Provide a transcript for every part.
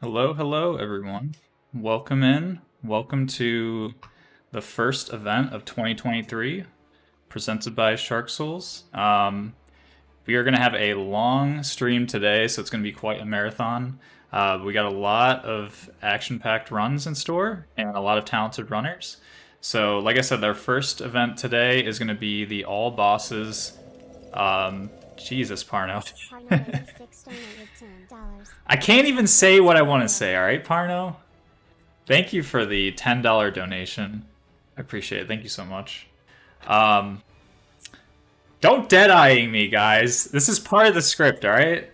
Hello, everyone. Welcome in. Welcome to the first event of 2023, presented by Shark Souls. We are going to have a long stream today, so it's going to be quite a marathon. We got a lot of action-packed runs in store and a lot of talented runners. So, like I said, our first event today is going to be the all bosses. Jesus, Parno. I can't even say what I want to say, alright, Parno? Thank you for the $10 donation. I appreciate it. Thank you so much. Um, don't dead-eyeing me, guys. This is part of the script, alright?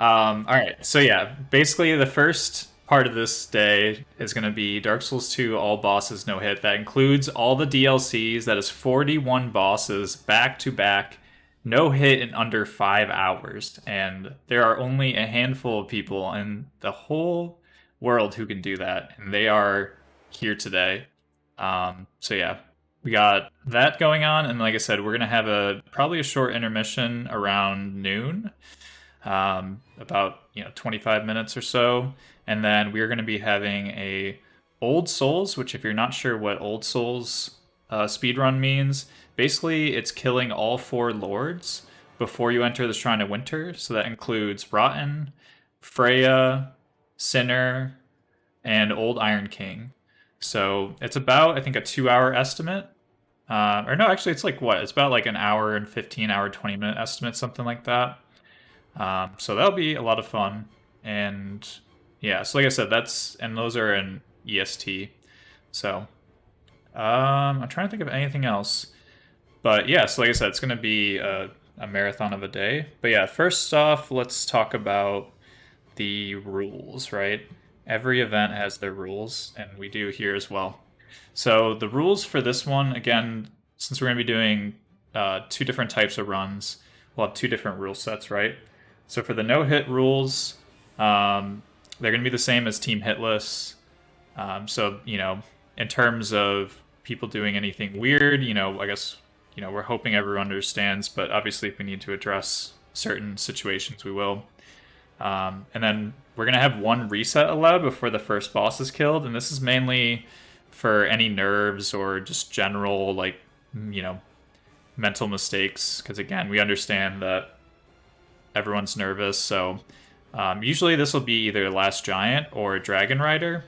Alright, so yeah, basically the first part of this day is going to be Dark Souls 2 all bosses no hit. That includes all the DLCs. That is 41 bosses back to back, no hit in under 5 hours. And there are only a handful of people in the whole world who can do that, and they are here today. So yeah, we got that going on, and like I said, we're gonna have probably a short intermission around noon, about 25 minutes or so, and then we're gonna be having a Old Souls, which if you're not sure what Old Souls speedrun means, basically it's killing all 4 lords before you enter the Shrine of Winter. So that includes Rotten, Freya, Sinner, and Old Iron King. So it's about, I think, a 2 hour estimate. Or no, actually, it's like what? It's about like an hour and 15 hour, 20-minute estimate, something like that. So that'll be a lot of fun. And yeah, so like I said, and those are in EST. So I'm trying to think of anything else. But yeah, so like I said, it's going to be a marathon of a day. But yeah, first off, let's talk about the rules, right? Every event has their rules, and we do here as well. So the rules for this one, again, since we're going to be doing 2 different types of runs, we'll have 2 different rule sets, right? So for the no-hit rules, they're going to be the same as Team Hitless. So, in terms of people doing anything weird, I guess, we're hoping everyone understands, but obviously if we need to address certain situations, we will. And then we're going to have 1 reset allowed before the first boss is killed. And this is mainly for any nerves or just general, mental mistakes. Because again, we understand that everyone's nervous. So usually this will be either Last Giant or Dragon Rider.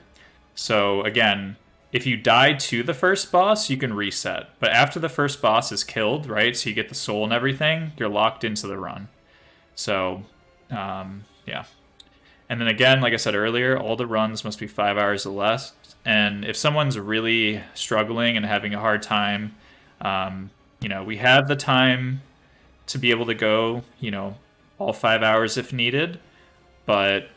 So again, if you die to the first boss, you can reset. But after the first boss is killed, right, so you get the soul and everything, you're locked into the run. So, yeah. And then again, like I said earlier, all the runs must be 5 hours or less. And if someone's really struggling and having a hard time, we have the time to be able to go, all 5 hours if needed. But,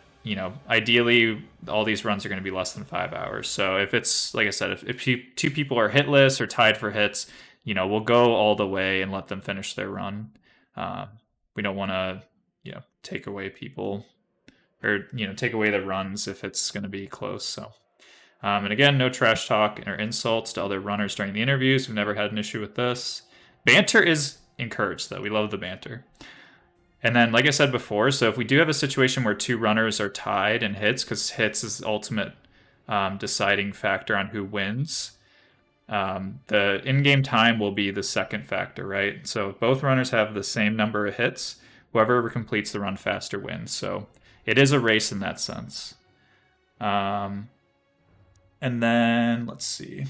ideally, all these runs are going to be less than 5 hours. So if it's, like I said, if 2 people are hitless or tied for hits, we'll go all the way and let them finish their run. We don't want to, take away people or, take away the runs if it's going to be close. So, and again, no trash talk or insults to other runners during the interviews. We've never had an issue with this. Banter is encouraged, though. We love the banter. And then, like I said before, so if we do have a situation where 2 runners are tied in hits, because hits is the ultimate deciding factor on who wins, the in-game time will be the second factor, right? So if both runners have the same number of hits, whoever completes the run faster wins. So it is a race in that sense. And then, let's see.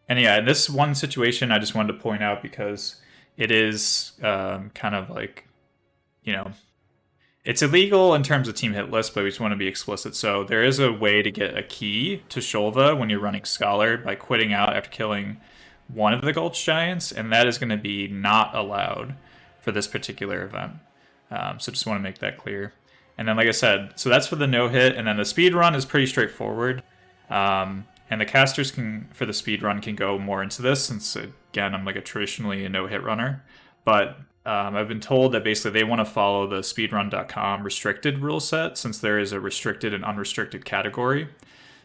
And yeah, in this one situation, I just wanted to point out because it is kind of like, it's illegal in terms of team hit list, but we just want to be explicit. So there is a way to get a key to Shulva when you're running Scholar by quitting out after killing one of the Gulch Giants, and that is going to be not allowed for this particular event. So just want to make that clear. And then, like I said, so that's for the no-hit, and then the speed run is pretty straightforward. And the casters for the speed run can go more into this, since, again, I'm like traditionally a no-hit runner. But I've been told that basically they want to follow the speedrun.com restricted rule set, since there is a restricted and unrestricted category.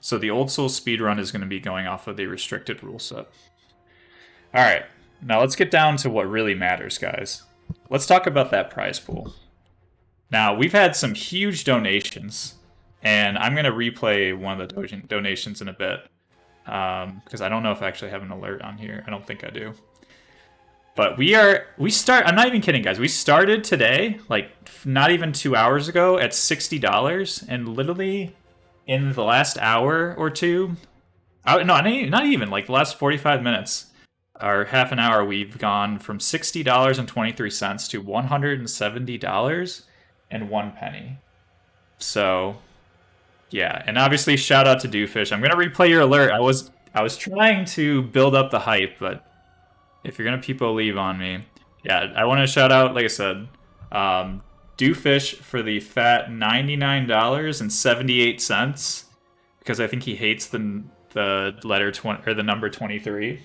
So the Old Soul speedrun is going to be going off of the restricted rule set. All right, now let's get down to what really matters, guys. Let's talk about that prize pool. Now, we've had some huge donations And I'm gonna replay one of the donations in a bit because I don't know if I actually have an alert on here. I don't think I do. But I'm not even kidding, guys. We started today, like not even 2 hours ago, at $60, and literally in the last hour or two, no, not even like the last 45 minutes or half an hour, we've gone from $60.23 to $170.01. So yeah, and obviously shout out to Doofus. I'm gonna replay your alert. I was trying to build up the hype, but if you're gonna people leave on me, yeah, I want to shout out, like I said, Doofus for the fat $99.78 because I think he hates the letter 20 or the number 23.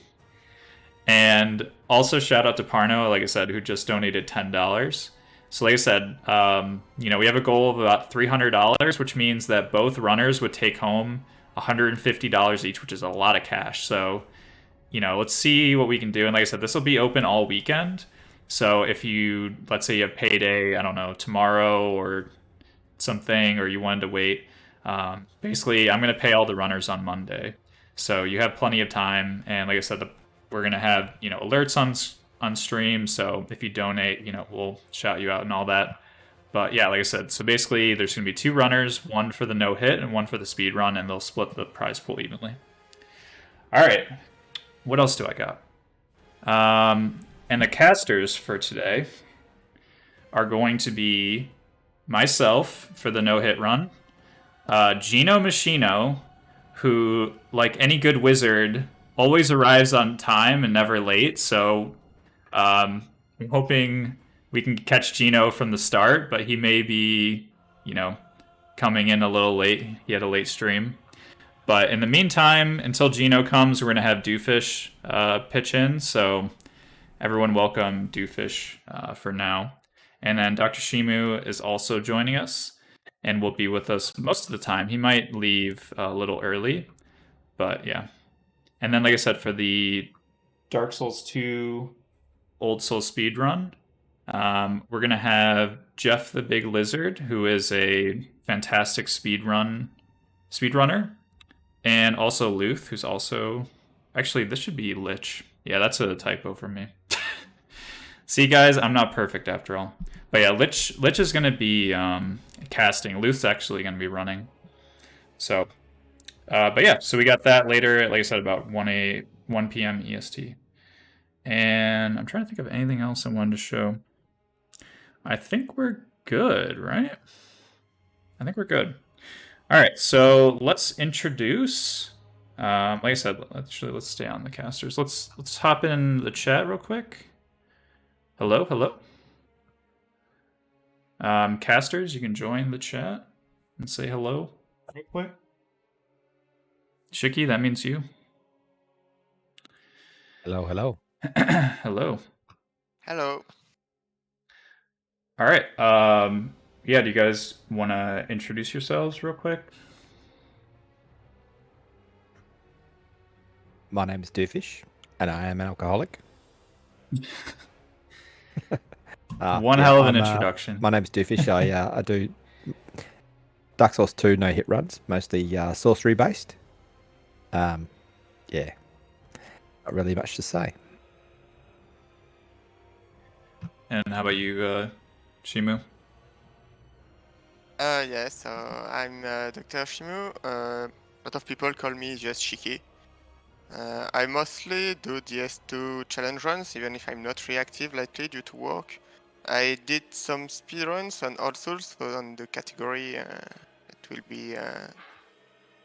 And also shout out to Parno, like I said, who just donated $10. So like I said, we have a goal of about $300, which means that both runners would take home $150 each, which is a lot of cash. So, let's see what we can do. And like I said, this will be open all weekend. So if you, let's say you have payday, I don't know, tomorrow or something, or you wanted to wait, basically I'm going to pay all the runners on Monday. So you have plenty of time. And like I said, we're going to have, alerts on stream. So if you donate, we'll shout you out and all that. But yeah, like I said, so basically there's going to be 2 runners, one for the no hit and one for the speed run, and they'll split the prize pool evenly. All right. What else do I got? And the casters for today are going to be myself for the no hit run, Gino Machino, who, like any good wizard, always arrives on time and never late. So I'm hoping we can catch Gino from the start, but he may be, coming in a little late. He had a late stream. But in the meantime, until Gino comes, we're going to have Doofus pitch in. So everyone welcome Doofus for now. And then Dr. Shimu is also joining us and will be with us most of the time. He might leave a little early, but yeah. And then, like I said, for the Dark Souls 2 Old Soul speedrun, we're going to have Jeff the Big Lizard, who is a fantastic speedrunner. And also Luth, who's also... Actually, this should be Lich. Yeah, that's a typo from me. See, guys, I'm not perfect after all. But yeah, Lich is going to be casting. Luth's actually going to be running. So, but yeah, so we got that later, like I said, about 1 p.m. EST. And I'm trying to think of anything else I wanted to show. I think we're good, right? I think we're good. All right, so let's introduce. Like I said, let's stay on the casters. Let's hop in the chat real quick. Hello. Casters, you can join the chat and say hello real quick. Shiki, that means you. Hello. Hello. Hello. All right. Yeah, do you guys want to introduce yourselves real quick? My name is Doofus, and I am an alcoholic. One hell of an introduction. My name is Doofus. I do Dark Souls 2 no hit runs, mostly sorcery based. Yeah, not really much to say. And how about you, Shimu? Yes, so I'm Dr. Shimu. A lot of people call me just Shiki. I mostly do DS2 challenge runs, even if I'm not reactive lately due to work. I did some speedruns on Old Souls, so on the category that will be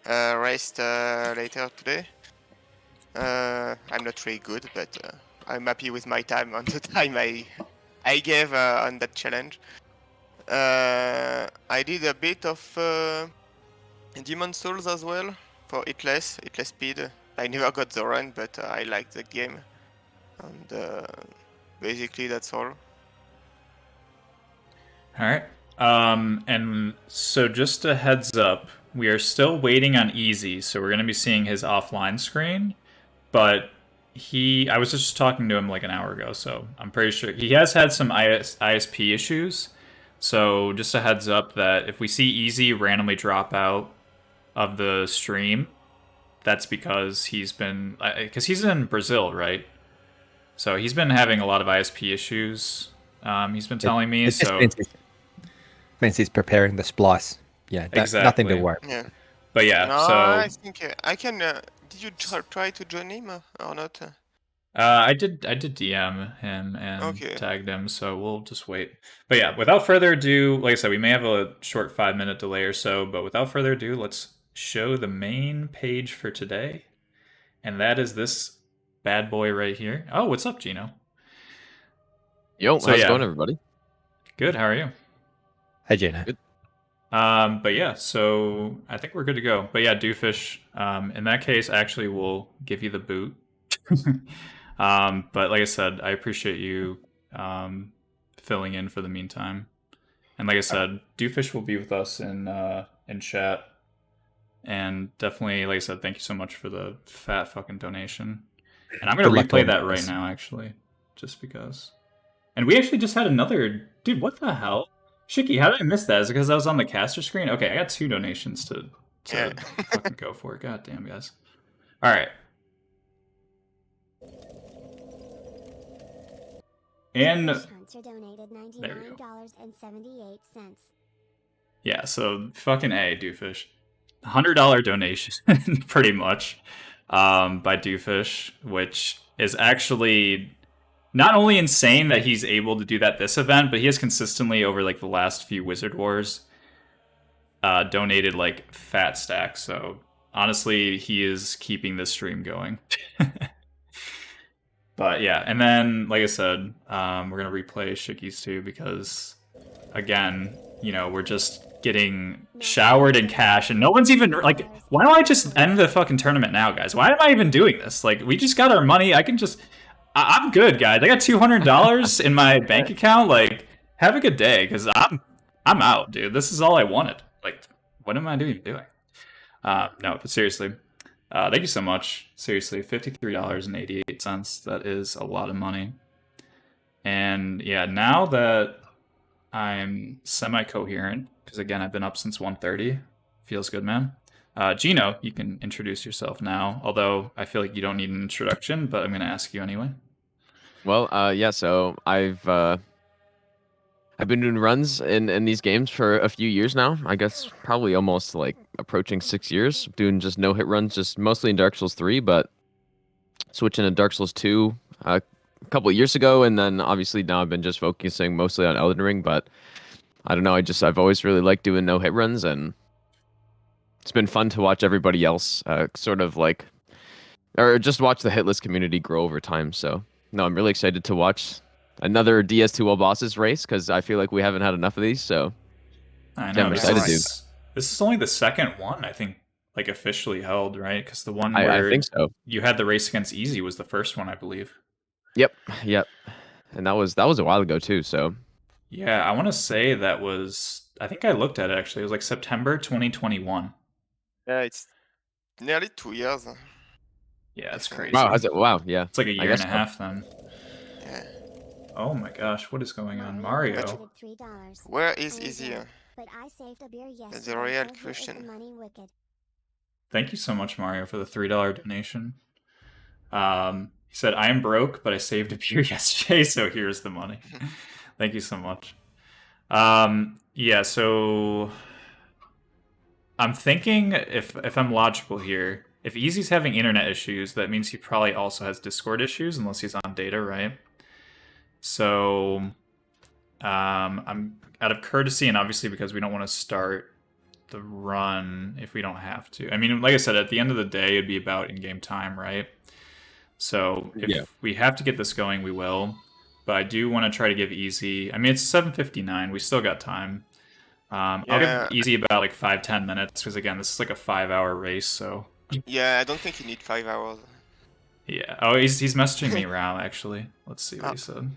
raced later today. I'm not really good, but I'm happy with my time on the time I gave on that challenge. I did a bit of Demon Souls as well for Hitless Speed. I never got the run, but I liked the game. And basically that's all. Alright. And so just a heads up, we are still waiting on Easy, so we're going to be seeing his offline screen. But I was just talking to him like an hour ago, so I'm pretty sure he has had some ISP issues. So just a heads up that if we see Easy randomly drop out of the stream, that's because he's been because he's in Brazil, right? So he's been having a lot of ISP issues. He's been telling me. It just So means he's preparing the splice. Yeah, nothing to exactly. worry. Yeah. But yeah, No, so I think I can. Did you try to join him or not? I did DM him and Okay. tagged him, so we'll just wait. But yeah, without further ado, like I said, we may have a short 5-minute delay or so, but without further ado, let's show the main page for today. And that is this bad boy right here. Oh, what's up, Gino? Yo, So, how's yeah. it going, everybody? Good, how are you? Hey, Gino. Good. But yeah, so I think we're good to go. But yeah, Doofus, in that case, actually, we'll give you the boot. But like I said, I appreciate you filling in for the meantime. And like I said, Doofus will be with us in chat. And definitely, like I said, thank you so much for the fat fucking donation. And I'm gonna Good luck to replay all that of right us. now, actually, just because. And we actually just had another dude. What the hell, Shiki? How did I miss that? Is it because I was on the caster screen? Okay, I got 2 donations to Yeah. fucking go for it. God damn, guys. All right. And there we go. Yeah, so fucking A, Doofus. $100 donation, pretty much, by Doofus, which is actually not only insane that he's able to do that this event, but he has consistently over like the last few Wizard Wars donated like fat stacks. So honestly, he is keeping this stream going. But yeah, and then like I said, we're gonna replay Shikis too because again, you know, we're just getting showered in cash and no one's even like, why don't I just end the fucking tournament now, guys? Why am I even doing this? Like, we just got our money. I can just I'm good, guys. I got $200 in my bank account. Like, have a good day, because I'm out, dude. This is all I wanted. Like, what am I doing? No, but seriously, thank you so much. Seriously, $53.88. That is a lot of money. And yeah, now that I'm semi-coherent, because again, I've been up since 1:30. Feels good, man. Gino, you can introduce yourself now, although I feel like you don't need an introduction, but I'm going to ask you anyway. Well, yeah. So I've been doing runs in these games for a few years now. I guess probably almost like approaching 6 years. Doing just no hit runs, just mostly in Dark Souls 3, but switching to Dark Souls 2 a couple of years ago, and then obviously now I've been just focusing mostly on Elden Ring. But I don't know. I've always really liked doing no hit runs, and it's been fun to watch everybody else sort of like, or just watch the hitless community grow over time. So no, I'm really excited to watch another DS2 All Bosses race because I feel like we haven't had enough of these. So I yeah, know I'm this excited, is this is only the second one I think, like officially held, right? Because the one I where think so. you had the race against Easy was the first one, I believe. Yep. And that was a while ago too. So Yeah, I want to say that was. I think I looked at it actually. It was like September 2021. Yeah, it's nearly 2 years. Yeah, it's I think. crazy. wow, wow, yeah. It's like a I year and guess a so. half then. Yeah. Oh my gosh, what is going on, Mario? Where is easier? That's a real question. Thank you so much, Mario, for the $3 donation. He said, I am broke, but I saved a beer yesterday, so here's the money. Thank you so much. Yeah, so I'm thinking if I'm logical here, if Easy's having internet issues, that means he probably also has Discord issues, unless he's on data, right? So I'm out of courtesy, and obviously because we don't want to start the run if we don't have to. I mean, like I said, at the end of the day, it'd be about in-game time, right? So if we have to get this going, we will. But I do want to try to give Easy. I mean, it's 7:59. We still got time. I'll give Easy about like 5-10 minutes because again, this is like a 5-hour race. So Yeah, I don't think you need 5 hours. yeah. Oh, he's messaging me around actually. Let's see what he said.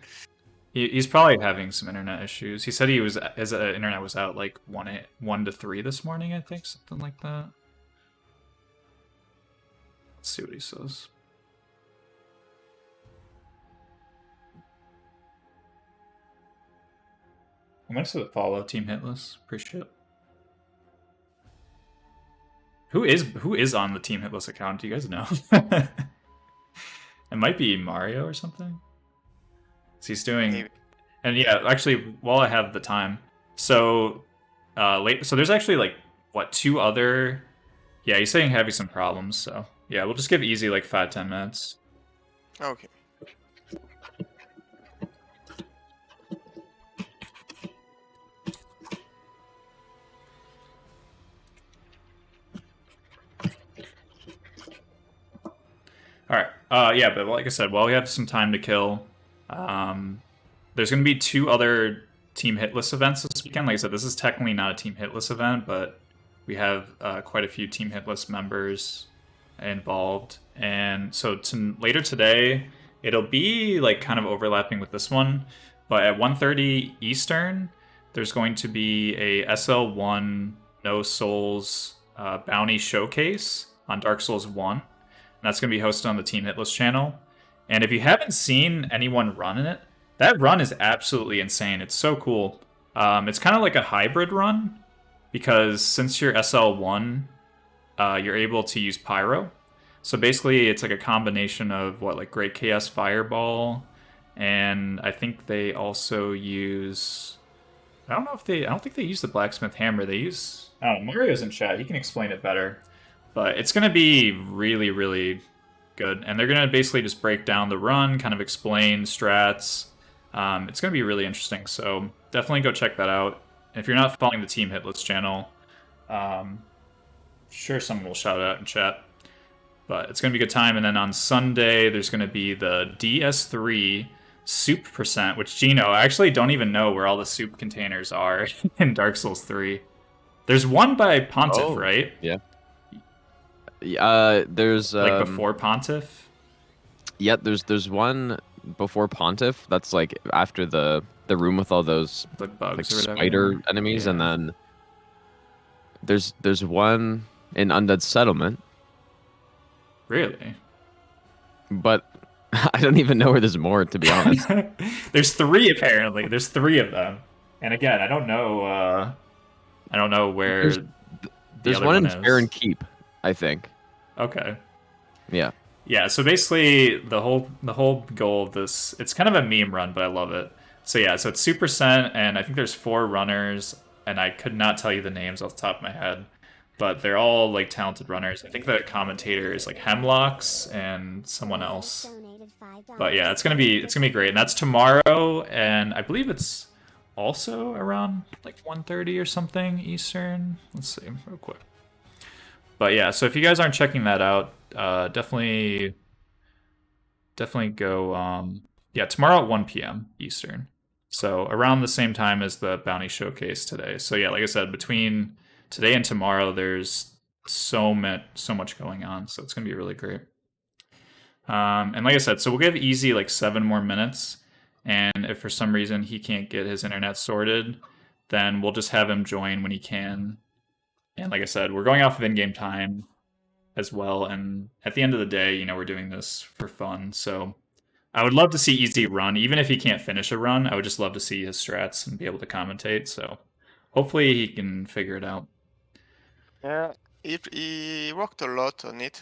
He's probably having some internet issues. He said his internet was out like 1 to 3 this morning. I think something like that. Let's see what he says. Thanks for the follow, Team Hitless. Appreciate it. Who is on the Team Hitless account? Do you guys know? It might be Mario or something. So he's doing, Maybe. and yeah, actually, while I have the time, so so there's actually like what 2 other, yeah, he's saying having some problems. So yeah, we'll just give easy like 5-10 minutes. Okay. All right. Yeah, but like I said, while we have some time to kill, there's going to be 2 other team hitless events this weekend. Like I said, this is technically not a team hitless event, but we have quite a few team hitless members involved. And so later today, it'll be like kind of overlapping with this one, but at 1:30 Eastern, there's going to be a SL1 No Souls bounty showcase on Dark Souls 1. And that's going to be hosted on the Team Hitless channel. And if you haven't seen anyone run in it, that run is absolutely insane. It's so cool. It's kind of like a hybrid run, because since you're SL1, you're able to use Pyro. So basically, it's like a combination of what, like Great Chaos Fireball, and I think they also use. I don't think they use the Blacksmith Hammer. They use. I don't know. Mario's in chat. He can explain it better. But it's gonna be really, really good, and they're gonna basically just break down the run, kind of explain strats. It's gonna be really interesting. So definitely go check that out. And if you're not following the Team Hitless channel, sure someone will shout it out in chat. But it's going to be a good time. And then on Sunday, there's going to be the DS3 soup percent, which, Gino, I actually don't even know where all the soup containers are in Dark Souls 3. There's one by Pontiff, right? Yeah. There's like before Pontiff? Yeah, there's one before Pontiff that's like after the room with all those like bugs like or spider enemies, and then there's one in Undead Settlement. Really? But I don't even know where there's more, to be honest. There's 3 apparently. There's 3 of them. And again, I don't know where there's one in Farron Keep, I think. Okay. Yeah. Yeah, so basically the whole goal of this, it's kind of a meme run, but I love it. So yeah, so it's Super Cent, and I think there's 4 runners, and I could not tell you the names off the top of my head. But they're all like talented runners. I think the commentator is like Hemlocks and someone else. But yeah, it's gonna be great. And that's tomorrow, and I believe it's also around like 1:30 or something Eastern. Let's see real quick. But yeah, so if you guys aren't checking that out, definitely go. Yeah, tomorrow at 1 p.m. Eastern. So around the same time as the bounty showcase today. So yeah, like I said, between today and tomorrow, there's so much going on, so it's gonna be really great. And like I said, so we'll give Easy like 7 more minutes, and if for some reason he can't get his internet sorted, then we'll just have him join when he can. And like I said, we're going off of in-game time as well, and at the end of the day, you know, we're doing this for fun. So I would love to see Easy run, even if he can't finish a run. I would just love to see his strats and be able to commentate. So hopefully he can figure it out. Yeah, he worked a lot on it,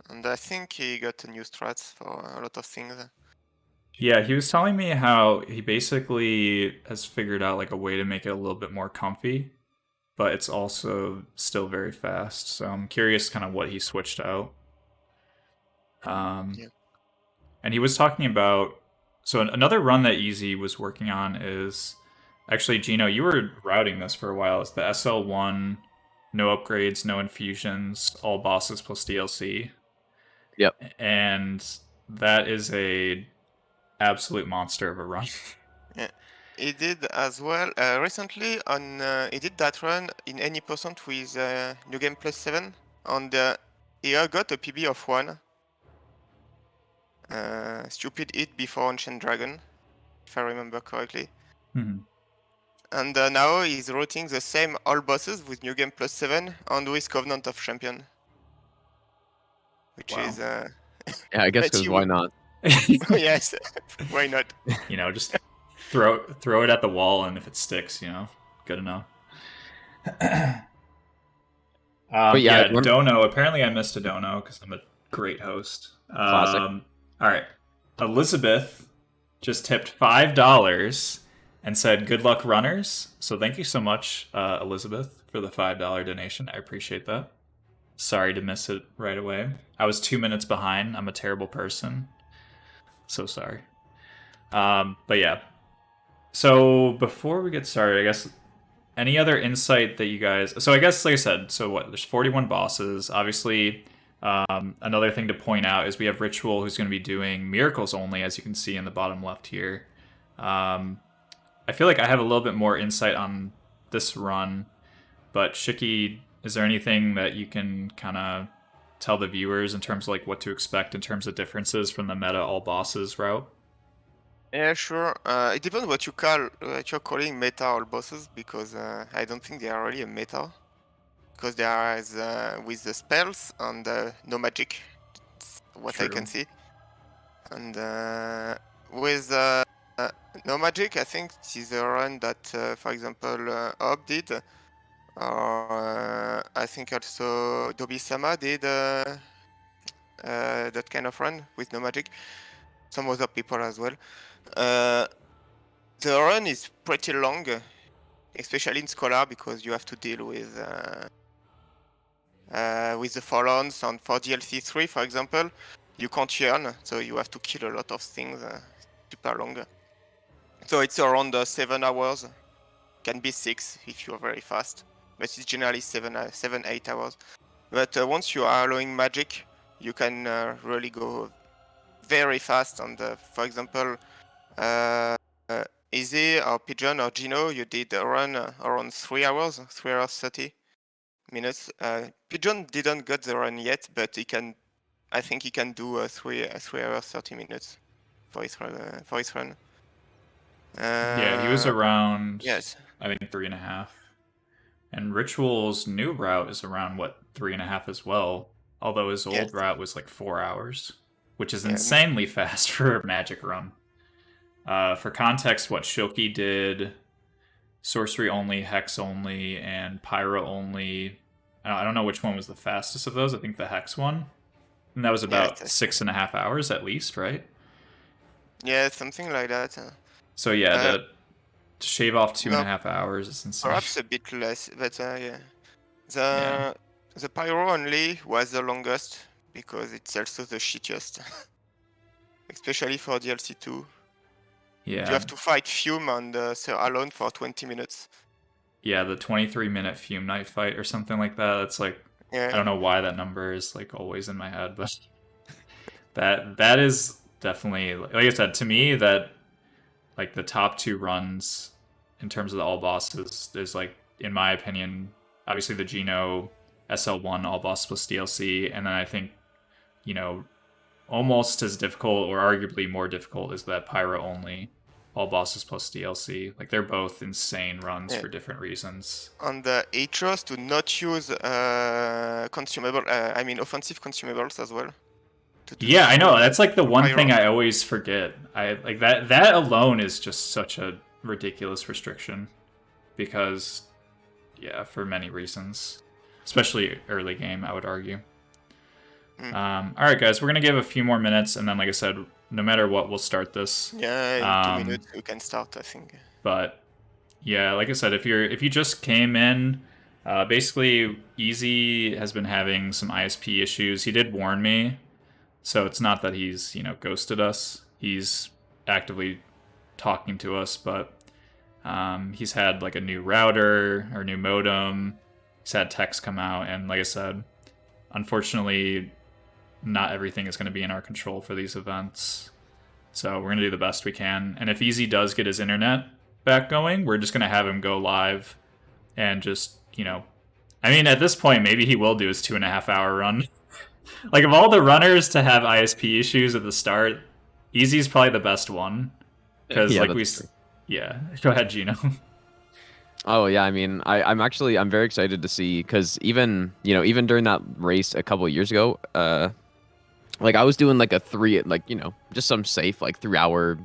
and I think he got new strats for a lot of things. Yeah, he was telling me how he basically has figured out like a way to make it a little bit more comfy, but it's also still very fast. So I'm curious kind of what he switched out. Yeah. And he was talking about, so another run that Easy was working on is, actually, Gino, you were routing this for a while. It's the SL1, no upgrades, no infusions, all bosses plus DLC. Yep. And that is a absolute monster of a run. Yeah. He did as well recently on. He did that run in any percent with New Game Plus 7, and he got a PB of 1. Stupid hit before Ancient Dragon, if I remember correctly. Mm-hmm. And now he's routing the same all bosses with New Game Plus 7 and with Covenant of Champion. Which is... Yeah, I guess because why not? Yes, why not? You know, just throw it at the wall, and if it sticks, good enough. But yeah, remember- Dono. Apparently, I missed a Dono because I'm a great host. Classic. All right, Elizabeth just tipped $5 and said, "Good luck, runners." So thank you so much, Elizabeth, for the $5 donation. I appreciate that. Sorry to miss it right away. I was 2 minutes behind. I'm a terrible person. So sorry. But yeah. So before we get started, I guess any other insight that you guys... So I guess, like I said, so what? There's 41 bosses. Obviously, another thing to point out is we have Ritual, who's going to be doing miracles only, as you can see in the bottom left here. I feel like I have a little bit more insight on this run, but Shiki, is there anything that you can kind of tell the viewers in terms of like what to expect in terms of differences from the meta all bosses route? Yeah, sure. It depends what you're calling meta all bosses, because I don't think they are really a meta, because they are with the spells and no magic. That's what I can see. And with no magic, I think it is a run that, for example, Ob did, or I think also Dobi-sama did that kind of run with no magic. Some other people as well. The run is pretty long, especially in Scholar, because you have to deal with the Fallons. And for DLC 3, for example, you can't yearn, so you have to kill a lot of things. Super long. So it's around 7 hours. Can be 6 if you're very fast, but it's generally 7-8 hours. But once you are allowing magic, you can really go very fast. And for example, Easy or Pigeon or Gino, you did a run around 3 hours 30 minutes. Pigeon didn't get the run yet, but I think he can do 3 hours 30 minutes for his run. Yeah, he was around, yes, I think 3.5. And Ritual's new route is around, 3.5 as well. Although his old route was like 4 hours, which is insanely fast for a magic run. For context, what Shilky did, sorcery only, hex only, and pyro only. I don't know which one was the fastest of those. I think the hex one. And that was about 6.5 hours at least, right? Yeah, something like that. So yeah, to shave off 2.5 hours is insane. Perhaps a bit less, but yeah. The pyro only was the longest, because it's also the shittiest. Especially for DLC 2. Yeah. You have to fight Fume and Sir Alone for 20 minutes. Yeah, the 23-minute Fume Knight fight or something like that. It's like, I don't know why that number is like always in my head, but that is definitely, like I said, to me, that like the top 2 runs in terms of the all bosses, there's like, in my opinion, obviously the Geno SL1 all boss plus DLC, and then I think, almost as difficult or arguably more difficult is that pyro only all bosses plus DLC. Like, they're both insane runs for different reasons. And Atros to not use offensive consumables as well. Yeah, I know. That's like the one thing I always forget. I like that alone is just such a ridiculous restriction, because for many reasons, especially early game, I would argue. All right, guys, we're gonna give a few more minutes, and then, like I said, no matter what, we'll start this. Yeah, in 2 minutes we can start, I think. But yeah, like I said, if you just came in, basically Easy has been having some ISP issues. He did warn me, so it's not that he's ghosted us. He's actively talking to us, but he's had like a new router or new modem. He's had text come out, and like I said, unfortunately, not everything is going to be in our control for these events. So we're going to do the best we can. And if Easy does get his internet back going, we're just going to have him go live and just, at this point, maybe he will do his 2.5 hour run. Like, of all the runners to have ISP issues at the start, Easy's probably the best one. Because, go ahead, Gino. Oh yeah, I'm very excited to see, because even during that race a couple of years ago, I was doing like a 3, just some safe 3 hour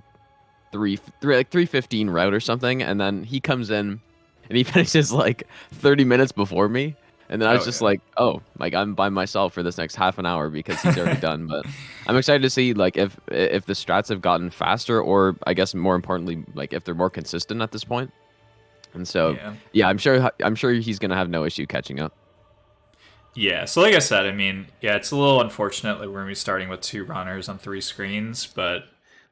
like 3:15 route or something, and then he comes in and he finishes like 30 minutes before me. And then I was just like, oh, like I'm by myself for this next half an hour because he's already done. But I'm excited to see like if the strats have gotten faster, or I guess more importantly, like if they're more consistent at this point. And so yeah, I'm sure he's gonna have no issue catching up. Yeah, so like I said, I mean, yeah, it's a little unfortunate that we're gonna be starting with 2 runners on 3 screens, but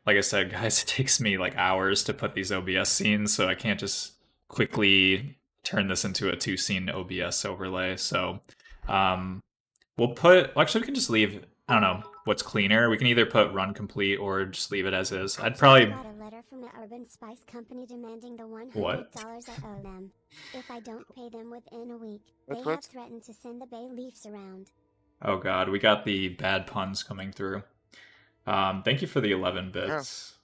like I said, guys, it takes me like hours to put these OBS scenes, so I can't just quickly turn this into a 2-scene OBS overlay. So we'll put, well, actually we can just leave, I don't know what's cleaner. We can either put run complete or just leave it as is. I'd probably got a letter from the Urban Spice Company demanding the $100 What? I owe them. If I don't pay them within a week, they What? have threatened to send the bay leafs around. Oh god, we got the bad puns coming through. Thank you for the 11 bits.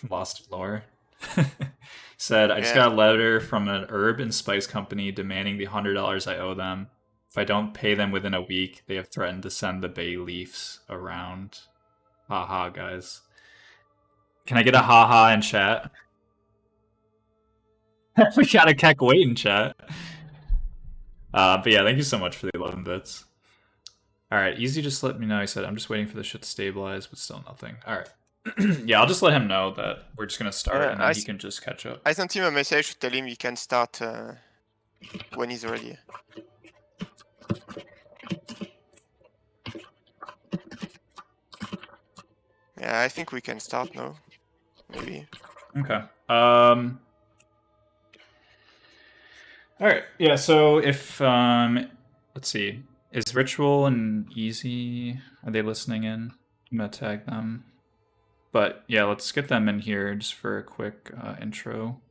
Lost lore. Said, I just got a letter from an herb and spice company demanding the $100 I owe them. If I don't pay them within a week, they have threatened to send the bay leafs around. Haha, guys. Can I get a haha in chat? We got a keck wait in chat. But yeah, thank you so much for the 11 bits. Alright, Easy just let me know. He said, I'm just waiting for the shit to stabilize, but still nothing. Alright. Yeah, I'll just let him know that we're just going to start, and then he can just catch up. I sent him a message to tell him he can start when he's ready. Yeah, I think we can start now. Maybe. Okay. Alright, yeah, so if, let's see. Is Ritual and Easy, are they listening in? I'm gonna tag them. But yeah, let's get them in here just for a quick intro.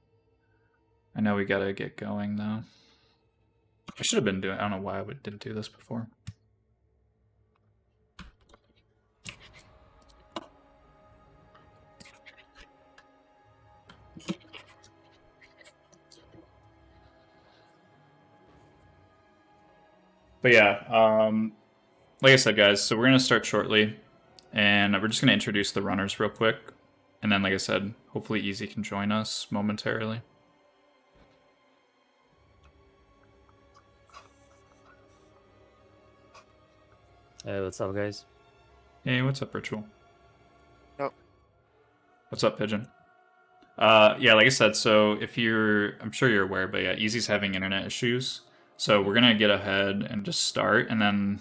I know we gotta get going though. I should have been doing, I don't know why I didn't do this before. But yeah, like I said, guys, so we're going to start shortly, and we're just going to introduce the runners real quick. And then, like I said, hopefully Easy can join us momentarily. Hey, what's up, guys? Hey, what's up, Ritual? Oh. What's up, Pigeon? Yeah, like I said, so if you're, I'm sure you're aware, but yeah, Easy's having internet issues. So we're going to get ahead and just start, and then,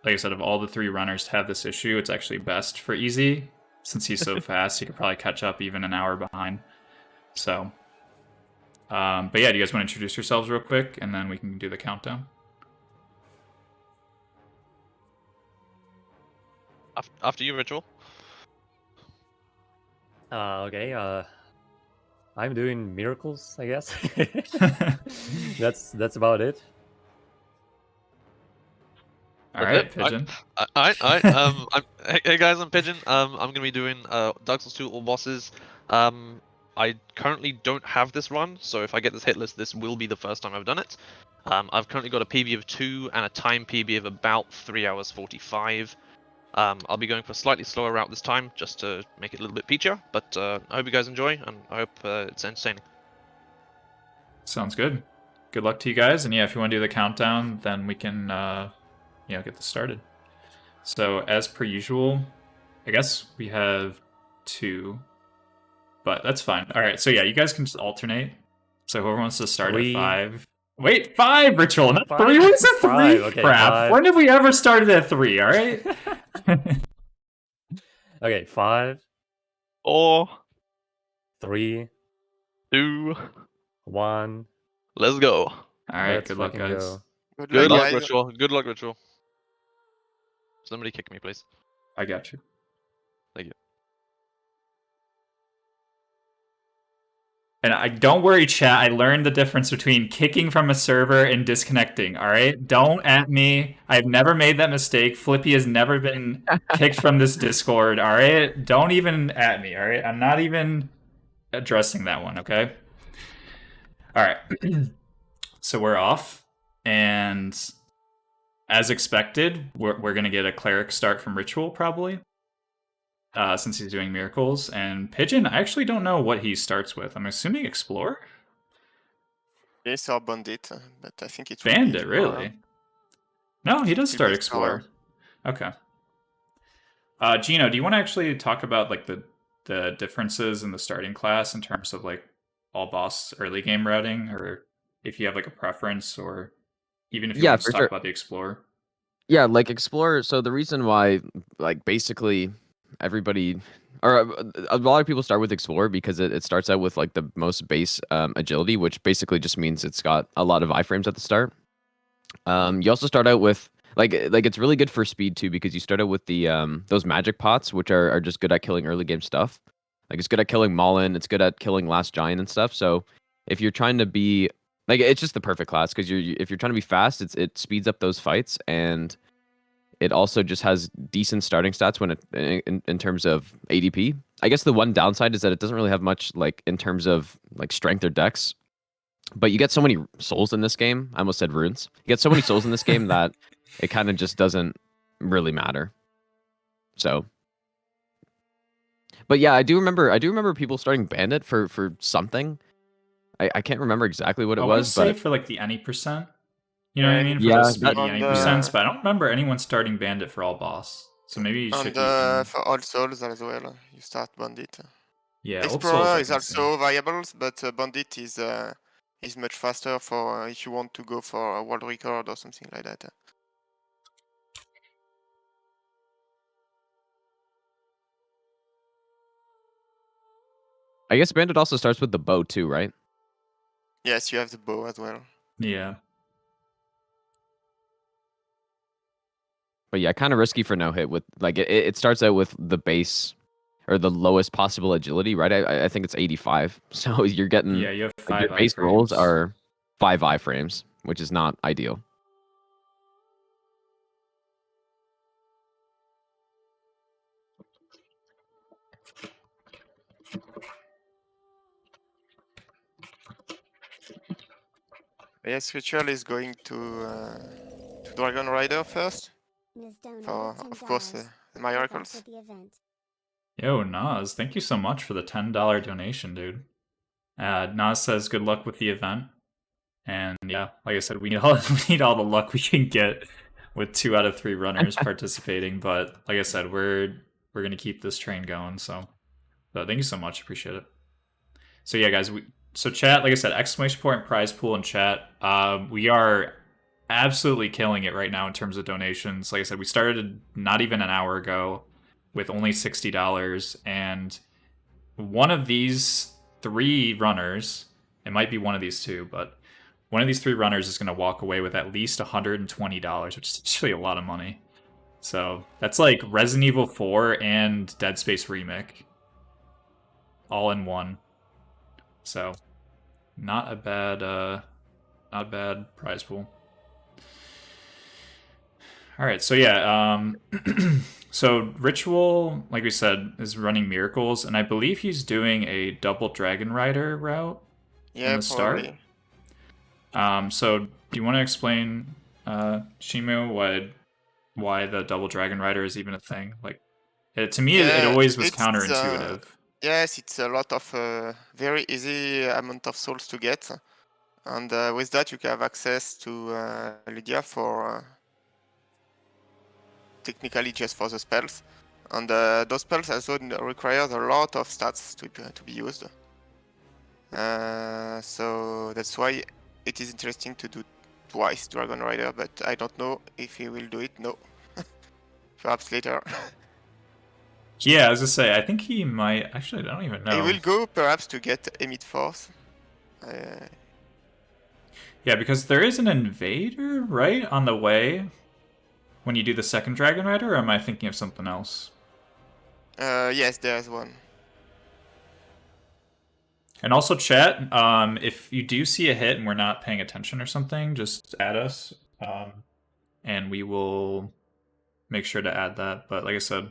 like I said, if all the 3 runners have this issue, it's actually best for Easy. Since he's so fast, he could probably catch up even an hour behind. So, but yeah, do you guys want to introduce yourselves real quick, and then we can do the countdown? After you, Ritual. Okay, I'm doing miracles, I guess. That's about it. All right, Pigeon. Hey guys, I'm Pigeon. I'm gonna be doing Dark Souls 2 all bosses. I currently don't have this run, so if I get this hit list, this will be the first time I've done it. I've currently got a PB of 2 and a time PB of about 3 hours 45. I'll be going for a slightly slower route this time, just to make it a little bit peachier, but I hope you guys enjoy, and I hope it's entertaining. Sounds good. Good luck to you guys, and yeah, if you want to do the countdown, then we can, get this started. So, as per usual, I guess we have 2, but that's fine. All right, so yeah, you guys can just alternate. So whoever wants to start 3. at 5. Wait, 5, Ritual, not 5? 3? What is it, 3? 5, okay, Crap. 5. When have we ever started at 3, all right? Okay, 5, 4, 3, 2, 1. let's go. All right, Let's good luck, fucking guys. go. Good luck, guys. Ritual. Good luck, Ritual. Somebody kick me, please. I got you. Thank you. And don't worry, chat. I learned the difference between kicking from a server and disconnecting. All right, don't at me. I've never made that mistake. Flippy has never been kicked from this Discord. All right, don't even at me. All right, I'm not even addressing that one. Okay. All right. So we're off, and as expected, we're gonna get a cleric start from Ritual probably. since he's doing miracles. And Pigeon, I actually don't know what he starts with. I'm assuming Explorer? Yes, or Bandit, but I think it will be Bandit, Explorer. really? No, he does It will start be Explorer. Okay. Gino, do you want to actually talk about like the differences in the starting class in terms of like all boss early game routing, or if you have like a preference, or even if you Yeah, want to for just talk sure. about the Explorer? Yeah, like Explorer. So the reason why, like, basically everybody or a lot of people start with Explorer because it starts out with like the most base agility, which basically just means it's got a lot of iframes at the start. You also start out with like it's really good for speed too because you start out with the those magic pots, which are just good at killing early game stuff. Like it's good at killing Maulin, it's good at killing Last Giant and stuff. So if you're trying to be like, it's just the perfect class because if you're trying to be fast, it speeds up those fights, and it also just has decent starting stats when in terms of ADP. I guess the one downside is that it doesn't really have much like in terms of like strength or dex. But you get so many souls in this game. I almost said runes. You get so many souls in this game that it kind of just doesn't really matter. So, but yeah, I do remember people starting Bandit for something. I can't remember exactly what it I want to was, say but for like the any percent. You know what I And mean? For yeah, those that, speedy any yeah. percents, but I don't remember anyone starting Bandit for all boss. So maybe you should. for All Souls as well, you start Bandit. Yeah, Old Souls. I Explorer is can see. also viable, but Bandit is much faster for if you want to go for a world record or something like that. I guess Bandit also starts with the bow too, right? Yes, you have the bow as well. Yeah. But yeah, kind of risky for no hit with like it starts out with the base or the lowest possible agility, right? I think it's 85. So you're getting Yeah, you have like 5 your base rolls iframes. are 5 iframes, which is not ideal. Yes, Ritual is going to Dragon Rider first. Ms. Donated For, $10. of course, the Good luck miracles. with the event. Yo, Nas, thank you so much for the $10 donation, dude. Nas says good luck with the event. And yeah, like I said, we need we need all the luck we can get with 2 out of 3 runners participating. But like I said, we're gonna keep this train going. So thank you so much, appreciate it. So yeah, guys, so chat, like I said, exclamation point prize pool in chat. We are absolutely killing it right now in terms of donations. Like I said, we started not even an hour ago with only $60, and one of these 3 runners, it might be one of these 2, but one of these 3 runners is going to walk away with at least $120, which is actually a lot of money. So that's like Resident Evil 4 and Dead Space Remake all in one. So not a bad prize pool. All right, so yeah, so Ritual, like we said, is running miracles, and I believe he's doing a double Dragon Rider route Yeah, in the start. probably. So do you want to explain, Shimu, why the double Dragon Rider is even a thing? Like, to me, it Yeah, always was it's counterintuitive. yes, it's a lot of very easy amount of souls to get, and with that you can have access to Lydia for technically just for the spells, and those spells also require a lot of stats to be used. So that's why it is interesting to do twice Dragon Rider, but I don't know if he will do it. No, perhaps later. Yeah, I was gonna say, I think he might. Actually, I don't even know. He will go perhaps to get Emit Force. Yeah, because there is an invader, right, on the way when you do the second Dragon Rider, or am I thinking of something else? Yes, there's one. And also, chat, if you do see a hit and we're not paying attention or something, just add us, and we will make sure to add that. But like I said,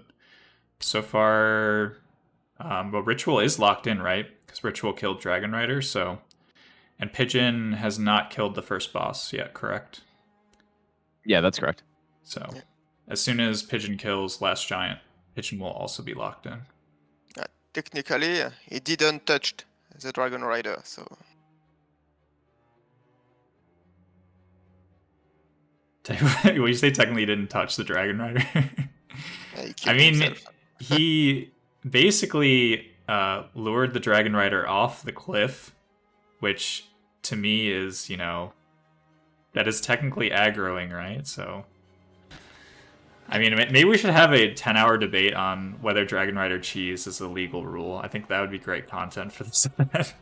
so far, but Ritual is locked in, right? Because Ritual killed Dragon Rider, so... And Pigeon has not killed the first boss yet, correct? Yeah, that's correct. So, as soon as Pigeon kills Last Giant, Pigeon will also be locked in. Technically, he didn't touch the Dragon Rider, so Well, you say technically he didn't touch the Dragon Rider. he I killed mean, himself. he basically lured the Dragon Rider off the cliff, which to me is, that is technically aggroing, right? So, I mean, maybe we should have a 10-hour debate on whether Dragon Rider cheese is a legal rule. I think that would be great content for this event.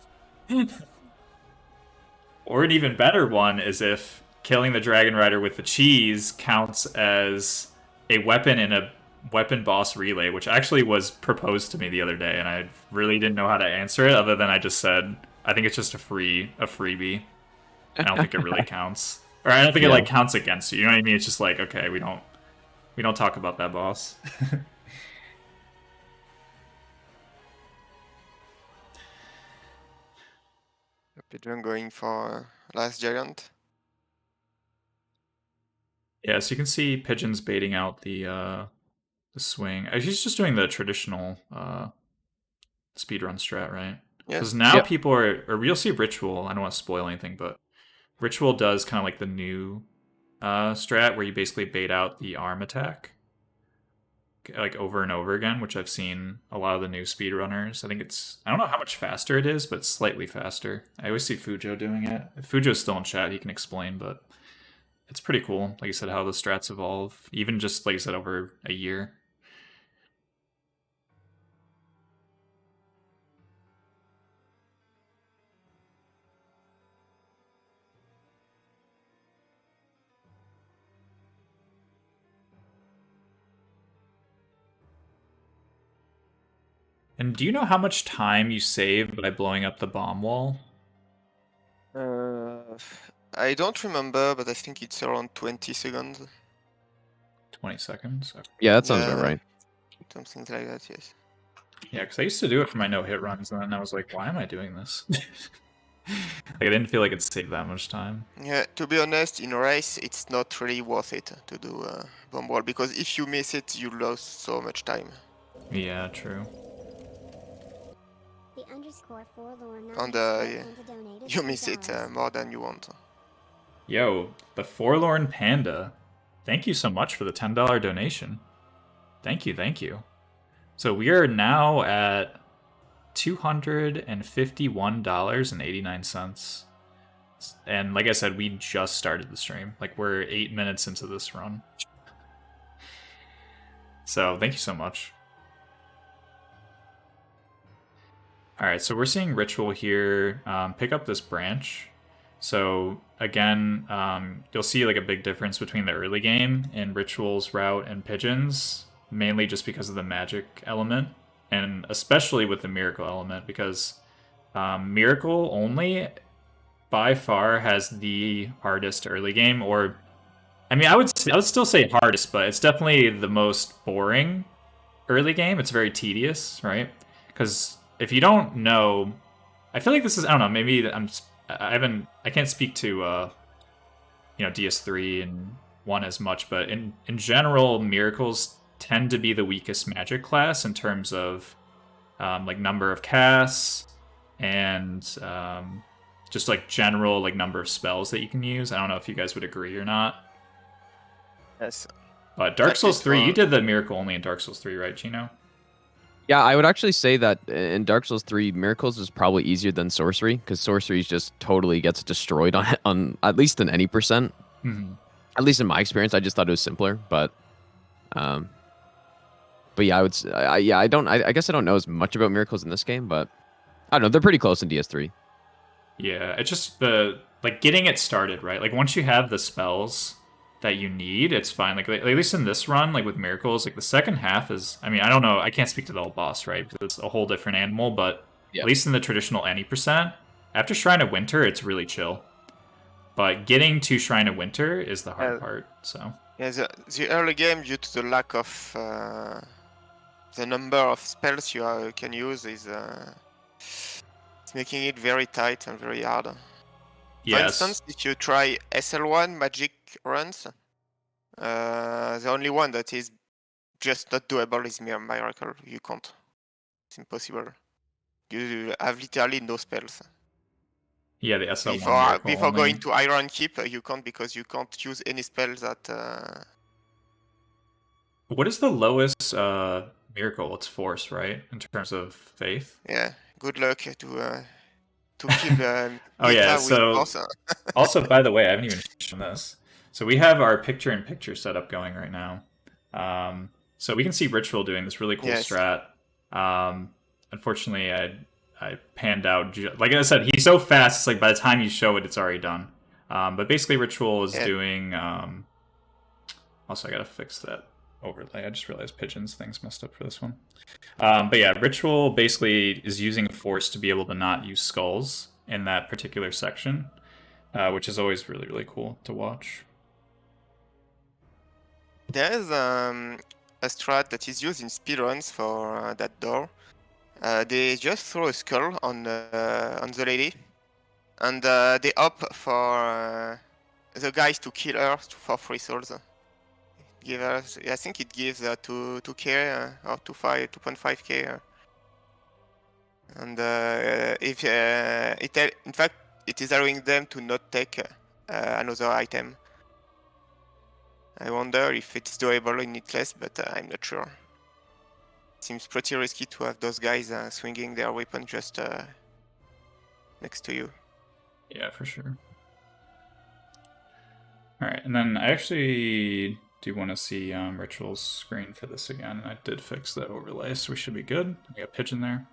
Or an even better one is if killing the Dragon Rider with the cheese counts as a weapon in a weapon boss relay, which actually was proposed to me the other day, and I really didn't know how to answer it other than I just said, I think it's just a freebie. I don't think it really counts. Or I don't think it like counts against you. You know what I mean? It's just like, okay, we don't talk about that boss. Pigeon going for Last Giant. Yeah, so you can see Pigeon's baiting out the swing. He's just doing the traditional speedrun strat, right? Because now people are, or you'll see Ritual. I don't want to spoil anything, but Ritual does kind of like the new strat where you basically bait out the arm attack, like over and over again, which I've seen a lot of the new speedrunners. I think I don't know how much faster it is, but it's slightly faster. I always see Fujo doing it. If Fujo's still in chat, he can explain, but it's pretty cool. Like you said, how the strats evolve, even just like you said, over a year. And do you know how much time you save by blowing up the bomb wall? I don't remember, but I think it's around 20 seconds. 20 seconds? Okay. Yeah, that sounds about right. Something like that, yes. Yeah, because I used to do it for my no-hit runs, and then I was like, why am I doing this? Like, I didn't feel like it saved that much time. Yeah, to be honest, in a race, it's not really worth it to do bomb wall, because if you miss it, you lose so much time. Yeah, true. The underscore forlorn And you miss it more than you want. Yo, the Forlorn Panda. Thank you so much for the $10 donation. Thank you, thank you. So we are now at $251.89. And like I said, we just started the stream. Like, we're 8 minutes into this run. So thank you so much. Alright, so we're seeing Ritual here pick up this branch. So again, you'll see like a big difference between the early game in Ritual's route and Pigeon's, mainly just because of the magic element, and especially with the miracle element, because Miracle only by far has the hardest early game, or I mean, I would still say hardest, but it's definitely the most boring early game. It's very tedious, right? Because if you don't know, I feel like this is, I don't know, maybe I can't speak to DS3 and 1 as much, but in general, Miracles tend to be the weakest magic class in terms of like number of casts and just like general like number of spells that you can use. I don't know if you guys would agree or not. Yes. But Dark Souls 3, you did the Miracle only in Dark Souls 3, right, Gino? Yeah, I would actually say that in Dark Souls 3, Miracles is probably easier than Sorcery, because Sorcery just totally gets destroyed on at least in any percent. Mm-hmm. At least in my experience, I just thought it was simpler, but yeah, I guess I don't know as much about Miracles in this game, but I don't know, they're pretty close in DS3. Yeah, it's just like getting it started, right? Like once you have the spells that you need, it's fine. Like at least in this run, like with Miracles, like the second half is, I mean, I don't know, I can't speak to the whole boss, right? Because it's a whole different animal, but at least in the traditional any percent, after Shrine of Winter, it's really chill. But getting to Shrine of Winter is the hard part, so. Yeah, the early game, due to the lack of the number of spells you can use, is it's making it very tight and very hard. Yes. For instance, if you try SL1 magic runs, the only one that is just not doable is mere miracle. You can't. It's impossible. You have literally no spells. Yeah, the SL1 miracle Before only. going to Iron Keep, you can't because you can't use any spells that. What is the lowest miracle? It's force, right? In terms of faith. Yeah, good luck to kill Oh yeah, Mithra with so force. also, by the way, I haven't even shown this. So we have our picture-in-picture setup going right now. So we can see Ritual doing this really cool Yes. strat. Unfortunately, I panned out. Like I said, he's so fast. It's like by the time you show it, it's already done. But basically, Ritual is doing. Also, I gotta fix that overlay. I just realized Pigeon's thing's messed up for this one. But yeah, Ritual basically is using Force to be able to not use skulls in that particular section, which is always really, really cool to watch. There is a strat that is used in speedruns for that door. They just throw a skull on the lady, and they opt for the guys to kill her for 3 souls. Give her, I think it gives 2k or 2.5k. And if in fact, it is allowing them to not take another item. I wonder if it's doable in Hitless, but I'm not sure. Seems pretty risky to have those guys swinging their weapon just next to you. Yeah, for sure. All right, and then I actually do want to see Ritual's screen for this again. I did fix the overlay, so we should be good. We got Pigeon there.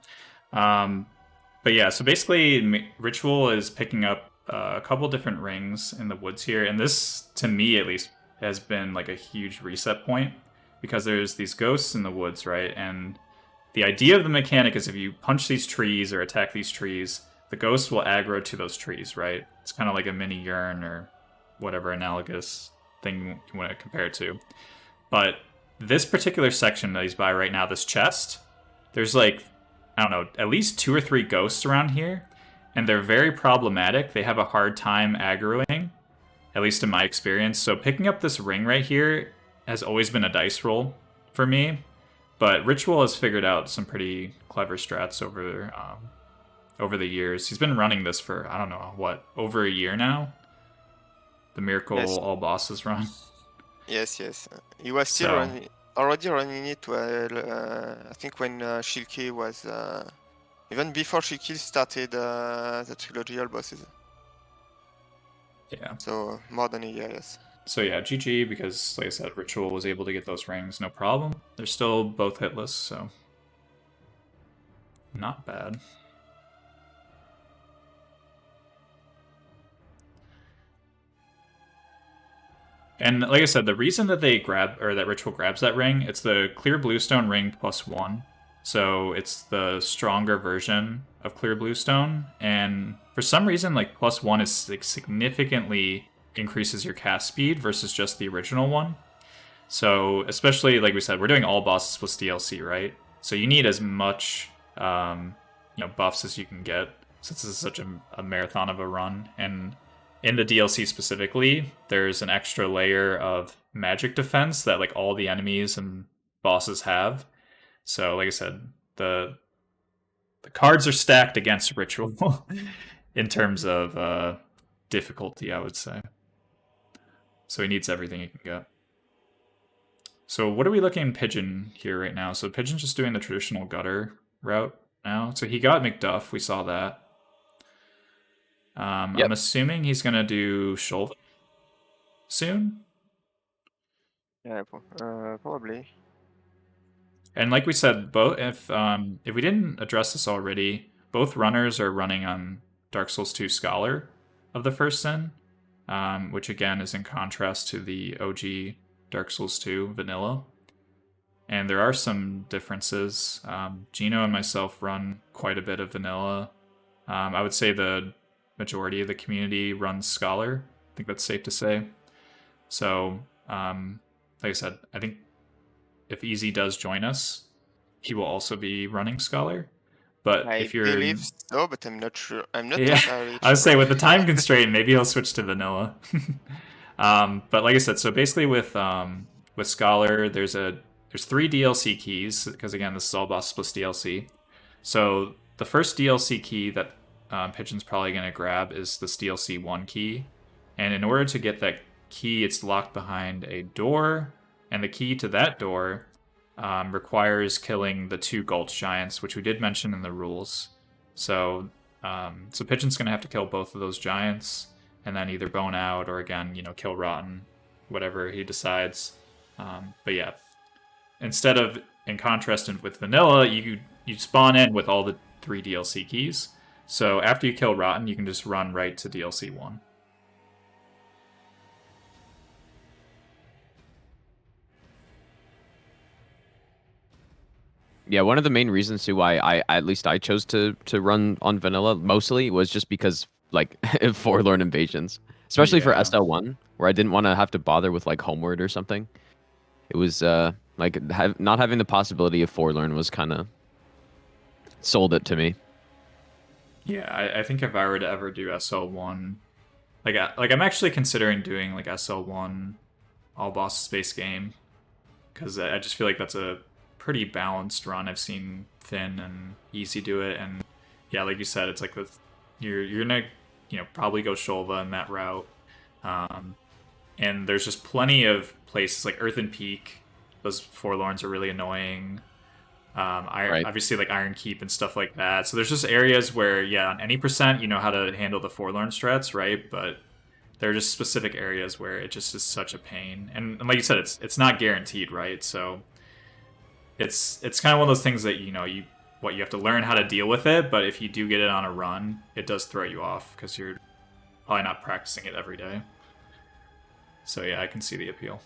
But yeah, so basically Ritual is picking up a couple different rings in the woods here, and this, to me at least, has been like a huge reset point, because there's these ghosts in the woods, right? And the idea of the mechanic is if you punch these trees or attack these trees, the ghosts will aggro to those trees, right? It's kind of like a mini urn or whatever analogous thing you want to compare it to. But this particular section that he's by right now, this chest, there's like, I don't know, at least 2 or 3 ghosts around here, and they're very problematic. They have a hard time aggroing, at least in my experience. So picking up this ring right here has always been a dice roll for me, but Ritual has figured out some pretty clever strats over the years. He's been running this for, I don't know, what, over a year now? The Miracle All Bosses run. Yes. He was still already running it I think when Shilke was... even before Shilke started the trilogy All Bosses. Yeah. So more than a year, yes. So yeah, GG, because like I said, Ritual was able to get those rings, no problem. They're still both hitless, so not bad. And like I said, the reason that they grab, or that Ritual grabs that ring, it's the Clear Bluestone ring +1. So it's the stronger version of Clear Bluestone, and for some reason, like +1 is like significantly increases your cast speed versus just the original one. So especially like we said, we're doing all bosses plus DLC, right? So you need as much buffs as you can get, since this is such a marathon of a run. And in the DLC specifically, there's an extra layer of magic defense that like all the enemies and bosses have. So like I said, the cards are stacked against Ritual in terms of difficulty, I would say. So he needs everything he can get. So what are we looking at Pigeon here right now? So Pigeon's just doing the traditional gutter route now. So he got McDuff, we saw that. Yep. I'm assuming he's gonna do Shulva soon. Yeah, probably. And like we said, both if we didn't address this already, both runners are running on Dark Souls 2 Scholar of the First Sin, which again is in contrast to the OG Dark Souls 2 Vanilla. And there are some differences. Gino and myself run quite a bit of Vanilla. I would say the majority of the community runs Scholar. I think that's safe to say. So, like I said, I think if Easy does join us, he will also be running Scholar. But if you're... I believe so, but I'm not sure. I'm not yeah, entirely sure. I would say with the time constraint, maybe he'll switch to Vanilla. But like I said, so basically with Scholar, there's a there's 3 DLC keys because again, this is all Boss Plus DLC. So the first DLC key that Pigeon's probably going to grab is this DLC 1 key, and in order to get that key, it's locked behind a door, and the key to that door requires killing the 2 Gulch Giants, which we did mention in the rules. So Pigeon's going to have to kill both of those giants, and then either bone out or again, kill Rotten, whatever he decides. But yeah, instead of, in contrast with vanilla, you spawn in with all the 3 DLC keys. So after you kill Rotten, you can just run right to DLC 1. Yeah, one of the main reasons to why I chose to run on vanilla mostly was just because like forlorn invasions, especially for Yeah. SL1, where I didn't want to have to bother with like Homeward or something. It was like not having the possibility of forlorn was kind of sold it to me. Yeah, I think if I were to ever do SL1, like I'm actually considering doing like SL1 all bosses based game, because I just feel like that's a pretty balanced run. I've seen Thin and Easy do it, and yeah, like you said, it's like you're gonna probably go Shulva in that route, and there's just plenty of places like Earthen Peak. Those forlorns are really annoying. Right. Obviously like Iron Keep and stuff like that. So there's just areas where, yeah, on any percent, you know how to handle the forlorn strats, right? But there are just specific areas where it just is such a pain. And like you said, it's not guaranteed, right? So it's kind of one of those things that you have to learn how to deal with it. But if you do get it on a run, it does throw you off because you're probably not practicing it every day. So yeah, I can see the appeal.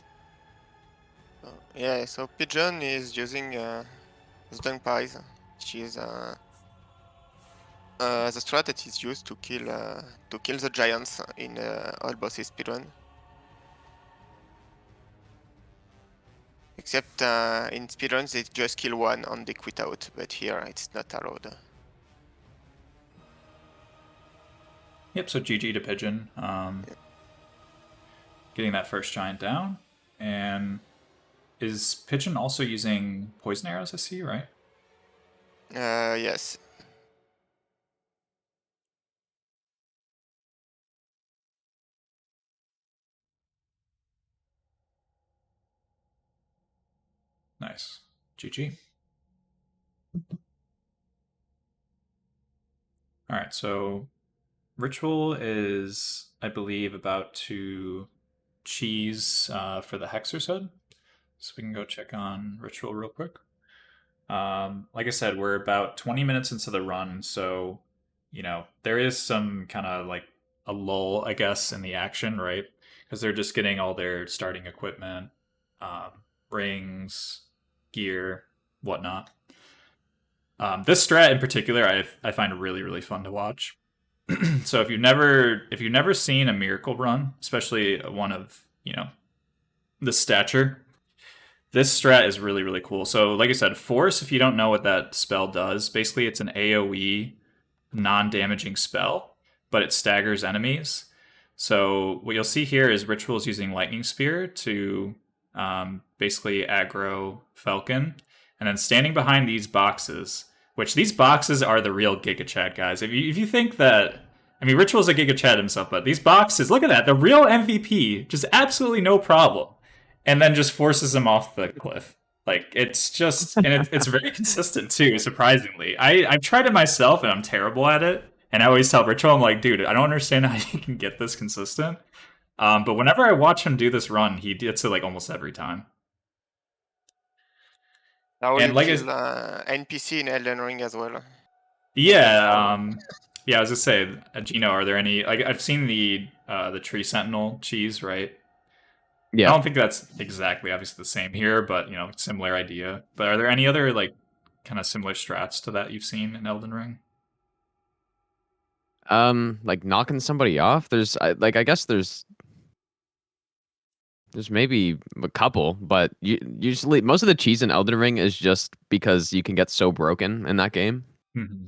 Yeah, so Pigeon is using Dung Pies, which is the strat that is used to kill the giants in all bosses speedrun. Except in speedruns they just kill one and they quit out, but here it's not allowed. Yep, so GG to Pigeon. Getting that first giant down. And is Pigeon also using poison arrows, I see, right? Yes. Nice. GG. Alright, so Ritual is, I believe, about to cheese for the Hexer's. So we can go check on Ritual real quick. Like I said, we're about 20 minutes into the run, so there is some kind of like a lull, I guess, in the action, right? Because they're just getting all their starting equipment, rings, gear, whatnot. This strat in particular, I find really, really fun to watch. So if you've never seen a miracle run, especially one of this stature, this strat is really, really cool. So like I said, Force, if you don't know what that spell does, basically it's an AoE non-damaging spell, but it staggers enemies. So what you'll see here is Ritual's using Lightning Spear to basically aggro Falcon, and then standing behind these boxes, which these boxes are the real Giga Chad, guys. If you think that, I mean, Ritual's a Giga Chad himself, but these boxes, look at that, the real MVP, just absolutely no problem, and then just forces him off the cliff. Like, it's just, and it's very consistent too, surprisingly. I've tried it myself and I'm terrible at it, and I always tell Ritual, I'm like, dude, I don't understand how you can get this consistent. But whenever I watch him do this run, he gets it like almost every time. Now And you like kill NPC in Elden Ring as well. yeah, yeah, I was gonna say, Gino, are there any, like, I've seen the Tree Sentinel cheese, right? Yeah. I don't think that's exactly obviously the same here, but similar idea. But are there any other like kind of similar strats to that you've seen in Elden Ring? Like knocking somebody off. I guess there's maybe a couple, but usually most of the cheese in Elden Ring is just because you can get so broken in that game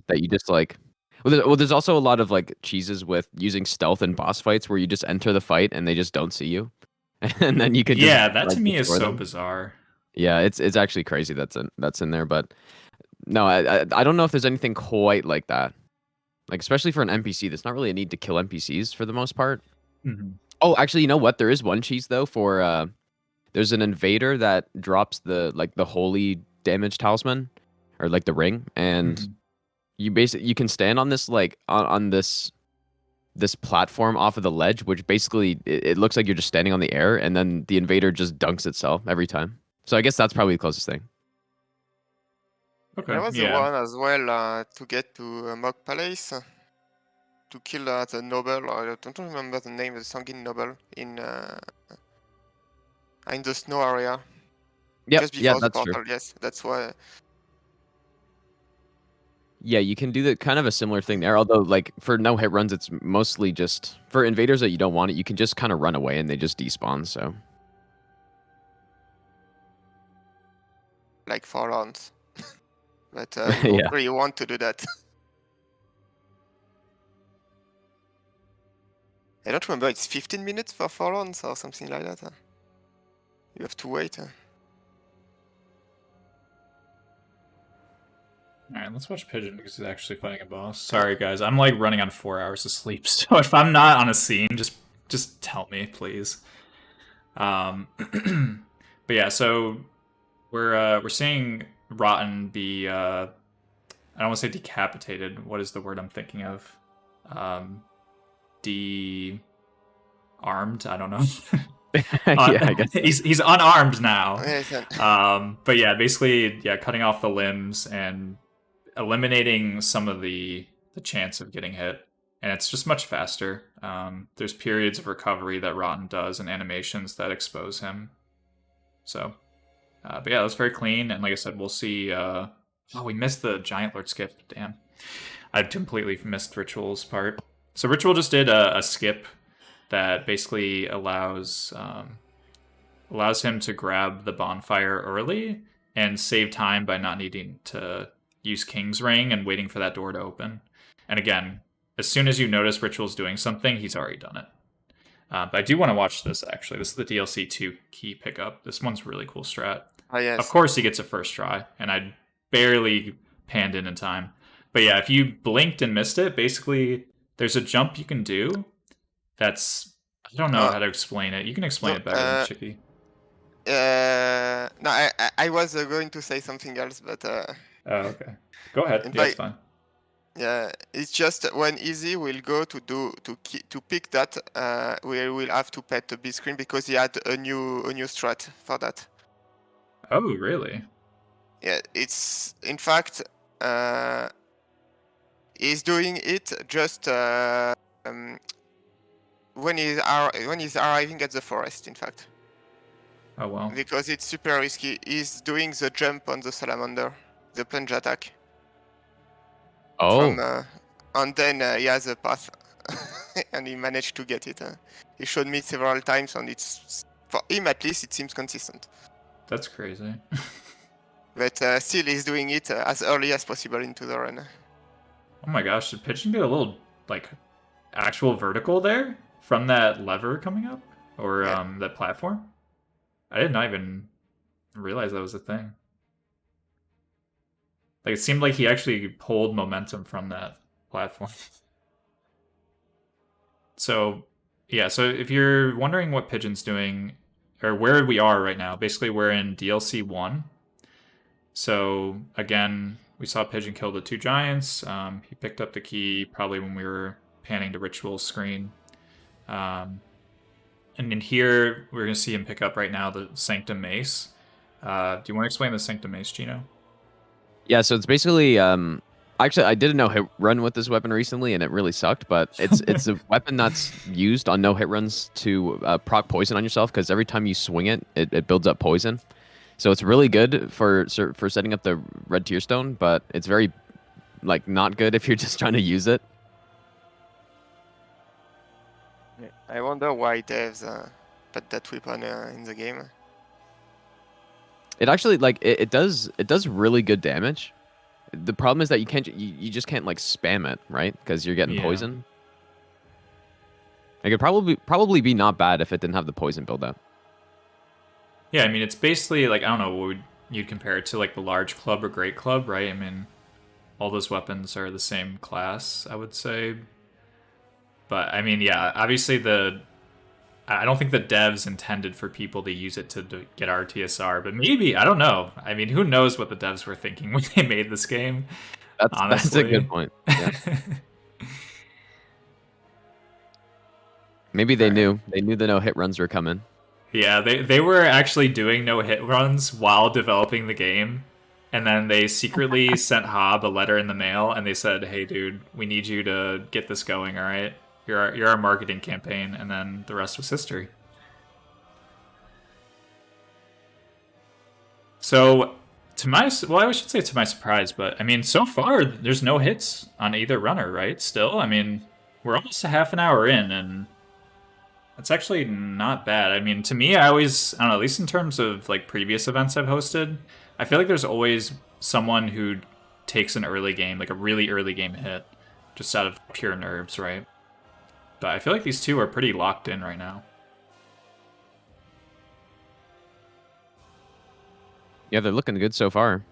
that you just like. Well, there's also a lot of like cheeses with using stealth in boss fights where you just enter the fight and they just don't see you, and then you can Yeah, just, that like, to me is destroy so them. bizarre. Yeah, it's actually crazy that's in there, but no, I don't know if there's anything quite like that. Like especially for an NPC, there's not really a need to kill NPCs for the most part. Mm-hmm. Oh, actually, you know what? There is one cheese though for there's an invader that drops the holy damage talisman or like the ring, and Mm-hmm. you can stand on this like on this platform off of the ledge, which basically it looks like you're just standing on the air, and then the invader just dunks itself every time. So I guess that's probably the closest thing. Okay. There was the Yeah. one as well to get to Mog Palace to kill the noble. I don't remember the name of the Sanguine noble in the snow area. Yep, Just yeah, before the that's true. portal. Yes, that's why. Yeah, you can do the kind of a similar thing there. Although, like for no hit runs, it's mostly just for invaders that you don't want it. You can just kind of run away and they just despawn. So Like for rounds. But you don't yeah, really want to do that. I don't remember, it's 15 minutes for 4 rounds or something like that. You have to wait. All right, let's watch Pigeon because he's actually fighting a boss. Sorry, guys, I'm like running on 4 hours of sleep, so if I'm not on a scene, just tell me, please. But yeah, so we're seeing Rotten be I don't want to say decapitated. What is the word I'm thinking of? De-armed. I don't know. yeah, I guess. So. he's unarmed now. Yes, But yeah, basically, yeah, cutting off the limbs and eliminating some of the chance of getting hit, and it's just much faster. There's periods of recovery that Rotten does and animations that expose him. So, but yeah, that's very clean. And like I said, we'll see. Oh, we missed the Giant Lord skip. Damn, I completely missed Ritual's part. So Ritual just did a skip that basically allows him to grab the bonfire early and save time by not needing to use King's Ring and waiting for that door to open. And again, as soon as you notice Ritual's doing something, he's already done it. But I do want to watch this, actually. This is the DLC 2 key pickup. This one's really cool strat. yes. Of course he gets a first try, and I barely panned in time. But yeah, if you blinked and missed it, basically there's a jump you can do that's... I don't know how to explain it. You can explain it better than Chicky. No, I was going to say something else, but Oh, okay. Go ahead. In Yeah, it's fact- fine. yeah, it's just when Easy will go to pick that, we will have to pet the B screen because he had a new strat for that. Oh, really? Yeah, it's in fact he's doing it just when he's arriving at the forest. In fact, Oh, well. because it's super risky. He's doing the jump on the salamander, the plunge attack. Oh, And then he has a path, and he managed to get it. He showed me several times, and it's for him at least it seems consistent. That's crazy. But still, he's doing it as early as possible into the run. Oh my gosh, did Pigeon get a little, like, actual vertical there from that lever coming up? Or Yeah. that platform? I did not even realize that was a thing. Like, it seemed like he actually pulled momentum from that platform. So, yeah, so if you're wondering what Pigeon's doing, or where we are right now, basically we're in DLC 1. So, again, we saw Pigeon kill the 2 giants. He picked up the key probably when we were panning to Ritual's screen. And in here, we're going to see him pick up right now the Sanctum Mace. Do you want to explain the Sanctum Mace, Gino? yeah. So it's basically actually I did a no hit run with this weapon recently, and it really sucked. But it's a weapon that's used on no hit runs to proc poison on yourself because every time you swing it, it builds up poison. So it's really good for setting up the red tier stone, but it's very like not good if you're just trying to use it. I wonder why devs put that weapon in the game. It actually like it does really good damage. The problem is that you just can't like spam it, right? Because you're getting Yeah. poison. It could probably be not bad if it didn't have the poison build up. Yeah, I mean, it's basically like, I don't know, what would you'd compare it to, like the large club or great club, right? I mean, all those weapons are the same class, I would say. But I mean, yeah, obviously I don't think the devs intended for people to use it to get RTSR, but maybe, I don't know. I mean, who knows what the devs were thinking when they made this game? That's a good Honestly. point. Yeah. Maybe they Alright. knew. They knew the no-hit runs were coming. Yeah, they were actually doing no hit runs while developing the game, and then they secretly sent Hob a letter in the mail, and they said, "Hey, dude, we need you to get this going. All right, you're our marketing campaign," and then the rest was history. So, I should say to my surprise, but I mean, so far there's no hits on either runner, right? Still, I mean, we're almost a half an hour in, and that's actually not bad. I mean, to me, I don't know, at least in terms of like previous events I've hosted, I feel like there's always someone who takes an early game, like a really early game hit, just out of pure nerves, right? But I feel like these two are pretty locked in right now. Yeah, they're looking good so far.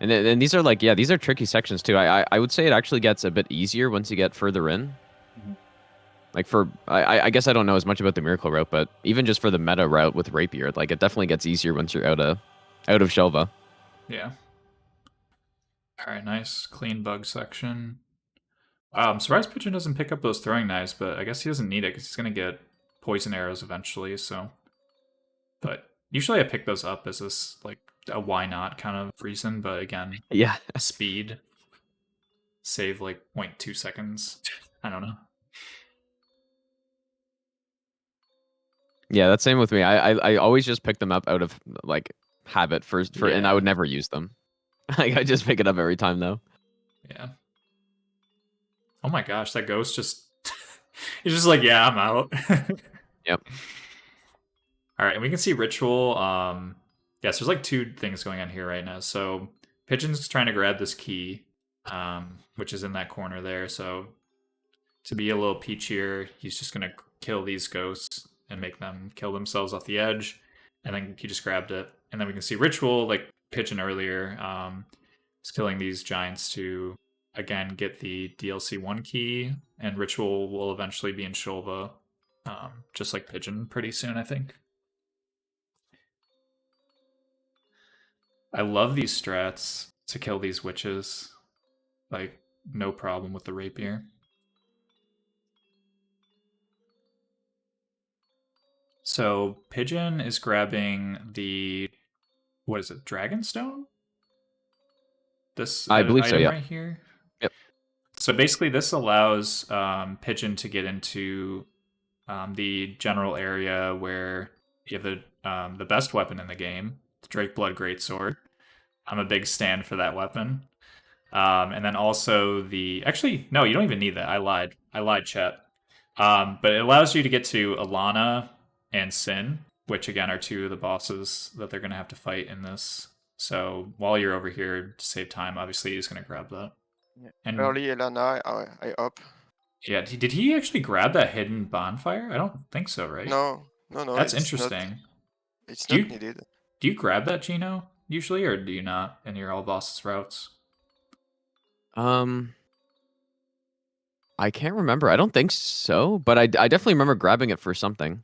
And these are like, yeah, these are tricky sections too. I would say it actually gets a bit easier once you get further in. Like I guess I don't know as much about the miracle route, but even just for the meta route with rapier, like it definitely gets easier once you're out of Shelva. Yeah. All right, nice clean bug section. Wow, I'm surprised Pigeon doesn't pick up those throwing knives, but I guess he doesn't need it because he's gonna get poison arrows eventually. So, but usually I pick those up as this like a why not kind of reason. But again, Yeah. speed, save like 0.2 seconds. I don't know. Yeah, that's same with me. I always just pick them up out of like habit and I Yeah. would never use them. Like I just pick it up every time though. Yeah. Oh my gosh, that ghost just he's just like, yeah, I'm out. Yep. All right, and we can see ritual. Yes, there's like two things going on here right now. So Pigeon's trying to grab this key, which is in that corner there. So to be a little peachier, he's just gonna kill these ghosts and make them kill themselves off the edge. And then he just grabbed it. And then we can see ritual, like Pigeon earlier, is killing these giants to again get the DLC 1 key, and ritual will eventually be in Shulva, just like Pigeon pretty soon, I think. I love these strats to kill these witches. Like, no problem with the rapier. So, Pigeon is grabbing the, what is it, Dragonstone? This I believe so, item yeah. right here? Yep. So basically this allows Pigeon to get into the general area where you have the best weapon in the game, the Drakeblood Greatsword. I'm a big stan for that weapon. And then also actually, no, you don't even need that. I lied, chat. But it allows you to get to Alana and Sin, which again are two of the bosses that they're going to have to fight in this. So while you're over here to save time, obviously he's going to grab that. Yeah. And Early Elana, I up. yeah, did he actually grab that hidden bonfire? I don't think so, right? No. That's it's interesting. It's Do not you- needed. Do you grab that, Gino, usually, or do you not in your all bosses routes? I can't remember. I don't think so, but I definitely remember grabbing it for something.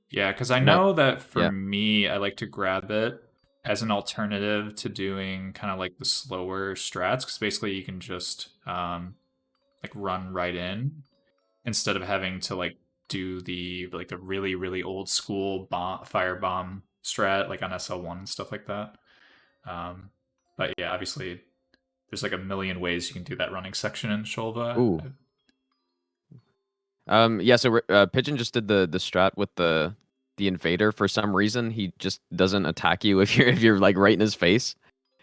Yeah, because I No. know that for Yeah. me, I like to grab it as an alternative to doing kind of like the slower strats, because basically you can just like run right in instead of having to like do the really really old school firebomb strat like on SL1 and stuff like that. But yeah, obviously there's like a million ways you can do that running section in Shulva. Ooh. Yeah, so Pigeon just did the strat with the invader. For some reason, he just doesn't attack you if you're like right in his face,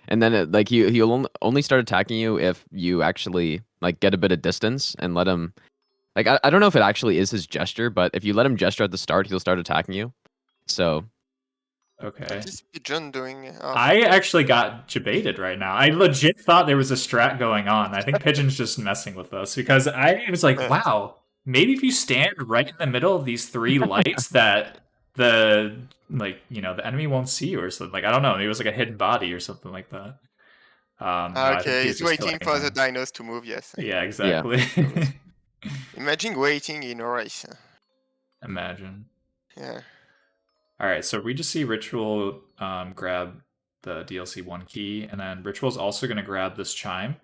and then he'll only start attacking you if you actually like get a bit of distance and let him. Like I don't know if it actually is his gesture, but if you let him gesture at the start, he'll start attacking you. So Okay. What is Pigeon doing? I actually got debated right now. I legit thought there was a strat going on. I think Pigeon's just messing with us because I was like, wow, maybe if you stand right in the middle of these three lights that the like, you know, the enemy won't see you or something. Like, I don't know, maybe it was like a hidden body or something like that. No, I think Okay, he was he's just killing waiting for the things. dinos to move, yes. Yeah, Yeah. exactly. Imagine waiting in a race. Imagine. Yeah. All right, so we just see Ritual grab the DLC 1 key, and then Ritual's also going to grab this chime.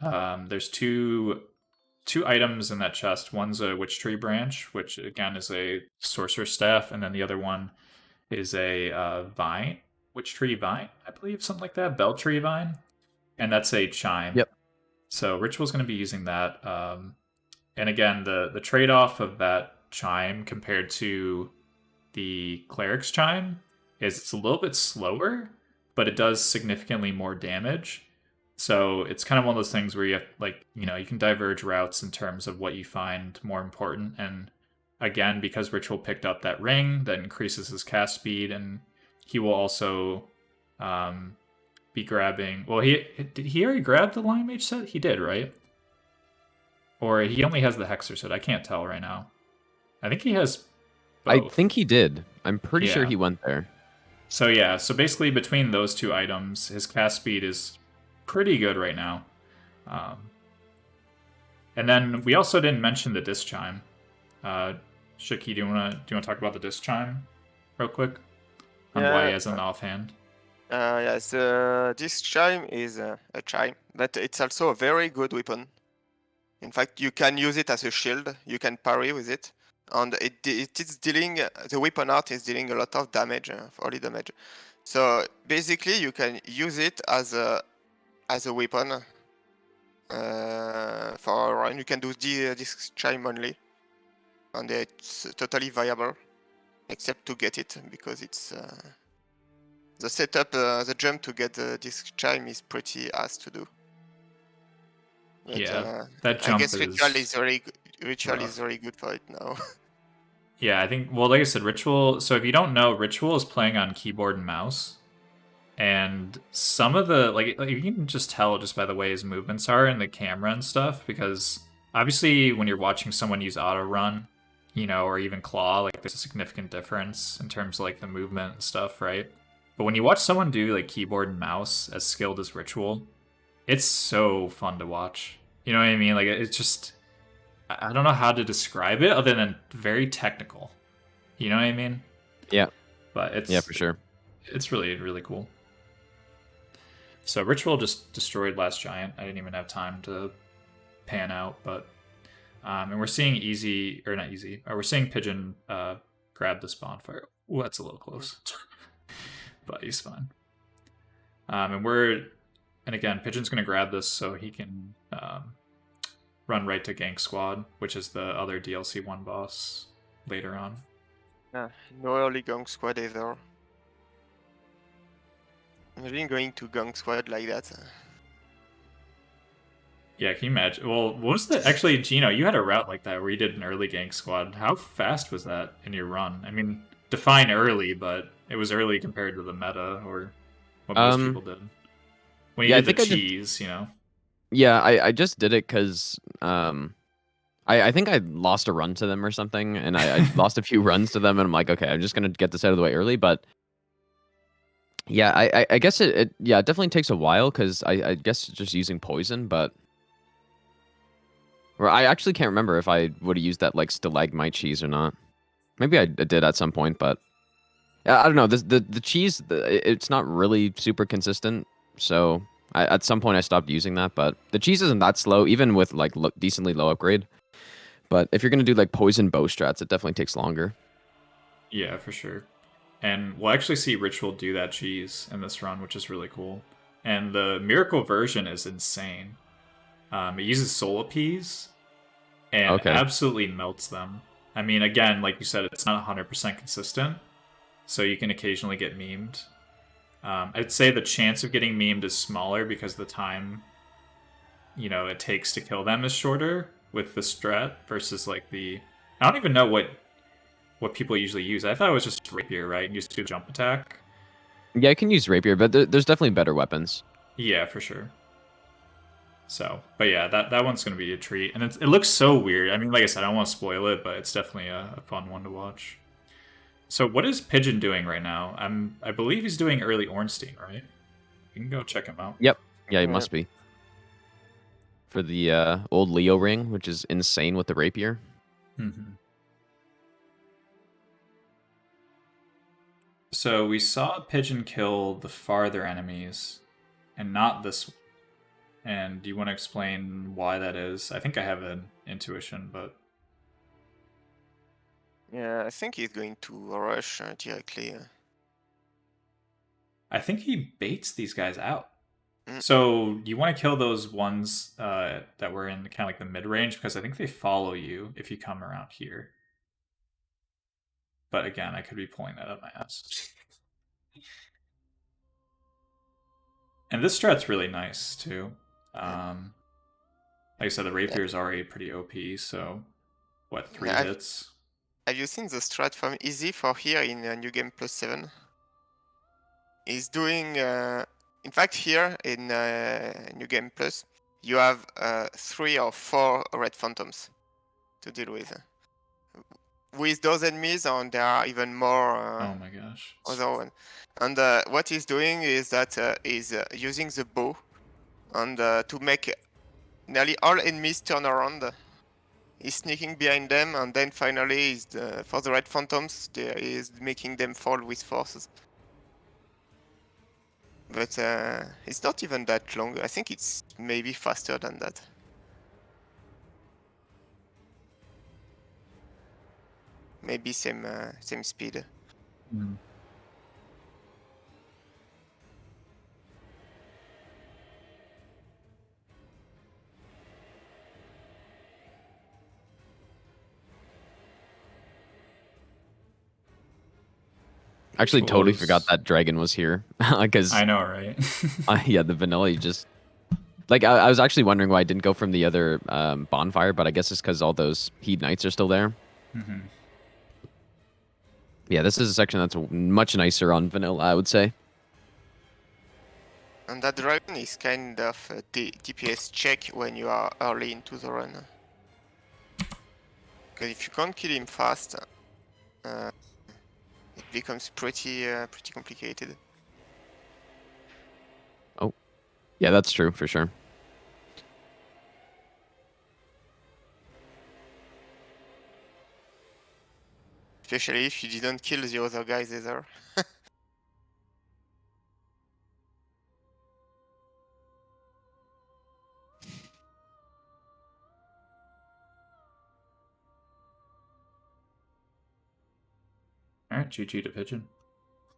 There's two items in that chest. One's a Witch Tree branch, which again is a Sorcerer's Staff, and then the other one is a vine, Witch Tree vine, I believe, something like that, Bell Tree vine, and that's a chime. Yep. So Ritual's going to be using that. And again, the trade off of that chime compared to the Cleric's chime is it's a little bit slower, but it does significantly more damage. So it's kind of one of those things where you have, like, you know, you can diverge routes in terms of what you find more important. And again, because Ritual picked up that ring, that increases his cast speed, and he will also be grabbing. Well, did he already grab the Lion Mage set? He did, right? Or he only has the Hexer set. I can't tell right now. I think he has both. I think he did. I'm pretty sure Yeah. he went there. So yeah, so basically between those two items, his cast speed is pretty good right now. And then we also didn't mention the disc chime. Shiki, do you wanna talk about the disc chime real quick? On why he has an offhand? Yes, this chime is a chime, but it's also a very good weapon. In fact, you can use it as a shield. You can parry with it, and it is dealing. The weapon art is dealing a lot of damage, early damage. So basically, you can use it as a weapon for a run. You can do this chime only, and it's totally viable, except to get it because it's the setup, the jump to get this chime is pretty ass to do. But, Yeah, that jump I guess Ritual is Ritual rough. is very good for it now. Yeah, I think, well, like I said, Ritual. So if you don't know, Ritual is playing on keyboard and mouse. And some of the, like you can just tell just by the way his movements are in the camera and stuff, because obviously when you're watching someone use auto run, you know, or even claw, like there's a significant difference in terms of like the movement and stuff, right? But when you watch someone do like keyboard and mouse as skilled as Ritual, it's so fun to watch. You know what I mean? Like it's just, I don't know how to describe it other than very technical. You know what I mean? Yeah. But it's, Yeah, for sure. It's really, really cool. So Ritual just destroyed Last Giant. I didn't even have time to pan out, but and we're seeing we're seeing Pigeon grab this bonfire. Ooh, that's a little close. But he's fine. And again, Pigeon's gonna grab this so he can run right to Gank Squad, which is the other DLC 1 boss later on. No early Gang Squad either. Imagine going to Gang Squad like that. Yeah, can you imagine? Well, what was the actually, Gino? You had a route like that where you did an early Gank Squad. How fast was that in your run? I mean, define early, but it was early compared to the meta or what most people did. When you did the cheese, you know. Yeah, I just did it because I think I lost a run to them or something, and I lost a few runs to them, and I'm like, okay, I'm just gonna get this out of the way early. But yeah, I guess it definitely takes a while because I guess just using poison, but or I actually can't remember if I would have used that like stalagmite cheese or not. Maybe I did at some point, but I don't know. The cheese, it's not really super consistent, so at some point I stopped using that. But the cheese isn't that slow, even with like decently low upgrade. But if you're gonna do like poison bow strats, it definitely takes longer. Yeah, for sure. And we'll actually see Ritual do that cheese in this run, which is really cool. And the Miracle version is insane. It uses Soul Peas and absolutely melts them. I mean, again, like you said, it's not 100% consistent, so you can occasionally get memed. I'd say the chance of getting memed is smaller because the time, you know, it takes to kill them is shorter with the strat versus like the... I don't even know what people usually use. I thought it was just Rapier, right? You just do jump attack. Yeah, I can use Rapier, but there's definitely better weapons. Yeah, for sure. So, but yeah, that one's going to be a treat. And it looks so weird. I mean, like I said, I don't want to spoil it, but it's definitely a fun one to watch. So what is Pigeon doing right now? I believe he's doing early Ornstein, right? You can go check him out. Yep. Yeah, he Yeah. must be. For the old Leo ring, which is insane with the rapier. Mm-hmm. So we saw Pigeon kill the farther enemies, and not this. And do you want to explain why that is? I think I have an intuition, but Yeah, I think he's going to rush directly. I think he baits these guys out. Mm. So you want to kill those ones that were in kind of like the mid range because I think they follow you if you come around here. But again, I could be pulling that up my ass. And this strat's really nice too. Like I said, the rapier is already pretty OP. So what, 3 Yeah, hits? have you seen the strat from Easy for here in New Game Plus 7? He's doing, in fact, here in New Game Plus, you have 3 or 4 red phantoms to deal with. With those enemies, and there are even more Oh my gosh. other ones. And what he's doing is that he's using the bow and to make nearly all enemies turn around. He's sneaking behind them, and then finally, for the red phantoms, he's making them fall with forces. But it's not even that long. I think it's maybe faster than that. Maybe same speed. Actually, totally Tools. forgot that dragon was here. Because I know, right? yeah, the vanilla just like I was actually wondering why I didn't go from the other bonfire, but I guess it's because all those heat knights are still there. Mm-hmm. Yeah, this is a section that's much nicer on vanilla, I would say. And that dragon is kind of a DPS check when you are early into the run. Because if you can't kill him fast, it becomes pretty complicated. Yeah, that's true for sure. Especially if you didn't kill the other guys either. Alright, GG to Pigeon.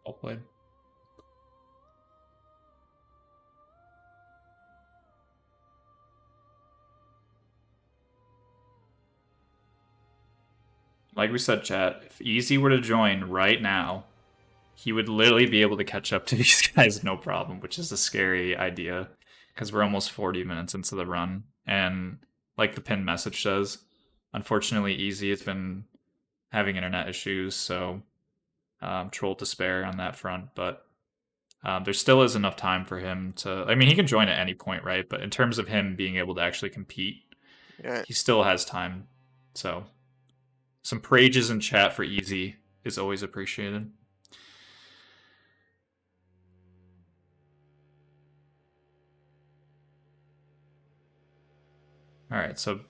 Well played. Like we said, chat, if Easy were to join right now, he would literally be able to catch up to these guys no problem, which is a scary idea because we're almost 40 minutes into the run. And like the pinned message says, unfortunately, Easy has been having internet issues, so troll to spare on that front. But there still is enough time for him to. I mean, he can join at any point, right? But in terms of him being able to actually compete, Yeah. he still has time. So some prages in chat for Easy is always appreciated. Alright, so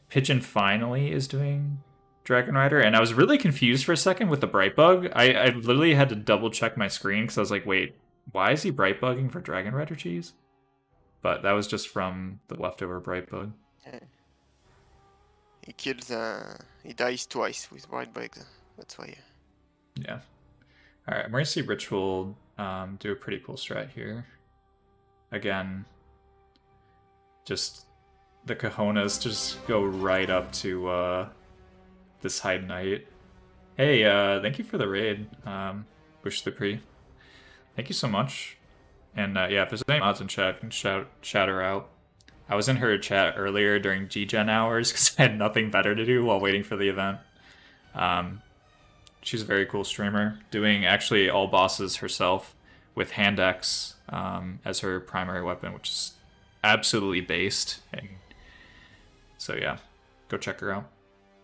Pigeon finally is doing Dragon Rider, and I was really confused for a second with the bright bug. I literally had to double check my screen because I was like, wait, why is he bright bugging for Dragon Rider cheese? But that was just from the leftover bright bug. Yeah. He kills. He dies twice with bright bugs. That's why. Yeah. Alright, I'm going to see Ritual do a pretty cool strat here. Again, just the cojones just go right up to this Hide Knight. Hey, thank you for the raid, Bush the Pre. Thank you so much. And yeah, if there's any mods in chat, you can shout her out. I was in her chat earlier during G-Gen hours because I had nothing better to do while waiting for the event. She's a very cool streamer, doing actually all bosses herself with hand axe as her primary weapon, which is absolutely based. And so yeah, go check her out.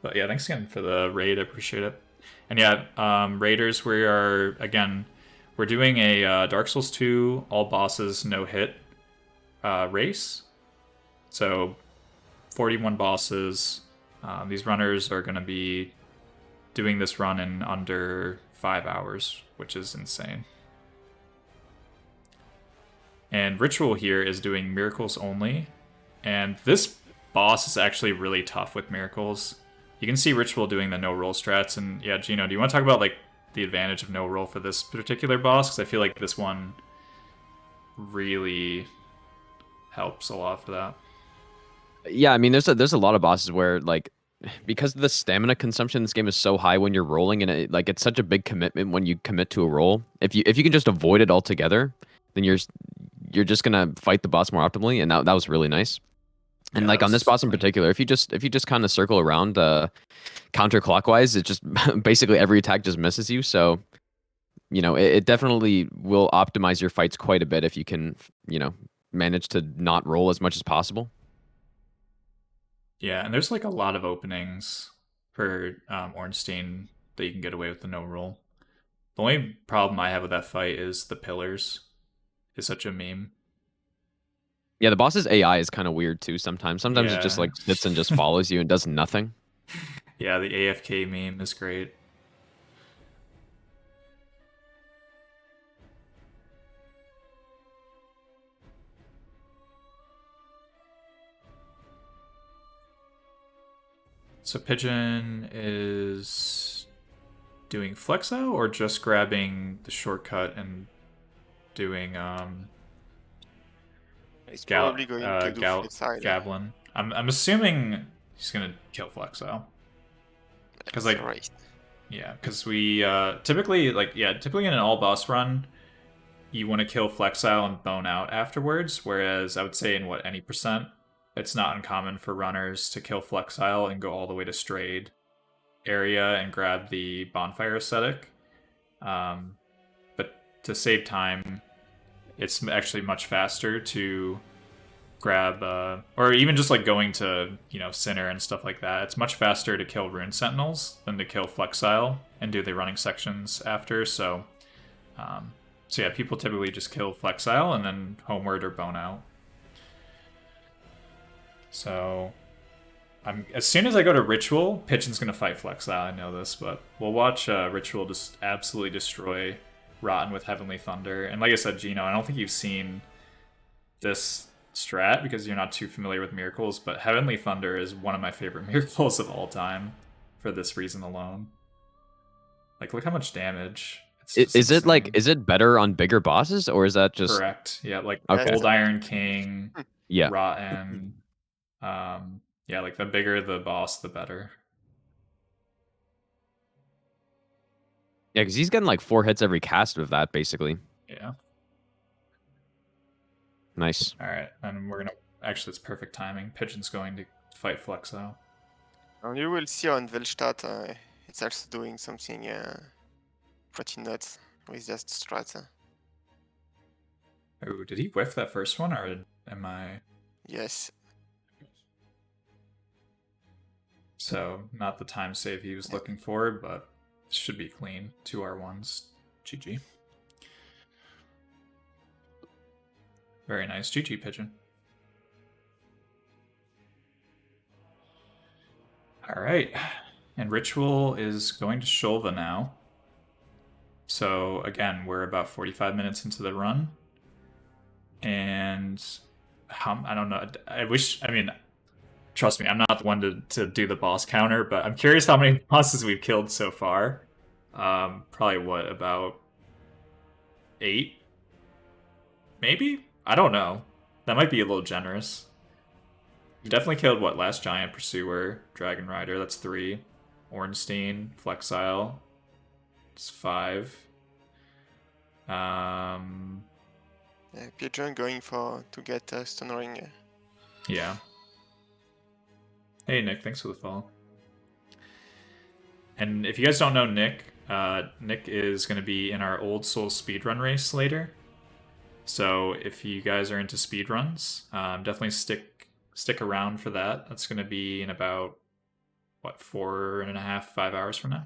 But yeah, thanks again for the raid. I appreciate it. And yeah, Raiders, we're doing a Dark Souls 2 all bosses no hit race. So 41 bosses. These runners are going to be doing this run in under 5 hours, which is insane. And Ritual here is doing miracles only. And this boss is actually really tough with miracles. You can see Ritual doing the no roll strats. And yeah, Gino, do you want to talk about like the advantage of no roll for this particular boss? Because I feel like this one really helps a lot for that. Yeah, I mean, there's a lot of bosses where like because the stamina consumption in this game is so high when you're rolling, and it's such a big commitment when you commit to a roll. If you can just avoid it altogether, then you're just gonna fight the boss more optimally, and that was really nice. And Yeah, like that on was this boss in funny. particular, if you just kind of circle around counterclockwise, it just basically every attack just misses you. So it definitely will optimize your fights quite a bit if you can manage to not roll as much as possible. Yeah, and there's like a lot of openings for Ornstein that you can get away with the no roll. The only problem I have with that fight is the pillars. Is such a meme. Yeah, the boss's AI is kind of weird too sometimes. Sometimes it just Yeah. like sits and just follows you and does nothing. Yeah, the AFK meme is great. So Pigeon is doing Flexo or just grabbing the shortcut and doing He's probably going to do flip side. Gablin. I'm assuming he's gonna kill Flexo. Because like right. yeah, because we typically in an all boss run, you want to kill Flexile and bone out afterwards. Whereas I would say in any percent, it's not uncommon for runners to kill Flexile and go all the way to Strayed area and grab the bonfire aesthetic. But to save time, it's actually much faster to grab or even just like going to Sinner and stuff like that. It's much faster to kill Rune Sentinels than to kill Flexile and do the running sections after. So yeah, people typically just kill Flexile and then homeward or bone out. So as soon as I go to Ritual, Pigeon's gonna fight Flexile. I know this, but we'll watch Ritual just absolutely destroy Rotten with Heavenly Thunder. And like I said, Gino, I don't think you've seen this strat because you're not too familiar with miracles, but Heavenly Thunder is one of my favorite miracles of all time for this reason alone. Like, look how much damage. Is it better on bigger bosses, or is that just correct? Yeah, like okay. Old Iron King, yeah, Rotten. Yeah, like the bigger the boss, the better. Yeah, because he's getting like 4 hits every cast of that, basically. Yeah. Nice. All right, and we're gonna actually it's perfect timing. Pigeon's going to fight Flexo. And you will see on Velstadt, it's also doing something pretty nuts with that strat. Oh, did he whiff that first one, or am I? Yes. So not the time save he was looking for, but should be clean. 2 R1s. GG. Very nice. GG, Pigeon. Alright. And Ritual is going to Shulva now. So again, we're about 45 minutes into the run. And I don't know. Trust me, I'm not the one to do the boss counter, but I'm curious how many bosses we've killed so far. Probably about 8? Maybe? I don't know. That might be a little generous. We definitely killed, Last Giant Pursuer, Dragon Rider, that's 3. Ornstein, Flexile, it's 5. Pigeon going to get Stun Ring. Yeah. Hey Nick, thanks for the follow. And if you guys don't know Nick, Nick is going to be in our Old Soul speedrun race later. So if you guys are into speedruns, definitely stick around for that. That's going to be in about 4.5, 5 hours from now.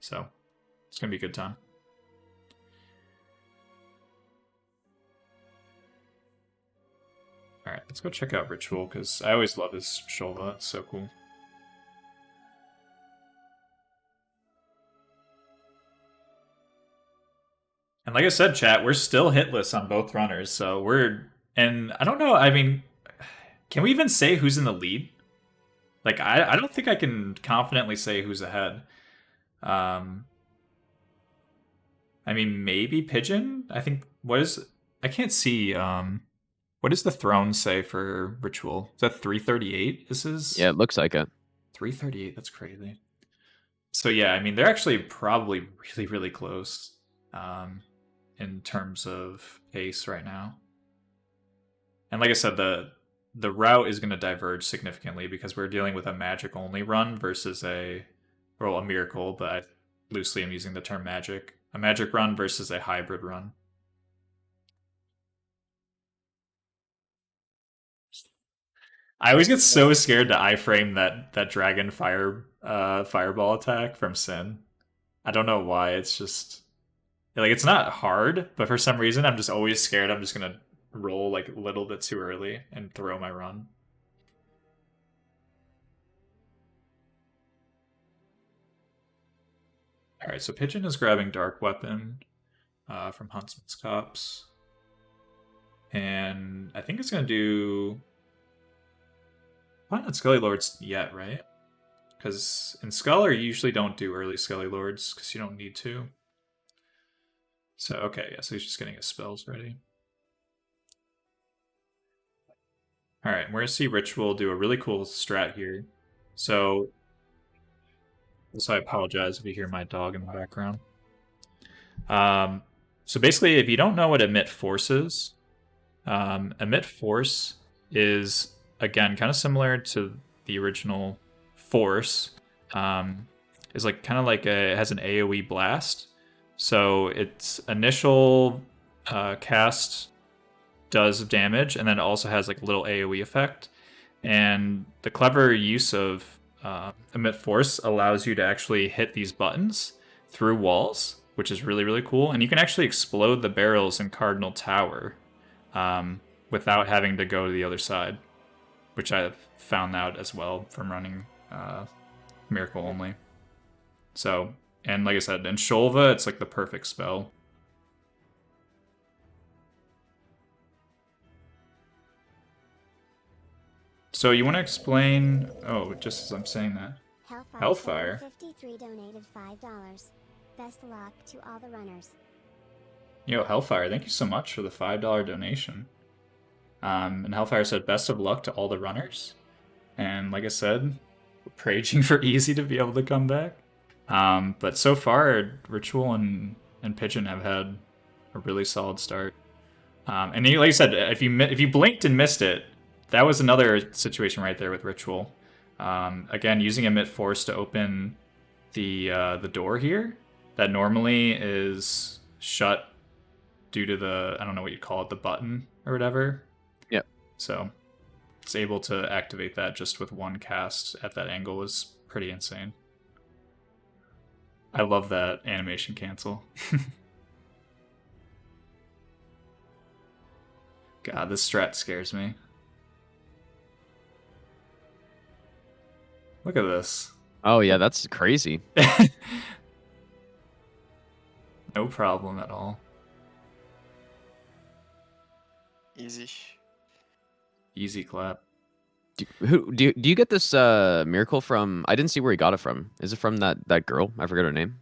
So it's gonna be a good time. All right, let's go check out Ritual because I always love this Shulva. It's so cool. And like I said, chat, we're still hitless on both runners, so and I don't know. I mean, can we even say who's in the lead? Like, I don't think I can confidently say who's ahead. I mean, maybe Pigeon. I think I can't see. What does the throne say for Ritual? Is that 338? This is Yeah, it looks like it. 338. That's crazy. So yeah, I mean, they're actually probably really, really close in terms of pace right now. And like I said, the route is going to diverge significantly because we're dealing with a magic only run versus a miracle, but I loosely am using the term magic. A magic run versus a hybrid run. I always get so scared to iframe that dragon fireball attack from Sin. I don't know why. It's just like it's not hard, but for some reason I'm just always scared I'm just gonna roll like a little bit too early and throw my run. Alright, so Pigeon is grabbing Dark Weapon from Huntsman's Copse. And I think it's gonna do not Scully Lords yet, right? Because in Sculler, you usually don't do early Scully Lords because you don't need to. So, okay, yeah, so he's just getting his spells ready. Alright, we're going to see Ritual do a really cool strat here. So I apologize if you hear my dog in the background. So basically, if you don't know what Emit Force is, Emit Force is, again, kind of similar to the original Force. Is like kind of like it has an AoE blast. So its initial cast does damage, and then it also has like a little AoE effect. And the clever use of Emit Force allows you to actually hit these buttons through walls, which is really, really cool. And you can actually explode the barrels in Cardinal Tower without having to go to the other side, which I found out as well from running Miracle only. So, and like I said, in Shulva, it's like the perfect spell. So you want to explain? Oh, just as I'm saying that. Hellfire. 53 donated $5. Best luck to all the runners. Yo, Hellfire, thank you so much for the $5 donation. And Hellfire said, best of luck to all the runners. And like I said, we're praying for Easy to be able to come back. But so far, Ritual and Pigeon have had a really solid start. And like I said, if you blinked and missed it, that was another situation right there with Ritual. Again, using Emit Force to open the door here that normally is shut due to the, I don't know what you call it, the button or whatever. Yep. So it's able to activate that just with one cast at that angle is pretty insane. I love that animation cancel. God, this strat scares me. Look at this. Oh yeah, that's crazy. No problem at all. Easy. Easy clap. Do you get this miracle from? I didn't see where he got it from. Is it from that girl? I forget her name.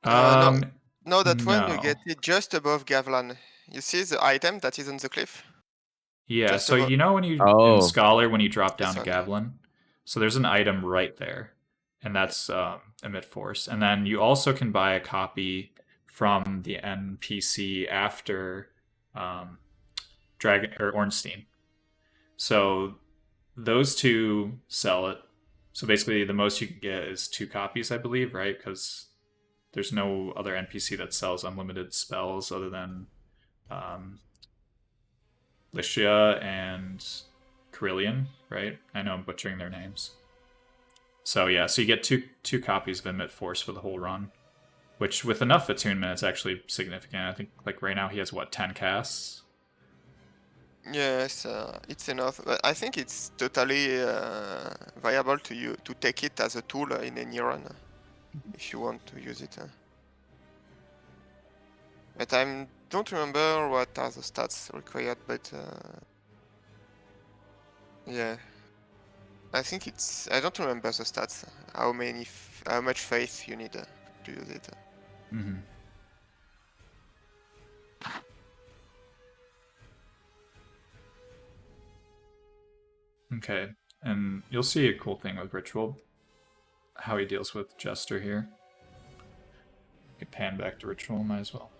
No, that one you no. get it just above Gavlan. You see the item that is on the cliff? Yeah, Just so above. you know when you Oh. in Scholar when you drop down to This one. Gavlan, so there's an item right there, and that's Emit Force, and then you also can buy a copy from the NPC after Dragon or Ornstein. So those two sell it. So basically, the most you can get is 2 copies, I believe, right? Because there's no other NPC that sells unlimited spells other than Lycia and Carillion, right? I know I'm butchering their names. So yeah, so you get two copies of Emit Force for the whole run. which with enough attunement is actually significant. I think like right now he has what, 10 casts? Yes, it's enough. But I think it's totally viable to take it as a tool in any run if you want to use it. But I don't remember what are the stats required. But yeah, I think it's. I don't remember the stats. How much faith you need to use it. Mm-hmm. Okay, and you'll see a cool thing with Ritual, how he deals with Jester here. Get pan back to Ritual, might as well.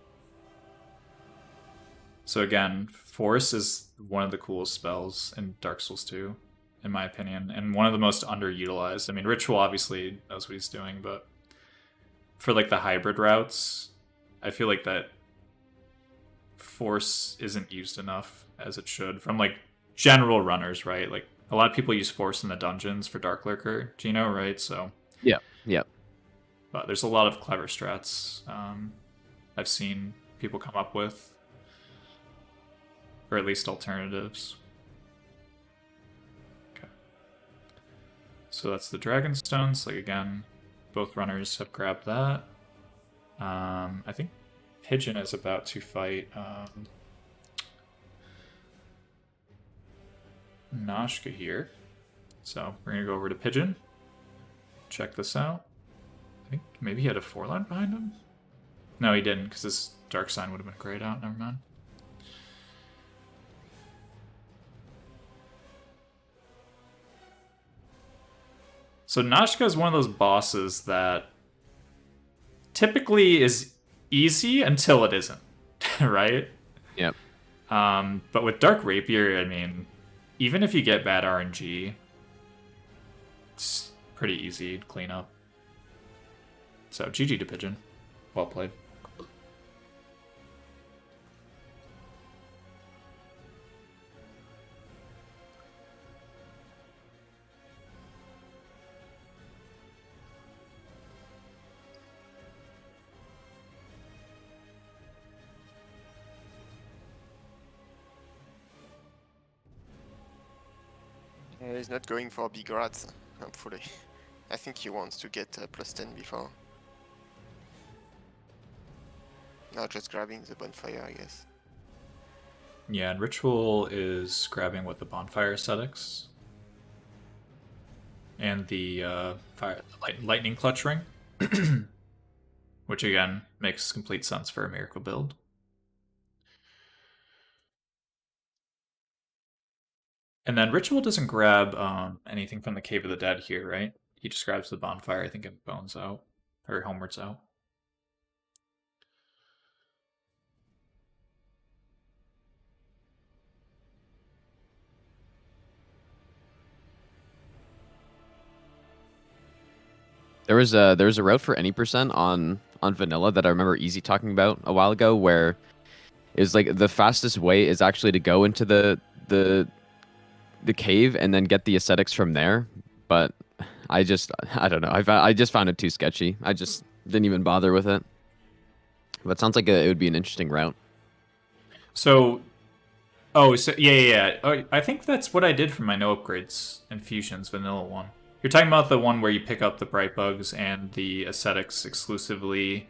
So again, Force is one of the coolest spells in Dark Souls 2, in my opinion, and one of the most underutilized. I mean, Ritual obviously knows what he's doing, but for like the hybrid routes, I feel like that Force isn't used enough as it should from like general runners, right? Like a lot of people use Force in the dungeons for Dark Lurker, Gino, right? So Yeah. but there's a lot of clever strats I've seen people come up with, or at least alternatives. Okay. So that's the Dragon Stones. Like again, both runners have grabbed that. I think Pigeon is about to fight Noshka here. So we're gonna go over to Pigeon. Check this out. I think maybe he had a 4-line behind him. No, he didn't, because his Dark Sign would have been grayed out. Never mind. So Noshka is one of those bosses that typically is easy until it isn't, right? Yep. But with Dark Rapier, I mean, even if you get bad RNG, it's pretty easy to clean up. So GG to Pigeon. Well played. He's not going for big rats, hopefully. I think he wants to get plus 10 before. Now just grabbing the bonfire, I guess. Yeah, and Ritual is grabbing with the bonfire aesthetics. And the lightning clutch ring. Which again makes complete sense for a miracle build. And then Ritual doesn't grab anything from the Cave of the Dead here, right? He just grabs the bonfire, I think, and bones out. Or homewards out. There was a route for any percent on vanilla that I remember Easy talking about a while ago, where it was like the fastest way is actually to go into the cave and then get the aesthetics from there. But I don't know. I just found it too sketchy. I just didn't even bother with it. But it sounds like it would be an interesting route. So, yeah. Oh, I think that's what I did for my no upgrades infusions vanilla one. You're talking about the one where you pick up the bright bugs and the aesthetics exclusively,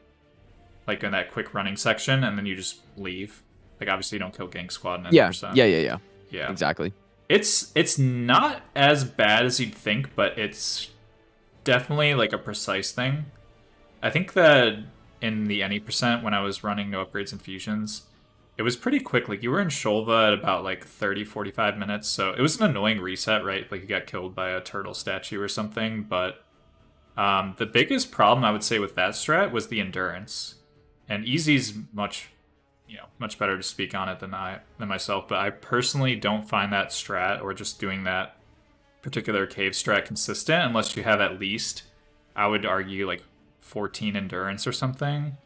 like in that quick running section, and then you just leave. Like obviously you don't kill gang squad. 90%. Yeah. Exactly. It's not as bad as you'd think, but it's definitely like a precise thing. I think that in the any percent when I was running no upgrades infusions, it was pretty quick. Like you were in Shulva at about like 30, 45 minutes. So it was an annoying reset, right? Like you got killed by a turtle statue or something. But the biggest problem I would say with that strat was the endurance. And Easy's much better to speak on it than myself. But I personally don't find that strat or just doing that particular cave strat consistent unless you have at least, I would argue, like 14 endurance or something.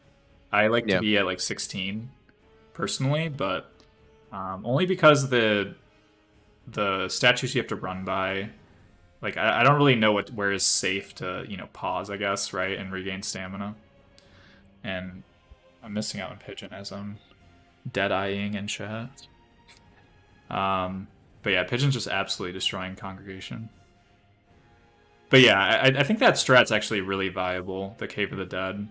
I like to be at like 16 personally, but only because the statues you have to run by, like I don't really know where is safe to pause, I guess, right, and regain stamina. and I'm missing out on Pigeon as I'm dead-eyeing in chat. But yeah, Pigeon's just absolutely destroying Congregation. But yeah, I think that strat's actually really viable, the Cave of the Dead.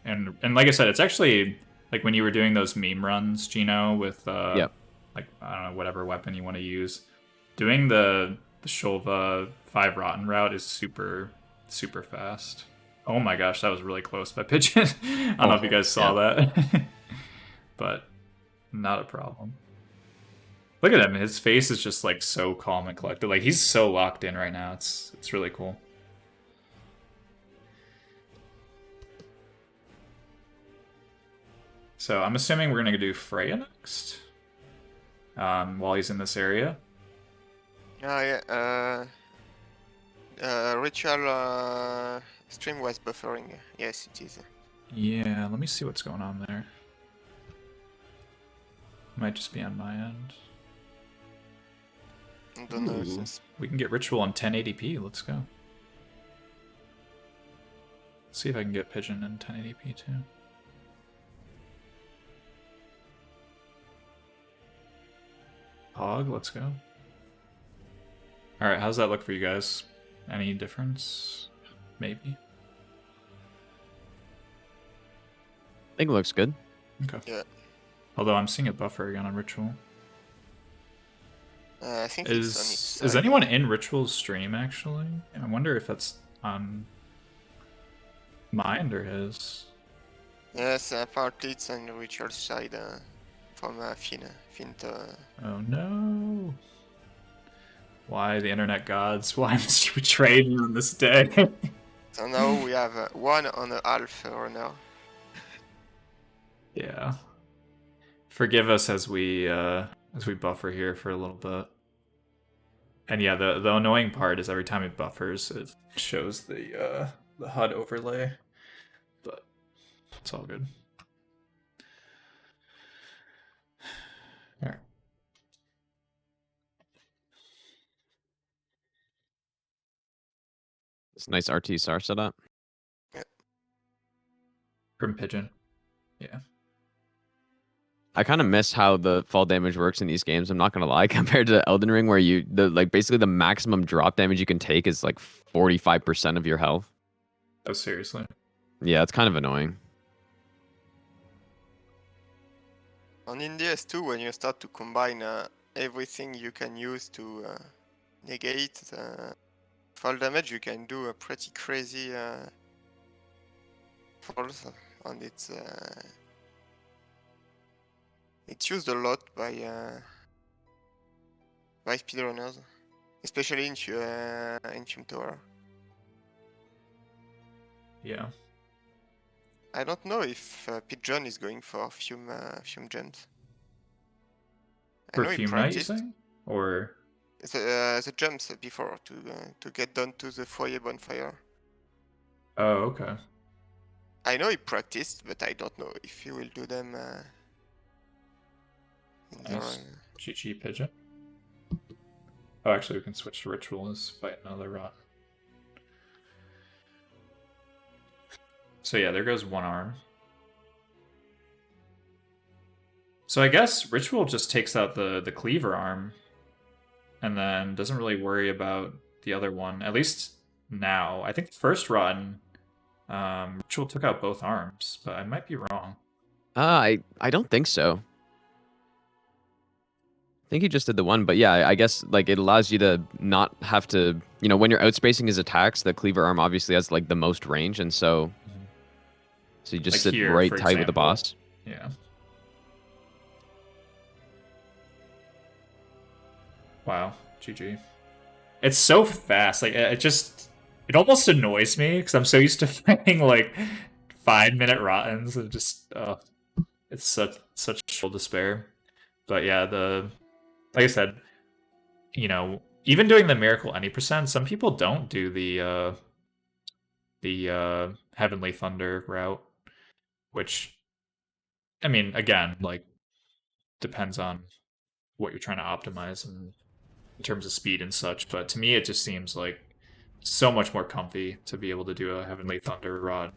And like I said, it's actually, like when you were doing those meme runs, Gino, with, Yep. like, I don't know, whatever weapon you want to use, doing the Shulva 5 Rotten route is super, super fast. Oh my gosh, that was really close by Pigeon. I don't know if you guys saw that. But not a problem. Look at him. His face is just like so calm and collected. Like he's so locked in right now. It's really cool. So I'm assuming we're gonna do Freya next. While he's in this area. Oh yeah. Ritual stream was buffering. Yes, it is. Yeah, let me see what's going on there. Might just be on my end. I don't know. Ooh. Since We can get Ritual on 1080p. Let's go. Let's see if I can get Pigeon in 1080p too. Hog, let's go. Alright, how's that look for you guys? Any difference? Maybe. I think it looks good. Okay. Yeah. Although I'm seeing a buffer again on Ritual. I think it's on its Is side. anyone in Ritual's stream actually? I wonder if that's on mine or his. Yes, partly it's on the ritual side from Finn. Oh no. Why the internet gods? Why must you betray me on this day? So now we have 1.5 runner. Yeah. Forgive us as we buffer here for a little bit. And yeah, the annoying part is every time it buffers, it shows the HUD overlay. But it's all good. Alright. It's a nice RT-SAR setup. From Pigeon. Yeah. I kind of miss how the fall damage works in these games. I'm not gonna lie, compared to Elden Ring, where basically the maximum drop damage you can take is like 45% of your health. Oh, seriously? Yeah, it's kind of annoying. On Indies too, when you start to combine everything you can use to negate fall damage, you can do a pretty crazy falls, and it's used a lot by speedrunners, especially in Fume Tower. Yeah. I don't know if Pigeon is going for Fume gems. I know he Perfume night, you practiced saying? Or the jumps before to get down to the foyer bonfire. oh, okay. I know he practiced, but I don't know if he will do them in the Nice. run. GG Pigeon. Oh, actually, we can switch to Ritual as fight another run. So yeah, there goes one arm. So I guess Ritual just takes out the cleaver arm, and then doesn't really worry about the other one. At least now, I think the first run, Ritual took out both arms, but I might be wrong. I don't think so. I think he just did the one, but yeah, I guess like it allows you to not have to, when you're outspacing his attacks, the cleaver arm obviously has like the most range, and so you just Like sit here, right for tight with the example. boss. Yeah. Wow, GG. It's so fast. Like it almost annoys me because I'm so used to fighting like 5-minute rottens and just it's such full despair. But yeah, like I said, even doing the miracle any percent, some people don't do the Heavenly Thunder route, which I mean, again, like depends on what you're trying to optimize and in terms of speed and such, but to me it just seems like so much more comfy to be able to do a Heavenly Thunder rod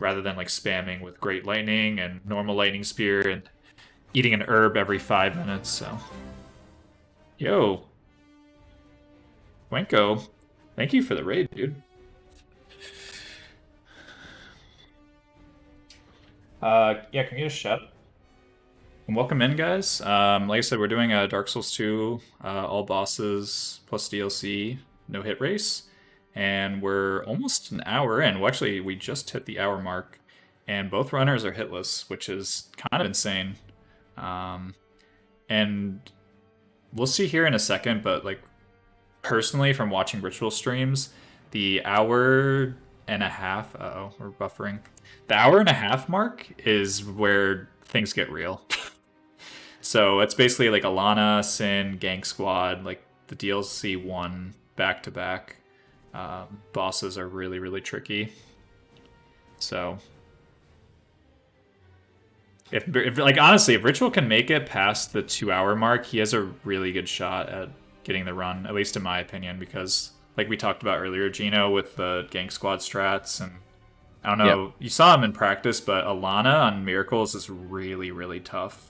rather than like spamming with Great Lightning and normal Lightning Spear and eating an herb every 5 minutes. So, yo, Wenko, thank you for the raid, dude. Yeah, can you just shut? And welcome in, guys. Like I said, we're doing a Dark Souls 2, all bosses plus DLC, no hit race, and we're almost an hour in. Well, actually, we just hit the hour mark, and both runners are hitless, which is kind of insane. And we'll see here in a second, but like personally, from watching Ritual streams, the hour and a half. Uh-oh, we're buffering. The hour and a half mark is where things get real. So it's basically like Alana, Sin, Gank Squad, like the DLC one back to back. Bosses are really, really tricky. So if like honestly, if Ritual can make it past the 2 hour mark, he has a really good shot at getting the run, at least in my opinion, because like we talked about earlier, Gino with the Gank Squad strats, and I don't know, you saw him in practice, but Alana on Miracles is really, really tough.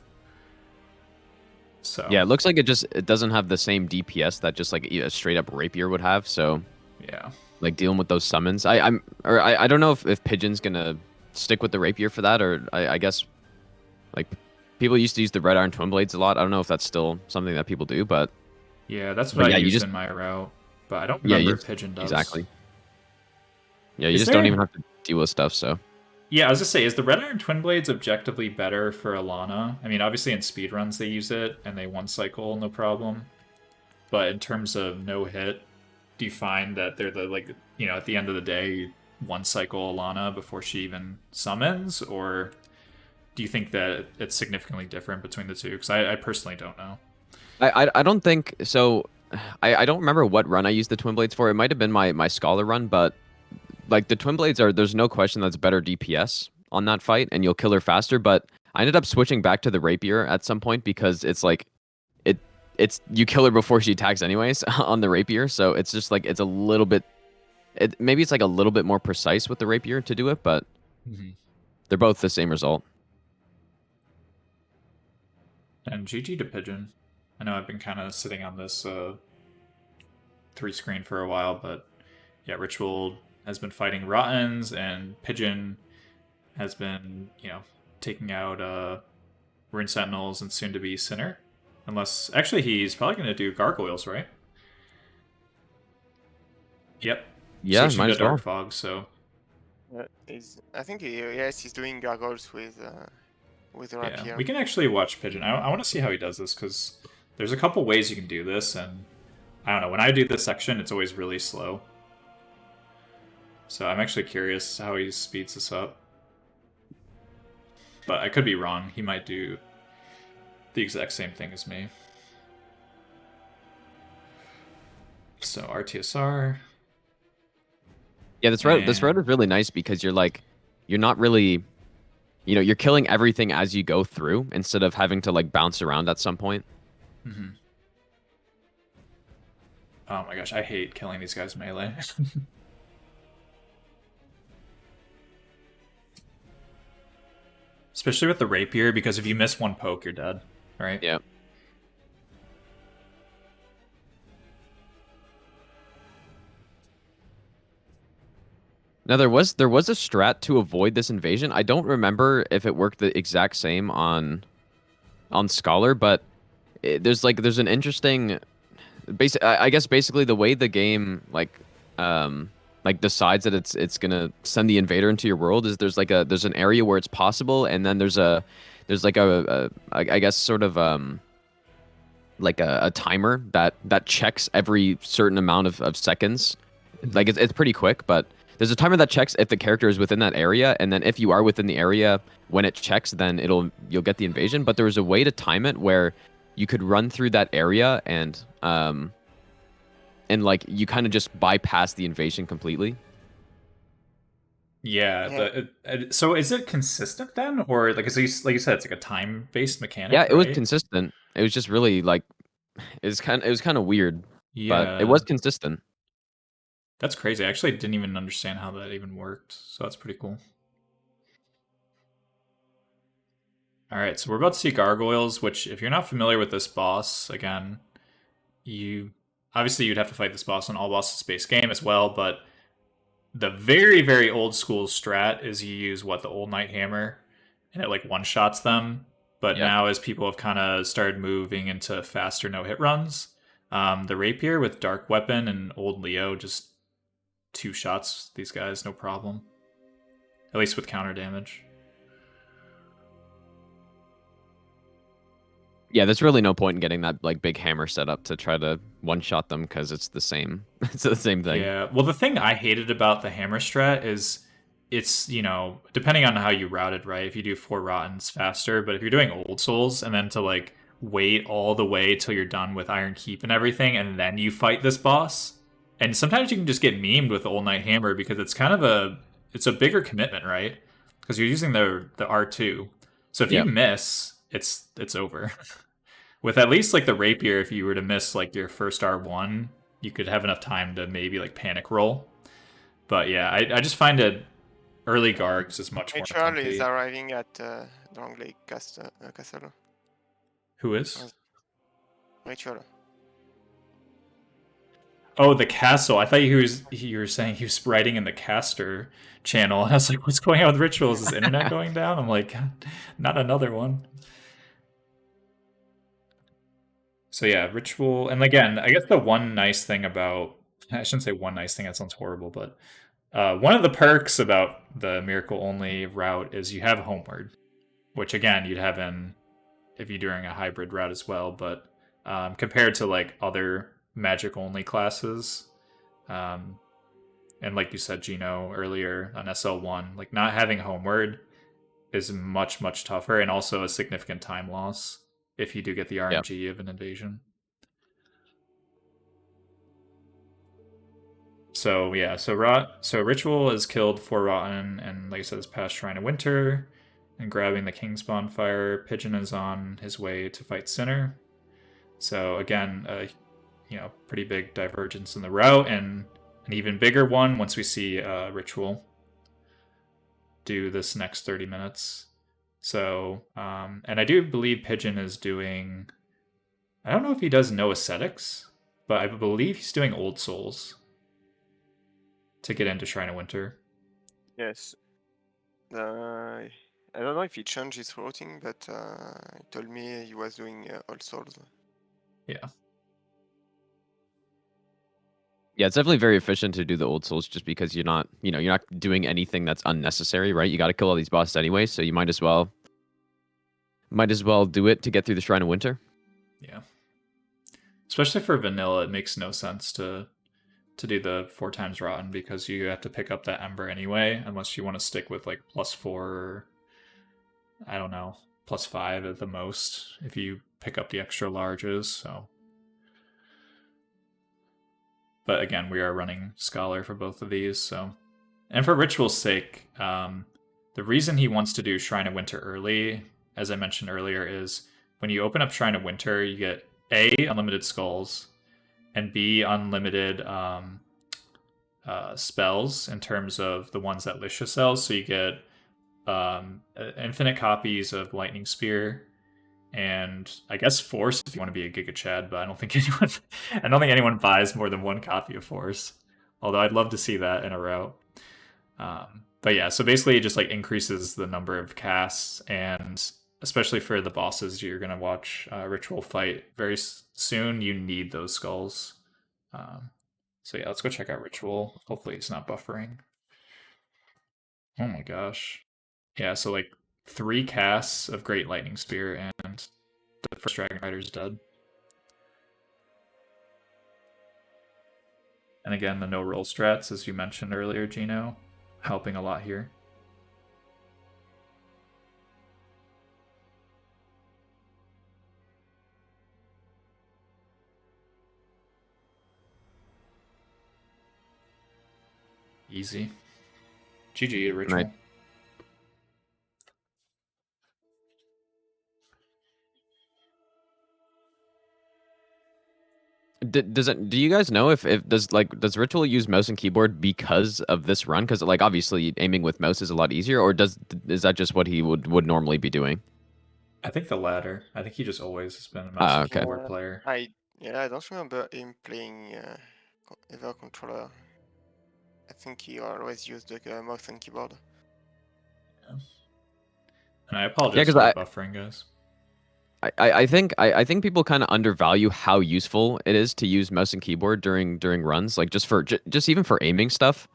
So Yeah, it looks like it doesn't have the same DPS that just like a straight up rapier would have. So yeah, like dealing with those summons, I don't know if Pigeon's gonna stick with the rapier for that, or I guess like people used to use the Red Iron Twin Blades a lot. I don't know if that's still something that people do, but yeah, that's what I yeah, used in my route, but I don't remember if Pigeon does. Exactly. Yeah, you Is just don't there- even have to deal with stuff. So Yeah, I was gonna say, is the Red Iron Twin Blades objectively better for Alana? I mean, obviously in speedruns they use it, and they one cycle, no problem. But in terms of no hit, do you find that they're the, like, you know, at the end of the day, one cycle Alana before she even summons? Or do you think that it's significantly different between the two? Because I personally don't know. I don't think so. I don't remember what run I used the Twin Blades for. It might have been my Scholar run, but like the Twin Blades there's no question that's better DPS on that fight, and you'll kill her faster. But I ended up switching back to the Rapier at some point because it's like it's you kill her before she attacks anyways on the Rapier, so it's just like it's a little bit. Maybe it's like a little bit more precise with the Rapier to do it, but they're both the same result. And GG to Pigeon. I know I've been kind of sitting on this 3 screen for a while, but yeah, Ritual has been fighting Rottens, and Pigeon has been, you know, taking out Rune Sentinels and soon to be Sinner. Unless, actually, he's probably going to do Gargoyles, right? Yep. Yeah, Switching might to as well. Dark Fog, so I think he's doing gargoyles with Rapier. yeah, we can actually watch Pigeon. I want to see how he does this, because there's a couple ways you can do this, and I don't know, when I do this section, it's always really slow. So I'm actually curious how he speeds this up. But I could be wrong. He might do the exact same thing as me. So RTSR. Yeah, this road is really nice because you're not really, you know, you're killing everything as you go through instead of having to like bounce around at some point. Oh my gosh, I hate killing these guys melee. Especially with the rapier, because if you miss one poke, you're dead, right? Yeah. Now there was a strat to avoid this invasion. I don't remember if it worked the exact same on Scholar, but there's an interesting I guess basically the way the game like decides that it's gonna send the invader into your world is there's an area where it's possible, and then there's like I guess sort of like a timer that checks every certain amount of seconds. Like it's pretty quick, but there's a timer that checks if the character is within that area, and then if you are within the area when it checks, then you'll get the invasion. But there was a way to time it where you could run through that area and like you kind of just bypass the invasion completely. Yeah. So is it consistent then, or like you said, it's like a time-based mechanic? Yeah, it was right? consistent. It was just really like it was kind of weird, but it was consistent. That's crazy. I actually didn't even understand how that even worked, so that's pretty cool. All right, so we're about to see gargoyles, which if you're not familiar with this boss, again, obviously you'd have to fight this boss on all bosses space game as well, but the very, very old school strat is you use the old Knight Hammer, and it like one-shots them. But Yep. now as people have kind of started moving into faster no-hit runs, the Rapier with Dark Weapon and Old Leo just two-shots these guys, no problem. At least with counter damage. Yeah, there's really no point in getting that like big hammer set up to try to one-shot them because it's the same. It's the same thing. Yeah. Well, the thing I hated about the hammer strat is it's, depending on how you routed, right? If you do 4 Rottens faster, but if you're doing Old Souls and then to like wait all the way till you're done with Iron Keep and everything, and then you fight this boss, and sometimes you can just get memed with the Old Knight Hammer because it's kind of it's a bigger commitment, right? Because you're using the R2. So if you miss, it's over. With at least like the Rapier, if you were to miss like your first R1, you could have enough time to maybe like panic roll. But yeah, I just find it early Gargs is much more Ritual is comfy. arriving at Drangley Castle. Who is? Ritual. Oh, the castle. I thought you were saying he was writing in the caster channel. I was like, what's going on with Ritual? Is his internet going down? I'm like, not another one. So yeah, Ritual, and again, I guess the one nice thing about, I shouldn't say one nice thing, that sounds horrible, but one of the perks about the Miracle Only route is you have Homeward, which again, you'd have if you're doing a hybrid route as well, but compared to like other Magic Only classes, and like you said, Gino, earlier on SL1, like not having Homeward is much, much tougher, and also a significant time loss if you do get the RNG of an invasion. So yeah, so Ritual is killed 4 Rotten, and like I said, it's past Shrine of Winter, and grabbing the King's Bonfire. Pigeon is on his way to fight Sinner. So again, pretty big divergence in the route, and an even bigger one once we see Ritual do this next 30 minutes. So, and I do believe Pigeon is doing, I don't know if he does no ascetics, but I believe he's doing Old Souls to get into Shrine of Winter. Yes. I don't know if he changed his routing, but he told me he was doing Old Souls. Yeah. Yeah, it's definitely very efficient to do the Old Souls just because you're not doing anything that's unnecessary, right? You got to kill all these bosses anyway, so you might as well do it to get through the Shrine of Winter. Yeah. Especially for vanilla, it makes no sense to do the 4 times Rotten because you have to pick up that Ember anyway, unless you want to stick with like +4 or, I don't know, +5 at the most if you pick up the extra larges, so. But again, we are running Scholar for both of these, so. And for Ritual's sake, the reason he wants to do Shrine of Winter early, as I mentioned earlier, is when you open up Shrine of Winter, you get A, unlimited skulls, and B, unlimited spells in terms of the ones that Lisha sells. So you get infinite copies of Lightning Spear, and I guess Force if you want to be a Giga Chad, but I don't think anyone buys more than 1 copy of Force. Although I'd love to see that in a route. But yeah, so basically it just like increases the number of casts, and especially for the bosses you're gonna watch Ritual fight very soon, you need those skulls. So yeah, let's go check out Ritual. Hopefully it's not buffering. Oh my gosh. Yeah, so like 3 casts of Great Lightning Spear, and the first Dragon Rider is dead. And again, the no roll strats, as you mentioned earlier, Gino, helping a lot here. Easy. GG, Ritual. Right. Do you guys know if does Ritual use mouse and keyboard because of this run? Because like obviously aiming with mouse is a lot easier, or is that just what he would normally be doing? I think the latter. I think he just always has been a mouse Ah, and okay. keyboard player. I don't remember him playing ever controller. I think he always used the mouse and keyboard. And I apologize 'cause for the buffering, guys. I think people kind of undervalue how useful it is to use mouse and keyboard during runs, like just even for aiming stuff.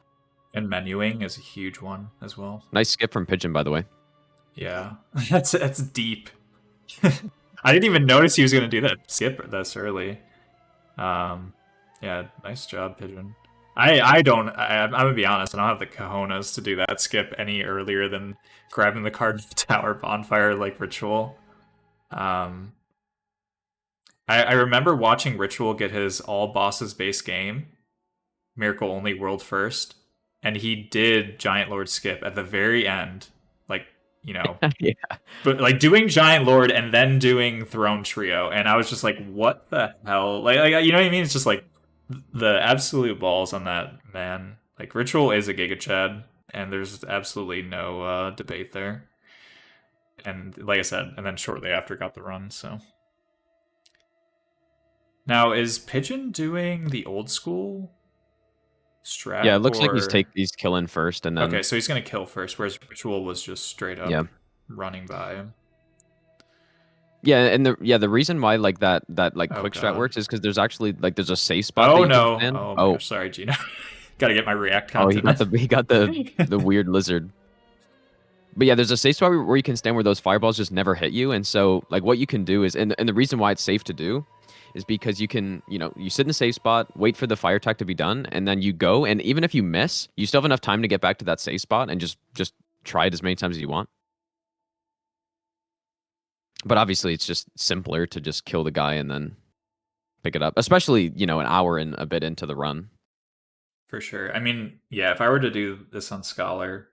And menuing is a huge one as well. Nice skip from Pigeon, by the way. Yeah, that's deep. I didn't even notice he was gonna do that skip this early. Yeah, nice job, Pigeon. I'm gonna be honest, I don't have the cojones to do that skip any earlier than grabbing the card tower bonfire like Ritual. I remember watching Ritual get his all bosses base game, Miracle Only World First, and he did Giant Lord skip at the very end, like, you know, Yeah. but like doing Giant Lord and then doing Throne Trio, and I was just like, what the hell? Like you know what I mean? It's just like the absolute balls on that man. Like Ritual is a Giga Chad, and there's absolutely no debate there. And like I said, and then shortly after got the run. So now is Pigeon doing the old school strat? Yeah, it looks like he's killing first, and then okay, so he's gonna kill first, whereas Ritual was just straight up running by him. Yeah, and the reason why like that like Oh, quick strat God. works is because there's actually like there's a safe spot. Oh that you no! can stand. Oh my gosh, sorry, Gino. Gotta get my React Oh, he content. got the weird lizard. But yeah, there's a safe spot where you can stand where those fireballs just never hit you, and so like what you can do is, and the reason why it's safe to do, is because you can, you sit in a safe spot, wait for the fire attack to be done, and then you go, and even if you miss, you still have enough time to get back to that safe spot and just try it as many times as you want. But obviously, it's just simpler to just kill the guy and then pick it up, especially an hour and a bit into the run. For sure. I mean, yeah, if I were to do this on Scholar,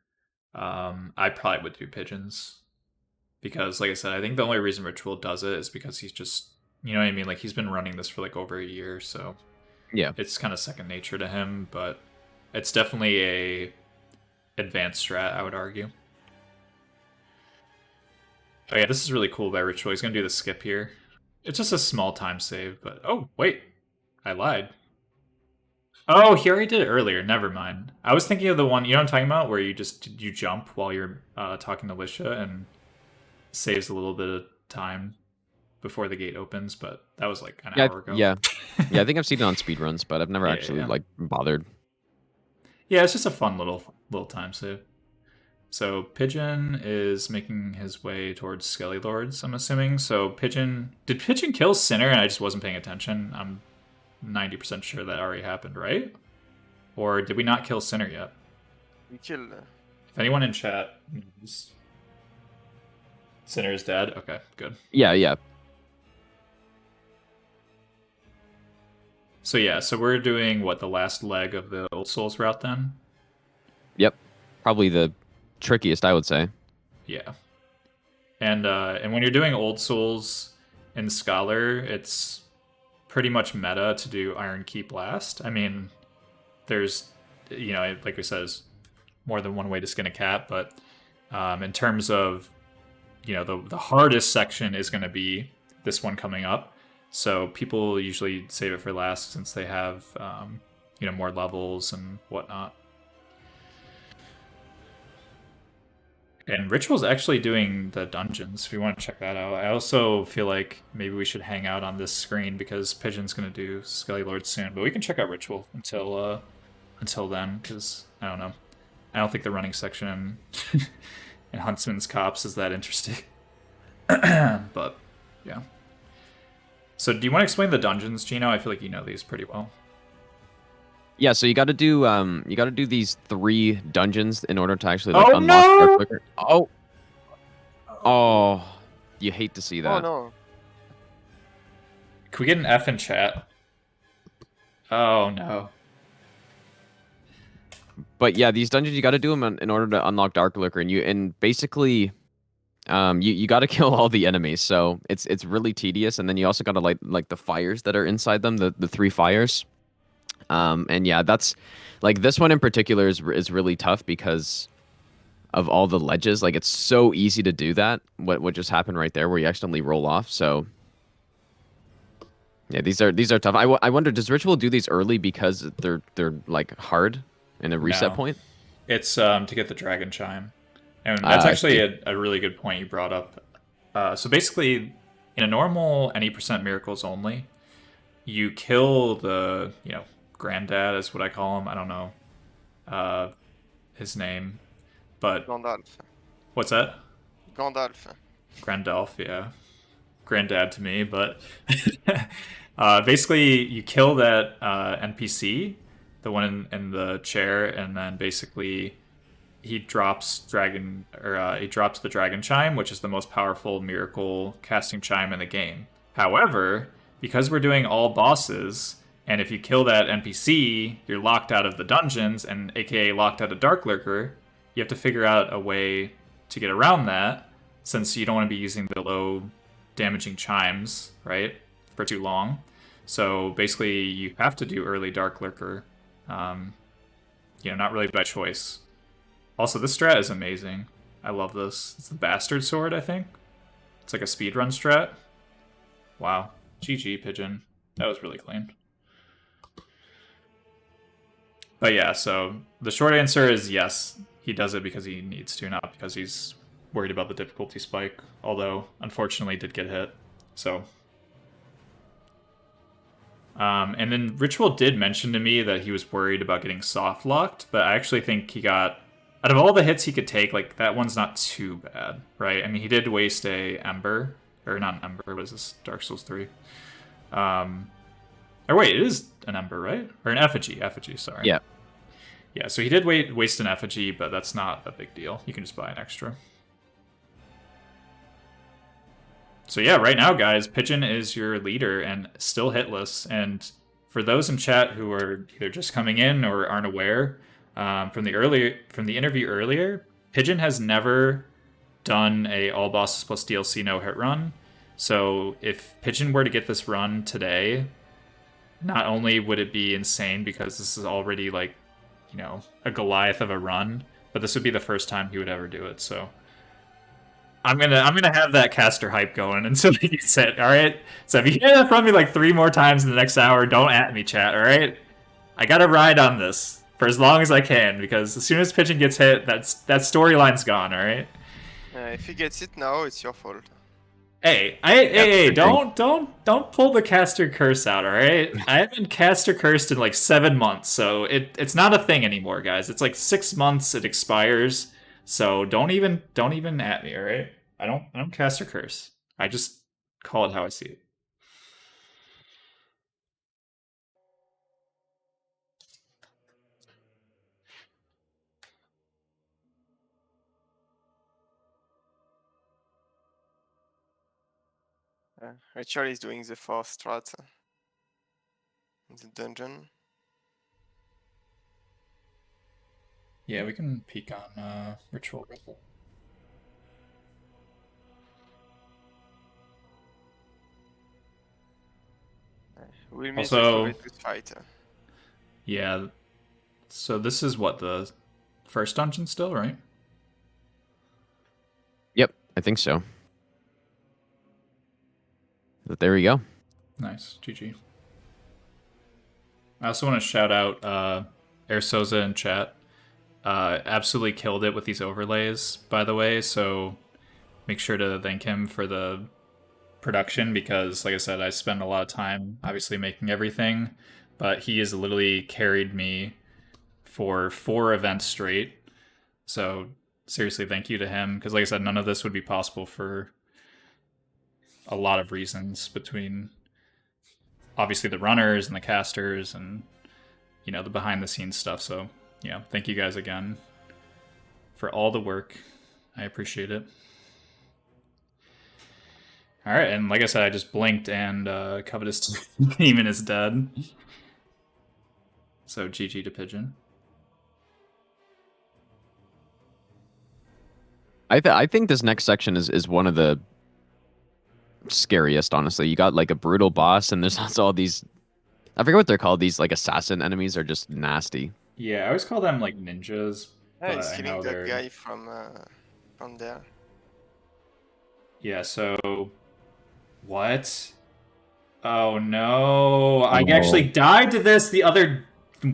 I probably would do Pigeons. Because, like I said, I think the only reason Ritual does it is because he's just, you know what I mean? Like, he's been running this for like over a year, so yeah, it's kind of second nature to him, but it's definitely a advanced strat, I would argue. Oh yeah, this is really cool by Ritual. He's gonna do the skip here. It's just a small time save, but oh wait, I lied. Oh, he already did it earlier. Never mind. I was thinking of the one, you know what I'm talking about, where you jump while you're talking to Lisha and saves a little bit of time before the gate opens, but that was like an hour ago. Yeah, I think I've seen it on speedruns, but I've never actually like bothered. Yeah, it's just a fun little time save. So Pigeon is making his way towards Skelly Lords, I'm assuming. So did Pigeon kill Sinner and I just wasn't paying attention? I'm 90% sure that already happened, right? Or did we not kill Sinner yet? We killed. If anyone in chat knows, Sinner is dead. Okay, good. Yeah. So yeah, so we're doing what, the last leg of the Old Souls route then? Yep, probably the trickiest, I would say. Yeah, and when you're doing Old Souls in Scholar, it's pretty much meta to do Iron Key Blast. I mean, there's, like we said, there's more than one way to skin a cat, but in terms of, the hardest section is going to be this one coming up. So people usually save it for last since they have, more levels and whatnot. And Ritual's actually doing the dungeons, if you want to check that out. I also feel like maybe we should hang out on this screen because Pigeon's going to do Skelly Lord soon. But we can check out Ritual until then, because, I don't know. I don't think the running section in Huntsman's Cops is that interesting. But, yeah. So do you want to explain the dungeons, Gino? I feel like you know these pretty well. Yeah, so you got to do these 3 dungeons in order to actually like unlock their quicker. Oh, you hate to see that. Oh no. Can we get an F in chat? Oh no. But yeah, these dungeons you got to do them in order to unlock Dark Lurker, and basically, you got to kill all the enemies. So it's really tedious, and then you also got to light like the fires that are inside them, the 3 fires. And yeah, that's like this one in particular is really tough because of all the ledges. Like it's so easy to do that. What just happened right there, where you accidentally roll off. So yeah, these are tough. I wonder, does Ritual do these early because they're like hard in a reset No. point? It's to get the Dragon Chime. And that's I actually see. a really good point you brought up. So basically, in a normal any percent miracles only, you kill the, granddad is what I call him. I don't know his name, but Gandalf. what's that? Gandalf. Grandalf, yeah. Granddad to me, but basically you kill that NPC, the one in the chair, and then basically he drops he drops the Dragon Chime, which is the most powerful miracle casting chime in the game. However, because we're doing all bosses, and if you kill that NPC, you're locked out of the dungeons, and aka locked out of Dark Lurker, you have to figure out a way to get around that, since you don't want to be using the low damaging chimes, right, for too long. So basically, you have to do early Dark Lurker, not really by choice. Also, this strat is amazing. I love this. It's the Bastard Sword, I think. It's like a speedrun strat. Wow. GG, Pigeon. That was really clean. But yeah, so the short answer is yes, he does it because he needs to, not because he's worried about the difficulty spike. Although, unfortunately, did get hit. So... and then Ritual did mention to me that he was worried about getting soft locked, but I actually think he got... Out of all the hits he could take, like, that one's not too bad, right? I mean, he did waste a Ember. Or not an Ember, what is this? Dark Souls 3. Or wait, it is an Ember, right? Or an Effigy. Effigy, sorry. Yeah. Yeah, so he did waste an Effigy, but that's not a big deal. You can just buy an extra. So yeah, right now, guys, Pigeon is your leader and still hitless. And for those in chat who are either just coming in or aren't aware, from the interview earlier, Pigeon has never done a all bosses plus DLC no hit run. So if Pigeon were to get this run today, not only would it be insane because this is already like, a Goliath of a run, but this would be the first time he would ever do it. So I'm gonna have that caster hype going until he gets it. All right. So if you hear that from me like 3 more times in the next hour, don't at me, chat. All right. I gotta ride on this for as long as I can because as soon as Pigeon gets hit, that storyline's gone. All right. If he gets it now, it's your fault. Hey, don't pull the caster curse out, all right? I haven't caster cursed in like 7 months, so it's not a thing anymore, guys. It's like 6 months it expires, so don't even at me, all right? I don't caster curse. I just call it how I see it. Ritual is doing the 4th strat in the dungeon. Yeah, we can peek on Ritual. We'll miss Also- this fight. Yeah, so this is what, the first dungeon still, right? Yep, I think so. But there we go. Nice, GG. I also want to shout out Air Soza in chat. Absolutely killed it with these overlays, by the way, so make sure to thank him for the production because, like I said, I spend a lot of time, obviously, making everything, but he has literally carried me for 4 events straight. So, seriously, thank you to him, because, like I said, none of this would be possible for a lot of reasons between obviously the runners and the casters and the behind the scenes stuff. So thank you guys again for all the work. I appreciate it. All right, and like I said, I just blinked and Covetous Demon is dead. So GG to Pigeon. I think this next section is one of the scariest, honestly. You got like a brutal boss, and there's also all these, I forget what they're called, these like assassin enemies are just nasty. Yeah, I always call them like ninjas, Yeah, but he's I killing know that they're guy from there. yeah. So what? Oh no! I actually Oh. died to this the other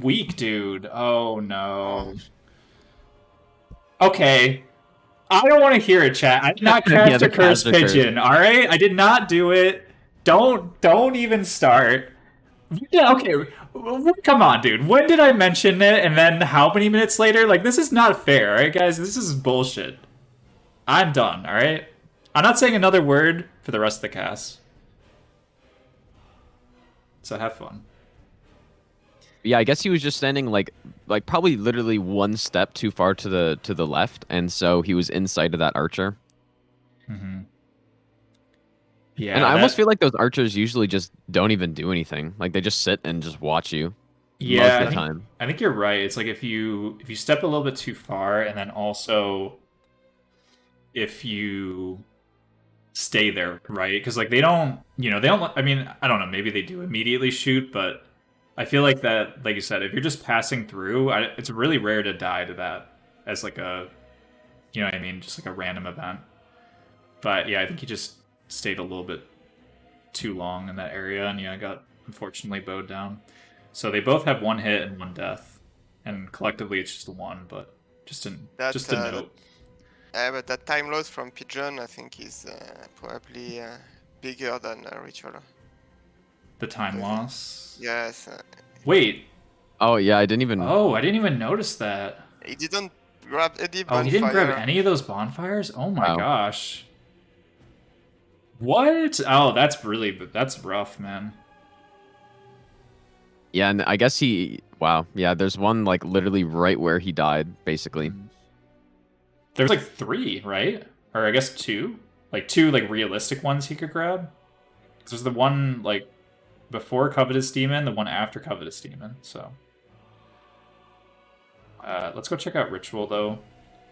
week, dude. Oh no. Okay. I don't want to hear it, chat. I did not Yeah, cast the a cursed cast a curse. pigeon. All right, I did not do it. Don't even start. Yeah, okay. Come on, dude. When did I mention it? And then how many minutes later? Like, this is not fair, all right, guys? This is bullshit. I'm done. All right. I'm not saying another word for the rest of the cast. So have fun. Yeah, I guess he was just standing like probably literally one step too far to the left, and so he was inside of that archer. Mm-hmm. Yeah, And I almost feel like those archers usually just don't even do anything. Like they just sit and just watch you most yeah, of the time. I think you're right. It's like if you step a little bit too far, and then also if you stay there, right? Because like they don't, they don't. I mean, I don't know. Maybe they do immediately shoot, but I feel like that, like you said, if you're just passing through, it's really rare to die to that as like a, you know what I mean, just like a random event. But yeah, I think he just stayed a little bit too long in that area, and yeah, got unfortunately bowed down. So they both have one hit and one death, and collectively it's just one. But just a note. But that time loss from Pigeon, I think, is probably bigger than Ritual. The time Because loss. yes. Wait. Oh yeah, I didn't even. Oh, I didn't even notice that. He didn't grab any bonfire. Oh, he didn't grab any of those bonfires? Oh my Wow. gosh. What? Oh, that's rough, man. Yeah, and I guess he. Wow. Yeah, there's one like literally right where he died, basically. There's like 3, right? Or I guess 2? Like 2 like realistic ones he could grab? 'Cause there's the one like before Covetous Demon, the one after Covetous Demon, so. Let's go check out Ritual though.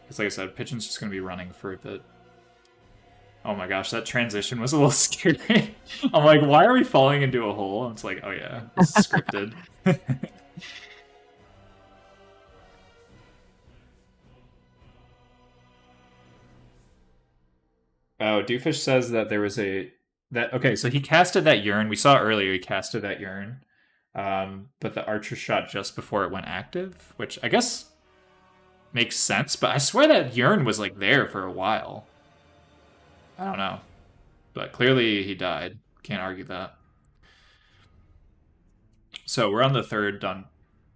Because like I said, Pigeon's just gonna be running for a bit. Oh my gosh, that transition was a little scary. I'm like, why are we falling into a hole? And it's like, oh yeah, this is scripted. Oh, Doofus says that there was okay, so he casted that Yearn. We saw earlier he casted that Yearn. But the archer shot just before it went active, which I guess makes sense, but I swear that Yearn was like there for a while. I don't know. But clearly he died. Can't argue that. So we're on the third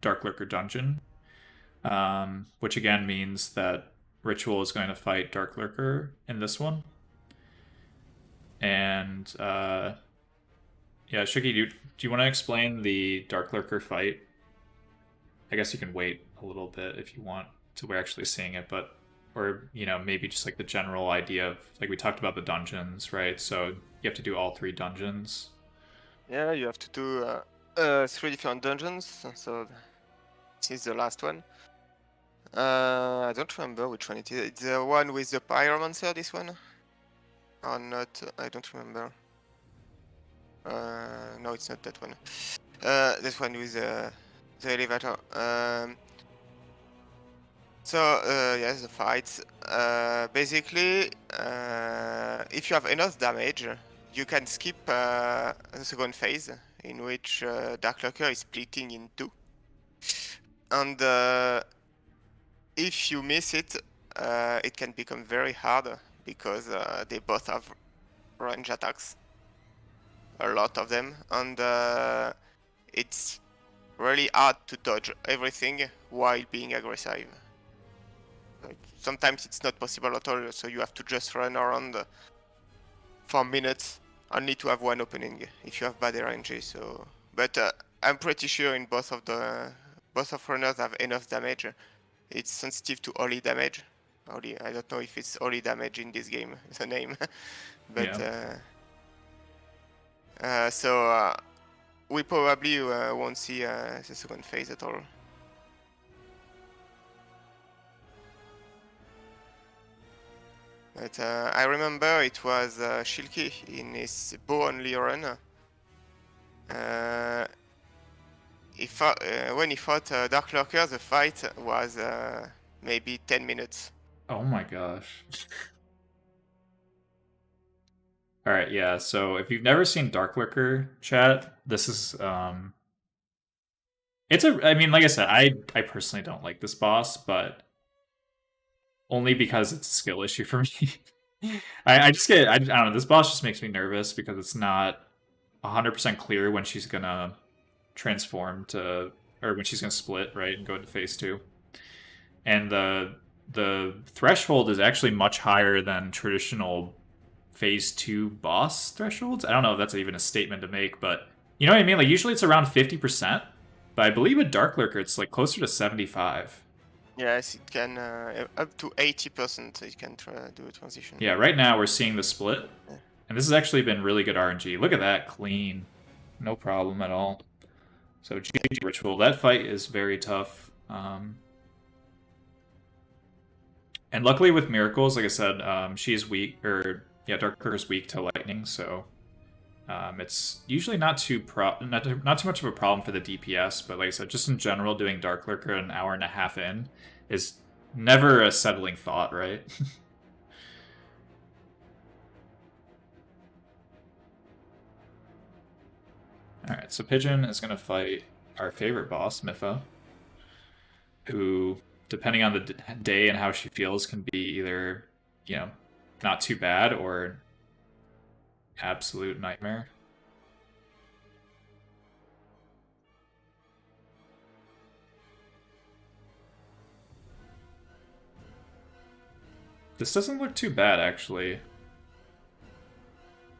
Dark Lurker dungeon. Which again means that Ritual is going to fight Dark Lurker in this one. And yeah, Shiki, do you want to explain the Dark Lurker fight? I guess you can wait a little bit if you want till we're actually seeing it, but or maybe just like the general idea of like we talked about the dungeons, right? So you have to do all 3 dungeons. Yeah, you have to do 3 different dungeons. So this is the last one. I don't remember which one it is. It's the one with the pyromancer. This one, or not? I don't remember. No, it's not that one. This one with the elevator. Yes, the fights. Basically, if you have enough damage, you can skip the second phase, in which Dark Lurker is splitting in 2. And if you miss it, it can become very hard, because they both have range attacks. A lot of them. And it's really hard to dodge everything while being aggressive. Like, sometimes it's not possible at all, so you have to just run around for minutes, only to have one opening if you have bad RNG. So, but I'm pretty sure in both of runners have enough damage. It's sensitive to holy damage. Holy, I don't know if it's holy damage in this game, the name, but so we probably won't see the second phase at all. But I remember it was Shilky in his bow-only run. When he fought Dark Lurker, the fight was maybe 10 minutes. Oh my gosh. All right, yeah. So if you've never seen Dark Lurker, chat, this is it's a. I mean, like I said, I personally don't like this boss, but only because it's a skill issue for me. I just get I don't know. This boss just makes me nervous because it's not 100% clear when she's gonna transform to, or when she's gonna split, right, and go into phase 2. And the threshold is actually much higher than traditional phase 2 boss thresholds. I don't know if that's even a statement to make, but you know what I mean? Like usually it's around 50%, but I believe with Dark Lurker it's like closer to 75. Yes, it can up to 80%. It can do a transition. Yeah, right now we're seeing the split, and this has actually been really good RNG. Look at that, clean, no problem at all. So GG Ritual, that fight is very tough. And luckily with Miracles, like I said, she's weak, or yeah, Dark Lurker's weak to lightning, so it's usually not too much of a problem for the DPS. But like I said, just in general, doing Dark Lurker an hour and a half in is never a settling thought, right? All right, so Pigeon is gonna fight our favorite boss, Mytha, who, depending on the day and how she feels, can be either, you know, not too bad or absolute nightmare. This doesn't look too bad, actually.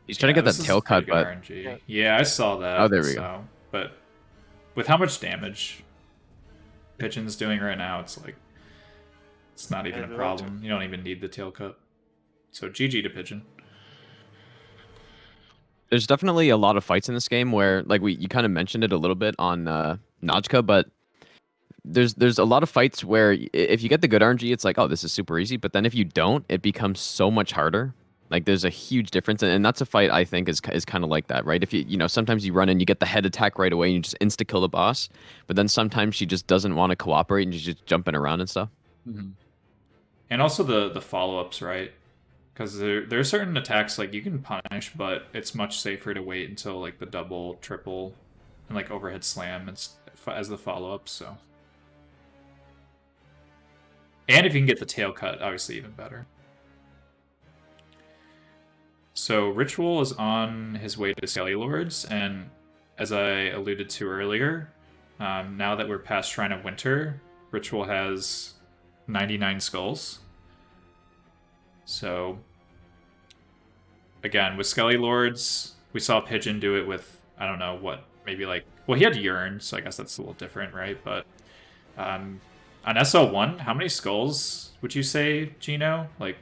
He's trying to get that this is tail cut, pretty good but RNG. Yeah, I saw that. Oh, there we go. But with how much damage Pigeon's doing right now, it's like it's not even a problem. You don't even need the tail cut. So GG to Pigeon. there's definitely a lot of fights in this game where, like, you kind of mentioned it a little bit on Najka, but there's a lot of fights where if you get the good RNG, it's like, oh, this is super easy. But then if you don't, it becomes so much harder. Like, there's a huge difference, and that's a fight I think is kind of like that, right? If you know, sometimes you run and you get the head attack right away and you just insta kill the boss, but then sometimes she just doesn't want to cooperate and she's just jumping around and stuff. Mm-hmm. And also the follow-ups, right? Because there are certain attacks like you can punish, but it's much safer to wait until like the double, triple, and like overhead slam as the follow-up. So, and if you can get the tail cut, obviously even better. So Ritual is on his way to Skelly Lords, and as I alluded to earlier, now that we're past Shrine of Winter, Ritual has 99 skulls. So, again, with Skelly Lords, we saw Pigeon do it with, I don't know, what, maybe like, well, he had Yearn, so I guess that's a little different, right? But on SL1, how many skulls would you say, Gino? Like,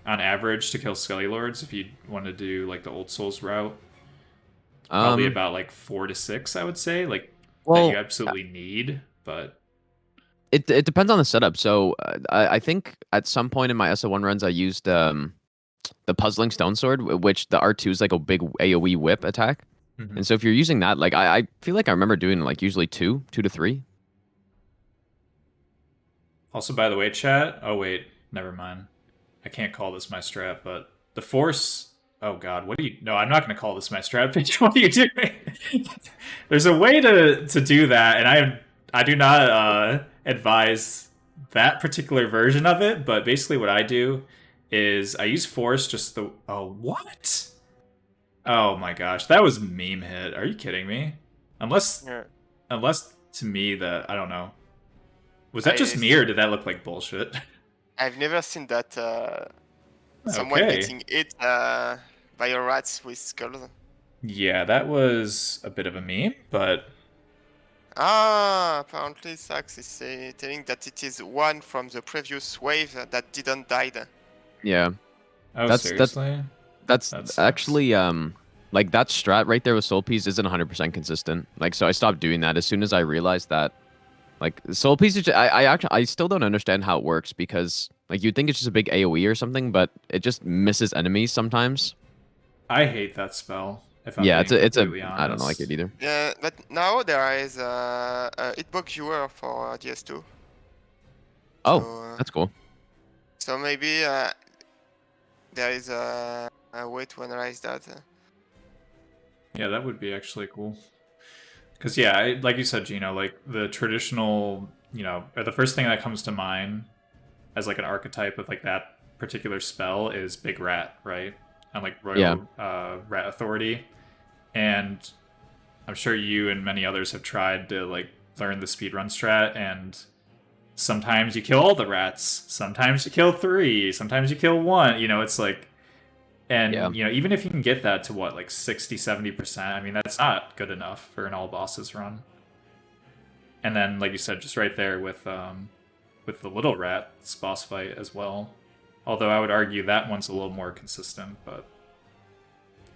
on average to kill Skelly Lords if you want to do like the Old Souls route? Probably about like 4 to 6, I would say. Like, that you absolutely need, but... It depends on the setup. So I think at some point in my SO1 runs, I used the Puzzling Stone Sword, which the R2 is like a big AoE whip attack. Mm-hmm. And so if you're using that, like I feel like I remember doing like usually 2 to 3. Also, by the way, chat. Oh wait, never mind. I can't call this my strat, but the Force. Oh god, what are you? No, I'm not going to call this my strat. Bitch, what are you doing? There's a way to do that, and I do not advise that particular version of it, but basically what I do is I use Force just the... Oh, what? Oh my gosh, that was meme hit. Are you kidding me? Unless to me that... I don't know. Was that just me, or did that look like bullshit? I've never seen that someone getting hit by a rat with skulls. Yeah, that was a bit of a meme, but... apparently Sax is telling that it is one from the previous wave that didn't die. Yeah. Oh, seriously? That's actually, like, that strat right there with Soul Piece isn't 100% consistent. Like, so I stopped doing that as soon as I realized that, like, Soul Piece is I still don't understand how it works, because, like, you'd think it's just a big AoE or something, but it just misses enemies sometimes. I hate that spell. Yeah, it's a I don't like it either. Yeah, but now there is a hitbox viewer for DS2. Oh, So, that's cool. so maybe there is a way to analyze that. Yeah, that would be actually cool. Because yeah, like you said, Gino, like the traditional, or the first thing that comes to mind as like an archetype of like that particular spell is Big Rat, right? And like Yeah. Royal Rat Authority. And I'm sure you and many others have tried to like learn the speedrun strat, and sometimes you kill all the rats, sometimes you kill 3, sometimes you kill 1. It's like, and Yeah. even if you can get that to what, like 60-70%, I mean that's not good enough for an all bosses run. And then, like you said, just right there with the little rat's boss fight as well. Although I would argue that one's a little more consistent, but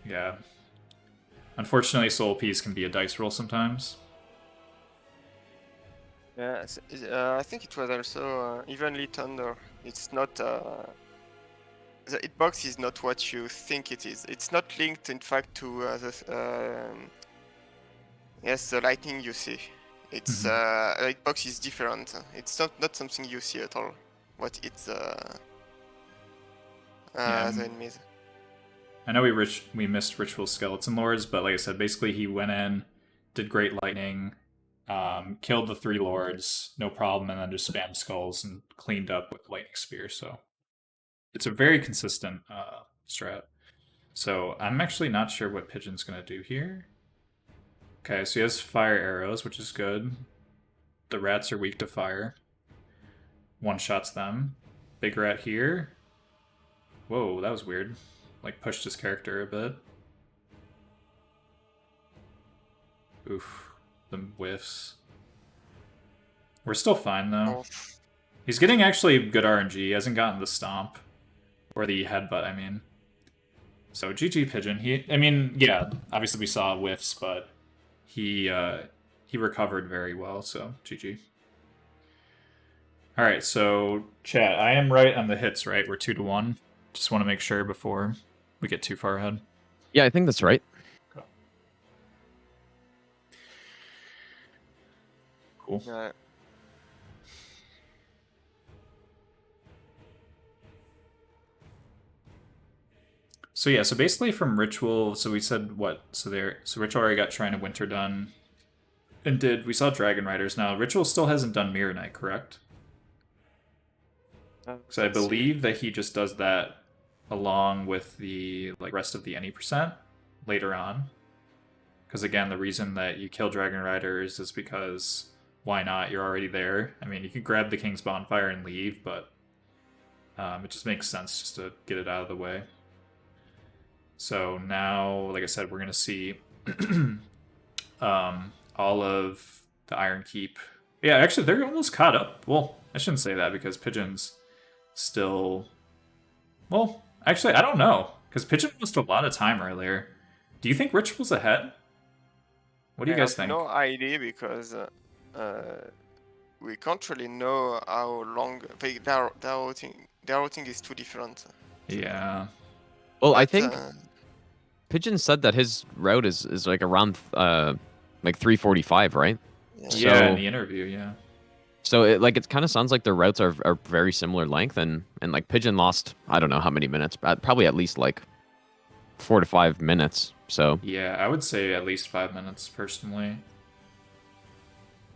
yeah. Unfortunately, soul piece can be a dice roll sometimes. Yeah, I think it was also evenly thunder. It's not. The hitbox is not what you think it is. It's not linked, in fact, to the lightning you see. It's the hitbox is different. It's not something you see at all. What it's Yeah. the enemies. I know we missed Ritual Skeleton Lords, but like I said, basically he went in, did Great Lightning, killed the 3 Lords, no problem, and then just spammed Skulls and cleaned up with Lightning Spear. So it's a very consistent strat. So I'm actually not sure what Pigeon's going to do here. Okay, so he has Fire Arrows, which is good. The rats are weak to fire. One-shots them. Big Rat here. Whoa, that was weird. Like, pushed his character a bit. Oof. The whiffs. We're still fine, though. Oh, He's getting actually good RNG. He hasn't gotten the stomp. Or the headbutt, I mean. So, GG Pigeon. Yeah, obviously we saw whiffs, but he recovered very well, so GG. Alright, so, chat, I am right on the hits, right? We're 2-1. Just want to make sure before we get too far ahead. Yeah, I think that's right. Cool. yeah. So yeah, so basically from Ritual, so we said what? So Ritual already got Shrine of Winter done. And we saw Dragon Riders. Now, Ritual still hasn't done Mirror Knight, correct? So I Let's see. believe that he just does that along with the rest of the any percent later on. Because again, the reason that you kill Dragon Riders is because why not? You're already there. I mean, you could grab the King's Bonfire and leave, but it just makes sense just to get it out of the way. So now, like I said, we're gonna see all of the Iron Keep. Yeah, actually, they're almost caught up. Well, I shouldn't say that because Pigeon's still. Well, actually, I don't know because Pigeon lost a lot of time earlier. Do you think Ritual's ahead? What do you I guys have think? no idea because we can't really know how long their routing is too different. Yeah. Well, I But, think Pigeon said that his route is like around like 345, right? yeah. Yeah, So- in the interview, yeah. So it kind of sounds like their routes are very similar length, and like Pigeon lost I don't know how many minutes, probably at least like 4 to 5 minutes. So Yeah, I would say at least 5 minutes personally.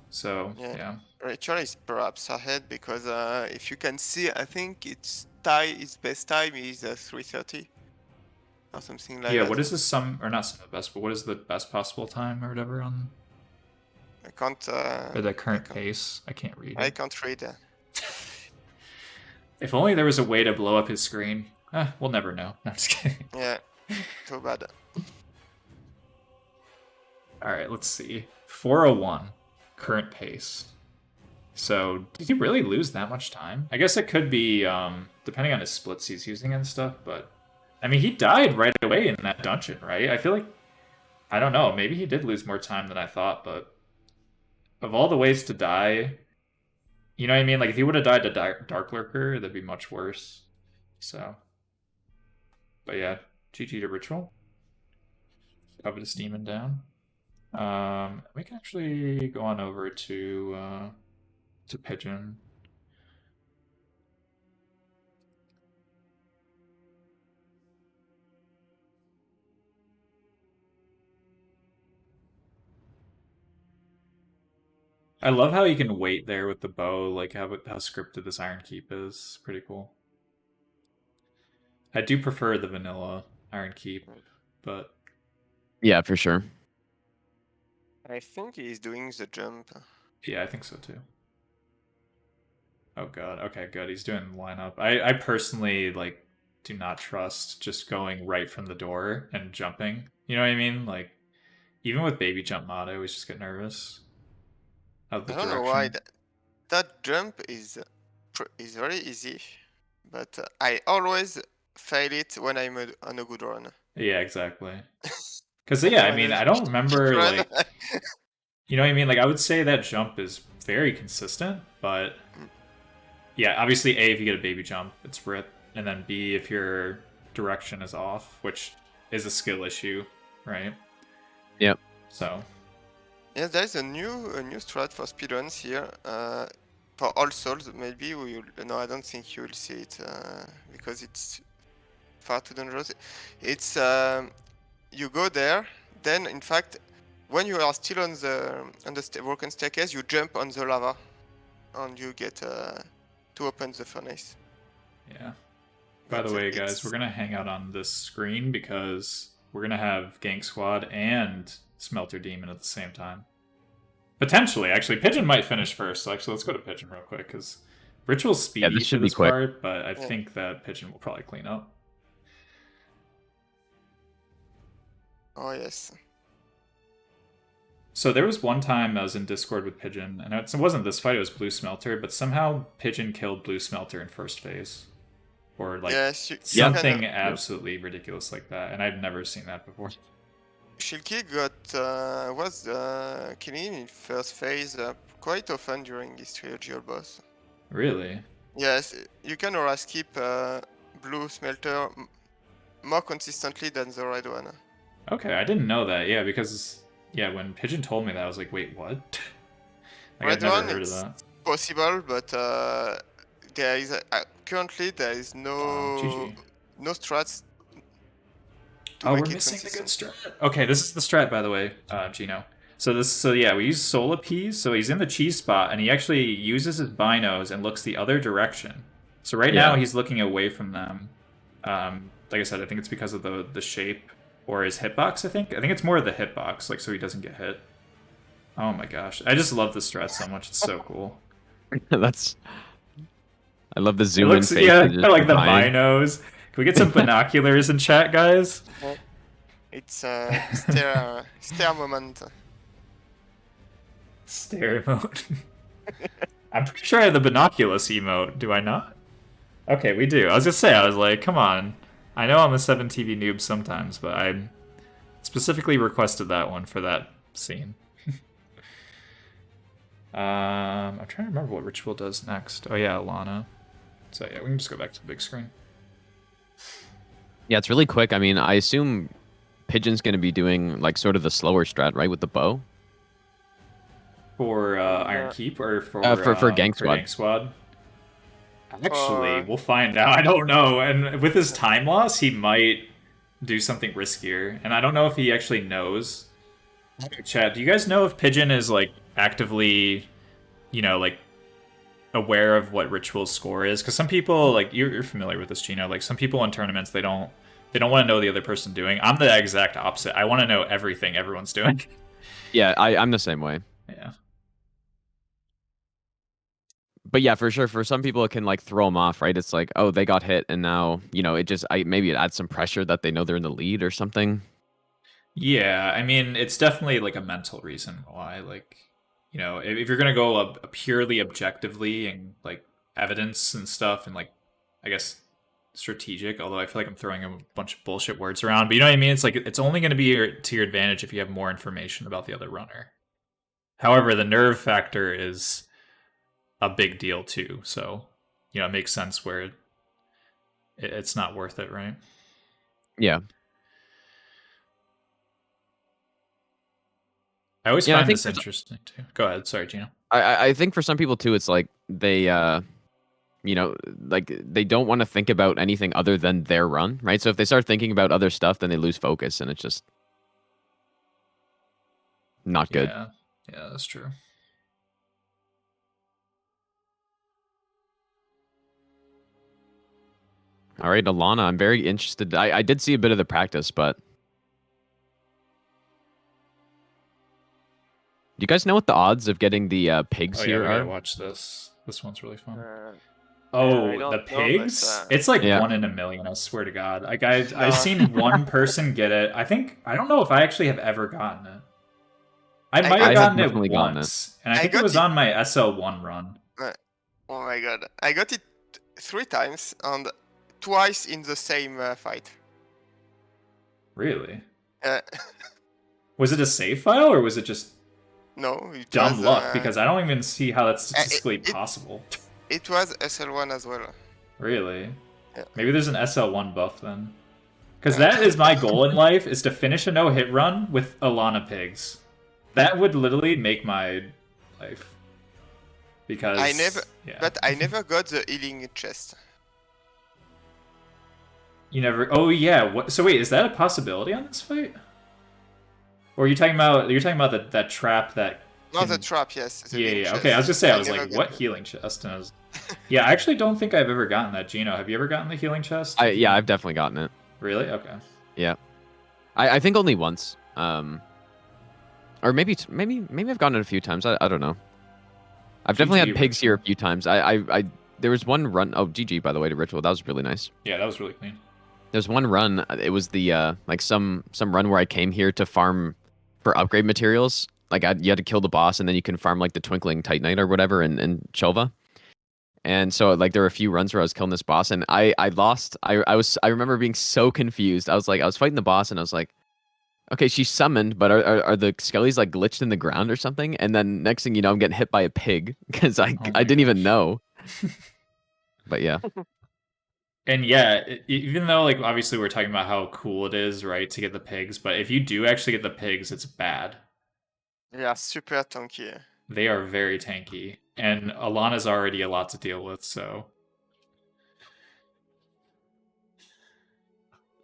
So, Yeah. yeah. Rachel is perhaps ahead because if you can see, I think his best time is 3:30 or something like Yeah, that. what is this or not some of the best, but what is the best possible time or whatever on I can't. or the current pace? I can't read I it. can't read. If only there was a way to blow up his screen. We'll never know. No, I'm just kidding. Yeah, too bad. Alright, let's see. 401. Current pace. So, did he really lose that much time? I guess it could be, depending on his splits he's using and stuff, but... I mean, he died right away in that dungeon, right? I feel like... I don't know, maybe he did lose more time than I thought, but... Of all the ways to die... You know what I mean? Like, if he would have died to Dark Lurker, that'd be much worse. So... But yeah, GG to Ritual. Covetous Demon down. We can actually go on over to Pigeon. I love how you can wait there with the bow, like how scripted this Iron Keep is. Pretty cool. I do prefer the vanilla Iron Keep, but Yeah, for sure. I think he's doing the jump. yeah, I think so too. Oh god. Okay, good. He's doing the lineup. I personally like do not trust just going right from the door and jumping. You know what I mean? Like even with baby jump mod, I always just get nervous of the I don't know why direction. that jump is very easy, but I always fail it when I'm on a good run. Yeah, exactly. Because yeah, I On mean, a I don't shit remember run. like you know what I mean. Like I would say that jump is very consistent, but yeah, obviously A if you get a baby jump, it's rip, and then B if your direction is off, which is a skill issue, right? Yep. So Yes, there is a new strat for speedruns here. For all souls, maybe we will. No, I don't think you will see it because it's far too dangerous. It's you go there, then in fact, when you are still on the broken staircase, you jump on the lava, and you get to open the furnace. yeah. By the But way, guys, it's we're gonna hang out on this screen because we're gonna have Gank Squad and Smelter Demon at the same time. Potentially, actually, Pigeon might finish first. So actually, let's go to Pigeon real quick because Ritual's speedy this for should be this quick. part, but I Yeah. think that Pigeon will probably clean up. oh yes. So there was one time I was in Discord with Pigeon, and it wasn't this fight; it was Blue Smelter. But somehow Pigeon killed Blue Smelter in first phase, or like Yes, you something can. absolutely ridiculous like that. And I'd never seen that before. Shilky was killing him in first phase quite often during his trilogy boss. Really? Yes, you can always keep blue smelter more consistently than the red one. Okay, I didn't know that. Yeah, because yeah, when Pigeon told me that, I was like, wait, what? Like I'd Red never one, heard of it's that. possible, but there is currently there is Wow, GG. no strats to Oh, make we're it missing the good consistent. strat. Okay, this is the strat, by the way, Gino. So yeah, we use Sola Peas. So he's in the cheese spot, and he actually uses his binos and looks the other direction. So right now Yeah. he's looking away from them. Like I said, I think it's because of the shape or his hitbox. I think it's more of the hitbox, like so he doesn't get hit. Oh my gosh, I just love this strat so much. It's so cool. That's. I love the It zoom in looks face. yeah, of just like the dying. binos. Can we get some binoculars in chat, guys? It's a stare moment. Stare emote. I'm pretty sure I have the binoculars emote. Do I not? Okay, we do. I was gonna say, I was like, come on. I know I'm a 7TV noob sometimes, but I specifically requested that one for that scene. I'm trying to remember what Ritual does next. Oh yeah, Lana. So yeah, we can just go back to the big screen. Yeah, it's really quick. I mean, I assume Pigeon's going to be doing like sort of the slower strat, right, with the bow. For Iron Keep or for Gang Squad. Gang Squad? Actually, we'll find out. I don't know. And with his time loss, he might do something riskier. And I don't know if he actually knows. Chat, do you guys know if Pigeon is like actively, you know, like aware of what Ritual's score is? Because some people, like you're familiar with this, Gino. Like some people in tournaments, they don't want to know the other person doing. I'm the exact opposite. I want to know everything everyone's doing. Yeah, I'm the same way. Yeah. But yeah, for sure, for some people it can like throw them off, right? It's like, oh, they got hit, and now it just maybe it adds some pressure that they know they're in the lead or something. Yeah, I mean, it's definitely like a mental reason why, like, you know, if you're gonna go purely objectively and like evidence and stuff and like, I guess strategic. Although I feel like I'm throwing a bunch of bullshit words around, but you know what I mean. It's like it's only gonna be to your advantage if you have more information about the other runner. However, the nerve factor is a big deal too. So, you know, it makes sense where it's not worth it, right? Yeah. I always find this interesting too. Go ahead. Sorry, Gino. I think for some people too, it's like they like they don't want to think about anything other than their run, right? So if they start thinking about other stuff, then they lose focus, and it's just not good. Yeah, that's true. All right, Alana, I'm very interested. I did see a bit of the practice, but do you guys know what the odds of getting the pigs Oh yeah, here we gotta are? watch this. This one's really fun. I Oh, don't the know, but, pigs? It's like Yeah. 1 in a million, I swear to God. Like I've No. seen one person get it. I don't know if I actually have ever gotten it. I I might got have it. gotten it definitely gotten it. once, and I I think it got was it- on my SL1 run. Oh my god. I got it 3 times and twice in the same fight. Really? Uh, Was it a save file or was it just no, it dumb was, luck? Because I don't even see how that's it- statistically it- possible. it was SL1 as well. Really? Yeah. Maybe there's an SL1 buff then. Because that is my goal in life, is to finish a no-hit run with Alana pigs. That would literally make my life. Because I But I never got the healing chest. You never. Oh yeah. What? So wait, is that a possibility on this fight? Or are you talking about? You're talking about that trap that. No, the can- trap, yes. the Yeah, healing yeah. chest. Okay, I was just saying. I was never like, got what it. healing chest? And I was. Yeah, I actually don't think I've ever gotten that. Gino, have you ever gotten the healing chest? Yeah, I've definitely gotten it. Really? Okay. Yeah, I think only once. Or maybe I've gotten it a few times. I don't know. I've definitely GG had pigs here a few times. There was one run. Oh, GG by the way to Ritual. That was really nice. Yeah, that was really clean. There's one run. It was the like some run where I came here to farm for upgrade materials. Like you had to kill the boss and then you can farm like the Twinkling Titanite or whatever in Chova. And so like there were a few runs where I was killing this boss and I lost. I remember being so confused. I was fighting the boss and I was like, okay, she's summoned, but are the skellies like glitched in the ground or something? And then next thing you know, I'm getting hit by a pig because I my didn't even gosh. know. But yeah. And yeah, even though like obviously we're talking about how cool it is, right, to get the pigs, but if you do actually get the pigs, it's bad. They are super tanky. They are very tanky, and Alana's already a lot to deal with, so.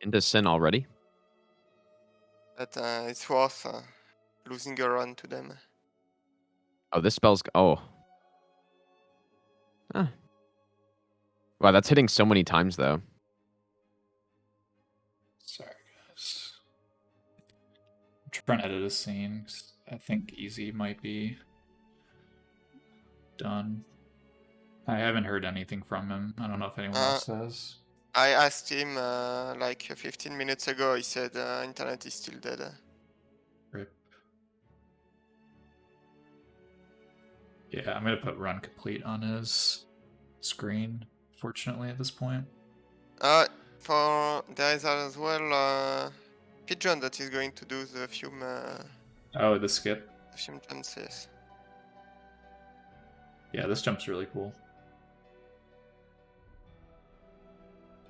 Into Sin already. But it's worth losing a run to them. Oh, this spell's... Oh. Huh. Wow, that's hitting so many times, though. Sorry, guys. I'm trying to edit a scene, 'cause I think Easy might be done. I haven't heard anything from him. I don't know if anyone else has. I asked him like 15 minutes ago. He said internet is still dead. Rip. Yeah, I'm gonna put run complete on his screen, fortunately, at this point. There is as well Pigeon that is going to do the fume Oh, the skip. jumps. Yes. Yeah, this jump's really cool.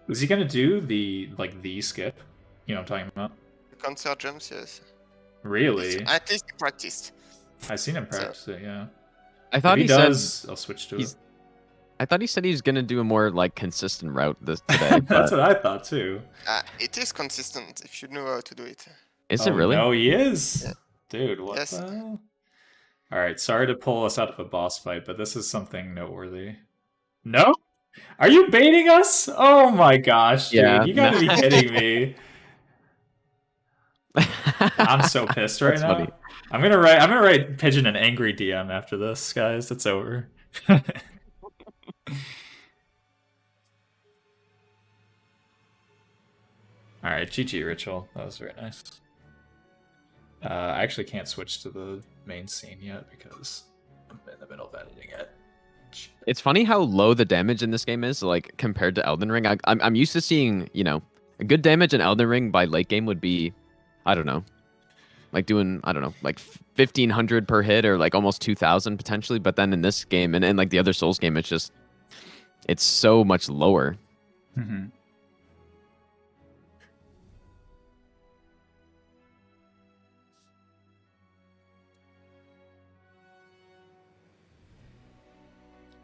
Is he gonna do the skip? You know what I'm talking about? The concert jumps, yes. Really? At least he practiced. I've seen him So- practice it, yeah. I thought If he does, I'll switch to it. he's- I thought he said he was gonna do a more like consistent route today. That's but what I thought too. It is consistent if you know how to do it. is Oh, it really? No, he is. Yeah. Dude, what Yes. the hell? Alright, sorry to pull us out of a boss fight, but this is something noteworthy. No? Are you baiting us? Oh my gosh, dude. Yeah, You gotta no. be kidding me. I'm so pissed right That's now. funny. I'm gonna write Pigeon an angry DM after this, guys. It's over. Alright, GG Ritual. That was very nice. I actually can't switch to the main scene yet because I'm in the middle of editing it. It's funny how low the damage in this game is, like compared to Elden Ring. I'm used to seeing, a good damage in Elden Ring by late game would be, I don't know, like doing, I don't know, like 1,500 per hit or like almost 2,000 potentially. But then in this game and like the other Souls game, it's so much lower. Mm-hmm.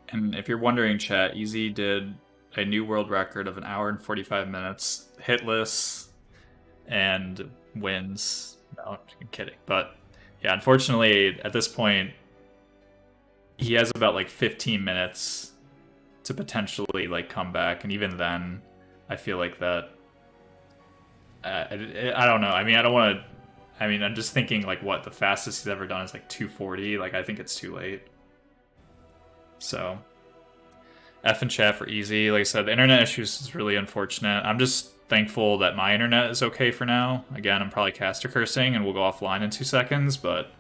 And if you're wondering, chat, Easy did a new world record of 1 hour and 45 minutes, hitless, and wins. No, I'm kidding. But yeah, unfortunately, at this point, he has about like 15 minutes to potentially like come back, and even then, I feel like that. I don't know. I mean, I don't want to. I mean, I'm just thinking like what the fastest he's ever done is like 240. Like I think it's too late. So, F and chat for easy. Like I said, the internet issues is really unfortunate. I'm just thankful that my internet is okay for now. Again, I'm probably caster cursing and we'll go offline in 2 seconds, but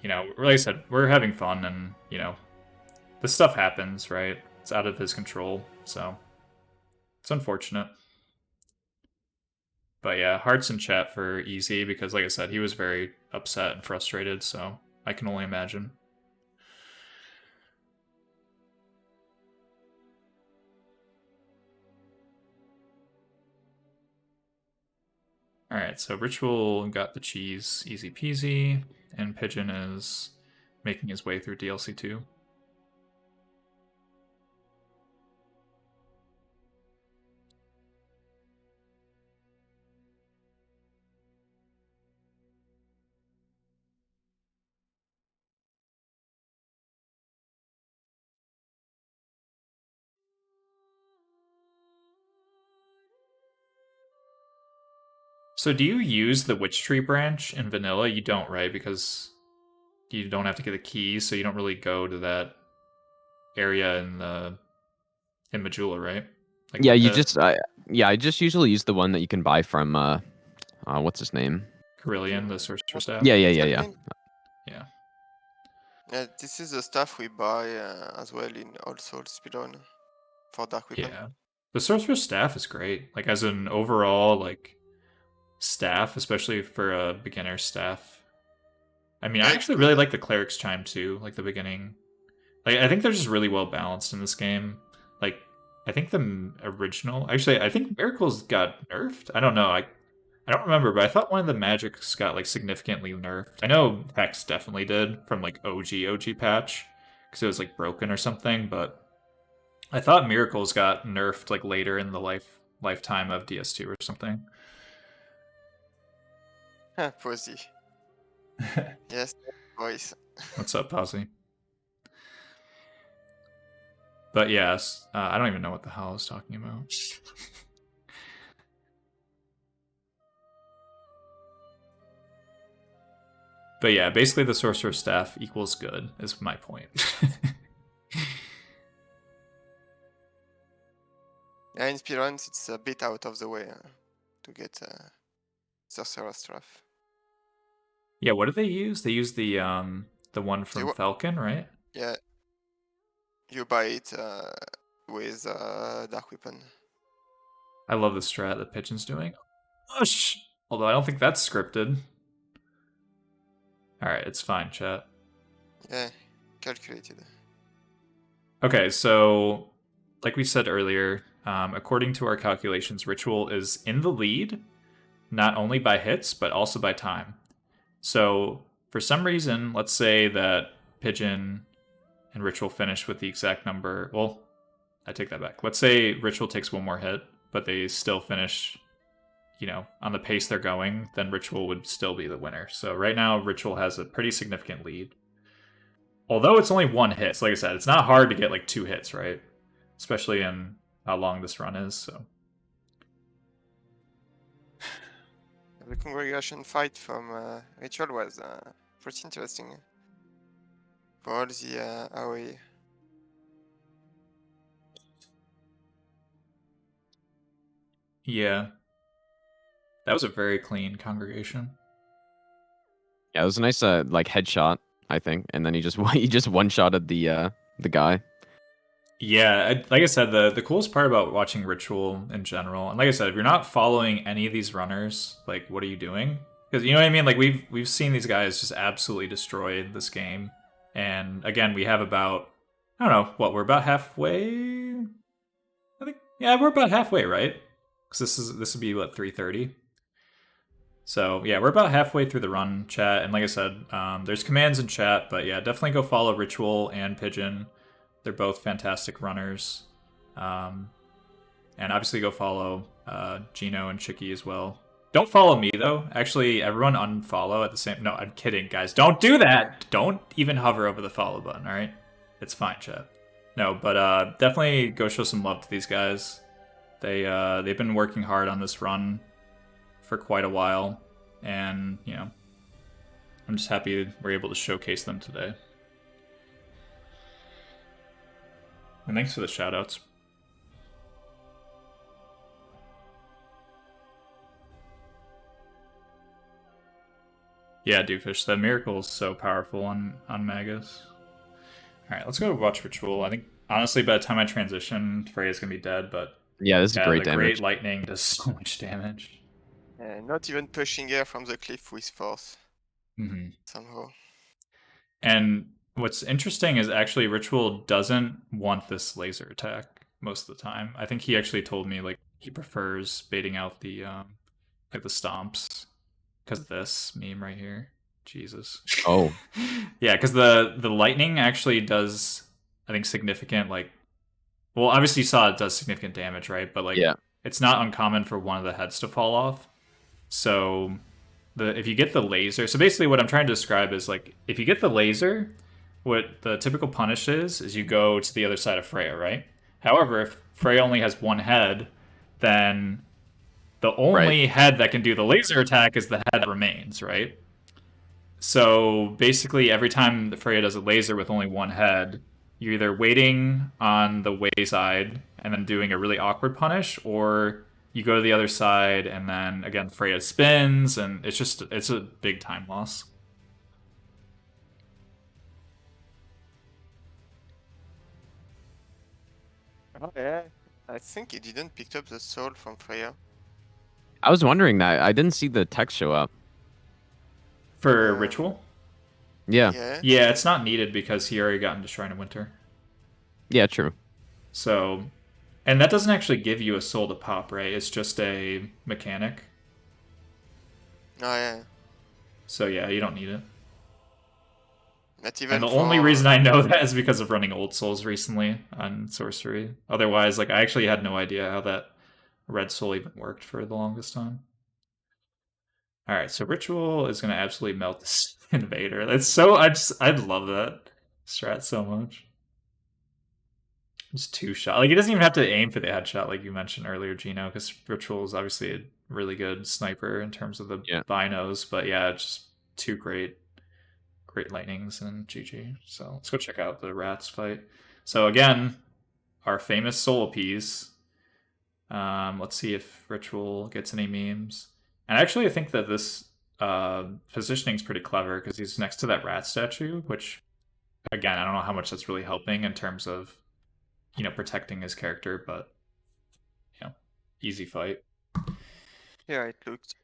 you know, like I said, we're having fun and you know, this stuff happens, right? It's out of his control, so it's unfortunate. But yeah, hearts in chat for easy because like I said, he was very upset and frustrated, so I can only imagine. Alright, so Ritual got the cheese easy peasy, and Pigeon is making his way through DLC 2. So do you use the Witch Tree branch in vanilla? You don't, right? Because you don't have to get a key, so you don't really go to that area in Majula, right? Like Yeah, the you pit? just I just usually use the one that you can buy from what's his name? Carillion, the Sorcerer Staff? Yeah. Yeah. Yeah, this is the stuff we buy as well in All Souls Speedrun for Dark Weapon. Yeah. The Sorcerer Staff is great. Like as an overall like staff, especially for a beginner staff. I mean, I Yeah, it's actually good. really like the Cleric's Chime too, like the beginning. Like I think they're just really well balanced in this game. Like I think the original, actually, I think Miracles got nerfed. I don't know. I don't remember, but I thought one of the magics got like significantly nerfed. I know Hex definitely did from like OG patch because it was like broken or something, but I thought Miracles got nerfed like later in the lifetime of DS2 or something. Posy. Yes, voice. What's up, Posy? But yes, I don't even know what the hell I was talking about. But yeah, basically the Sorcerer's Staff equals good, is my point. Yeah, in speedruns, it's a bit out of the way to get Sorcerer Staff. Yeah, what did they use? They used the one from Falcon, right? Yeah, you buy it with Dark Weapon. I love the strat that Pigeon's doing. Ush! Although I don't think that's scripted. Alright, it's fine, chat. Yeah, calculated. Okay, so like we said earlier, according to our calculations, Ritual is in the lead, not only by hits, but also by time. So for some reason, let's say that Pigeon and Ritual finish with the exact number. Well, I take that back. Let's say Ritual takes one more hit, but they still finish, you know, on the pace they're going, then Ritual would still be the winner. So right now, Ritual has a pretty significant lead. Although it's only one hit, so like I said, it's not hard to get like 2 hits, right? Especially in how long this run is, so. The congregation fight from Ritual was pretty interesting. For all the AoE. Yeah. That was a very clean congregation. Yeah, it was a nice like headshot, I think, and then he just one-shotted the guy. Yeah, like I said, the coolest part about watching Ritual in general, and like I said, if you're not following any of these runners, like what are you doing? Because you know what I mean. Like we've seen these guys just absolutely destroy this game, and again, we have about I don't know what we're about halfway. I think yeah, we're about halfway, right? Because this would be what 3:30. So yeah, we're about halfway through the run, chat, and like I said, there's commands in chat, but yeah, definitely go follow Ritual and Pigeon. They're both fantastic runners. And obviously go follow Gino and Chicky as well. Don't follow me, though. Actually, everyone unfollow at the same... No, I'm kidding, guys. Don't do that! Don't even hover over the follow button, alright? It's fine, chat. No, but definitely go show some love to these guys. They've been working hard on this run for quite a while, and you know, I'm just happy we're able to showcase them today. And thanks for the shoutouts. Yeah, Doofus, the miracle is so powerful on Magus. Alright, let's go watch Ritual. I think, honestly, by the time I transition, Freya's gonna be dead, but Yeah, this is yeah, great the damage. Great Lightning does so much damage. Not even pushing her from the cliff with force, somehow. And what's interesting is actually Ritual doesn't want this laser attack most of the time. I think he actually told me like he prefers baiting out the like the stomps because of this meme right here. Jesus. Oh. Yeah, because the lightning actually does, I think, significant like. Well, obviously you saw it does significant damage, right? But like, Yeah. it's not uncommon for one of the heads to fall off. So if you get the laser, so basically what I'm trying to describe is like if you get the laser, what the typical punish is you go to the other side of Freya, right? However, if Freya only has one head, then the only head that can do the laser attack is the head that remains, right? So basically every time Freya does a laser with only one head, you're either waiting on the wayside and then doing a really awkward punish, or you go to the other side and then again Freya spins, and it's a big time loss. Oh yeah, I think he didn't pick up the soul from Freya. I was wondering that. I didn't see the text show up. For Ritual? Yeah. Yeah, it's not needed because he already got into Shrine of Winter. Yeah, true. So, and that doesn't actually give you a soul to pop, right? It's just a mechanic. Oh yeah. So yeah, you don't need it. Not even And the for... only reason I know that is because of running Old Souls recently on Sorcery. Otherwise, like, I actually had no idea how that Red Soul even worked for the longest time. Alright, so Ritual is going to absolutely melt this Invader. That's so... I love that strat so much. Just two shot. Like, he doesn't even have to aim for the headshot like you mentioned earlier, Gino, because Ritual is obviously a really good sniper in terms of the binos. But yeah, just two great lightnings and GG. So let's go check out the Rats fight. So again, our famous soul appease. Let's see if Ritual gets any memes. And actually, I think that this positioning is pretty clever because he's next to that rat statue, which, again, I don't know how much that's really helping in terms of, you know, protecting his character, but, you know, easy fight. Yeah,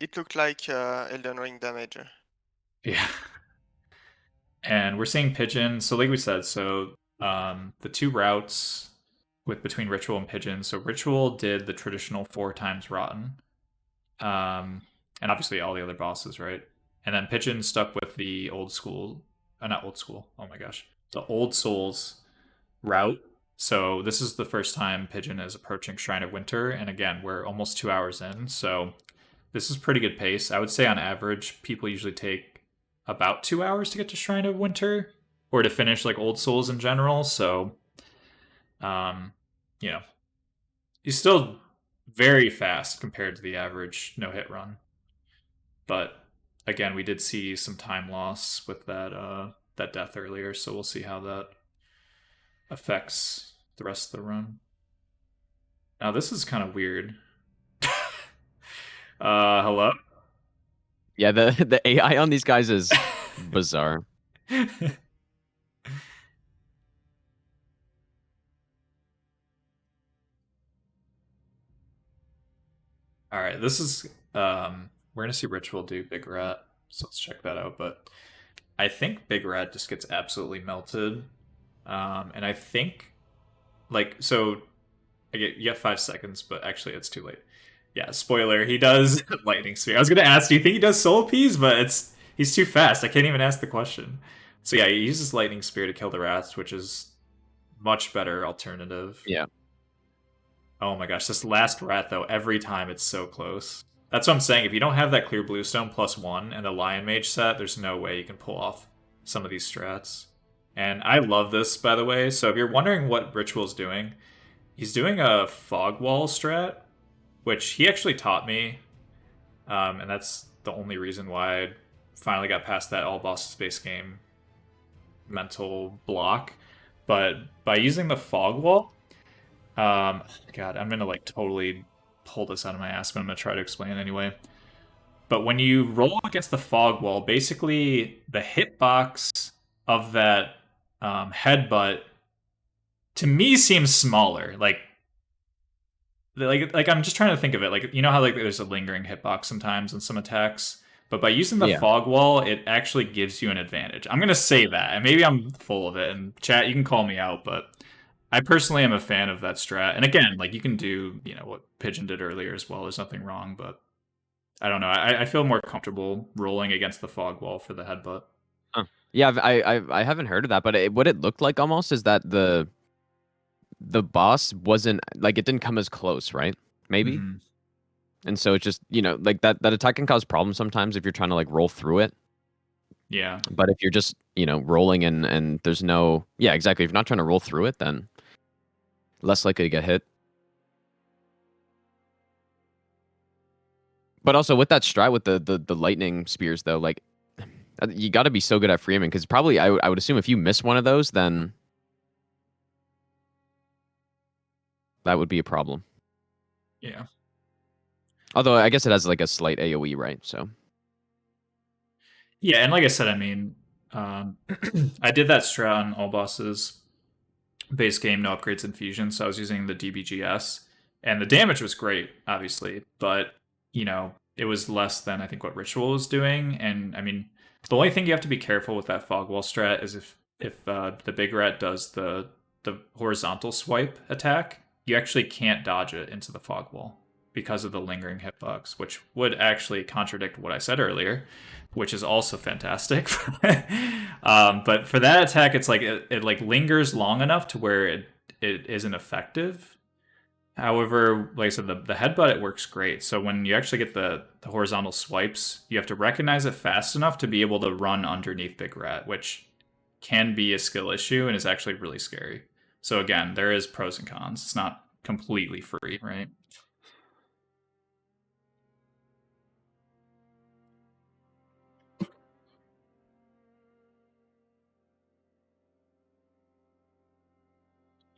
it looked like Elden Ring damage. Yeah. And we're seeing Pigeon. So like we said, so the two routes with between Ritual and Pigeon. So Ritual did the traditional 4 times Rotten. And obviously all the other bosses, right? And then Pigeon stuck with the old school, not old school, oh my gosh. The Old Souls route. So this is the first time Pigeon is approaching Shrine of Winter. And again, we're almost 2 hours in. So this is pretty good pace. I would say on average, people usually take about 2 hours to get to Shrine of Winter, or to finish like Old Souls in general. So, you know, he's still very fast compared to the average no-hit run. But again, we did see some time loss with that that death earlier, so we'll see how that affects the rest of the run. Now this is kind of weird. Hello? Yeah, the AI on these guys is bizarre. All right, this is we're gonna see Ritual do Big Rat, so let's check that out. But I think Big Rat just gets absolutely melted, and I think like so. You get 5 seconds, but actually it's too late. Yeah, spoiler. He does Lightning Spear. I was gonna ask, do you think he does Soul Appease? But he's too fast. I can't even ask the question. So yeah, he uses Lightning Spear to kill the rats, which is much better alternative. Yeah. Oh my gosh, this last rat though, every time it's so close. That's what I'm saying. If you don't have that clear bluestone +1 and the Lion Mage set, there's no way you can pull off some of these strats. And I love this, by the way. So if you're wondering what Ritual's doing, he's doing a fog wall strat, which he actually taught me, and that's the only reason why I finally got past that all bosses base game mental block. But by using the fog wall, God, I'm gonna like totally pull this out of my ass, but I'm gonna try to explain it anyway. But when you roll against the fog wall, basically the hitbox of that headbutt to me seems smaller. Like I'm just trying to think of it. Like, you know how like there's a lingering hitbox sometimes in some attacks, but by using the Yeah. fog wall, it actually gives you an advantage. I'm gonna say that, and maybe I'm full of it. And chat, you can call me out, but I personally am a fan of that strat. And again, like you can do, what Pigeon did earlier as well. There's nothing wrong, but I don't know. I feel more comfortable rolling against the fog wall for the headbutt. Yeah, I haven't heard of that, but what it looked like almost is that the boss wasn't like, it didn't come as close, right? Maybe. Mhm. And so it's just, like that attack can cause problems sometimes if you're trying to like roll through it. Yeah. But if you're just, rolling and there's no, yeah, exactly. If you're not trying to roll through it, then less likely to get hit. But also with that strat with the lightning spears though, like you got to be so good at free aiming, because probably I would assume if you miss one of those, then that would be a problem. Yeah. Although I guess it has like a slight AoE, right? So Yeah, and like I said, I mean, I did that strat on all bosses base game, no upgrades in fusion, so I was using the DBGS, and the damage was great, obviously, but it was less than I think what Ritual was doing. And I mean, the only thing you have to be careful with that fog wall strat is if the big rat does the horizontal swipe attack, you actually can't dodge it into the fog wall because of the lingering hitbox, which would actually contradict what I said earlier, which is also fantastic. But for that attack, it's like it like lingers long enough to where it isn't effective. However, like I said, the headbutt, it works great. So when you actually get the horizontal swipes, you have to recognize it fast enough to be able to run underneath Big Rat, which can be a skill issue and is actually really scary. So again, there is pros and cons. It's not completely free, right?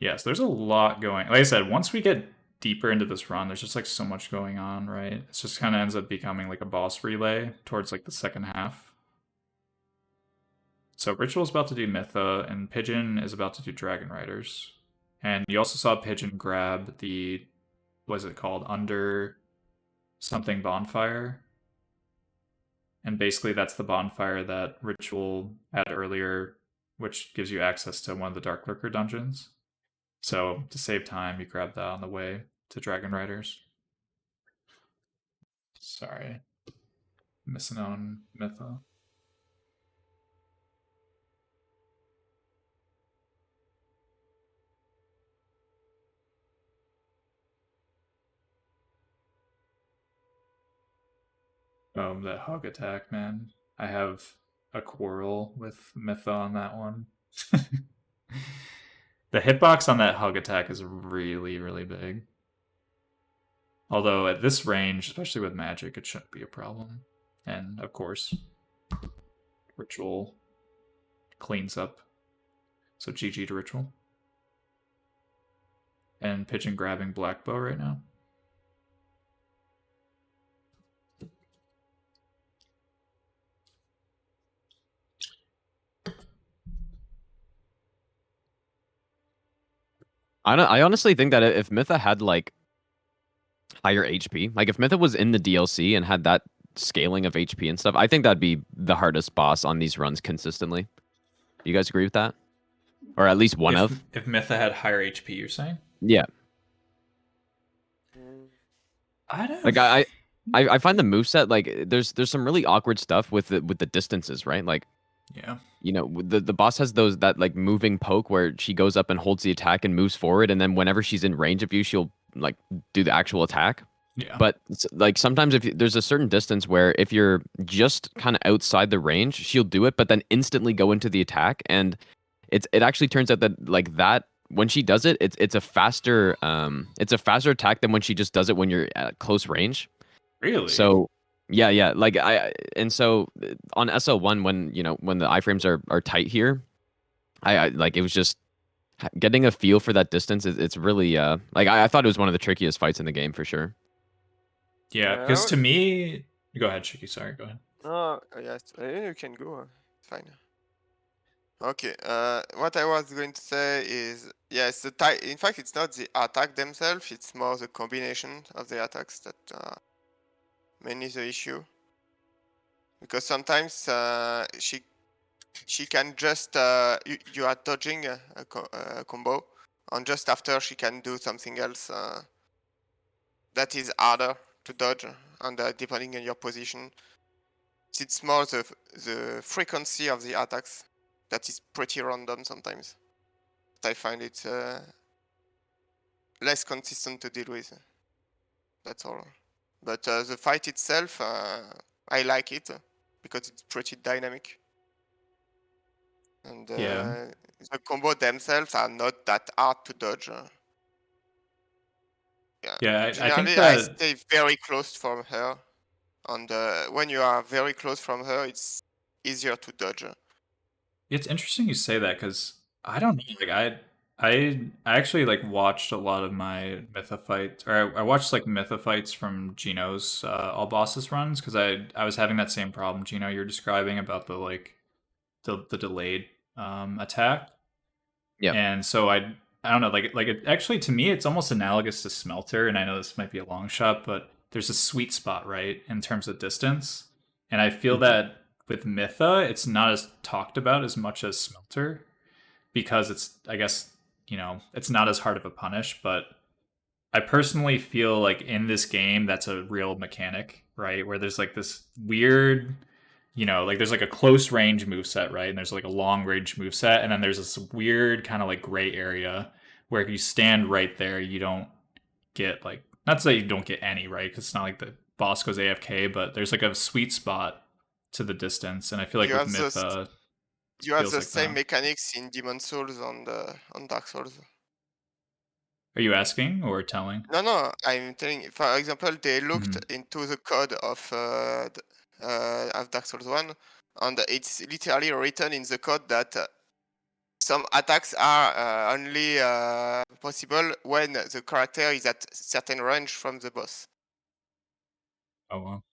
Yes, there's a lot going. Like I said, once we get deeper into this run, there's just like so much going on, right? It just kind of ends up becoming like a boss relay towards like the second half. So Ritual's about to do Mytha, and Pigeon is about to do Dragon Riders. And you also saw Pigeon grab the, what is it called? Under something bonfire. And basically that's the bonfire that Ritual had earlier, which gives you access to one of the Dark Lurker dungeons. So to save time, you grab that on the way to Dragon Riders. Sorry. Missing on Mytha. That hug attack, man. I have a quarrel with Mytha on that one. The hitbox on that hug attack is really, really big. Although at this range, especially with magic, it shouldn't be a problem. And of course, Ritual cleans up. So GG to Ritual. And Pigeon grabbing Black Bow right now. I honestly think that if Mytha had like higher HP, like if Mytha was in the DLC and had that scaling of HP and stuff, I think that'd be the hardest boss on these runs consistently. You guys agree with that? Or at least one of? If Mytha had higher HP, you're saying? Yeah. I don't Like I find the moveset, like there's some really awkward stuff with the distances, right? Like, yeah. The boss has that like moving poke where she goes up and holds the attack and moves forward, and then whenever she's in range of you, she'll like do the actual attack. Yeah. But like sometimes if there's a certain distance where if you're just kind of outside the range, she'll do it, but then instantly go into the attack, and it actually turns out that like that when she does it, it's a faster attack than when she just does it when you're at close range. Really? So yeah, like and so on SL1 when when the iframes are tight here, I like it was just getting a feel for that distance. It's really like I thought it was one of the trickiest fights in the game for sure. Yeah, because to me, go ahead, Shiki. Sorry, go ahead. Oh, yes, you can go. It's fine. Okay. What I was going to say is, yes, the type. In fact, it's not the attack themselves. It's more the combination of the attacks that mainly the issue. Because sometimes she can just you are dodging a combo, and just after she can do something else that is harder to dodge, and depending on your position, it's more the frequency of the attacks that is pretty random sometimes. But I find it less consistent to deal with. That's all. But the fight itself, I like it because it's pretty dynamic. And Yeah. the combo themselves are not that hard to dodge. Yeah, I think Generally, I that stay very close from her. And when you are very close from her, it's easier to dodge. it's interesting you say that because I don't know. Like I actually like watched a lot of my Mytha fights, or I watched like Mytha fights from Gino's all bosses runs because I was having that same problem, Gino, you're describing about the like the delayed attack. Yep. And so I don't know, like it actually to me it's almost analogous to Smelter, and I know this might be a long shot, but there's a sweet spot, right, in terms of distance. And I feel that with Mytha, it's not as talked about as much as Smelter because it's I guess, it's not as hard of a punish, but I personally feel like in this game that's a real mechanic, right? Where there's like this weird, like there's like a close range move set, right? And there's like a long range move set, and then there's this weird kind of like gray area where if you stand right there, you don't get like not to say you don't get any, right? Because it's not like the boss goes AFK, but there's like a sweet spot to the distance, and I feel like You with have Mytha, it you have feels the like same that. mechanics in Demon Souls and on Dark Souls. Are you asking or telling? No, I'm telling you. For example, they looked Mhm. into the code of Dark Souls 1, and it's literally written in the code that some attacks are only possible when the character is at certain range from the boss. Oh well.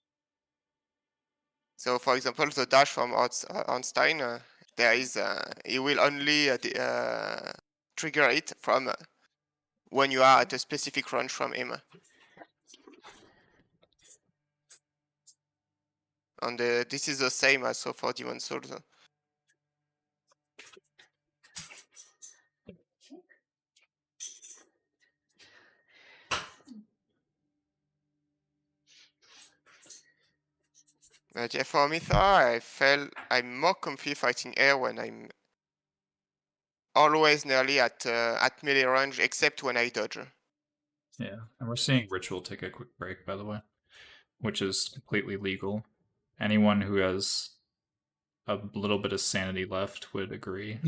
So, for example, the dash from Ornstein, there is it will only trigger it from when you are at a specific range from him. And this is the same as so for Demon Souls. But yeah, for Mytha, I felt I'm more comfy fighting air when I'm always nearly at melee range, except when I dodge. Yeah, and we're seeing Ritual take a quick break, by the way, which is completely legal. Anyone who has a little bit of sanity left would agree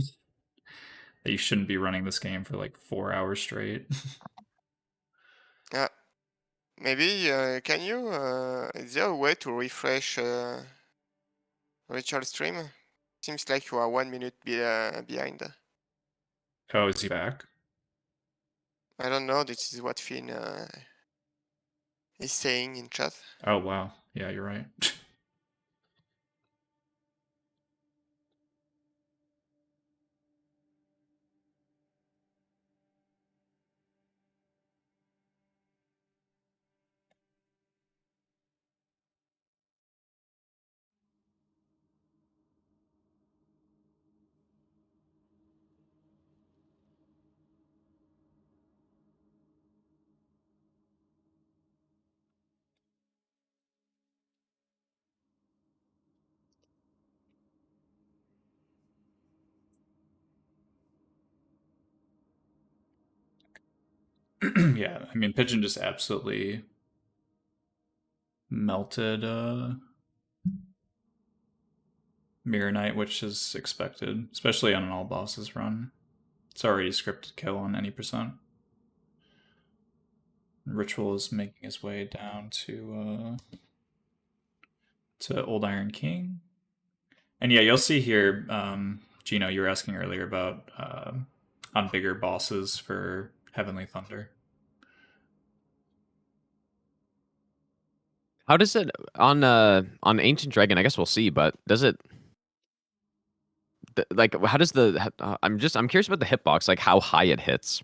that you shouldn't be running this game for like 4 hours straight. Yeah, maybe can you? Is there a way to refresh Ritual stream? Seems like you are 1 minute behind. Oh, is he back? I don't know. This is what Finn is saying in chat. Oh, wow. Yeah, you're right. Yeah, I mean, Pigeon just absolutely melted Mirror Knight, which is expected, especially on an all bosses run. It's already scripted kill on any percent. Ritual is making his way down to Old Iron King. And yeah, you'll see here, Gino, you were asking earlier about on bigger bosses for Heavenly Thunder. How does it on Ancient Dragon? I guess we'll see, but does it like how does the I'm curious about the hitbox, like how high it hits.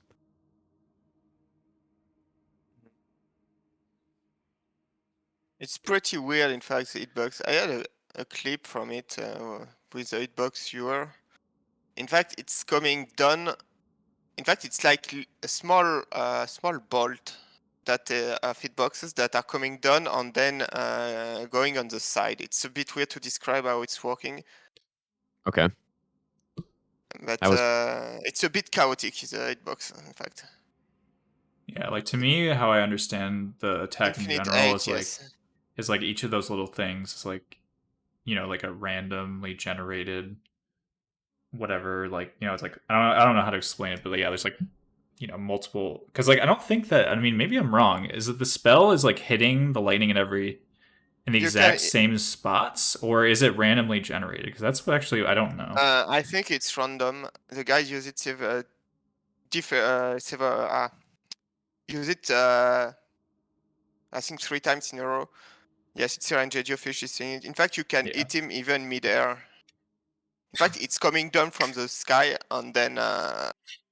It's pretty weird, in fact, the hitbox. I had a clip from it with the hitbox viewer. In fact, it's coming down. In fact, it's like a small bolt that hitboxes that are coming down and then going on the side. It's a bit weird to describe how it's working, Okay. but That was- it's a bit chaotic, the hitbox, in fact. Yeah, like to me, how I understand the attack Infinite in general 8, is like yes. each of those little things is like, like a randomly generated whatever. Like it's like I don't know how to explain it, but like, yeah, there's like multiple, because like I don't think that, I mean, maybe I'm wrong. Is it the spell is like hitting the lightning in the You exact can- same spots, or is it randomly generated? Because that's what actually I don't know. I think it's random. The guy use it use it I think 3 times in a row. Yes, it's RNG fish is saying it. In fact, you can Yeah. hit him even mid-air. In fact, it's coming down from the sky, and then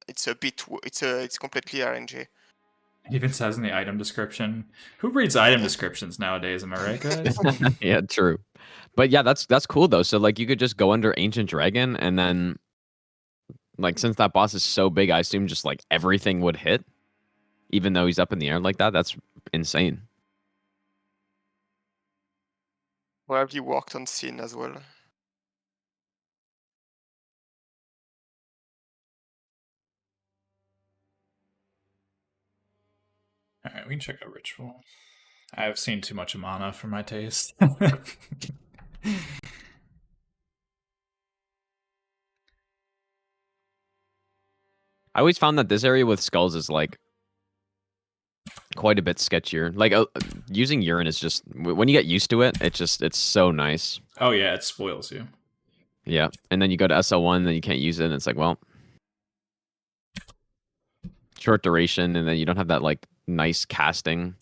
it's a bit. It's completely RNG. It even says in the item description. Who reads item Yeah. descriptions nowadays? Am I right, guys? Yeah, true. But yeah, that's cool though. So like you could just go under Ancient Dragon and then like since that boss is so big, I assume just like everything would hit, even though he's up in the air like that. That's insane. Probably worked on scene as well. All right, we can check out Ritual. I've seen too much mana for my taste. I always found that this area with skulls is like quite a bit sketchier. Like using urine is just when you get used to it, it's so nice. Oh yeah, it spoils you. Yeah, and then you go to SL1, then you can't use it, and it's like, well, short duration, and then you don't have that like nice casting.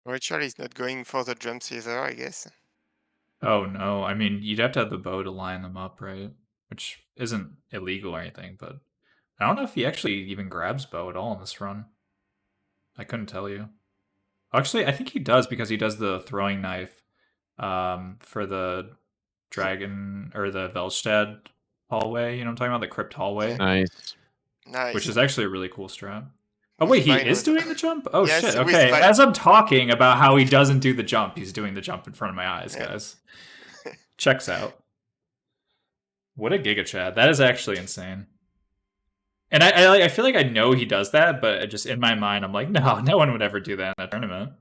Ritual is not going for the jumps either, I guess. Oh no, I mean you'd have to have the bow to line them up, right? Which isn't illegal or anything, but I don't know if he actually even grabs bow at all in this run. I couldn't tell you. Actually, I think he does because he does the throwing knife for the dragon or the Velstad hallway. You know what I'm talking about? The crypt hallway, Nice. Nice. which is actually a really cool strat. Oh With wait, he Vine is with- doing the jump? Oh Yes, shit, with okay. Vine- As I'm talking about how he doesn't do the jump, he's doing the jump in front of my eyes, Yeah. guys. Checks out. What a Giga Chad. That is actually insane. And I feel like I know he does that, but just in my mind, I'm like, no one would ever do that in a tournament.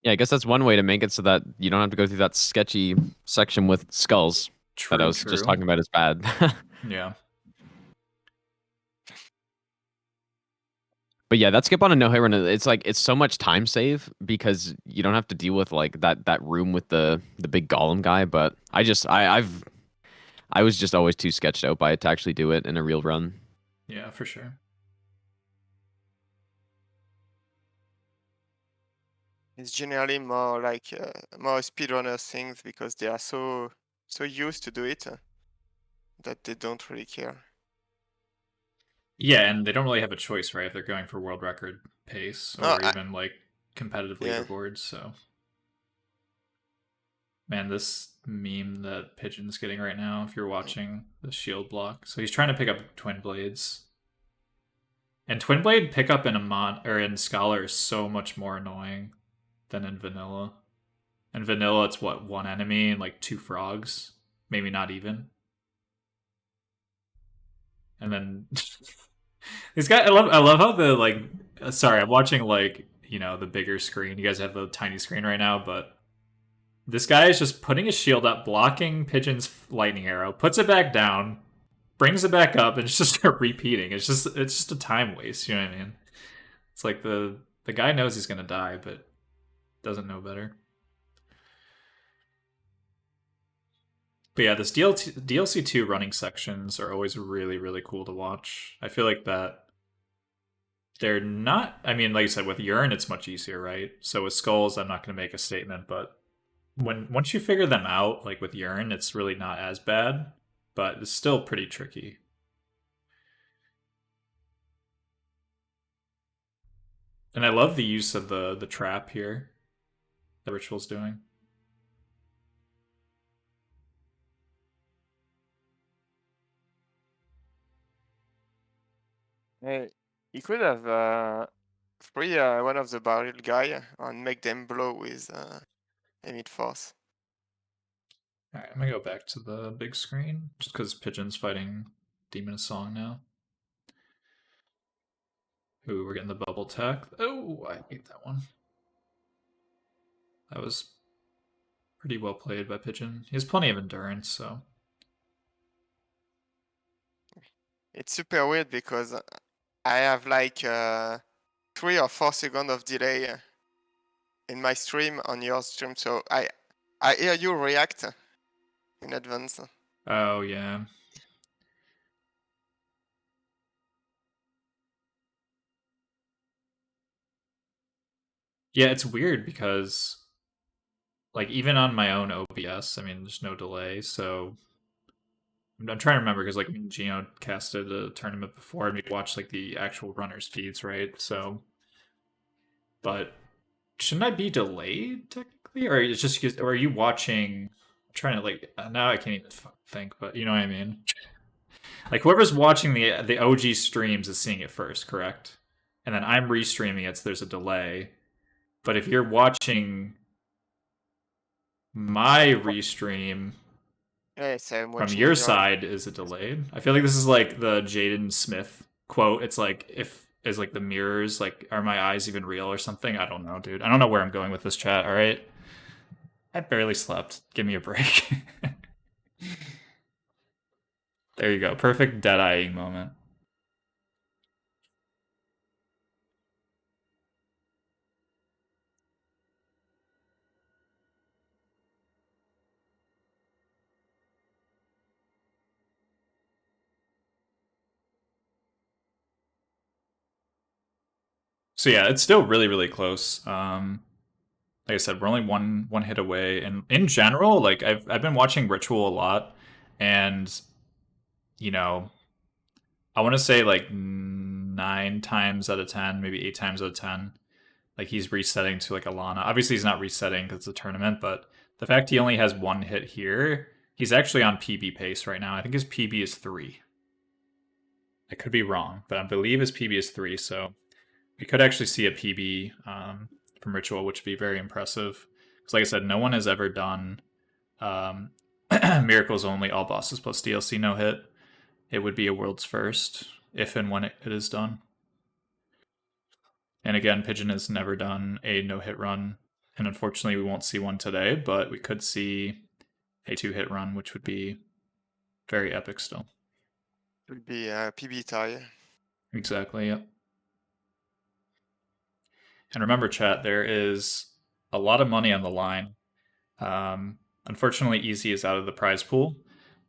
Yeah, I guess that's one way to make it so that you don't have to go through that sketchy section with skulls True, that I was just talking about as bad. Yeah. But yeah, that skip on a no hit run, it's like it's so much time save because you don't have to deal with like that room with the big golem guy. But I was just always too sketched out by it to actually do it in a real run. Yeah, for sure. It's generally more like more speedrunner things because they are so used to do it that they don't really care. Yeah, and they don't really have a choice, right? If they're going for world record pace or No, even like competitive Yeah. leaderboards. So, man, this meme that Pigeon's getting right now, if you're watching the shield block, so he's trying to pick up Twin Blades, and Twin Blade pickup in in Scholar is so much more annoying than in Vanilla. In Vanilla, it's what, one enemy and like 2 frogs, maybe not even. and then this guy. I love how the like. Sorry, I'm watching like the bigger screen. You guys have the tiny screen right now, but this guy is just putting his shield up, blocking Pigeon's lightning arrow, puts it back down, brings it back up, and it's just repeating. It's just a time waste. You know what I mean? It's like the guy knows he's gonna die, but doesn't know better. But yeah, this DLC 2 running sections are always really, really cool to watch. I feel like that they're not. I mean, like you said, with Urine, it's much easier, right? So with Skulls, I'm not going to make a statement, but once you figure them out, like with Urine, it's really not as bad, but it's still pretty tricky. And I love the use of the trap here. The Ritual's doing. Hey, he could have free one of the barrel guy and make them blow with emit force. Alright, I'm gonna go back to the big screen, just because Pigeon's fighting Demon of Song now. Ooh, we're getting the bubble tech. Oh, I hate that one. That was pretty well played by Pigeon. He has plenty of endurance, so... It's super weird because I have like 3 or 4 seconds of delay in my stream on your stream, so I hear you react in advance. Oh, yeah. Yeah, it's weird because, like, even on my own OBS, I mean, there's no delay, so... I'm trying to remember, because, like, Gino casted a tournament before, and we watched, like, the actual runner's feeds, right? So... But... Shouldn't I be delayed, technically? Or it's just... Or are you watching... I'm trying to, like... Now I can't even think, but you know what I mean? Like, whoever's watching the OG streams is seeing it first, correct? And then I'm restreaming it, so there's a delay. But if you're watching my restream Yes, I'm from watching your your side, is it delayed? I feel like this is like the Jaden Smith quote. It's like, if is like the mirrors, like, are my eyes even real or something? I don't know, dude. I don't know where I'm going with this chat, all right? I barely slept. Give me a break. There you go. Perfect dead-eyeing moment. So yeah, it's still really, really close. Like I said, we're only one hit away, and in general, like I've been watching Ritual a lot, and I want to say like 9 times out of 10, maybe 8 times out of 10, like he's resetting to like Alana. Obviously, he's not resetting because it's a tournament, but the fact he only has 1 hit here, he's actually on PB pace right now. I think his PB is 3. I could be wrong, but I believe his PB is 3, so we could actually see a PB from Ritual, which would be very impressive. Because like I said, no one has ever done Miracles only, all bosses plus DLC no hit. It would be a world's first, if and when it is done. And again, Pigeon has never done a no-hit run, and unfortunately we won't see one today, but we could see a 2-hit run, which would be very epic still. It would be a PB tie. Exactly, yep. And remember, chat, there is a lot of money on the line. Unfortunately, Easy is out of the prize pool,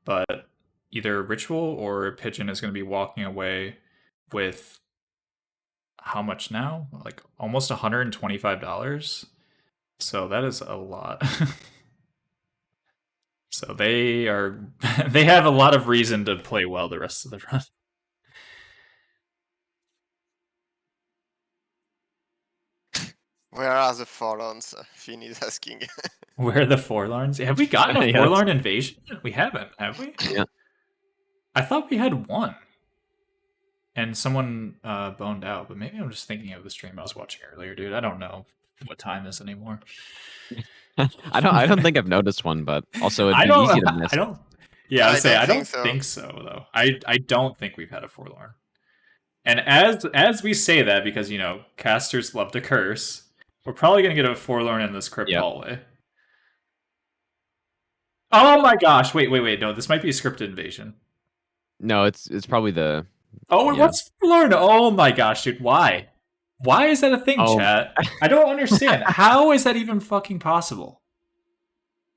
but either Ritual or Pigeon is going to be walking away with how much now? Like almost $125. So that is a lot. So they have a lot of reason to play well the rest of the run. Where are the Forlorns? Finn is asking. Where are the Forlorns? Have we gotten a Yes. Forlorn invasion? We haven't, have we? Yeah. I thought we had one. And someone boned out, but maybe I'm just thinking of the stream I was watching earlier, dude. I don't know what time is anymore. I don't think I've noticed one, but also it'd I be don't. easy to miss. I don't. Yeah, I would say don't I think don't so. think so though. I don't think we've had a forlorn. And as we say that, because casters love to curse, we're probably gonna get a forlorn in this crypt Yep. hallway. Oh my gosh! Wait. No, this might be a scripted invasion. No, it's probably the Oh, yeah. what's forlorn? Oh my gosh, dude! Why? Why is that a thing, Oh. chat? I don't understand. How is that even fucking possible?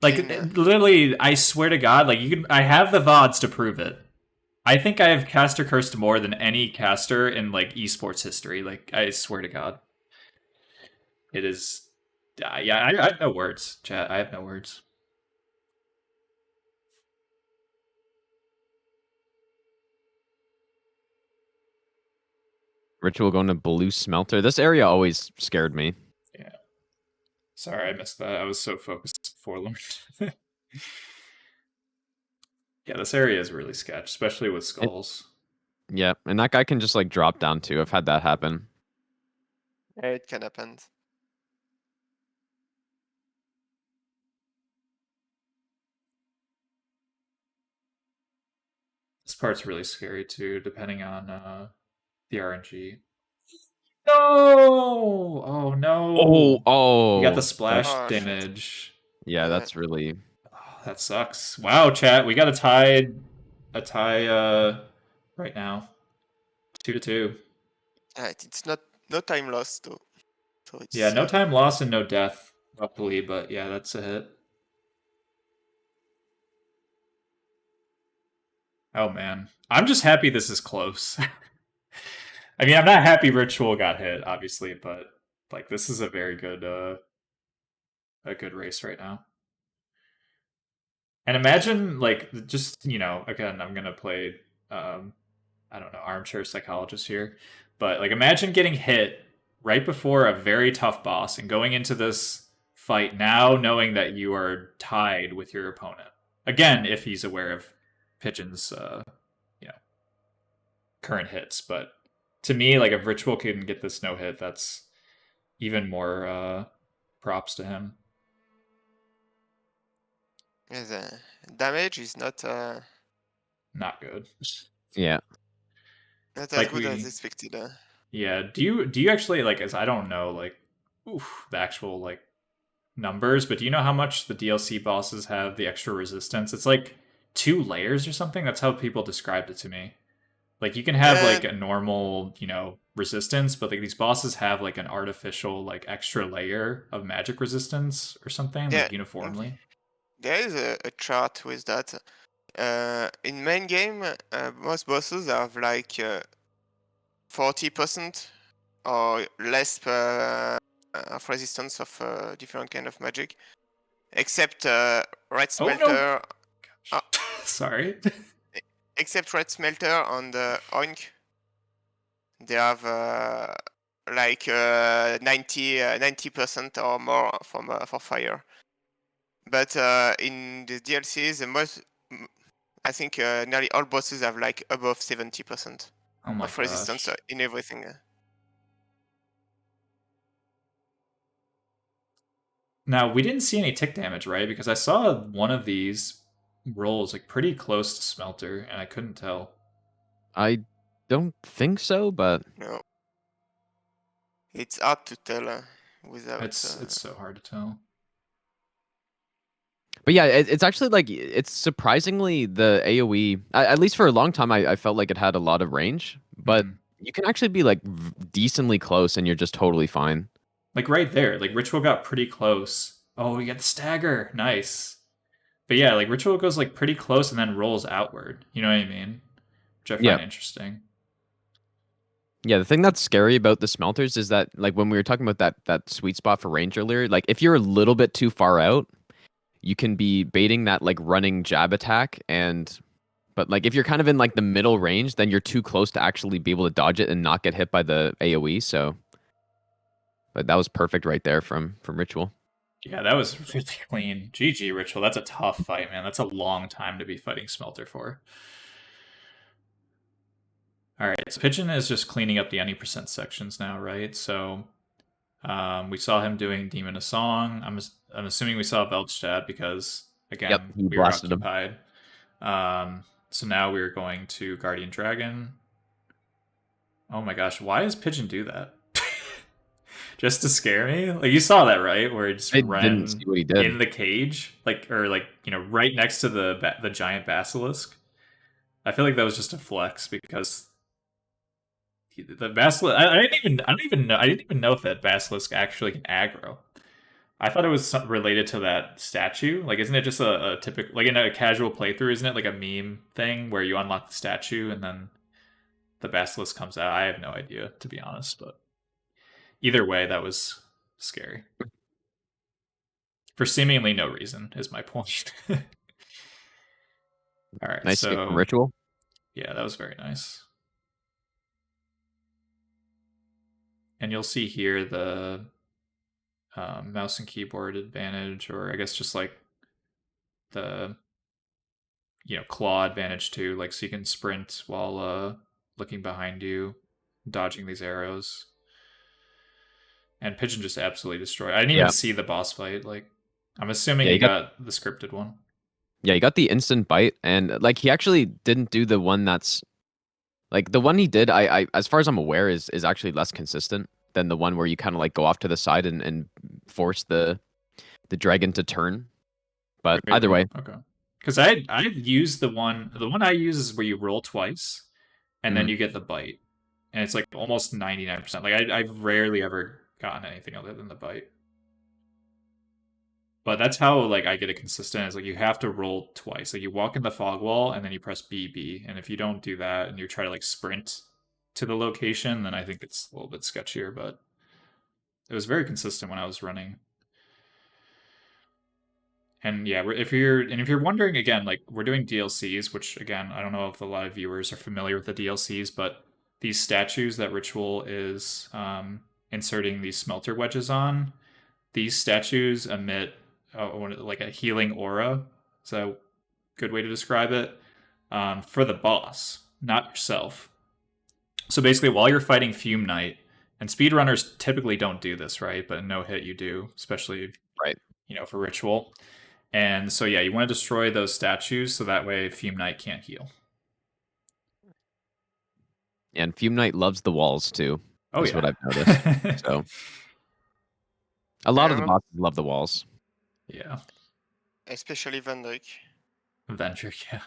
Like, In, literally, I swear to God, like I have the VODs to prove it. I think I have caster cursed more than any caster in like esports history. Like, I swear to God, it is. Yeah, I have no words, chat. I have no words. Ritual going to blue smelter. This area always scared me. Yeah. Sorry, I missed that. I was so focused forlorn. Yeah, this area is really sketch, especially with skulls. Yeah, and that guy can just like drop down too. I've had that happen. it can happen. This part's really scary too, depending on the RNG. No! Oh no! Oh, We got the that- splash Oh, shit. damage. yeah, Yeah. that's really Oh, that sucks. Wow, chat, we got a tie right now. 2-2. It's not no time lost though. So it's Yeah, no time lost and no death, luckily, but yeah, that's a hit. Oh man. I'm just happy this is close. I mean, I'm not happy Ritual got hit, obviously, but like this is a very good a good race right now. And imagine like just, again, I'm going to play I don't know, armchair psychologist here, but like imagine getting hit right before a very tough boss and going into this fight now knowing that you are tied with your opponent. Again, if he's aware of Pigeon's current hits, but to me, like if Ritual can get this no hit, that's even more props to him. Yeah, the damage is not Not good. yeah. not as Like good as we, expected. yeah. Do you actually like? As I don't know, like, the actual like numbers, but do you know how much the DLC bosses have the extra resistance? It's like 2 layers or something. That's how people described it to me. Like you can have like And a normal, resistance, but like these bosses have like an artificial like extra layer of magic resistance or something, yeah, like uniformly. there is a chart with that. In main game, most bosses have like 40% or less of resistance of different kind of magic, except Red Oh no! Smelter. Sorry. Except Red Smelter and Oink, they have like 90% or more from for fire. But in the DLCs, I think nearly all bosses have like above 70% Oh my of resistance gosh. in everything. Now, we didn't see any tick damage, right? Because I saw one of these rolls like pretty close to Smelter, and I couldn't tell. I don't think so, but No, it's hard to tell without. It's so hard to tell. yeah, it's actually like it's surprisingly the AOE. At least for a long time, I felt like it had a lot of range, but Mhm. you can actually be like decently close, and you're just totally fine. Like right there, like Ritual got pretty close. Oh, we got the stagger. Nice. But yeah, like Ritual goes like pretty close and then rolls outward. You know what I mean? Which I Yeah. find interesting. Yeah, the thing that's scary about the smelters is that like when we were talking about that sweet spot for range earlier, like if you're a little bit too far out, you can be baiting that like running jab attack but like if you're kind of in like the middle range, then you're too close to actually be able to dodge it and not get hit by the AoE, so but that was perfect right there from Ritual. Yeah, that was really clean. GG, Ritual. That's a tough fight, man. That's a long time to be fighting Smelter for. All right, so Pigeon is just cleaning up the any percent sections now, right? So we saw him doing Demon a Song. I'm assuming we saw Velchstad because, Yep, again, he we were blasted him. occupied. So now we're going to Guardian Dragon. Oh my gosh, why does Pigeon do that? Just to scare me? Like, you saw that, right? Where it just I didn't see ran what he did. in the cage, or right next to the giant basilisk. I feel like that was just a flex because the basilisk. I didn't even know if that basilisk actually can aggro. I thought it was related to that statue. Like, isn't it just a typical, like in a casual playthrough? Isn't it like a meme thing where you unlock the statue and then the basilisk comes out? I have no idea, to be honest, but either way, that was scary for seemingly no reason. Is my point. All right, Nice skip from so Ritual. yeah, that was very nice. And you'll see here the mouse and keyboard advantage, or I guess just like the claw advantage too, like so you can sprint while looking behind you, dodging these arrows. And Pigeon just absolutely destroyed. I didn't even Yeah. see the boss fight. Like, I'm assuming Yeah, he you got- got the scripted one. Yeah, he got the instant bite, and like he actually didn't do the one that's like the one he did. I as far as I'm aware, is actually less consistent than the one where you kind of like go off to the side and force the dragon to turn. But either way, Okay. Because I've used the one I use is where you roll twice, and then Mhm. you get the bite, and it's like almost 99%. Like I've rarely ever gotten anything other than the bite. But that's how like I get it consistent. Is like you have to roll twice. Like you walk in the fog wall and then you press BB, and if you don't do that and you try to like sprint to the location, then I think it's a little bit sketchier. But it was very consistent when I was running. And yeah, if you're wondering again, like we're doing DLCs, which again I don't know if a lot of viewers are familiar with the DLCs, but these statues that Ritual is inserting these smelter wedges on, these statues emit like a healing aura. Is that a good way to describe it? For the boss, not yourself. So basically, while you're fighting Fume Knight, and speedrunners typically don't do this, right? But in No Hit you do, especially right. for Ritual. And so yeah, you want to destroy those statues so that way Fume Knight can't heal. And Fume Knight loves the walls too. Oh is yeah. what I've noticed. So a lot of the Yeah. bosses love the walls. Yeah. Especially Van Dyke. Vendrick, yeah.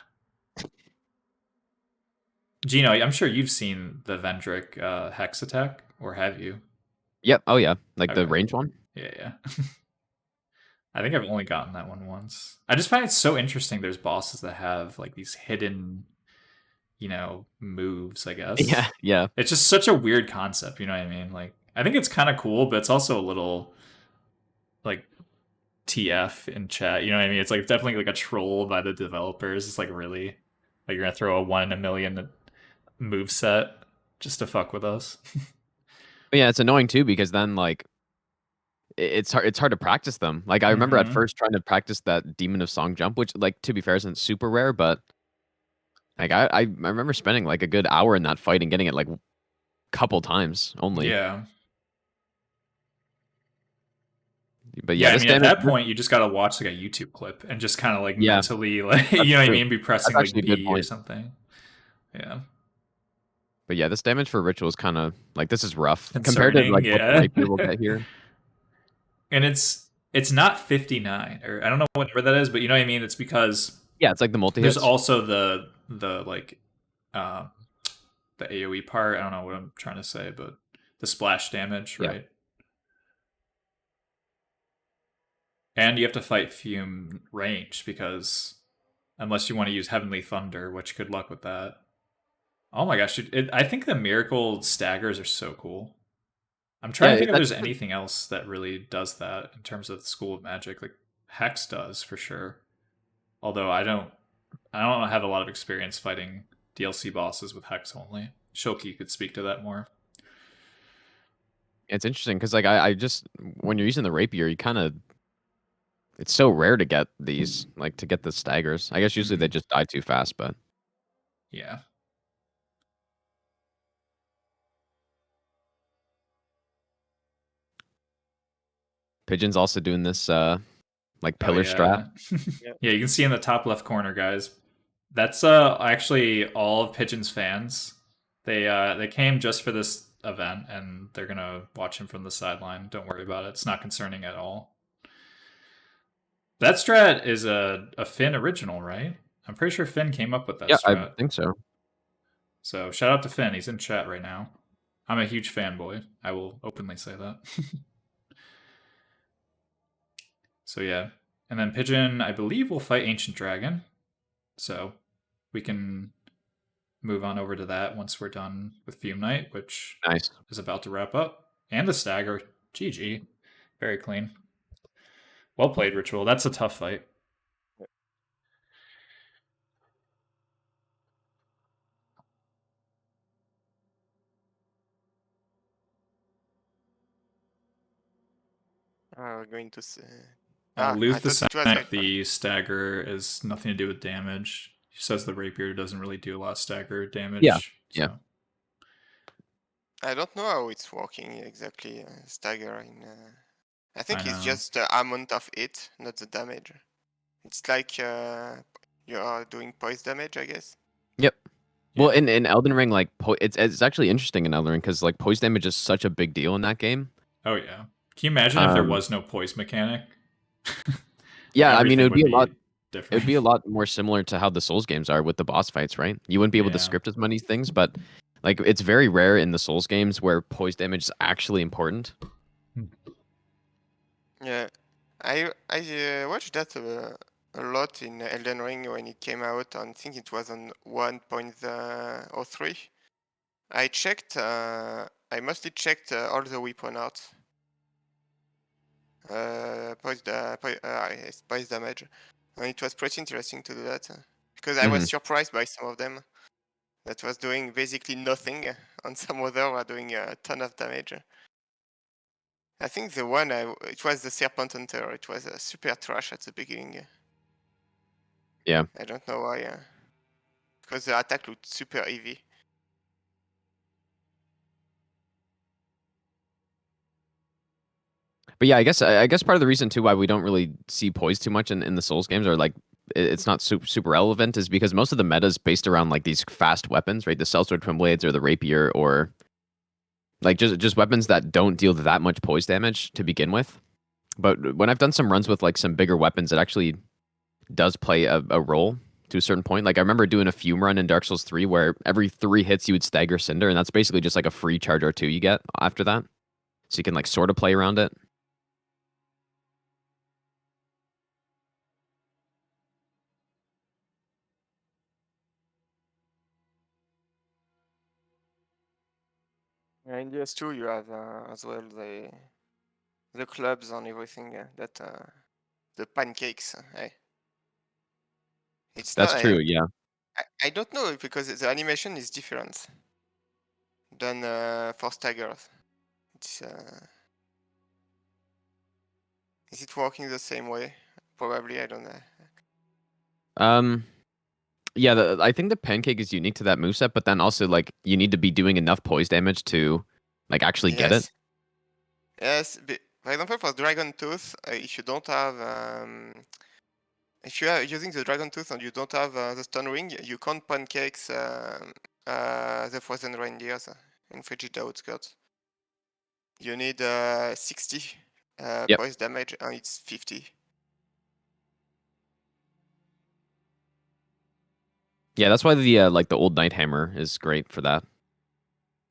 Gino, I'm sure you've seen the Vendrick hex attack, or have you? Yep. Oh yeah, like the Okay. range one. Yeah. I think I've only gotten that one once. I just find it so interesting there's bosses that have like these hidden, moves, I guess. Yeah. Yeah. It's just such a weird concept, you know what I mean? Like, I think it's kind of cool, but it's also a little like TF in chat, you know what I mean? It's like definitely like a troll by the developers. It's like really like you're gonna throw a 1 in a million move set just to fuck with us. But yeah, it's annoying too because then like it's hard to practice them. Like I remember at Mhm. first trying to practice that Demon of Song jump, which like to be fair isn't super rare, but like I remember spending like a good hour in that fight and getting it like a couple times only. Yeah. But yeah, I this mean, at damage, that point, you just gotta watch like a YouTube clip and just kind of like Yeah. mentally, like That's you know what I true. mean, be pressing like actually a good B or point. something. Yeah. But yeah, this damage for Ritual is kind of like this is rough compared to Concerning, like what the yeah. rapier will get here. And it's not 59, or I don't know what number that is, but you know what I mean. It's because Yeah, it's like the multi there's hits. also the like the AOE part. I don't know what I'm trying to say, but the splash damage, Yeah. right? And you have to fight Fume range because unless you want to use Heavenly Thunder, which good luck with that. Oh my gosh, I think the Miracle staggers are so cool. I'm trying to think if that's there's anything else that really does that in terms of the School of Magic. Like Hex does for sure. Although I don't have a lot of experience fighting DLC bosses with Hex only. Shoki could speak to that more. It's interesting because like I just when you're using the rapier, you kind of it's so rare to get these like to get the staggers. I guess usually they just die too fast, but Yeah. Pigeon's also doing this like Oh, pillar strat. yeah. Yeah, you can see in the top left corner, guys. That's actually all of Pigeon's fans. They came just for this event and they're gonna watch him from the sideline. Don't worry about it. It's not concerning at all. That strat is a Finn original, right? I'm pretty sure Finn came up with that Yeah, I strat. think so. So shout out to Finn. He's in chat right now. I'm a huge fanboy. I will openly say that. So yeah. And then Pigeon, I believe, will fight Ancient Dragon. So we can move on over to that once we're done with Fume Night, which Nice. is about to wrap up. And the Stagger. GG. Very clean. Well played, Ritual. That's a tough fight. We're going to say. Lose I the thought it was Senate, like. the Stagger is nothing to do with damage. He says the Rapier doesn't really do a lot of Stagger damage. Yeah. So. I don't know how it's working exactly. Stagger in. I think I it's know. just the amount of hit, not the damage. It's like you are doing poise damage, I guess. Yep. Well, Yeah. in Elden Ring, like it's actually interesting in Elden Ring because like poise damage is such a big deal in that game. Oh yeah. Can you imagine if there Um, was no poise mechanic? Like yeah, I mean it everything would would be a lot. be It would different. be a lot more similar to how the Souls games are with the boss fights, right? You wouldn't be able to Yeah. script as many things, but like it's very rare in the Souls games where poise damage is actually important. Yeah, I watched that a lot in Elden Ring when it came out. I think it was on 1.03. I checked. I mostly checked all the weapon arts. Yes, poise damage. And it was pretty interesting to do that because I was Mhm. surprised by some of them that was doing basically nothing, and some other were doing a ton of damage. I think the one it was the Serpent Hunter. It was super trash at the beginning. Yeah. I don't know why. Because the attack looked super heavy. But yeah, I guess part of the reason too why we don't really see poise too much in the Souls games or like it's not super relevant is because most of the meta is based around like these fast weapons, right? The Sellsword Twin Blades or the Rapier or like just weapons that don't deal that much poise damage to begin with. But when I've done some runs with like some bigger weapons, it actually does play a role to a certain point. Like I remember doing a Fume run in Dark Souls 3 where every 3 hits you would stagger Cinder, and that's basically just like a free charge R2 you get after that. So you can like sort of play around it. Yeah, in DS2 you have as well the clubs and everything that the pancakes. It's not. That's true, yeah. I don't know because the animation is different than for staggers. It's is it working the same way? Probably. I don't know. Um yeah, I think the pancake is unique to that moveset, but then also like you need to be doing enough poise damage to like actually get it. Yes. Yes. For example, for Dragon Tooth, if you don't have if you are using the Dragon Tooth and you don't have the Stone Ring, you can't pancakes the Frozen Reindeers in Frigid Outskirts. You need 60 Yep. poise damage and it's 50. Yeah, that's why the like the old Night Hammer is great for that.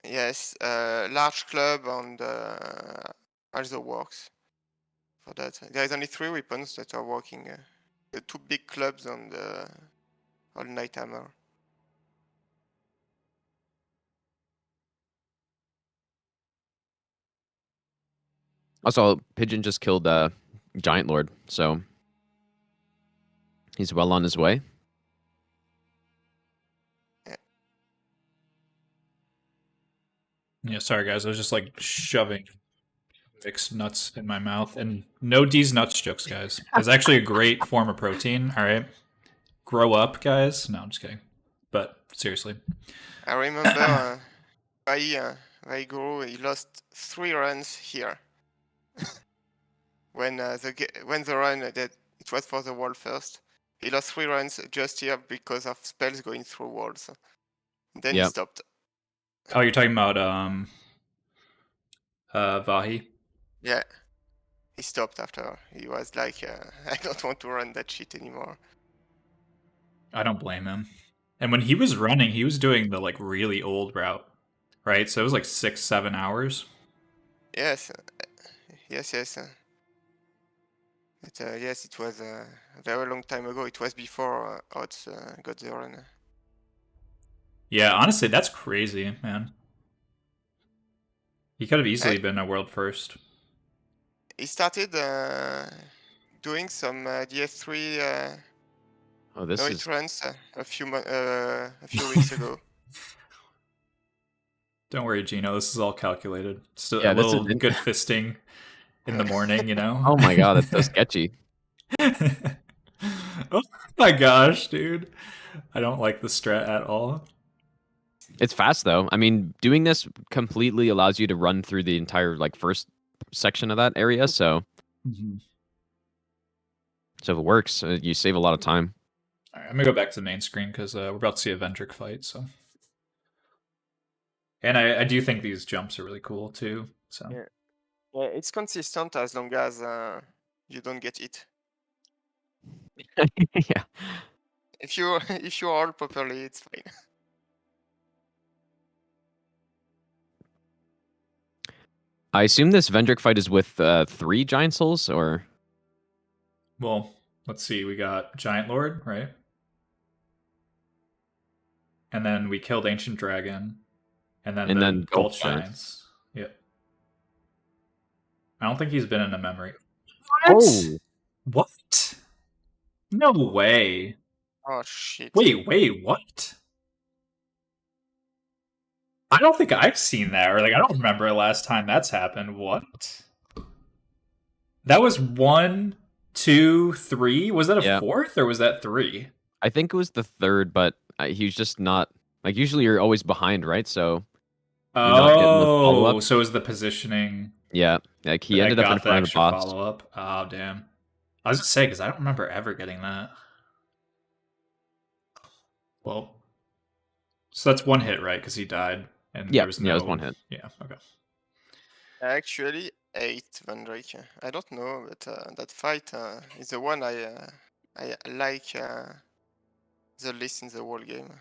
Yes, large club and also works for that. There is only 3 weapons that are working. The 2 big clubs and the All Night Hammer. Also, Pigeon just killed Giant Lord, so he's well on his way. Yeah, sorry guys. I was just like shoving mixed nuts in my mouth. And no D's nuts jokes, guys. That's actually a great form of protein, alright? Grow up, guys. No, I'm just kidding. But seriously. I remember Vaiguru, he lost 3 runs here. when the run that it was for the wall first. He lost 3 runs just here because of spells going through walls. Then he Yep. stopped. Oh, you're talking about Vahi? Yeah. He stopped after. He was like, I don't want to run that shit anymore. I don't blame him. And when he was running, he was doing the like really old route, right? So it was like 6-7 hours. Yes. Yes. Yes, it was a very long time ago. It was before Odds got the run. Yeah, honestly, that's crazy, man. He could have easily I- been a world first. He started doing some DS3 Oh, this no is hit runs a few weeks ago. Don't worry, Gino. This is all calculated. Still Yeah, a this is little in- good fisting in the morning, you know. oh my god, that's so sketchy. Oh my gosh, dude! I don't like the strat at all. It's fast though. I mean, doing this completely allows you to run through the entire like first section of that area. So if it works, you save a lot of time. All right, I'm gonna go back to the main screen because we're about to see a Vendrick fight. So, and I do think these jumps are really cool too. So Yeah. Yeah, it's consistent as long as you don't get it. Yeah. If you if you roll properly, it's fine. I assume this Vendrick fight is with 3 Giant Souls, or well, let's see. We got Giant Lord, right? And then we killed Ancient Dragon, and then the Gulch Giants. Yep. I don't think he's been in a memory. What? Oh, What? No way. Oh shit. Wait, what? I don't think I've seen that, or like I don't remember the last time that's happened. What? That was 1, 2, 3. Was that a Yeah. 4th or was that 3? I think it was the 3rd, but he was just not like usually you're always behind, right? So you're not getting the follow Oh, up. so is the positioning? Yeah, like he I ended up in got the front of the extra boss. follow up. Oh damn! I was gonna say because I don't remember ever getting that. Well, so that's 1 hit, right? Because he died, and Yeah, there was yeah, no. it was 1 hit. Yeah. Okay. I actually hate Van Drake. I don't know, but that fight is the one I like the least in the whole game.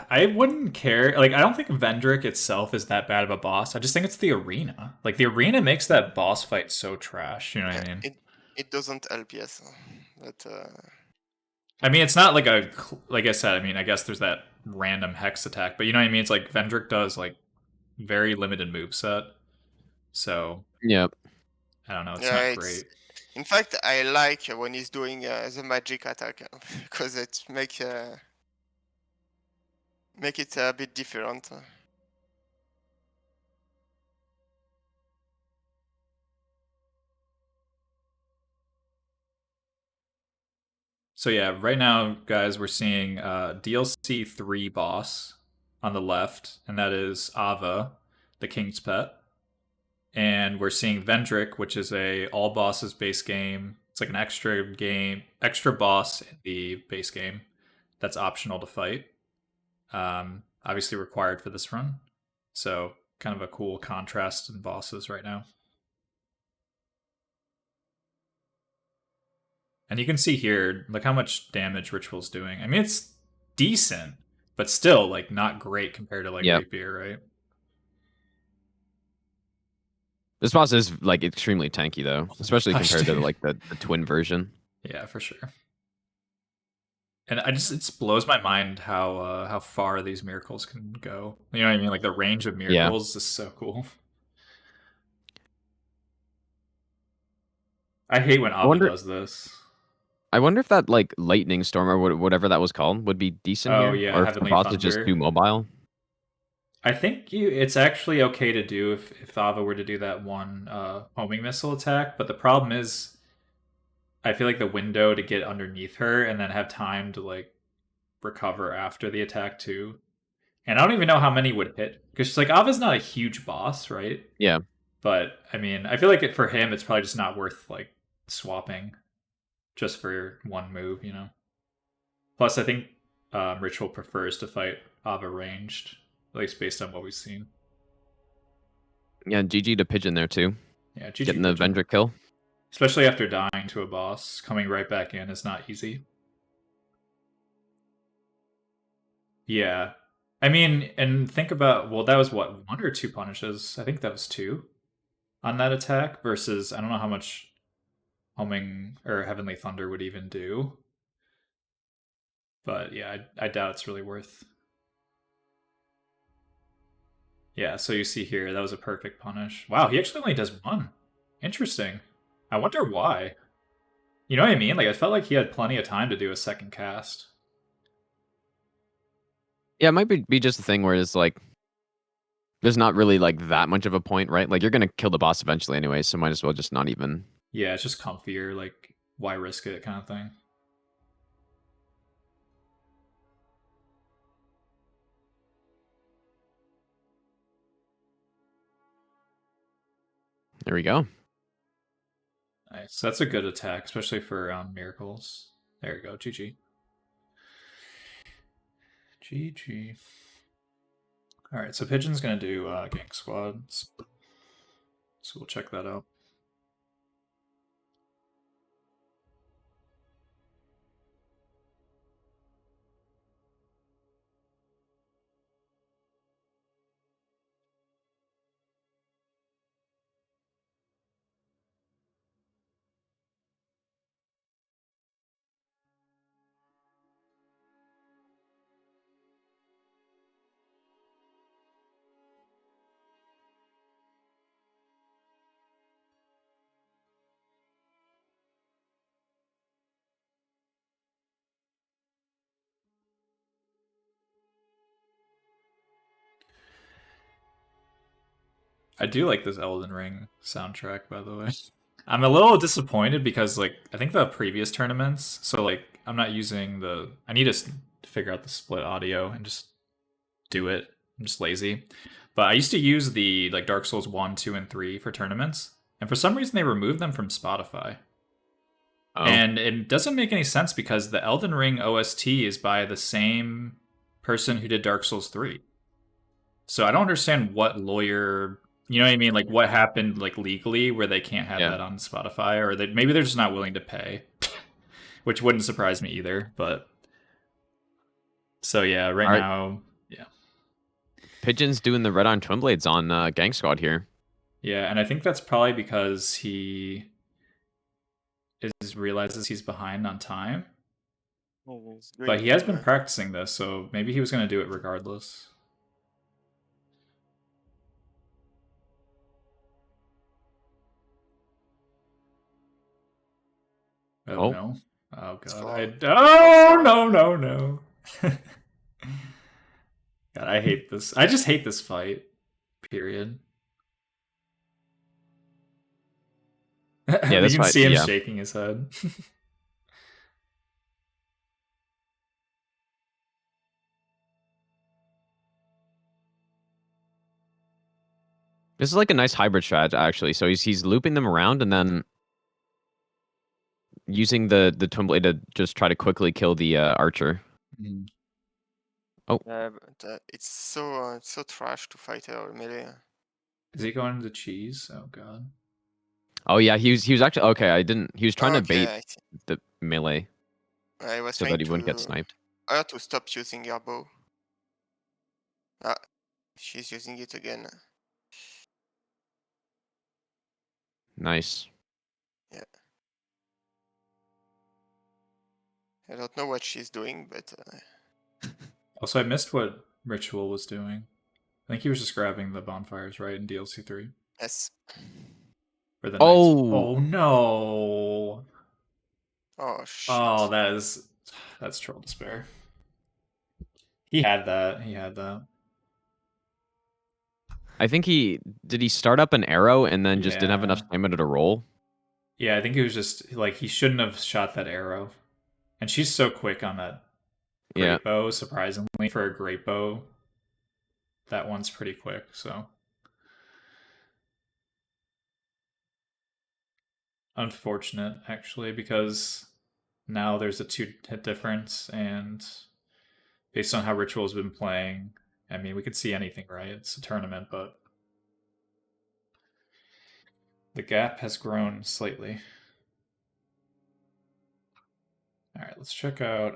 I wouldn't care. Like, I don't think Vendrick itself is that bad of a boss. I just think it's the arena. Like, the arena makes that boss fight so trash. You know what I mean? It doesn't help, yes, but I mean, it's not like like I said. I mean, I guess there's that random hex attack, but you know what I mean. It's like Vendrick does like very limited moveset, so Yep. I don't know. It's yeah, not great. In fact, I like when he's doing the magic attack because it make it a bit different. So yeah, right now, guys, we're seeing DLC 3 boss on the left, and that is Ava, the King's Pet. And we're seeing Vendrick, which is a all bosses base game. It's like an extra boss in the base game that's optional to fight. Obviously required for this run. So kind of a cool contrast in bosses right now. And you can see here, look how much damage Ritual's doing. I mean, it's decent, but still, like, not great compared to, like, Yep. Rapier, right? This boss is like extremely tanky though, especially Gosh, compared to dude. like the twin version. Yeah, for sure. And it just blows my mind how far these miracles can go. You know what I mean? Like the range of miracles is so cool. I hate when Ava does this. I wonder if that like lightning storm or whatever that was called would be decent Oh, here, yeah, or if the Heavenly boss is just Thunder. too mobile. I think it's actually okay to do if Ava were to do that one homing missile attack, but the problem is I feel like the window to get underneath her and then have time to like recover after the attack too. And I don't even know how many would hit because like Ava's not a huge boss, right? Yeah. But I mean, I feel like for him, it's probably just not worth like swapping just for one move, you know. Plus, I think Ritual prefers to fight Ava ranged, at least based on what we've seen. Yeah, GG to Pigeon there too. Yeah, GG Getting the Pigeon. Vendrick kill. Especially after dying to a boss, coming right back in is not easy. Yeah. I mean, and think about, well, that was what, 1 or 2 punishes? I think that was 2 on that attack versus, I don't know how much Homing or Heavenly Thunder would even do. But yeah, I doubt it's really worth. Yeah, so you see here, that was a perfect punish. Wow, he actually only does 1. Interesting. I wonder why. You know what I mean? Like, I felt like he had plenty of time to do a second cast. Yeah, it might be just a thing where it's like there's not really like that much of a point, right? Like you're gonna kill the boss eventually anyway, so might as well just not even. Yeah, it's just comfier, like, why risk it kind of thing. There we go. Nice. That's a good attack, especially for miracles. There you go. GG. GG. Alright, so Pigeon's gonna do Gang Squads. So we'll check that out. I do like this Elden Ring soundtrack, by the way. I'm a little disappointed because, like, I think the previous tournaments, so, like, I'm not using the... I need to figure out the split audio and just do it. I'm just lazy. But I used to use the, like, Dark Souls 1, 2, and 3 for tournaments. And for some reason, they removed them from Spotify. Oh. And it doesn't make any sense because the Elden Ring OST is by the same person who did Dark Souls 3. So I don't understand what lawyer, you know what I mean? Like what happened like legally where they can't have Yeah. that on Spotify, or maybe they're just not willing to pay, which wouldn't surprise me either. But so yeah, right Alright. now, yeah. Pigeon's doing the Red on Twin Blades on Gang Squad here. Yeah, and I think that's probably because he realizes he's behind on time. But he has been practicing this, so maybe he was going to do it regardless. Oh, no. Oh, God. Oh, no. God, I hate this. I just hate this fight. Period. Yeah, you can see him shaking his head. This is like a nice hybrid strat, actually. So he's looping them around and then using the Twin Blade to just try to quickly kill the archer. Mm. Oh. Yeah, but it's so trash to fight her melee. Is he going to cheese? Oh, God. Oh yeah, he was actually okay. I didn't. He was trying to bait I see. the melee I was so trying that he wouldn't get sniped. I had to stop using her bow. Ah, she's using it again. Nice. Yeah. I don't know what she's doing, but Also, I missed what Ritual was doing. I think he was just grabbing the bonfires, right, in DLC 3? yes. Or the Oh! knights. Oh, no! Oh shit. Oh, that's Troll Despair. He had that. I think he start up an arrow and then just didn't have enough Yeah. stamina to roll. Yeah, I think he was just like he shouldn't have shot that arrow. And she's so quick on that great bow, surprisingly, for a great bow. That one's pretty quick, so unfortunate actually, because now there's a 2-hit difference, and based on how Ritual's been playing, I mean, we could see anything, right? It's a tournament, but the gap has grown slightly. All right, let's check out.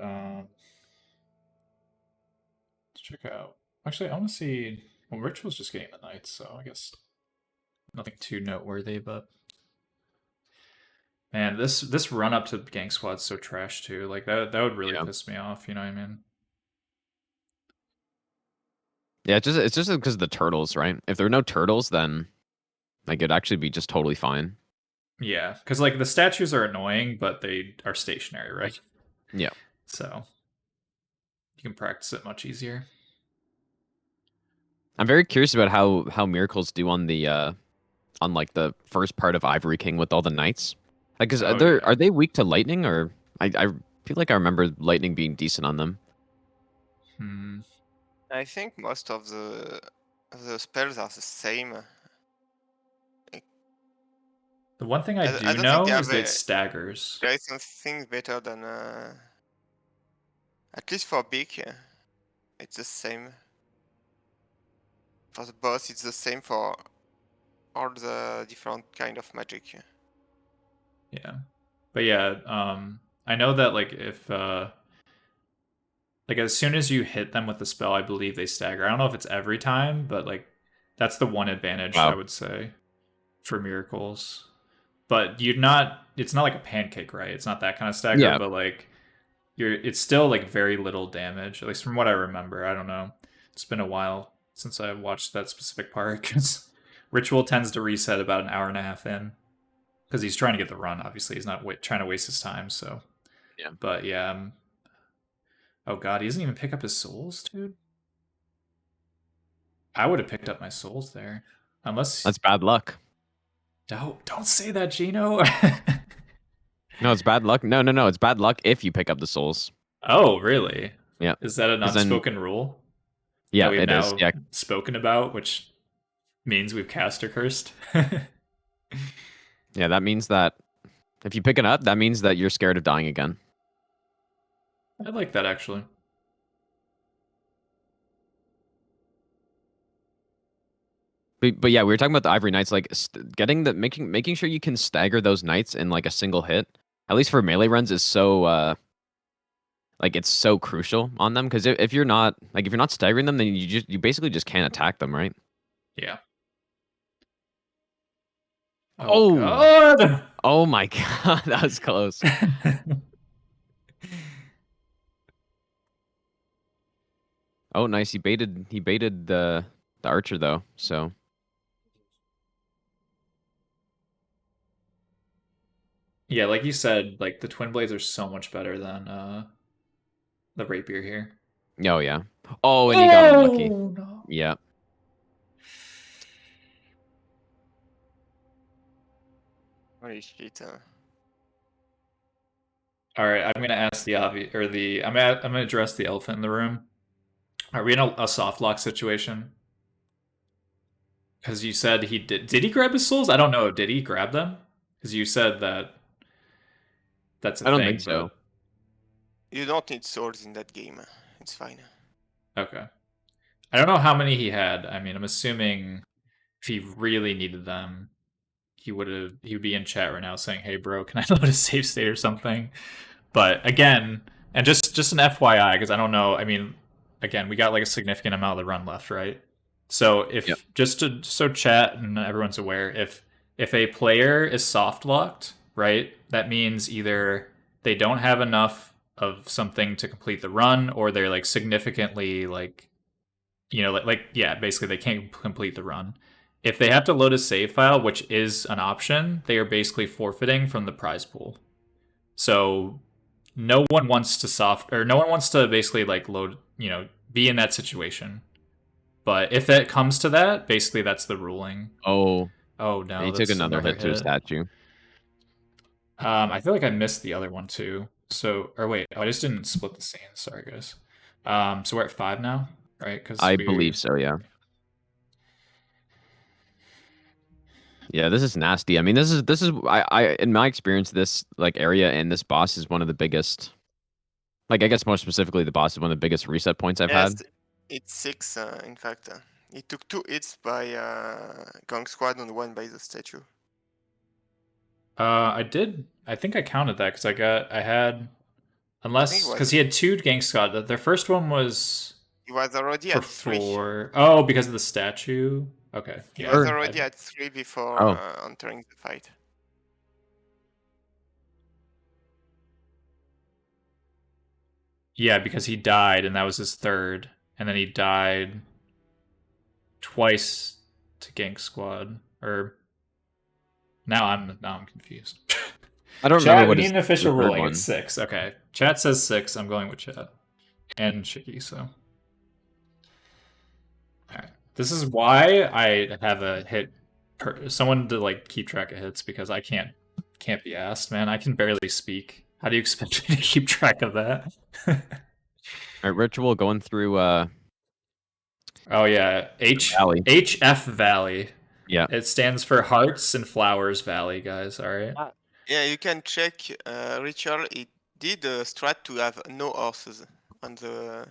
Let's check out. Actually, I want to see. Well, Ritual's just getting the knights, so I guess nothing too noteworthy. But man, this run up to Gang Squad's so trash too. Like that would really Yeah. piss me off. You know what I mean? Yeah, it's just because of the turtles, right? If there were no turtles, then like it'd actually be just totally fine. Yeah, because like the statues are annoying, but they are stationary, right? Yeah. So you can practice it much easier. I'm very curious about how miracles do on the on like the first part of Ivory King with all the knights. Like, Oh, yeah. are they weak to lightning, or I feel like I remember lightning being decent on them. Hmm. I think most of the spells are the same. The one thing I I do don't think know they is have that it staggers. there is something better than at least for big. It's the same. For the boss, it's the same for all the different kind of magic. Yeah. But yeah, I know that like if like as soon as you hit them with the spell, I believe they stagger. I don't know if it's every time, but like that's the one advantage I Wow. would say for miracles. But you're not it's not like a pancake, right? It's not that kind of stagger, Yeah. but like it's still like very little damage, at least from what I remember. I don't know. It's been a while since I watched that specific part because Ritual tends to reset about an hour and a half in because he's trying to get the run. Obviously, he's not trying to waste his time. So, Yeah. but yeah. Oh god, he doesn't even pick up his souls, dude. I would have picked up my souls there, unless That's bad luck. don't say that, Gino. No, it's bad luck. No, it's bad luck if you pick up the souls. Oh, really? Yeah. Is that an 'Cause then- unspoken rule? Yeah, that we've it now is. Yeah. spoken about, which means we've caster cursed. Yeah, that means that if you pick it up, that means that you're scared of dying again. I like that actually. But yeah, we were talking about the Ivory Knights, like getting the making sure you can stagger those knights in like a single hit, at least for melee runs, is so like it's so crucial on them because if you're not staggering them, then you basically just can't attack them, right? Yeah. Oh. God! Oh my god, that was close. Oh, nice. He baited the archer though, so. Yeah, like you said, like the twin blades are so much better than the rapier here. Oh yeah. Oh, and he got unlucky. No. Yeah. Holy shit. All right, I'm gonna ask the obvious, or the I'm gonna address the elephant in the room. Are we in a soft lock situation? Because you said he did. Did he grab his souls? I don't know. Did he grab them? Because you said that that's a I don't thing. think so. You don't need swords in that game. It's fine. Okay. I don't know how many he had. I mean, I'm assuming if he really needed them, he would be in chat right now saying, "Hey, bro, can I load a save state or something?" But again, and just an FYI, because I don't know. I mean, again, we got like a significant amount of the run left, right? So if Yep. so chat and everyone's aware, if a player is soft locked, right, that means either they don't have enough of something to complete the run, or they're like significantly like, you know, like yeah, basically they can't complete the run. If they have to load a save file, which is an option, they are basically forfeiting from the prize pool. So no one wants to basically like load, you know, be in that situation. But if it comes to that, basically that's the ruling. Oh, Oh no, he that's took another hit to a statue. I feel like I missed the other one too. So, or wait, I just didn't split the scene. Sorry, guys. So we're at 5 now, right? Because I believe so, yeah. Yeah, this is nasty. I mean, this is I in my experience, this like area and this boss is one of the biggest. Like I guess more specifically, the boss is one of the biggest reset points I've Yes, had. it's 6, in fact. He took 2 hits by Gang Squad and 1 by the statue. I did. I think I counted that because I had, unless was- because he had 2 gang squad. Their first one was He was already for at 3. 4. Oh, because of the statue. Okay. He Yeah. was Or- already at 3 before Oh. entering the fight. Yeah, because he died, and that was his third, and then he died twice to Gank Squad. Or now I'm confused. I don't Chat, remember we what need his an official the third ruling. one. It's 6. Okay, chat says 6. I'm going with chat and Chicky. So, all right. This is why I have a hit. Someone to like keep track of hits because I can't be asked, man. I can barely speak. How do you expect me to keep track of that? All right, Ritual going through. Oh yeah, Valley. HF Valley. Yeah. It stands for Hearts and Flowers Valley, guys. All right. Yeah, you can check Ritual. It did a strat to have no horses on the.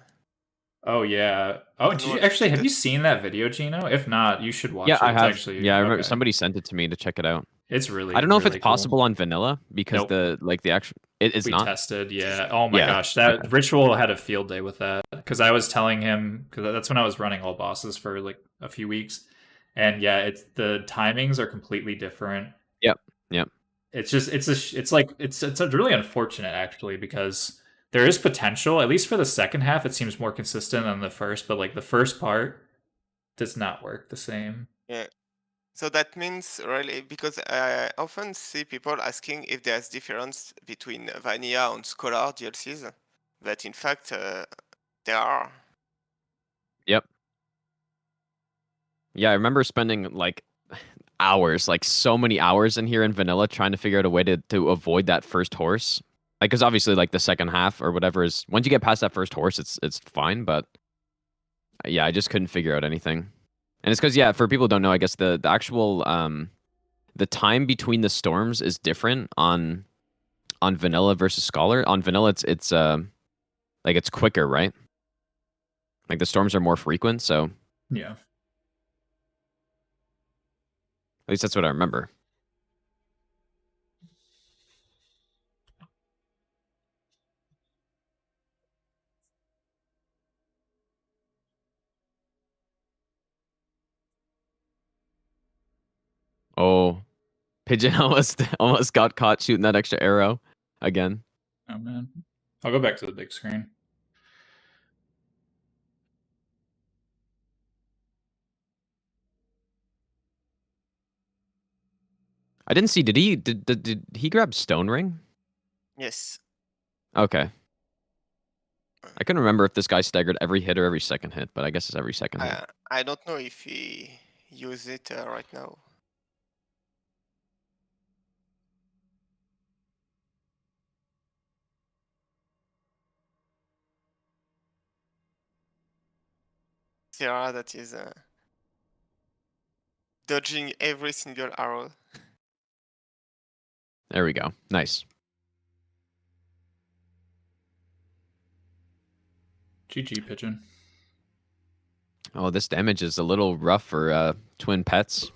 Oh yeah. Oh, did you actually have you seen that video, Gino? If not, you should watch Yeah, it. I It's have. actually Yeah, I remember okay. somebody sent it to me to check it out. It's really. I don't know if really it's cool. possible on vanilla because Nope. the actual it's We not. tested, yeah. Oh my Yeah. gosh, that Ritual had a field day with that because I was telling him because that's when I was running all bosses for like a few weeks, and yeah, it's the timings are completely different. Yep. It's just it's really unfortunate actually because there is potential at least for the second half. It seems more consistent than the first, but like the first part does not work the same. Yeah. So that means really because I often see people asking if there's difference between Vanilla and Scholar DLCs, but in fact there are. Yep. Yeah, I remember spending like hours, like so many hours in here in vanilla trying to figure out a way to avoid that first horse. Like, because obviously, like the second half or whatever is once you get past that first horse, it's fine. But yeah, I just couldn't figure out anything. And it's because yeah, for people who don't know, I guess the actual the time between the storms is different on vanilla versus scholar. On vanilla, it's like it's quicker, right? Like the storms are more frequent, so Yeah. at least that's what I remember. Oh, Pigeon almost got caught shooting that extra arrow again. Oh man, I'll go back to the big screen. I didn't see. Did he grab Stone Ring? Yes. Okay. I couldn't remember if this guy staggered every hit or every second hit, but I guess it's every second hit. I don't know if he use it right now. Sierra that is dodging every single arrow. There we go. Nice. GG Pigeon. Oh, this damage is a little rough for twin pets.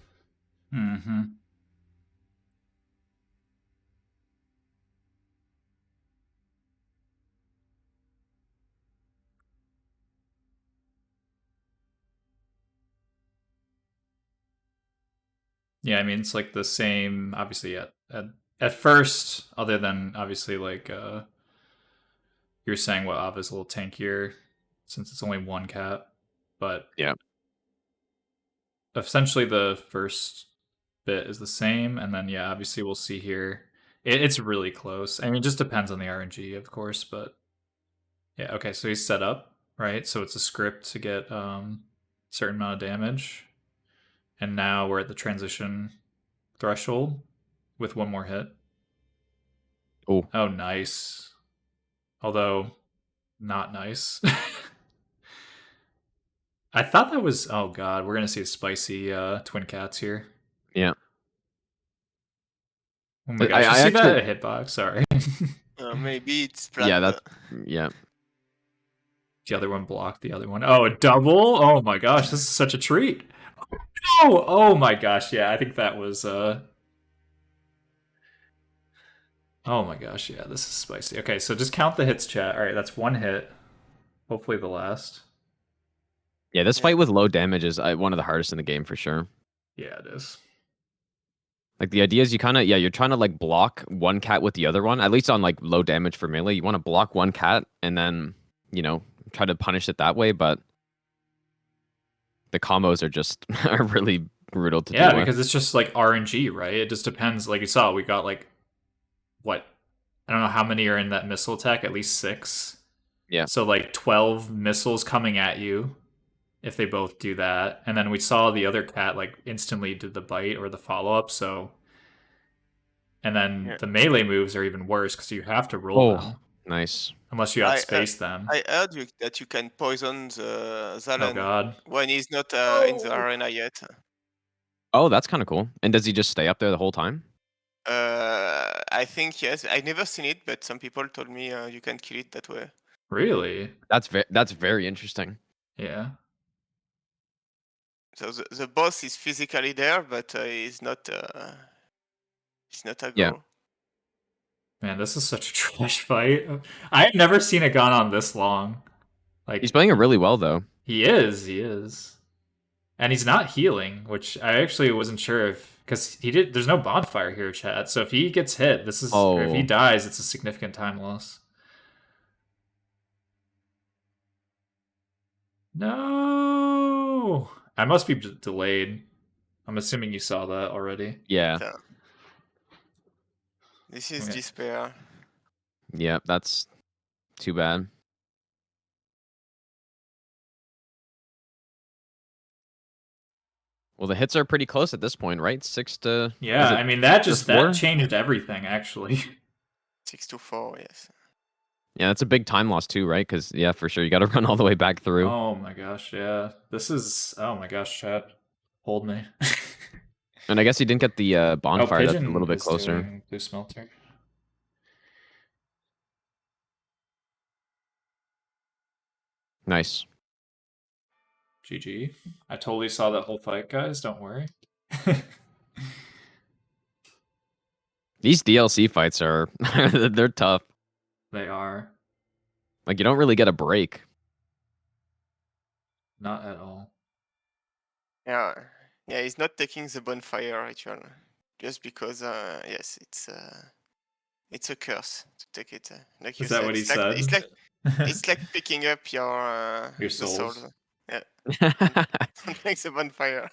Mm-hmm. Yeah, I mean it's like the same. Obviously, at first, other than obviously like you're saying what Ava's a little tankier since it's only one cat, but Yeah. essentially the first bit is the same, and then yeah, obviously we'll see here. It's really close. I mean, it just depends on the RNG, of course, but yeah. Okay, so he's set up right, so it's a script to get certain amount of damage, and now we're at the transition threshold with one more hit. Oh, nice. Although, not nice. I thought that was. Oh god, we're gonna see spicy twin cats here. Yeah. Oh my I- gosh, you I see actually- that hitbox? Sorry. Maybe it's Yeah, planned. yeah. The other one blocked the other one. Oh, a double? Oh my gosh, this is such a treat. Oh my gosh, yeah, I think that was oh my gosh, yeah, this is spicy. Okay, so just count the hits, chat. Alright, that's one hit. Hopefully the last. Yeah, this Yeah. fight with low damage is one of the hardest in the game for sure. Yeah, it is. Like the idea is you kind of you're trying to like block one cat with the other one. At least on like low damage for melee, you want to block one cat and then try to punish it that way. But the combos are just are really brutal to Yeah, deal with. because it's just like RNG, right? It just depends. Like you saw, we got like what? I don't know how many are in that missile attack. At least 6. Yeah. So like 12 missiles coming at you if they both do that, and then we saw the other cat like instantly do the bite or the follow up. So, and then Yeah. the melee moves are even worse because you have to roll Oh, them nice. unless you outspace them. I heard that you can poison the Oh Zalen god. when he's not in the arena yet. Oh, that's kind of cool. And does he just stay up there the whole time? I think yes. I never seen it, but some people told me you can kill it that way. Really? That's very interesting. Yeah. So the boss is physically there, but he's not aggro. Yeah. Man, this is such a trash fight. I've never seen it gone on this long. Like He's playing it really well though. he is. And he's not healing, which I actually wasn't sure if because there's no bonfire here, chat. So if he gets hit, or if he Oh. dies, it's a significant time loss. No. I must be delayed. I'm assuming you saw that already. Yeah. This is Okay. despair. Yeah, that's too bad. Well, the hits are pretty close at this point, right? 6 to Yeah, is it I mean that 4? changed everything actually. 6-4, yes. Yeah, that's a big time loss too, right? Because yeah, for sure, you got to run all the way back through. Oh my gosh, yeah. This is oh my gosh, chat. Hold me. And I guess you didn't get the bonfire. That's a Pigeon little bit is closer. doing Blue Smelter. Nice. GG. I totally saw that whole fight, guys. Don't worry. These DLC fights are they're tough. They are. Like you don't really get a break. Not at all. Yeah, he's not taking the bonfire ritual just because. Yes, it's a curse to take it. Like you Is that said, what he it's like, said? it's like picking up your Your the souls. souls. Yeah, don't take the bonfire.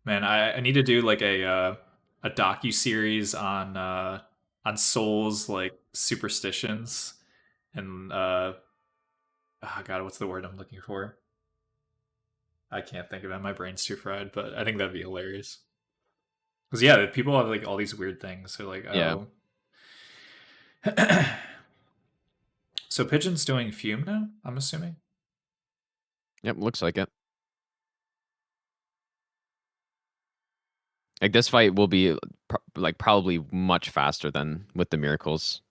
Man, I need to do like a docu-series on souls like superstitions and oh god, what's the word I'm looking for? I can't think of it. My brain's too fried, but I think that'd be hilarious. Because yeah, people have like all these weird things. They're like, oh. Yeah. So Pigeon's doing Fume now, I'm assuming? Yep, looks like it. Like this fight will be probably much faster than with the miracles.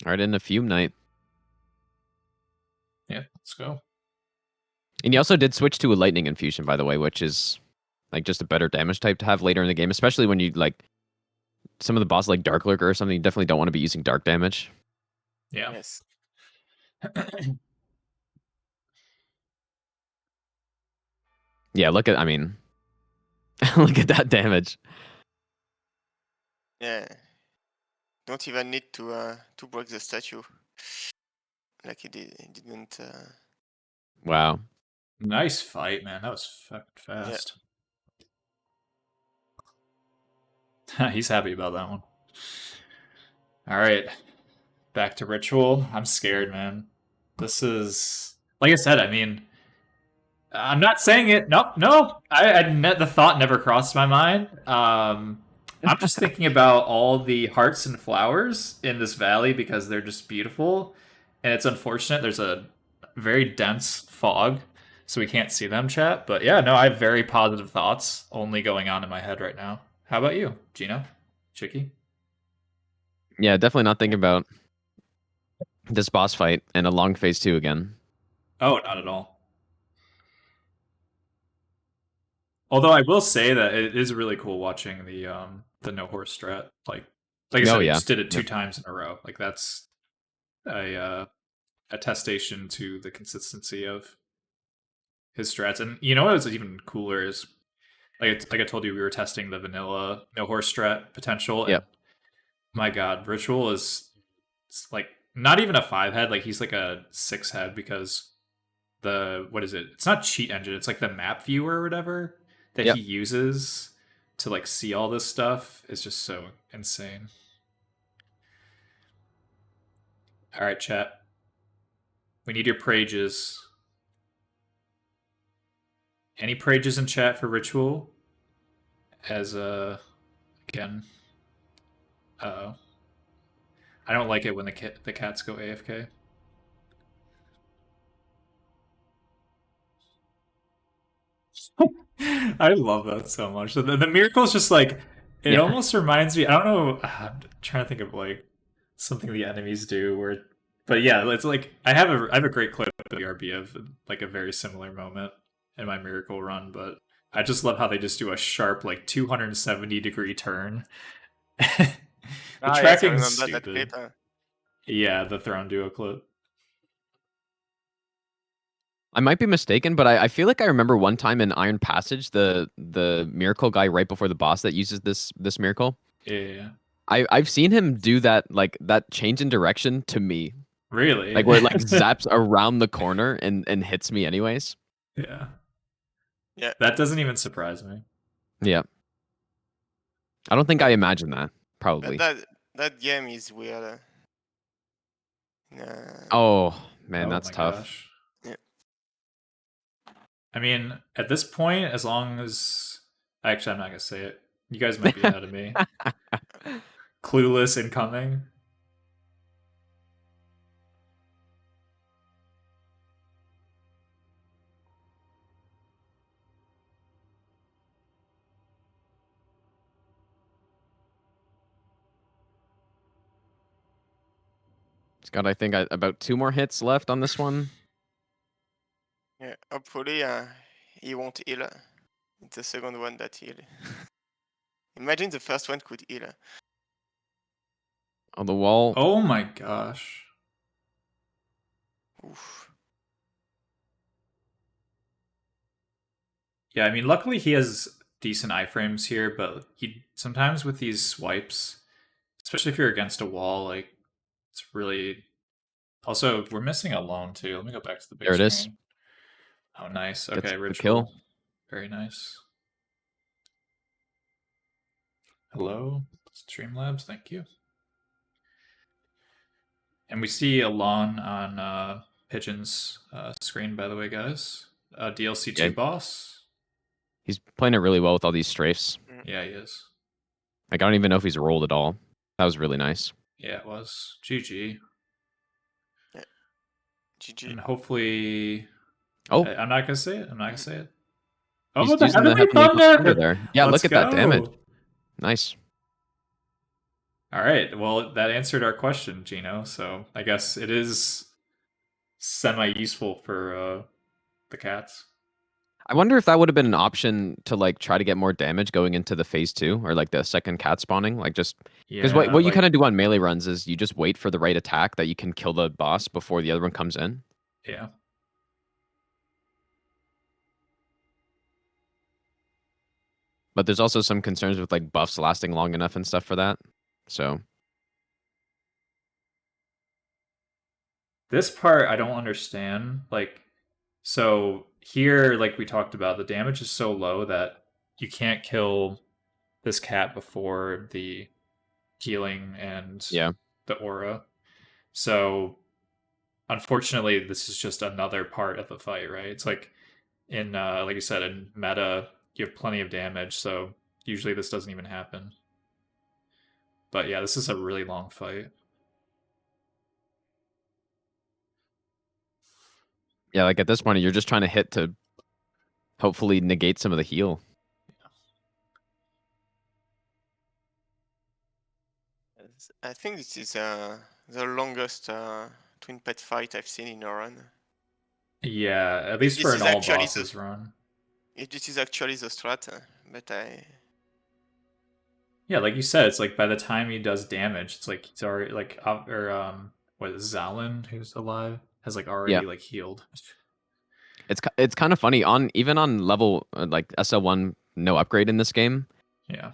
All right, in the fume night. Yeah, let's go. And he also did switch to a lightning infusion, by the way, which is like just a better damage type to have later in the game, especially when you like some of the bosses like Dark Lurker or something. You definitely don't want to be using dark damage. Yeah. Yes. Yeah, look at look at that damage. Yeah. Don't even need to break the statue. Like he didn't. Wow. Nice fight, man. That was fucking Yeah. fast. He's happy about that one. All right, back to ritual. I'm scared, man. This is like I said. I mean, I'm not saying it. No, no. The thought never crossed my mind. I'm just thinking about all the hearts and flowers in this valley because they're just beautiful, and it's unfortunate there's a very dense fog, so we can't see them, chat. But yeah, no, I have very positive thoughts only going on in my head right now. How about you, Gino? Chicky? Yeah, definitely not thinking about this boss fight and a long phase 2 again. Oh, not at all. Although I will say that it is really cool watching the no horse strat. Like I Oh, said, he yeah. just did it 2 Yep. times in a row. Like that's a attestation to the consistency of his strats. And you know what was even cooler is like I told you, we were testing the vanilla no horse strat potential, and Yep. my god, ritual is it's like not even a 5 head. Like he's like a 6 head because the what is it? It's not cheat engine. It's like the map viewer or whatever that Yep. he uses to like see all this stuff is just so insane. All right, chat. We need your prages. Any prages in chat for ritual? As again, I don't like it when the cats go AFK. I love that so much. The miracle is just like it Yeah. almost reminds me. I don't know. I'm trying to think of like something the enemies do where, but yeah, it's like I have a great clip of the RB of like a very similar moment in my miracle run, but I just love how they just do a sharp like 270-degree turn. The Yes, I tracking's remember that stupid. clip. Yeah, the Throne Duo clip. I might be mistaken, but I feel like I remember one time in Iron Passage, the miracle guy right before the boss that uses this miracle. Yeah. I've seen him do that, like that change in direction to me, Really? like where it like zaps around the corner and hits me anyways. Yeah. Yeah. That doesn't even surprise me. Yeah. I don't think I imagined that. Probably. But that game is weird. Oh man, Oh that's my tough. gosh. Yeah. I mean, at this point, as long as actually, I'm not gonna say it. You guys might be ahead of me. Clueless incoming. It's got, I think, about 2 more hits left on this one. Yeah. Hopefully, he won't heal. It's the second one that heal. Imagine the first one could heal. On the wall. Oh my gosh. Oof. Yeah, I mean, luckily he has decent iframes here, but he sometimes with these swipes, especially if you're against a wall, like it's really. Also, we're missing a lone too. Let me go back to the big There it is. screen. Oh, nice. Gets Okay, the ritual. kill. Very nice. Hello, Streamlabs. Thank you. And we see Alon on Pigeon's screen, by the way, guys. DLC 2 Yeah. boss. He's playing it really well with all these strafes. Yeah, he is. Like I don't even know if he's rolled at all. That was really nice. Yeah, it was. GG. Yeah. GG. And hopefully... Oh, I'm not going to say it. I'm not going to say it. Oh, he's the using the Heavenly Heavenly Thunder Thunder! there. Yeah, Let's look at that damage. go. Nice. All right. Well, that answered our question, Gino. So I guess it is semi-useful for the cats. I wonder if that would have been an option to like try to get more damage going into the phase 2 or like the second cat spawning. Like just because Yeah, what you like- kind of do on melee runs is you just wait for the right attack that you can kill the boss before the other one comes in. Yeah. But there's also some concerns with like buffs lasting long enough and stuff for that. So This part I don't understand. Like, so here, like we talked about, the damage is so low that you can't kill this cat before the healing and Yeah. the aura. So unfortunately, this is just another part of the fight, right? It's like in like you said, in meta, you have plenty of damage, so usually this doesn't even happen. But yeah, this is a really long fight. Yeah, like at this point, you're just trying to hit to hopefully negate some of the heal. I think this is the longest twin pet fight I've seen in a run. Yeah, at least This for an is all actually bosses run. This is actually the strat, but Yeah, like you said, it's like by the time he does damage, it's like he's already like what is it, Zalin, who's alive, has like already Yeah. like healed. It's kind of funny on even on level like SL1 no upgrade in this game. Yeah.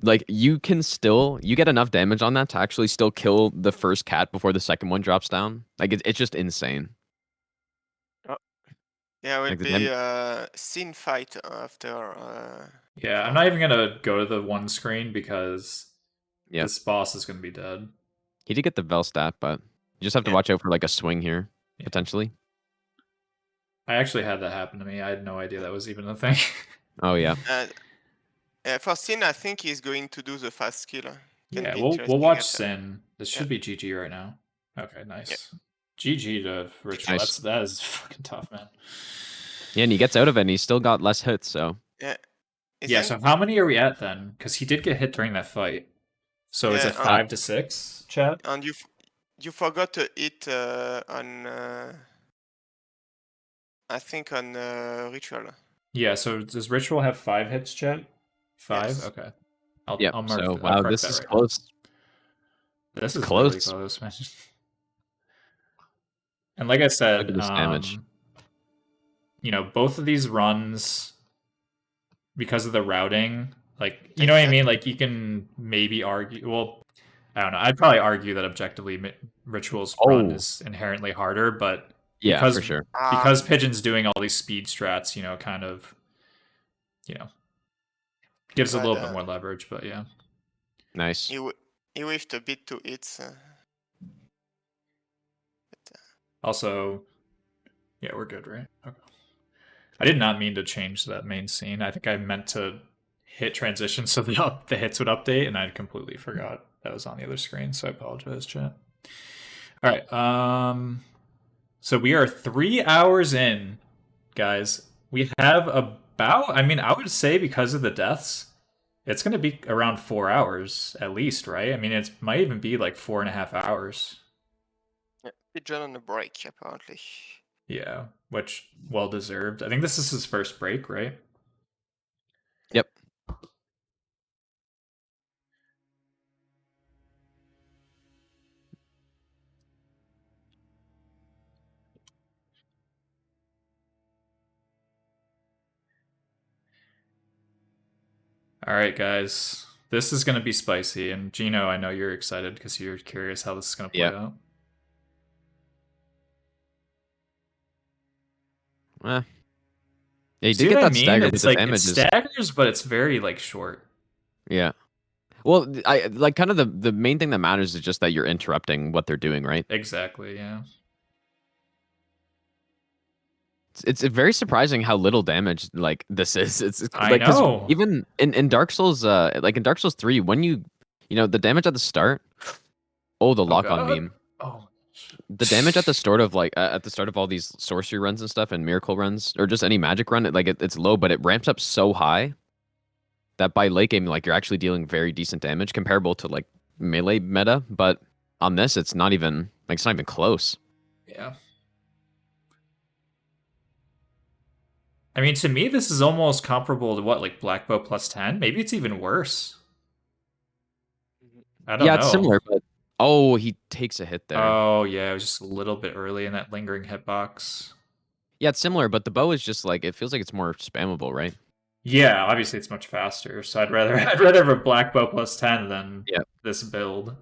Like you get enough damage on that to actually still kill the first cat before the second one drops down. Like it's just insane. yeah, it will Like the be a scene fight after. Yeah, I'm not even gonna go to the one screen because Yeah. this boss is gonna be dead. He did get the Vel stat, but you just have to Yeah. watch out for like a swing here, Yeah. potentially. I actually had that happen to me. I had no idea that was even a thing. Oh yeah. For Sin, I think he's going to do the fast skill. Can Yeah, be we'll interesting watch after. Sin. This should Yeah. be GG right now. Okay, nice. GG to Ritual. Nice. That is fucking tough, man. Yeah, and he gets out of it and he still got less hits, so Yeah. Yeah, so how many are we at then? Because he did get hit during that fight. So is Yeah, it 5 to 6, chat? And you forgot to hit on I think on Ritual. Yeah, so does Ritual have 5 hits, chat? 5? Yes. Okay. I'll mark so I'll wow, correct this that is right close. now. This is Close. really close, man. And like I Look said, at this damage. you know, both of these runs, because of the routing, like, you know what I mean? Like, you can maybe argue, well, I don't know. I'd probably argue that objectively Ritual's run is inherently harder, but Yeah, because for sure. because Pigeon's doing all these speed strats, you know, kind of, you know, gives a little bit more leverage, but yeah. Nice. He whiffed a bit to hits. Also, yeah, we're good, right? Okay. I did not mean to change that main scene. I think I meant to hit transition so the hits would update, and I completely forgot that was on the other screen, so I apologize, chat. All right, so we are 3 hours in, guys. We have about, I mean, I would say because of the deaths, it's going to be around 4 hours at least, right? I mean, it might even be like 4.5 hours. Yeah, Pigeon on a break, apparently. Yeah, which well deserved. I think this is his first break, right? Yep. All right, guys. This is going to be spicy. And Gino, I know you're excited because you're curious how this is going to play out. Yeah, he See did get what I that mean? stagger, but It's the like damage it is staggers, but it's very like short. yeah. Well, I like kind of the main thing that matters is just that you're interrupting what they're doing, right? Exactly, yeah. It's very surprising how little damage like this is. It's I like 'cause know. even in Dark Souls, like in Dark Souls 3, when you know the damage at the start. Oh, the lock on God. meme. Oh. The damage at the start of like at the start of all these sorcery runs and stuff and miracle runs or just any magic run, it's low, but it ramps up so high that by late game, like you're actually dealing very decent damage comparable to like melee meta. But on this, it's not even close. Yeah. I mean, to me, this is almost comparable to what, like Black Bow plus 10? Maybe it's even worse. I don't know. It's similar, but oh, he takes a hit there. Oh, yeah, it was just a little bit early in that lingering hitbox. Yeah, it's similar, but the bow is just like it feels like it's more spammable, right? Yeah, obviously it's much faster. So I'd rather have a Black Bow plus 10 than this build.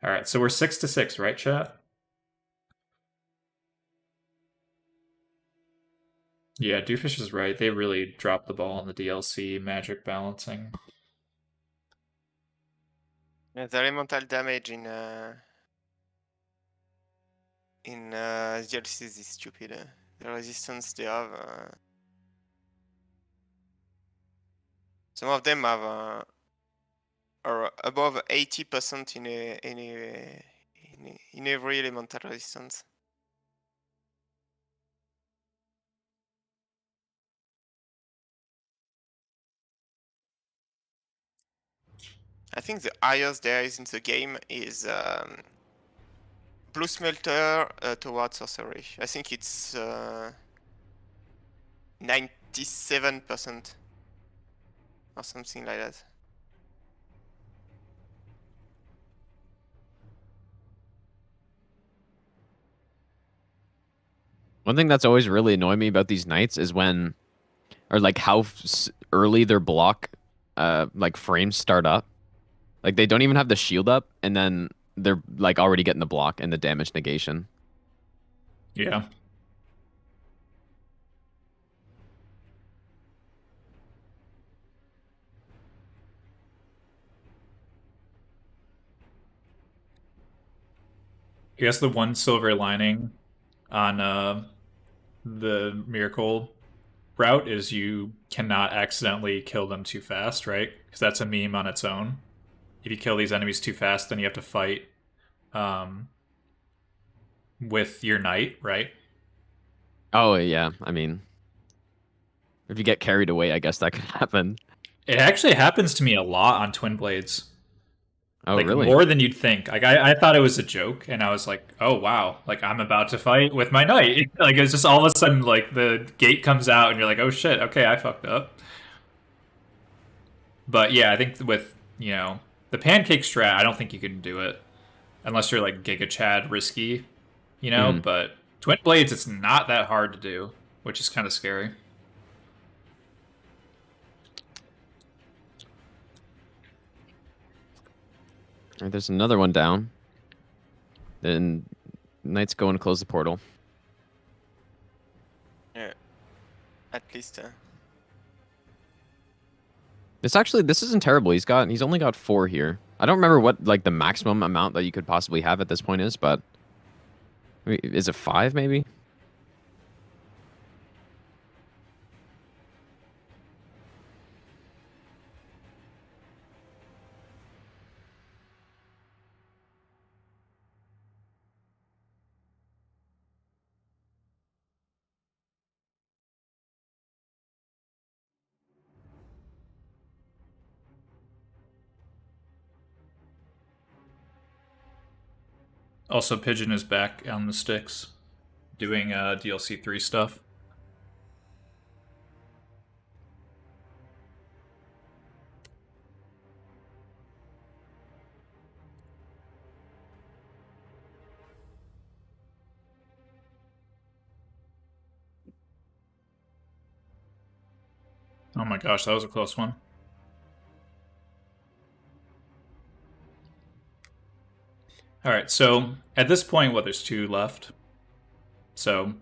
All right, so we're 6-6, right, chat? Yeah, Doofus is right. They really dropped the ball on the DLC magic balancing. Yeah, the elemental damage in DLCs is stupid. The resistance they have. Some of them have are above 80% in every elemental resistance. I think the highest there is in the game is Blue Smelter towards Sorcery. I think it's 97% or something like that. One thing that's always really annoyed me about these knights is when, or like how early their block, like frames start up. Like they don't even have the shield up, and then they're like already getting the block and the damage negation. Yeah. I guess the one silver lining on the miracle route is you cannot accidentally kill them too fast, right? Because that's a meme on its own. If you kill these enemies too fast, then you have to fight with your knight, right? Oh yeah, I mean, if you get carried away, I guess that could happen. It actually happens to me a lot on Twin Blades. Oh Like really? more than you'd think. Like I thought it was a joke, and I was like, oh wow, like I'm about to fight with my knight. Like it's just all of a sudden like the gate comes out, and you're like, oh shit, okay, I fucked up. But yeah, I think with the pancake strat, I don't think you can do it unless you're like Giga Chad risky, Mhm. But Twin Blades, it's not that hard to do, which is kind of scary. All right, there's another one down. Then knight's going to close the portal. Yeah, at least. This isn't terrible. He's only got 4 here. I don't remember what like the maximum amount that you could possibly have at this point is, but is it 5 maybe? Also, Pigeon is back on the sticks, doing DLC 3 stuff. Oh my gosh, that was a close one. All right, so at this point, there's 2 left. So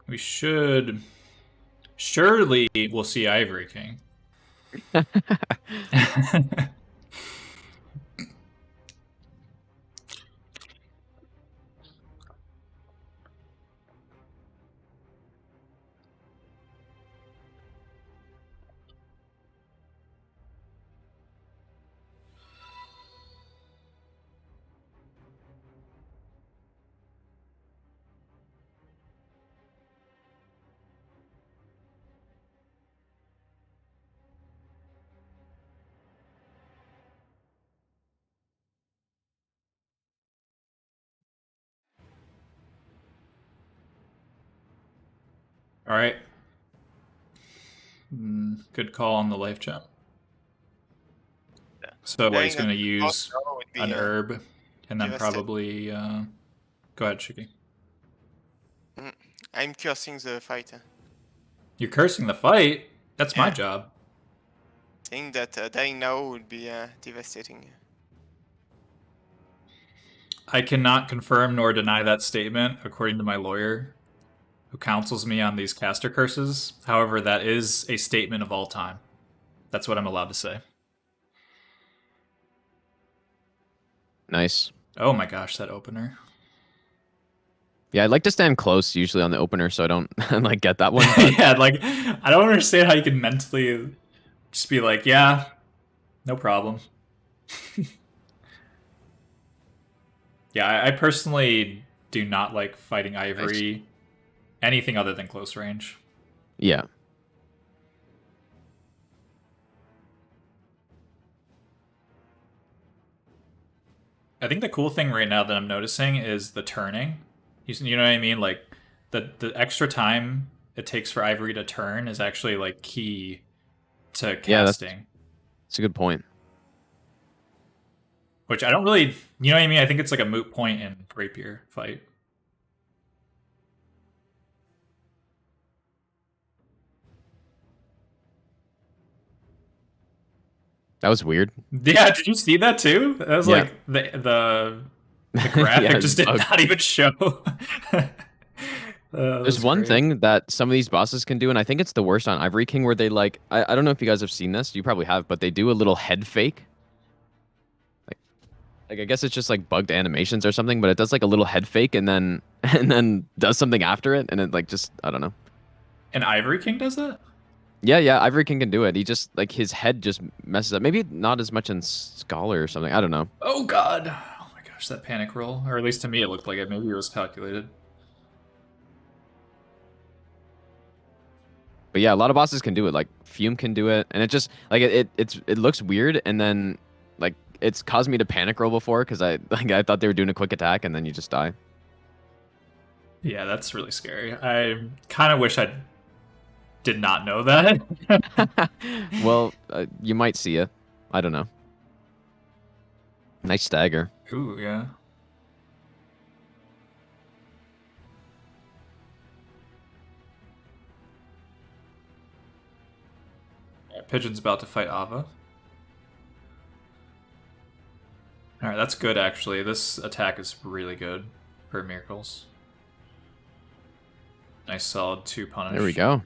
we should surely we'll see Ivory King. All right. Good call on the life gem. So what, he's going to use an herb and then probably... Go ahead, Shiki. I'm cursing the fight. You're cursing the fight? That's my Yeah. job. Saying that dying now would be devastating. I cannot confirm nor deny that statement, according to my lawyer, who counsels me on these caster curses. However, that is a statement of all time. That's what I'm allowed to say. Nice. Oh my gosh, that opener. Yeah, I like to stand close usually on the opener, so I don't like get that one. But Yeah, like, I don't understand how you can mentally just be like, yeah, no problem. Yeah, I personally do not like fighting Ivory anything other than close range. yeah, I think the cool thing right now that I'm noticing is the turning. You know what I mean? Like, the extra time it takes for Ivory to turn is actually, like, key to Yeah, that's- casting. it's a good point. Which I don't really... You know what I mean? I think it's like a moot point in Rapier fight. That was weird. Yeah, did you see that too? That was Yeah. like the graphic Yeah, just did bugged. not even show. There's one thing that some of these bosses can do, and I think it's the worst on Ivory King, where they like I don't know if you guys have seen this. You probably have, but they do a little head fake. Like I guess it's just like bugged animations or something, but it does like a little head fake and then does something after it, and it like just I don't know. And Ivory King does that? Yeah, Ivory King can do it. He just like his head just messes up. Maybe not as much in Scholar or something. I don't know. Oh god. Oh my gosh, that panic roll. Or at least to me it looked like it. Maybe it was calculated. But yeah, a lot of bosses can do it. Like Fume can do it, and it just like it looks weird, and then like it's caused me to panic roll before because I thought they were doing a quick attack, and then you just die. Yeah, that's really scary. I kind of wish I did not know that. Well, you might see it. I don't know. Nice stagger. Ooh, yeah. Pigeon's about to fight Ava. Alright, that's good actually. This attack is really good for Miracles. Nice solid 2 punish. There we go.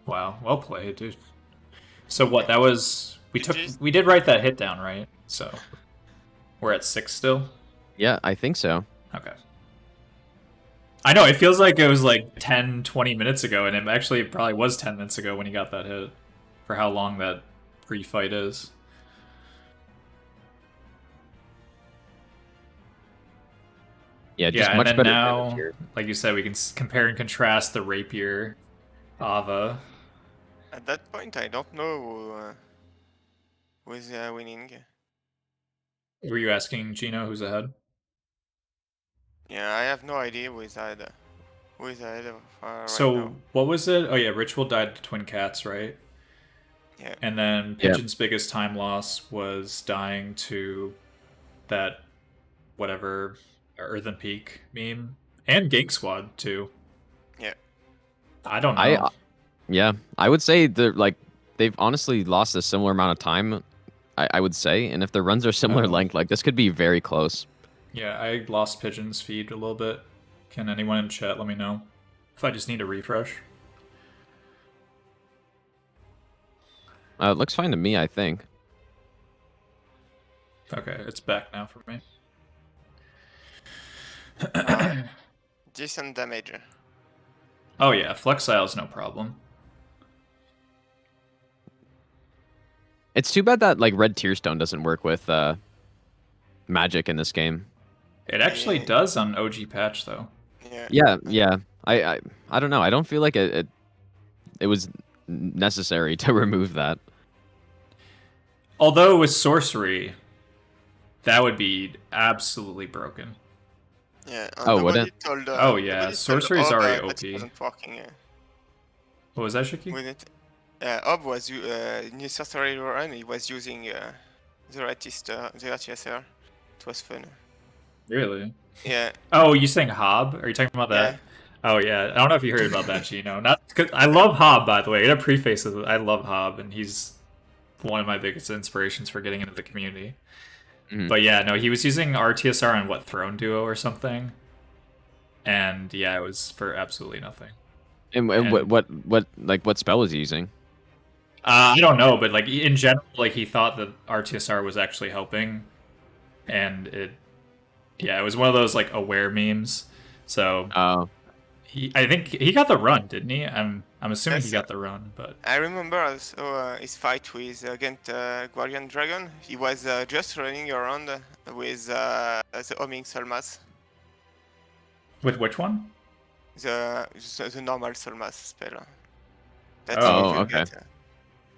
Wow, well played, dude. So what, that was... GG's. We did write that hit down, right? So, we're at 6 still? Yeah, I think so. Okay. I know, it feels like it was like 10, 20 minutes ago, and it actually probably was 10 minutes ago when he got that hit. For how long that pre-fight is. Yeah, just Yeah, and much then better now, damage here. like you said, we can compare and contrast the Rapier, Ava. At that point, I don't know who is winning. Were you asking Gino who's ahead? Yeah, I have no idea who is ahead. Who is ahead of right So, now. what was it? Oh yeah, Ritual died to Twin Cats, right? Yeah. And then Yeah. Pigeon's biggest time loss was dying to that whatever Earthen Peak meme. And Gank Squad, too. Yeah. I don't know. Yeah, I would say they've honestly lost a similar amount of time. I would say, and if the runs are similar Oh. length, like this could be very close. Yeah, I lost Pigeon's feed a little bit. Can anyone in chat let me know if I just need a refresh? It looks fine to me, I think. Okay, it's back now for me. Decent damage. Oh yeah, Flexile is no problem. It's too bad that like Red Tearstone doesn't work with magic in this game. It actually Yeah. does on OG patch though. Yeah. Yeah. I don't know. I don't feel like it was necessary to remove that. Although with sorcery, that would be absolutely broken. Yeah. Oh, would nobody it? Told, Oh, yeah, nobody told sorcery is Ob, already that it OP. wasn't working What was that, Shiki? with it. Ob was in his sorcery run. He was using the RTSR. It was fun. Really? Yeah. Oh, you saying Hob? Are you talking about that? Yeah. Oh yeah, I don't know if you heard about that, Gino. Not cause I love Hob, by the way. It preface is I love Hob, and he's one of my biggest inspirations for getting into the community. Mhm. But yeah, no, he was using RTSR on what, Throne Duo or something, and yeah, it was for absolutely nothing. And And- what spell was he using? I don't know, but like in general, like he thought that RTSR was actually helping, and it was one of those like aware memes. So Oh, I think he got the run, didn't he? I'm assuming he Yes, got the run, but I remember also his fight with against Guardian Dragon. He was just running around with the homing Solmas, with which one? the normal Solmas spell that Oh, you can okay. get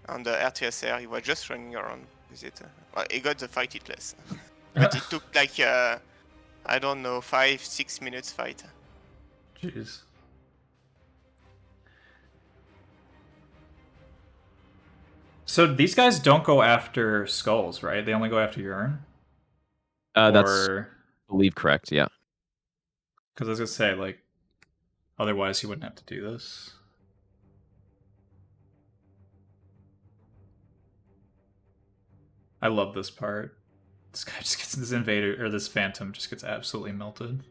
on the RTSR. He was just running around with it. Well, he got the fight hitless, but it took like I don't know 5-6 minutes fight. Jeez. So these guys don't go after skulls, right? They only go after urine. That's Or I believe correct. Yeah. because I was gonna say like, otherwise he wouldn't have to do this. I love this part. This guy just gets this invader or this phantom just gets absolutely melted.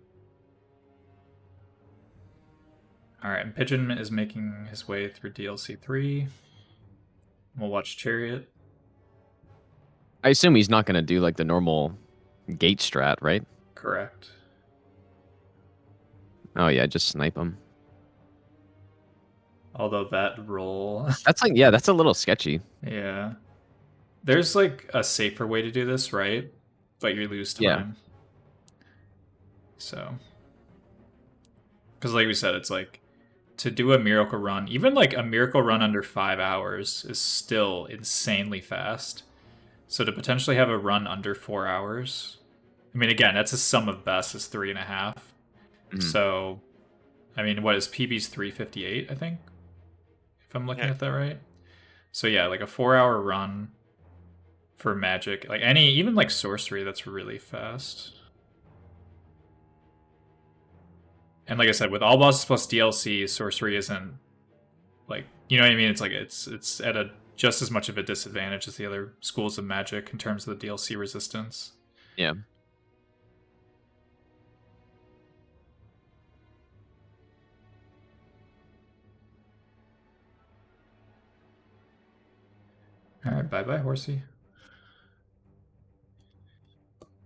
All right, and Pigeon is making his way through DLC 3. We'll watch Chariot. I assume he's not gonna do like the normal gate strat, right? Correct. Oh yeah, just snipe him. Although that roll, That's like, yeah, that's a little sketchy. yeah. There's like a safer way to do this, right? But you lose time. Yeah. So, because like we said, it's like to do a miracle run, even like a miracle run under 5 hours is still insanely fast. So to potentially have a run under 4 hours, I mean, again, that's a sum of best is 3.5. Mhm. So, I mean, what is PB's 358? I think, if I'm looking Yeah. at that right. So yeah, like a 4-hour run for magic, like even like sorcery, that's really fast. And like I said, with all bosses plus DLC, sorcery isn't like, you know what I mean? It's like it's at a just as much of a disadvantage as the other schools of magic in terms of the DLC resistance. Yeah. All right, bye bye, horsey.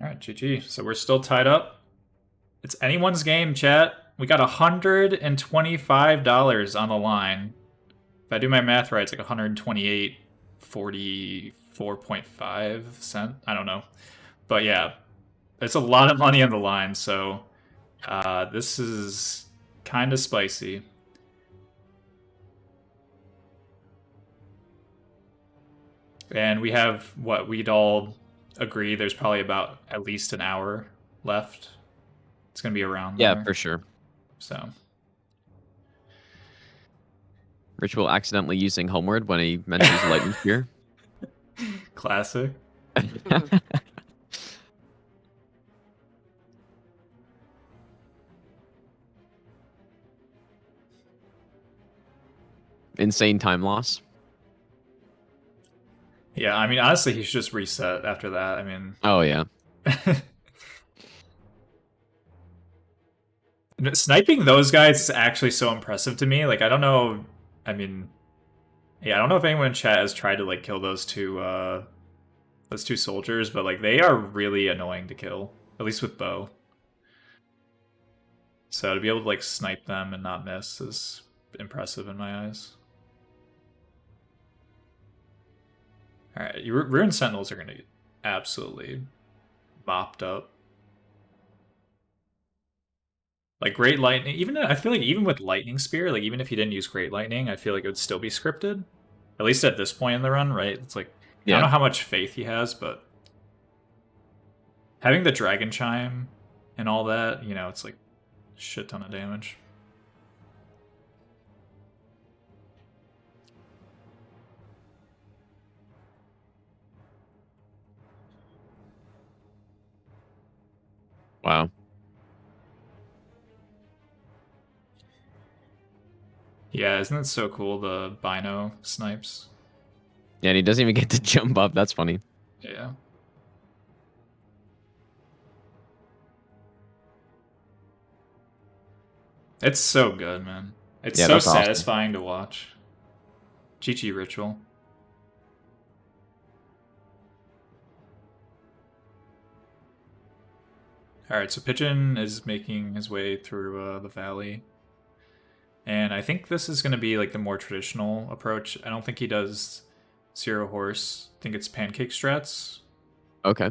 All right, GG. So we're still tied up. It's anyone's game, chat. We got $125 on the line. If I do my math right, it's like 128.44.5 cent. I don't know, but yeah, it's a lot of money on the line. So this is kind of spicy. And we have what we'd all agree. There's probably about at least an hour left. It's gonna be around Yeah, there. for sure. So Ritual accidentally using Homeward when he meant to use Lightning Spear. classic. Insane time loss. Yeah, I mean, honestly, he should just reset after that. I mean, Oh yeah. sniping those guys is actually so impressive to me. Like, I don't know. I mean, yeah, I don't know if anyone in chat has tried to like kill those two soldiers, but like they are really annoying to kill, at least with bow. So to be able to like snipe them and not miss is impressive in my eyes. All right, Ruined Sentinels are gonna get absolutely mopped up. Like Great Lightning, even I feel like even with Lightning Spear, like even if he didn't use Great Lightning, I feel like it would still be scripted. At least at this point in the run, right? It's like I don't know how much faith he has, but having the Dragon Chime and all that, you know, it's like a shit ton of damage. Wow. Yeah, isn't it so cool, the Bino snipes? Yeah, and he doesn't even get to jump up. That's funny. Yeah. It's so good, man. It's Yeah, so that's awesome. satisfying to watch. GG Ritual. Alright, so Pigeon is making his way through the valley. And I think this is going to be like the more traditional approach. I don't think he does Zero Horse. I think it's Pancake Strats. Okay.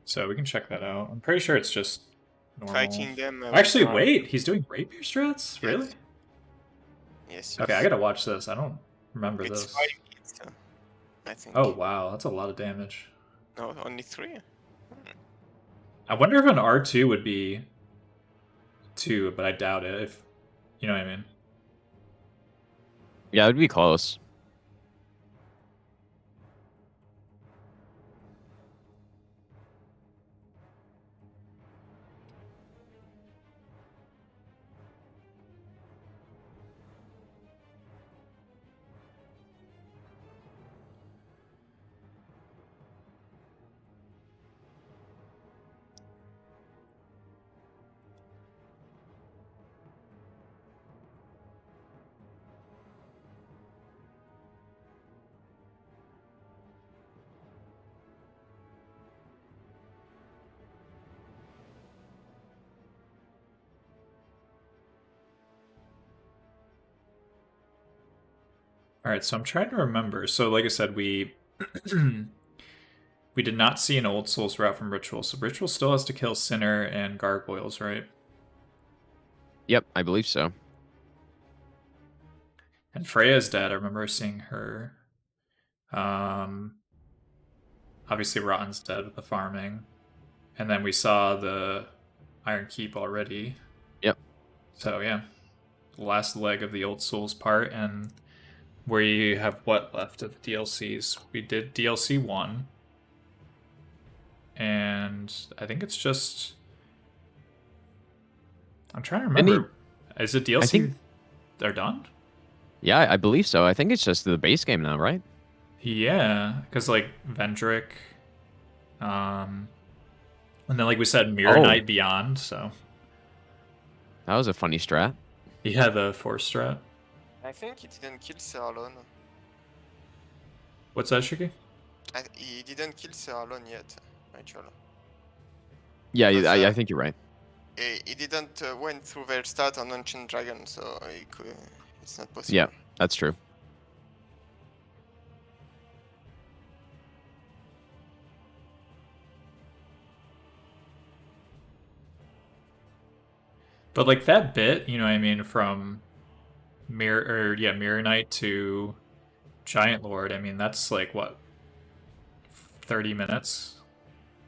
So we can check that out. I'm pretty sure it's just normal. Fighting them. Actually, wait. He's doing Rapier Strats? Really? Yes. Okay, I gotta watch this. I don't remember It's this. 5 hits, I think. Oh, wow. That's a lot of damage. No, only 3. I wonder if an R2 would be 2, but I doubt it. If you know what I mean. Yeah, it'd be close. All right, so I'm trying to remember. So, like I said, we we did not see an Old Souls route from Ritual. So Ritual still has to kill Sinner and Gargoyles, right? Yep, I believe so. And Freya's dead. I remember seeing her. Obviously Rotten's dead with the farming. And then we saw the Iron Keep already. Yep. So yeah. The last leg of the Old Souls part, and we have what left of DLCs? We did DLC 1. And I think it's just I'm trying to remember. Is it DLC think- they're done? Yeah, I believe so. I think it's just the base game now, right? Yeah, because like Vendrick, and then like we said, Mirror Oh. Knight Beyond. So That was a funny strat. yeah, the force strat. I think he didn't kill Serlon. What's that, Shiki? He didn't kill Serlon yet, actually. Yeah, Because, I think you're right. He didn't went through Velstadt on Ancient Dragon, so it's not possible. Yeah, that's true. But like that bit, you know what I mean, from Mirror Knight to Giant Lord. I mean, that's like what 30 minutes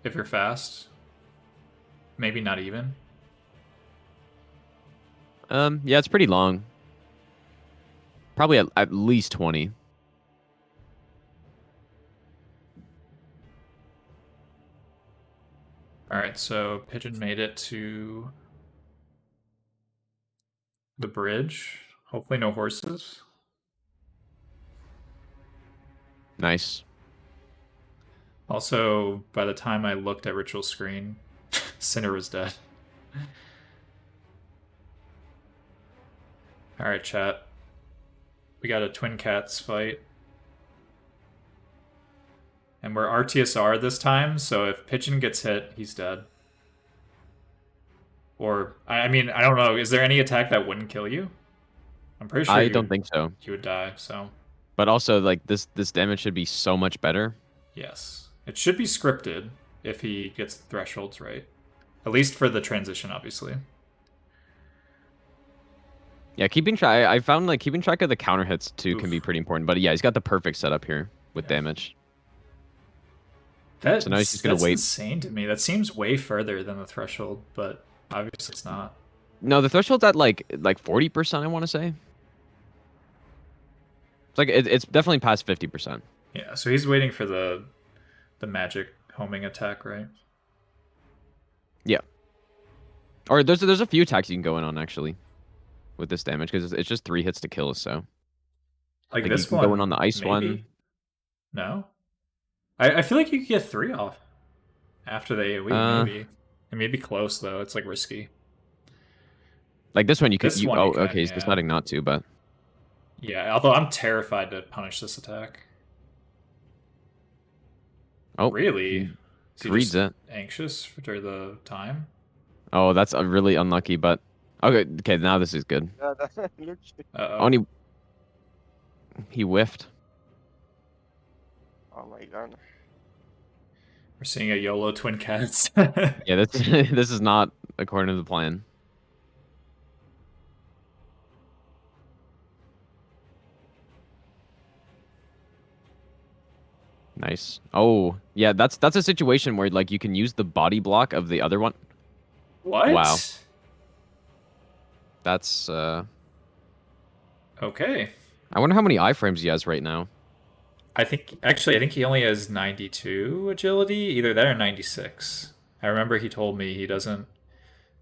if you're fast. Maybe not even. Yeah, it's pretty long. Probably at least 20. All right, so Pigeon made it to the bridge. Hopefully no horses. Nice. Also, by the time I looked at Ritual screen, Sinner was dead. Alright, chat. We got a Twin Cats fight. And we're RTSR this time, so if Pigeon gets hit, he's dead. Or, I mean, I don't know. Is there any attack that wouldn't kill you? I'm pretty sure I don't think so. you would die, so... But also, like, this damage should be so much better. Yes. It should be scripted if he gets the thresholds right. At least for the transition, obviously. Yeah, keeping track. I found like keeping track of the counter hits too can be Oof. pretty important. But yeah, he's got the perfect setup here with damage. That's, So now he's just gonna that's wait. insane to me. That seems way further than the threshold, but obviously it's not. No, the threshold's at like 40%. I want to say. It's like it's definitely past 50%. Yeah, so he's waiting for the magic homing attack, right? Yeah. Or there's a few attacks you can go in on actually, with this damage because it's just 3 hits to kill. So Like you this can one. go in on the ice maybe? one. No? I feel like you could get 3 off after the AoE, maybe. It may be close, though. It's, like, risky. Like this one, you could. This one you Oh, can, okay. He's yeah. deciding not to, but Yeah, although I'm terrified to punish this attack. oh, Really? he Is he reads just it. anxious for the time? Oh, that's really unlucky, but okay. Okay, now this is good. Look. Uh-oh. Oh, and he whiffed. Oh my god. We're seeing a YOLO twin cats. Yeah, this this is not according to the plan. Nice. Oh, yeah, that's a situation where like you can use the body block of the other one. What? Wow. That's Okay. I wonder how many iframes he has right now. I think he only has 92 agility, either that or 96. I remember he told me he doesn't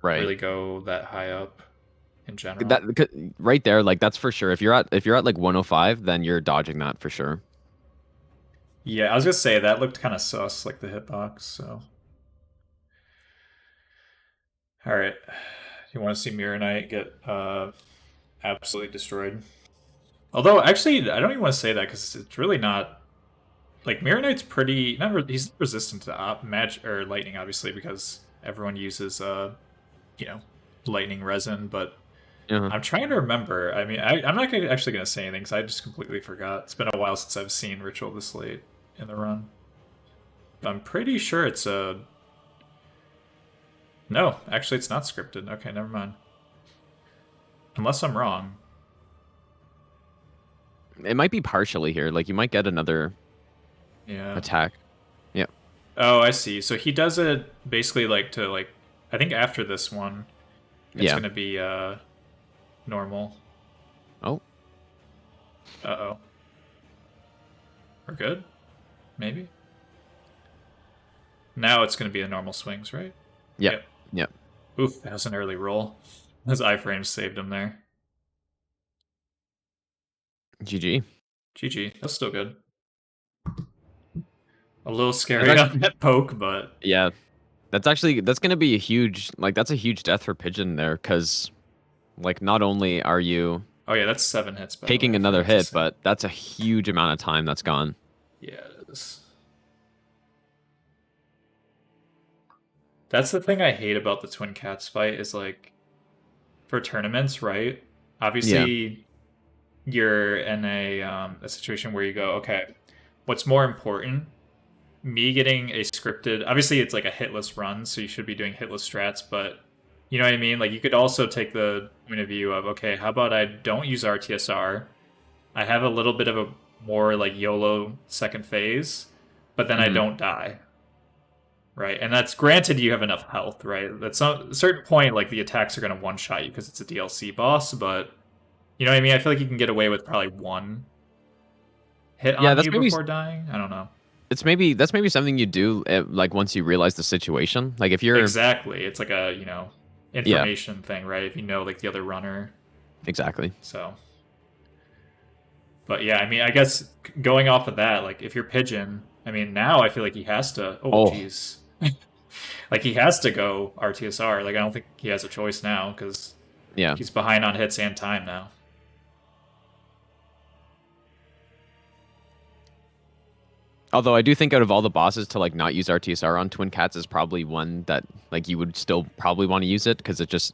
Right. really go that high up in general. That right there, like that's for sure. If you're at like 105, then you're dodging that for sure. Yeah, I was gonna say that looked kind of sus, like the hitbox. So, all right, you want to see Mirror Knight get absolutely destroyed? Although, actually, I don't even want to say that because it's really not. Like Mirror Knight's pretty. He's resistant to magic or lightning, obviously, because everyone uses lightning resin. But Uh-huh. I'm trying to remember. I mean, I'm not actually gonna say anything because I just completely forgot. It's been a while since I've seen Ritual this late in the run. I'm pretty sure it's a. No, actually, it's not scripted. Okay, never mind. Unless I'm wrong. It might be partially here. Like you might get another Yeah. attack. Yeah. Oh, I see. So he does it basically I think after this one, it's Yeah. gonna be normal. Oh. Uh-oh. We're good? Maybe? Now it's gonna be the normal swings, right? Yep. Yep. Oof, that was an early roll. Those iframes saved him there. GG. GG. That's still good. A little scary That's on that poke, but Yeah. That's gonna be a huge that's a huge death for Pigeon there, because like not only are you oh yeah, that's 7 hits. By the taking way, I another forgot to hit, say. but that's a huge amount of time that's gone. Yeah, it is. That's the thing I hate about the Twin Cats fight is like for tournaments, right? Obviously, you're in a situation where you go, okay, what's more important? Me getting a scripted. Obviously, it's like a hitless run, so you should be doing hitless strats. But you know what I mean? Like you could also take the point of view of, okay, how about I don't use RTSR? I have a little bit of a more like YOLO second phase, but then I Mhm. don't die. Right, and that's granted you have enough health, right? At a certain point, like the attacks are going to one-shot you because it's a DLC boss, but you know what I mean? I feel like you can get away with probably one hit Yeah, on that's you maybe before dying. I don't know. that's maybe something you do like once you realize the situation. Like if you're Exactly, it's like a information thing, right? If you know like the other runner, exactly. so. But yeah, I mean, I guess going off of that, like if you're Pigeon, I mean, now I feel like he has to. Oh, Oh. jeez. Like he has to go RTSR. Like I don't think he has a choice now because Yeah. he's behind on hits and time now. Although I do think out of all the bosses to like not use RTSR on Twin Cats is probably one that like you would still probably want to use it, because it just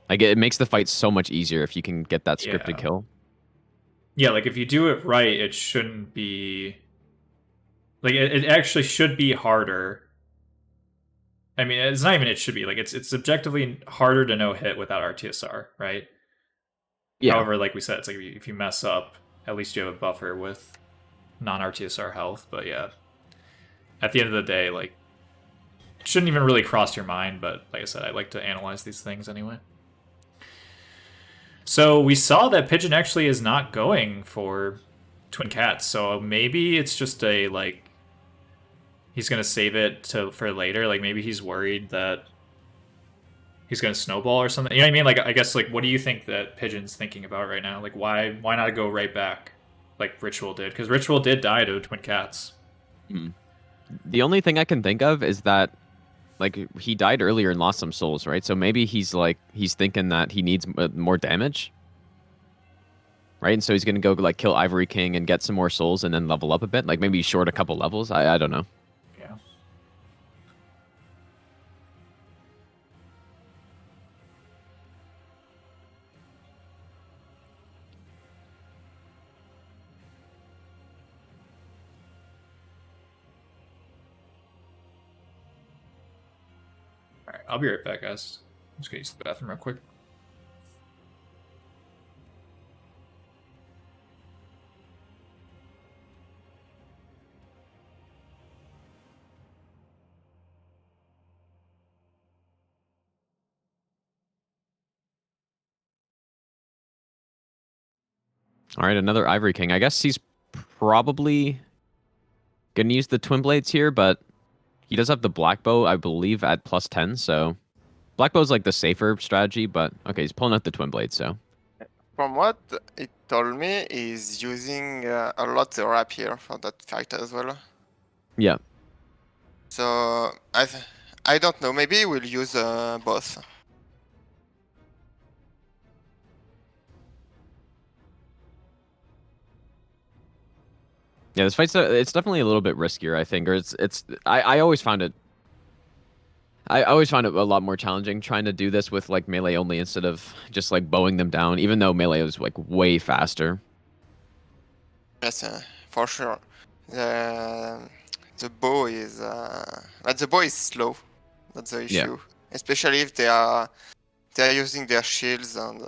like it makes the fight so much easier if you can get that scripted Yeah. kill. Yeah, like if you do it right, it shouldn't be like it actually should be harder. I mean, it's not even it should be like it's objectively harder to no hit without RTSR, right? Yeah. However, like we said, it's like if you mess up, at least you have a buffer with non-RTSR health. But yeah, at the end of the day, like it shouldn't even really cross your mind. But like I said, I like to analyze these things anyway. So we saw that Pigeon actually is not going for Twin Cats. So maybe it's just a like he's gonna save it for later. Like maybe he's worried that he's gonna snowball or something. You know what I mean? Like I guess like what do you think that Pigeon's thinking about right now? Like why not go right back like Ritual did? Because Ritual did die to Twin Cats. The only thing I can think of is that like he died earlier and lost some souls, right? So maybe he's thinking that he needs more damage, right? And so he's gonna go like kill Ivory King and get some more souls and then level up a bit. Like maybe short a couple levels. I don't know. Yeah. Alright, I'll be right back, guys. I'm just gonna use the bathroom real quick. All right, another Ivory King. I guess he's probably gonna use the Twin Blades here, but he does have the Black Bow, I believe, at +10. So Black Bow's like the safer strategy, but okay, he's pulling out the Twin Blades. So From what it told me, he's using a lot the rapier for that fight as well. yeah, So I don't know. Maybe we'll use both. yeah, this fight's it's definitely a little bit riskier, I think, or I always found it. I always found it a lot more challenging trying to do this with like melee only instead of just like bowing them down, even though melee was like way faster. Yes, for sure. The bow is but the bow is slow. That's the Yeah. issue. Especially if they are using their shields and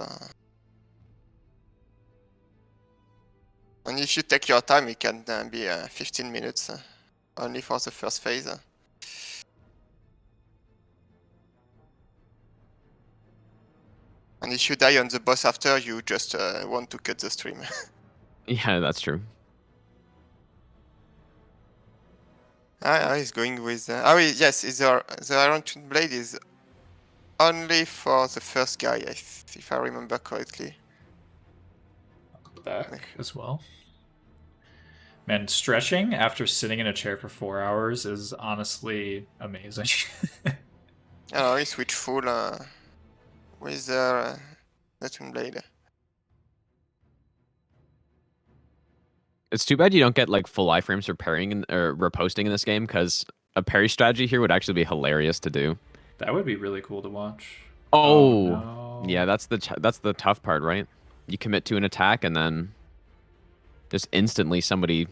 if you take your time, it can be 15 minutes only for the first phase. And if you die on the boss after, you just want to cut the stream. Yeah, that's true. He's going with. Yes, the Iron Twin Blade is only for the first guy, if I remember correctly. Back as well. Man, stretching after sitting in a chair for 4 hours is honestly amazing. He switched full with the Twin Blade. It's too bad you don't get like full iframes for parrying or riposting in this game, because a parry strategy here would actually be hilarious to do. That would be really cool to watch. Oh, no. yeah, that's the tough part, right? You commit to an attack and then just instantly somebody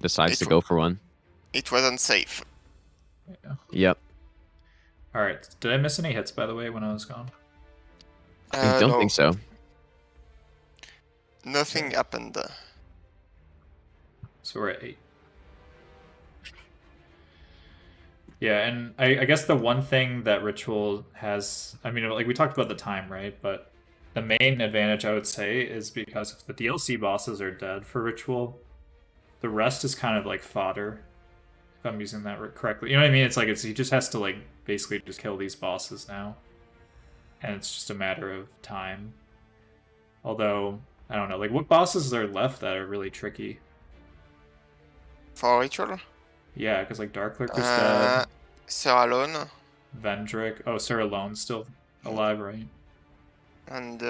decides to go for one. It wasn't safe. Yeah. Yep. All right. Did I miss any hits, by the way, when I was gone? I don't No, think so. nothing happened. So we're at 8. Yeah, and I guess the one thing that Ritual has, I mean, like we talked about the time, right? But the main advantage I would say is because if the DLC bosses are dead for Ritual, the rest is kind of like fodder. If I'm using that correctly, you know what I mean? It's like he just has to like basically just kill these bosses now, and it's just a matter of time. Although I don't know, like what bosses are left that are really tricky. For Ritual? Yeah, because like Dark Clerk is dead. Sir Alone. Vendrick. Oh, Sir Alone's still alive, right? And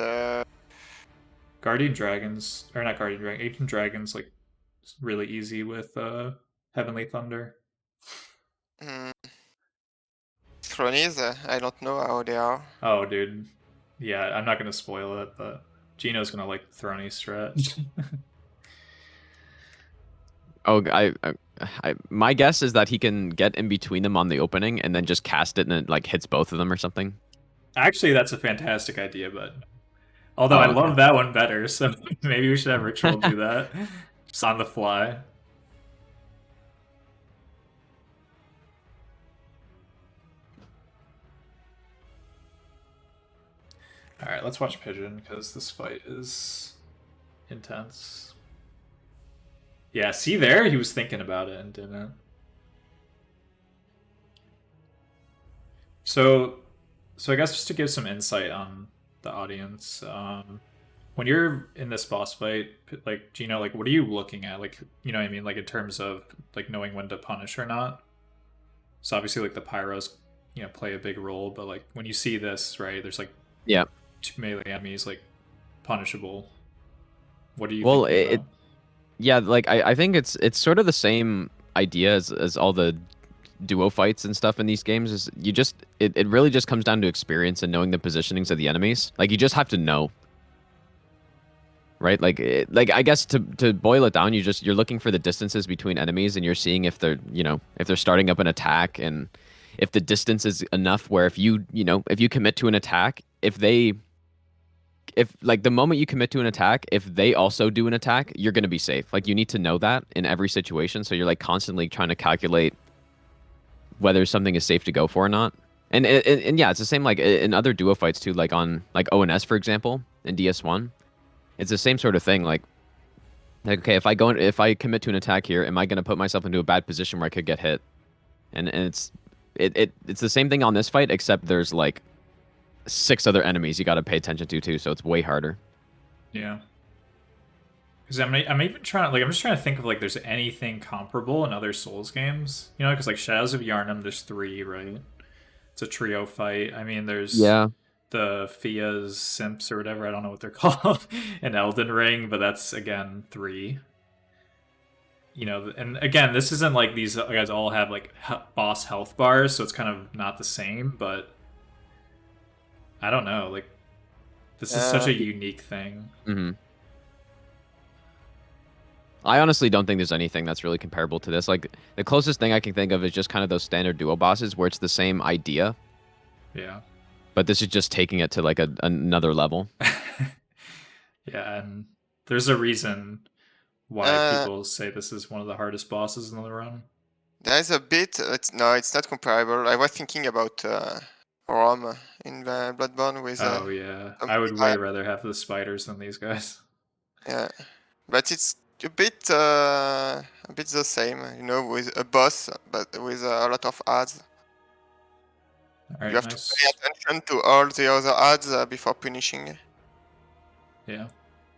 Guardian Dragons, or not Guardian Dragon, Ancient Dragons, like really easy with Heavenly Thunder. Thronies, I don't know how they are. Oh, dude. Yeah, I'm not gonna spoil it, but Gino's gonna like Throny strat. Oh, my guess is that he can get in between them on the opening and then just cast it and it like hits both of them or something. Actually, that's a fantastic idea, but although I love that one better, so maybe we should have Ritual do that just on the fly. All right, let's watch Pigeon because this fight is intense. Yeah, see there? He was thinking about it and didn't. So I guess just to give some insight on the audience, when you're in this boss fight, like Gino, like what are you looking at? Like, you know what I mean? Like in terms of like knowing when to punish or not. So obviously like the pyros, play a big role. But like when you see this, right, there's like Yeah. 2 melee enemies like punishable. What are you Well, thinking about? yeah, like I think it's sort of the same idea as all the duo fights and stuff in these games. Is you just it really just comes down to experience and knowing the positionings of the enemies. Like you just have to know, right? Like like I guess to boil it down, you're looking for the distances between enemies, and you're seeing if they're if they're starting up an attack, and if the distance is enough where if you commit to an attack, if like the moment you commit to an attack, if they also do an attack, you're going to be safe. Like you need to know that in every situation, so you're like constantly trying to calculate whether something is safe to go for or not. And yeah, it's the same like in other duo fights too, like on like ONS for example in DS1. It's the same sort of thing. Like okay, if I commit to an attack here, am I going to put myself into a bad position where I could get hit? And it's the same thing on this fight, except there's like 6 other enemies you got to pay attention to too, so it's way harder. Yeah. Because I'm even trying I'm just trying to think of like there's anything comparable in other Souls games, because like Shadows of Yharnam, there's 3, right? It's a trio fight. I mean, there's the Fia's Simps or whatever, I don't know what they're called, in Elden Ring, but that's again 3. And again, this isn't like these guys all have like boss health bars, so it's kind of not the same, but I don't know, like this is such a unique thing. Mm-hmm. I honestly don't think there's anything that's really comparable to this. Like the closest thing I can think of is just kind of those standard duo bosses where it's the same idea. Yeah. But this is just taking it to like another level. Yeah, and there's a reason why people say this is one of the hardest bosses in the run. There's a bit. It's not comparable. I was thinking about Rom in Bloodborne with. Oh yeah, I would way rather have the spiders than these guys. Yeah, but it's a bit the same, with a boss, but with a lot of ads. All right, You have nice. to pay attention to all the other ads before punishing. Yeah.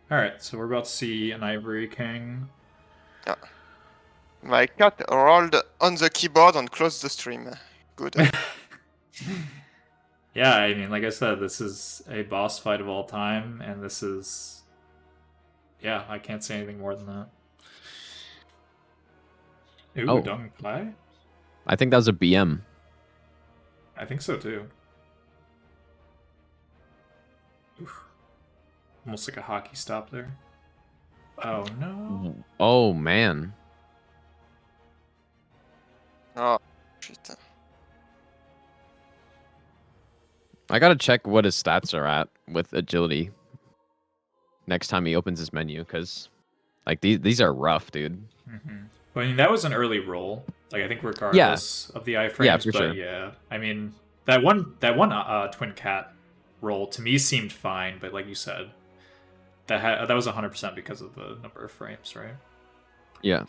All right, so we're about to see an Ivory King. Yeah. My cat rolled on the keyboard and closed the stream. Good. Yeah, I mean, like I said, this is a boss fight of all time, and this is... Yeah, I can't say anything more than that. Ooh, Dung Plai? I think that was a BM. I think so, too. Oof. Almost like a hockey stop there. Oh, no. Oh, man. Oh, shit. I gotta check what his stats are at with agility next time he opens his menu, because like these are rough, dude. Mm-hmm. Well, I mean, that was an early roll. Like I think regardless of the iframes, yeah, for but sure. yeah, I mean that one Twin Cat roll to me seemed fine, but like you said, that was 100% because of the number of frames, right? Yeah.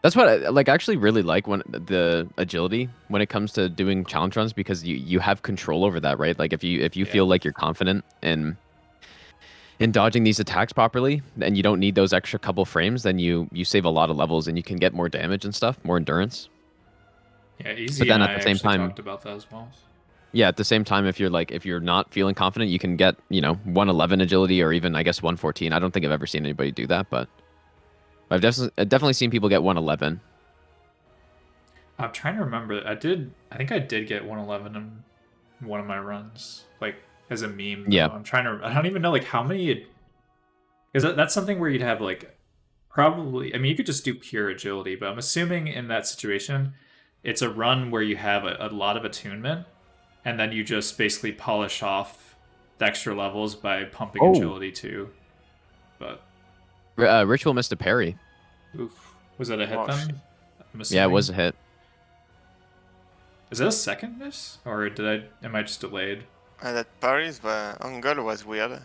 That's what I actually really like when the agility when it comes to doing challenge runs, because you have control over that, right? Like if you feel like you're confident in dodging these attacks properly, and you don't need those extra couple frames, then you save a lot of levels and you can get more damage and stuff, more endurance. Yeah, Easy. But then and at the I same actually time, talked about that as well. Yeah, at the same time, if you're not feeling confident, you can get 111 agility, or even I guess 114. I don't think I've ever seen anybody do that, but I've definitely seen people get 111. I'm trying to remember. I think I did get 111 in one of my runs, like as a meme. Though. Yeah. I don't even know like how many. Because that's something where you'd have like probably. I mean, you could just do pure agility, but I'm assuming in that situation, it's a run where you have a lot of attunement, and then you just basically polish off the extra levels by pumping agility too. But Ritual missed a parry. oof, was that a hit then? Yeah, it was a hit. Is that a second miss, or am I just delayed? That parry, the angle was weird.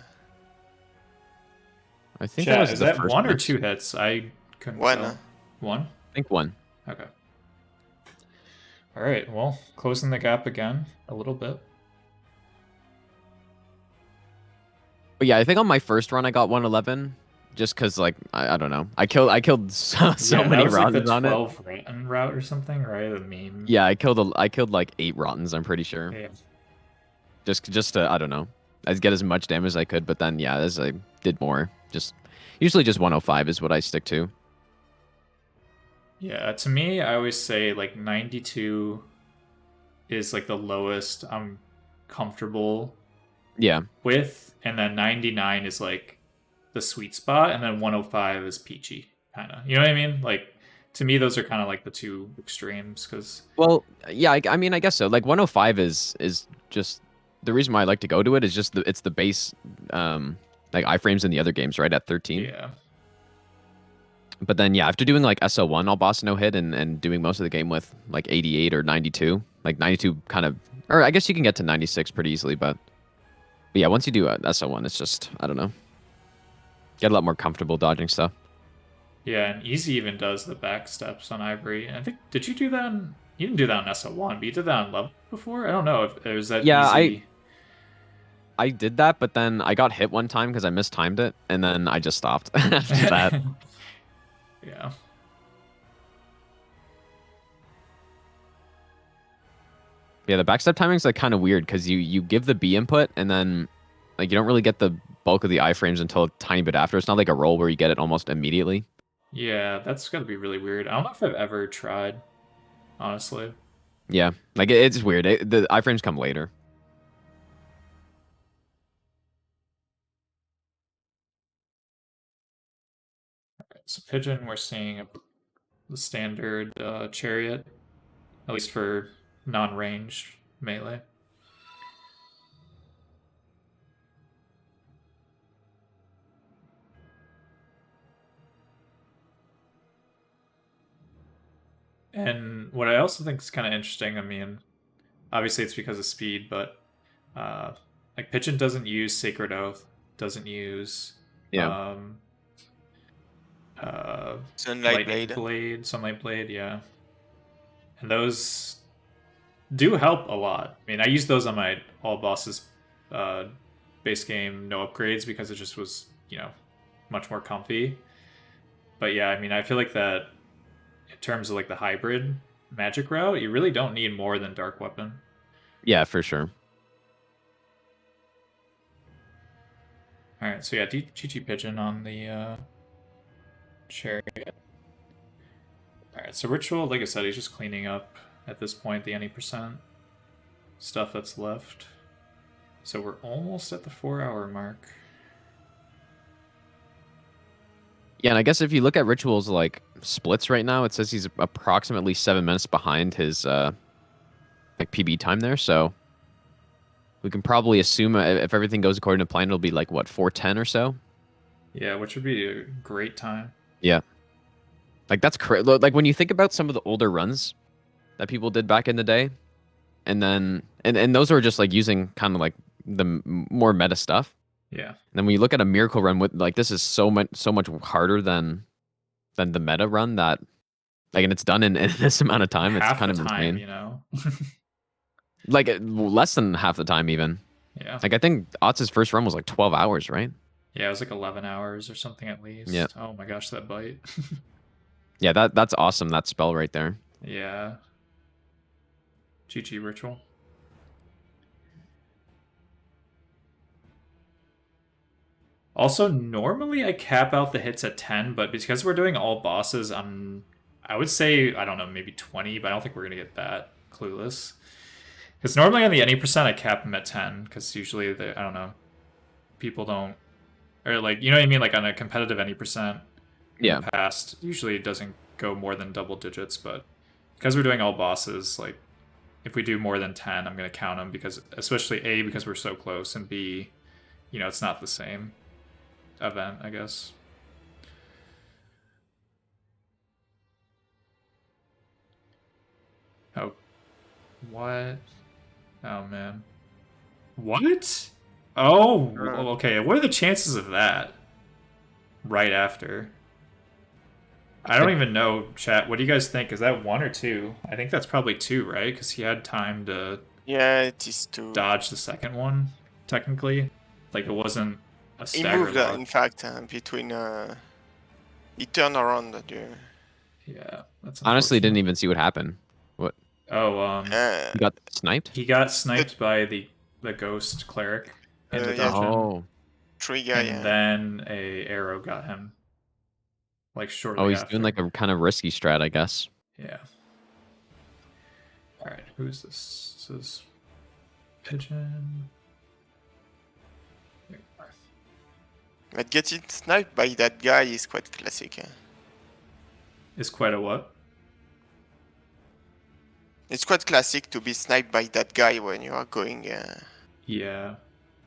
I think that was is the that first one or miss. 2 hits? I couldn't One. tell. One? I think one. Okay. All right. Well, closing the gap again a little bit. But yeah, I think on my first run I got 111. just because like I don't know. I killed so Yeah, many that was like the rottens on it. 12 rotten route or something, right? The meme. Yeah, I killed like 8 rottens. I'm pretty sure. Yeah. Just to I don't know, I'd get as much damage as I could. But then yeah, as I did more, usually just 105 is what I stick to. Yeah, to me, I always say like 92 is like the lowest I'm comfortable Yeah. with, and then 99 is like the sweet spot, and then 105 is peachy, kind of. You know what I mean? Like, to me, those are kind of like the two extremes, because Well, yeah. I mean, I guess so. Like 105 is just the reason why I like to go to it is just it's the base, like iframes in the other games, right at 13. yeah. But then yeah, after doing like SO1 all boss no hit and doing most of the game with like 88 or 92, like 92 kind of, or I guess you can get to 96 pretty easily, but yeah, once you do SO1, it's just I don't know, get a lot more comfortable dodging stuff. Yeah, and Easy even does the back steps on Ivory. And I think, did you do that on, you didn't do that on SO1, but you did that on Level before? I don't know if there's that Yeah, easy. I did that, but then I got hit one time because I mistimed it, and then I just stopped after that. Yeah. Yeah, the backstep timing's like kind of weird because you give the B input and then like you don't really get the bulk of the iframes until a tiny bit after. It's not like a roll where you get it almost immediately. Yeah, that's got to be really weird. I don't know if I've ever tried, honestly. Yeah, like it's weird. The iframes come later. So Pigeon, we're seeing the standard chariot, at least for non-ranged melee. And what I also think is kind of interesting, I mean, obviously it's because of speed, but like Pigeon doesn't use Sacred Oath, doesn't use Yeah. Sunlight Lightning Blade. Blade, Sunlight Blade, yeah. And those do help a lot. I mean, I used those on my all bosses base game, no upgrades, because it just was, you know, much more comfy. But yeah, I mean, I feel like that in terms of like the hybrid magic route, you really don't need more than Dark Weapon. Yeah, for sure. Alright, so yeah, GG Pigeon on the chariot. Alright, so Ritual, like I said, he's just cleaning up at this point the any percent stuff that's left. So we're almost at the 4-hour mark. Yeah, and I guess if you look at Ritual's like splits right now, it says he's approximately 7 minutes behind his like PB time there. So we can probably assume if everything goes according to plan, it'll be like what 4:10 or so. Yeah, which would be a great time. Yeah, like that's like when you think about some of the older runs that people did back in the day, and then and those are just like using kind of like the more meta stuff. Yeah. And then when you look at a miracle run with like this is so much harder than the meta run that like and it's done in this amount of time. Half It's kind the of time, insane. you know. Like less than half the time even. Yeah. Like I think Otz's first run was like 12 hours, right? Yeah, it was like 11 hours or something at least. Yeah. Oh my gosh, that bite. Yeah, that's awesome. That spell right there. Yeah. GG Ritual. Also, normally I cap out the hits at 10, but because we're doing all bosses, I would say, I don't know, maybe 20, but I don't think we're going to get that clueless. Because normally on the any percent, I cap them at 10, because usually, I don't know, people don't, or like, you know what I mean? Like on a competitive any percent in the past, usually it doesn't go more than double digits, but because we're doing all bosses, like, if we do more than 10, I'm going to count them, because, especially A, because we're so close, and B, you know, it's not the same event, I guess. Oh, what? Oh man, what? Oh, okay. What are the chances of that? Right after. I don't even know, chat. What do you guys think? Is that 1 or 2? I think that's probably 2, right? Because he had time to Yeah, it is 2. dodge the second one, technically. Like, it wasn't He stagger moved, lock. in fact, between. He turned around. Yeah, that's Honestly, didn't unfortunate. even see what happened. What? Oh, He got sniped? he got sniped by the ghost cleric in the yeah. dungeon, Oh. Tree guy. and then a arrow got him. Like shortly Oh, he's after. doing like a kind of risky strat, I guess. Yeah. All right, who's this? This is Pigeon. There you are. But getting sniped by that guy is quite classic. Is quite a what? It's quite classic to be sniped by that guy when you are going. Yeah.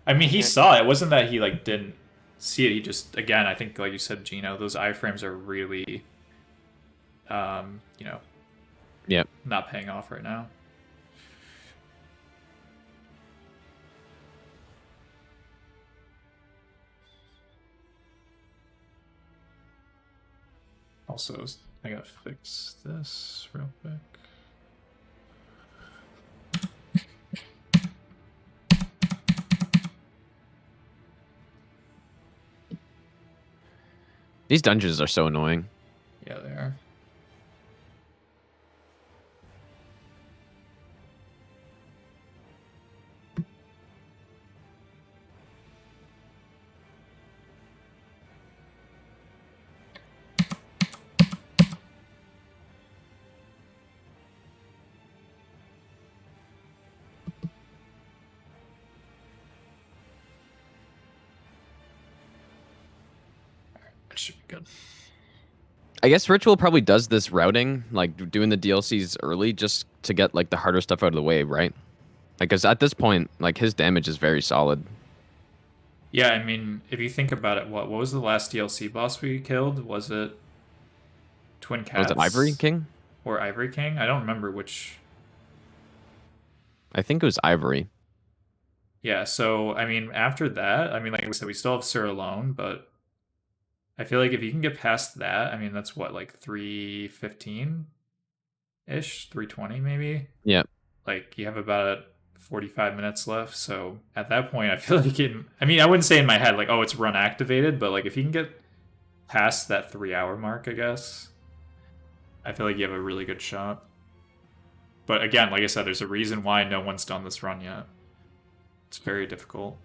I mean, he Yeah. saw it. It wasn't that he like didn't see it. He just, again, I think like you said, Gino, those iframes are really, you know, Yep. not paying off right now. Also, I gotta fix this real quick. These dungeons are so annoying. Yeah, they are. That should be good. I guess Ritual probably does this routing, like doing the DLCs early, just to get like the harder stuff out of the way, right? Because at this point, like his damage is very solid. Yeah, I mean, if you think about it, what was the last DLC boss we killed? Was it Twin Cats? Was it Ivory King? Or Ivory King? I don't remember which. I think it was Ivory. Yeah, so I mean, after that, I mean, like we said, we still have Sir alone, but I feel like if you can get past that, I mean, that's what, like 315 ish, 320 maybe. Yeah. Like you have about 45 minutes left, so at that point, I feel like I mean, I wouldn't say in my head like, oh, it's run activated, but like if you can get past that 3 hour mark, I guess, I feel like you have a really good shot. But again, like I said, there's a reason why no one's done this run yet. It's very difficult.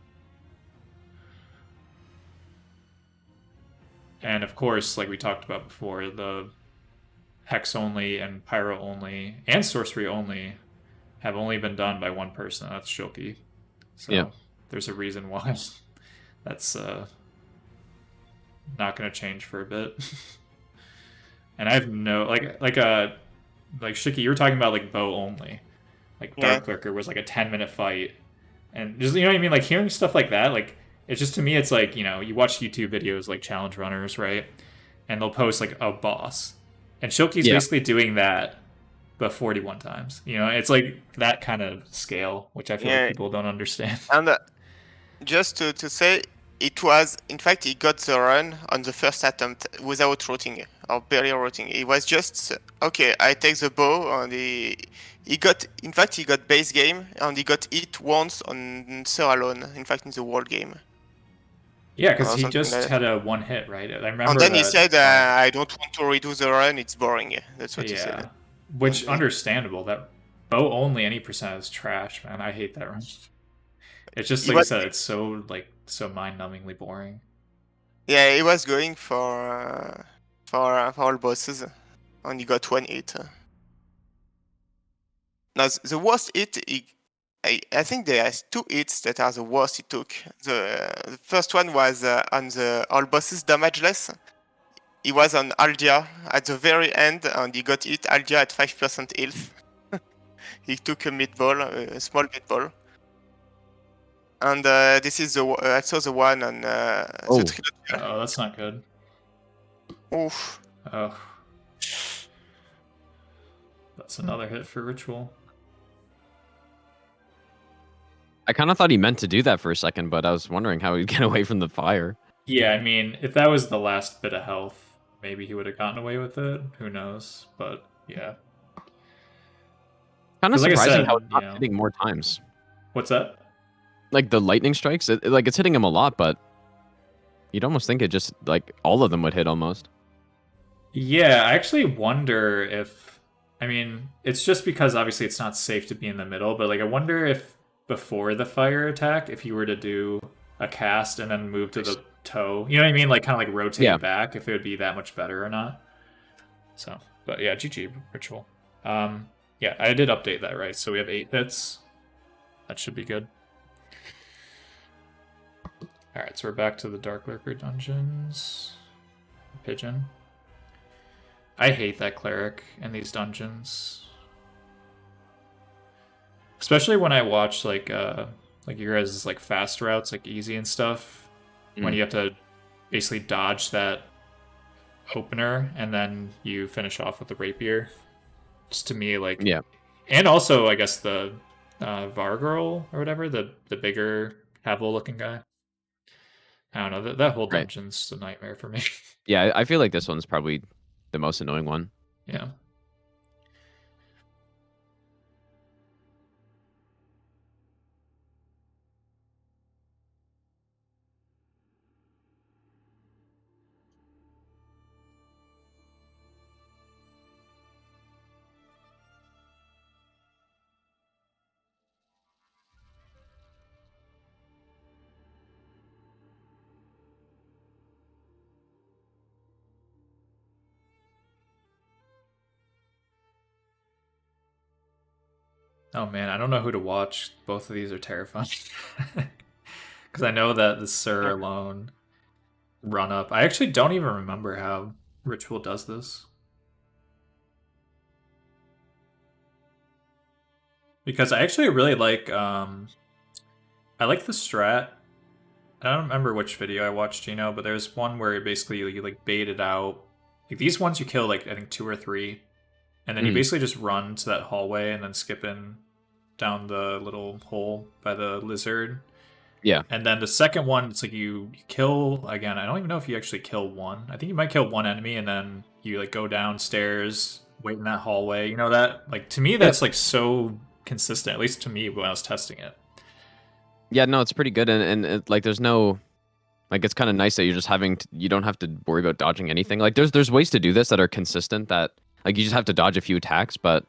And of course, like we talked about before, the Hex only and Pyro only and Sorcery only have only been done by one person. That's Shulky. So Yeah. there's a reason why that's not going to change for a bit. And I have no like Shiki, you were talking about like bow only. Like Dark Lurker was like a 10-minute fight. And just, you know what I mean? Like hearing stuff like that, like it's just, to me, it's like, you know, you watch YouTube videos like challenge runners, right? And they'll post like a boss. And Shulky's basically doing that, but 41 times. You know, it's like that kind of scale, which I feel like people don't understand. And just to say, it was, in fact, he got the run on the first attempt without rooting or barely rooting. It was just, okay, I take the bow, and he got, in fact, he got base game, and he got hit once on Sir alone, in fact, in the world game. Yeah, because he just had a one hit, right? I remember. And then that, he said, I don't want to redo the run, it's boring. That's what he said. Which, understandable. That bow only any percent is trash, man. I hate that run. It's just, like I said, it's so, like, so mind-numbingly boring. Yeah, he was going for all bosses, and he got one hit. Now, the worst hit, I think there are two hits that are the worst he took. The first one was on the all bosses damageless. He was on Aldia at the very end, and he got hit Aldia at 5% health. He took a meatball, a small meatball. And this is also the one on the trilogy. Oh, that's not good. Oof. Oh. That's another hit for Ritual. I kind of thought he meant to do that for a second, but I was wondering how he'd get away from the fire. Yeah, I mean, if that was the last bit of health, maybe he would have gotten away with it. Who knows? But yeah. Kind of Like I surprising said, how it's not you know. hitting more times. What's that? Like the lightning strikes, it's hitting him a lot, but You'd almost think it just like all of them would hit almost. Yeah, I actually wonder if, I mean, it's just because obviously it's not safe to be in the middle, but like I wonder if before the fire attack, if you were to do a cast and then move to the toe, you know what I mean? Like kind of like rotate Yeah. back, if it would be that much better or not. So, but yeah, GG Ritual. Yeah, I did update that, right? So we have 8 hits. That should be good. Alright, so we're back to the Dark Lurker dungeons. Pigeon. I hate that cleric in these dungeons. Especially when I watch like your guys' like fast routes, like easy and stuff. When you have to basically dodge that opener and then you finish off with the rapier. Just to me, like, Yeah. and also I guess the Vargirl or whatever, the bigger Havel looking guy. I don't know, that whole Right. dungeon's a nightmare for me. Yeah, I feel like this one's probably the most annoying one. Yeah. Oh man, I don't know who to watch. Both of these are terrifying. Because I know that the Sir alone run up. I actually don't even remember how Ritual does this. Because I actually really like I like the strat. I don't remember which video I watched, but there's one where basically you like bait it out. Like these ones you kill like I think 2 or 3. And then you basically just run to that hallway and then skip in down the little hole by the lizard. Yeah. And then the second one, it's like you kill, again, I don't even know if you actually kill one. I think you might kill one enemy and then you like go downstairs, wait in that hallway. You know that? Like to me, that's like so consistent, at least to me when I was testing it. Yeah, no, it's pretty good. And it, like there's no, like it's kind of nice that you're just you don't have to worry about dodging anything. Like there's ways to do this that are consistent that like you just have to dodge a few attacks, but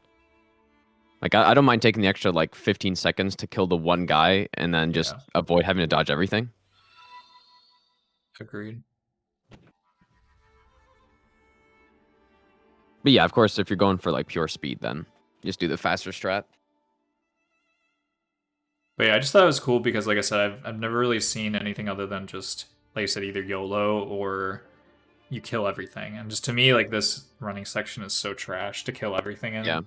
like I don't mind taking the extra like 15 seconds to kill the one guy and then just avoid having to dodge everything. Agreed. But yeah, of course, if you're going for like pure speed, then just do the faster strat. But yeah, I just thought it was cool because, like I said, I've never really seen anything other than just, like I said, either YOLO or you kill everything. And just to me, like this running section is so trash to kill everything in. Yeah.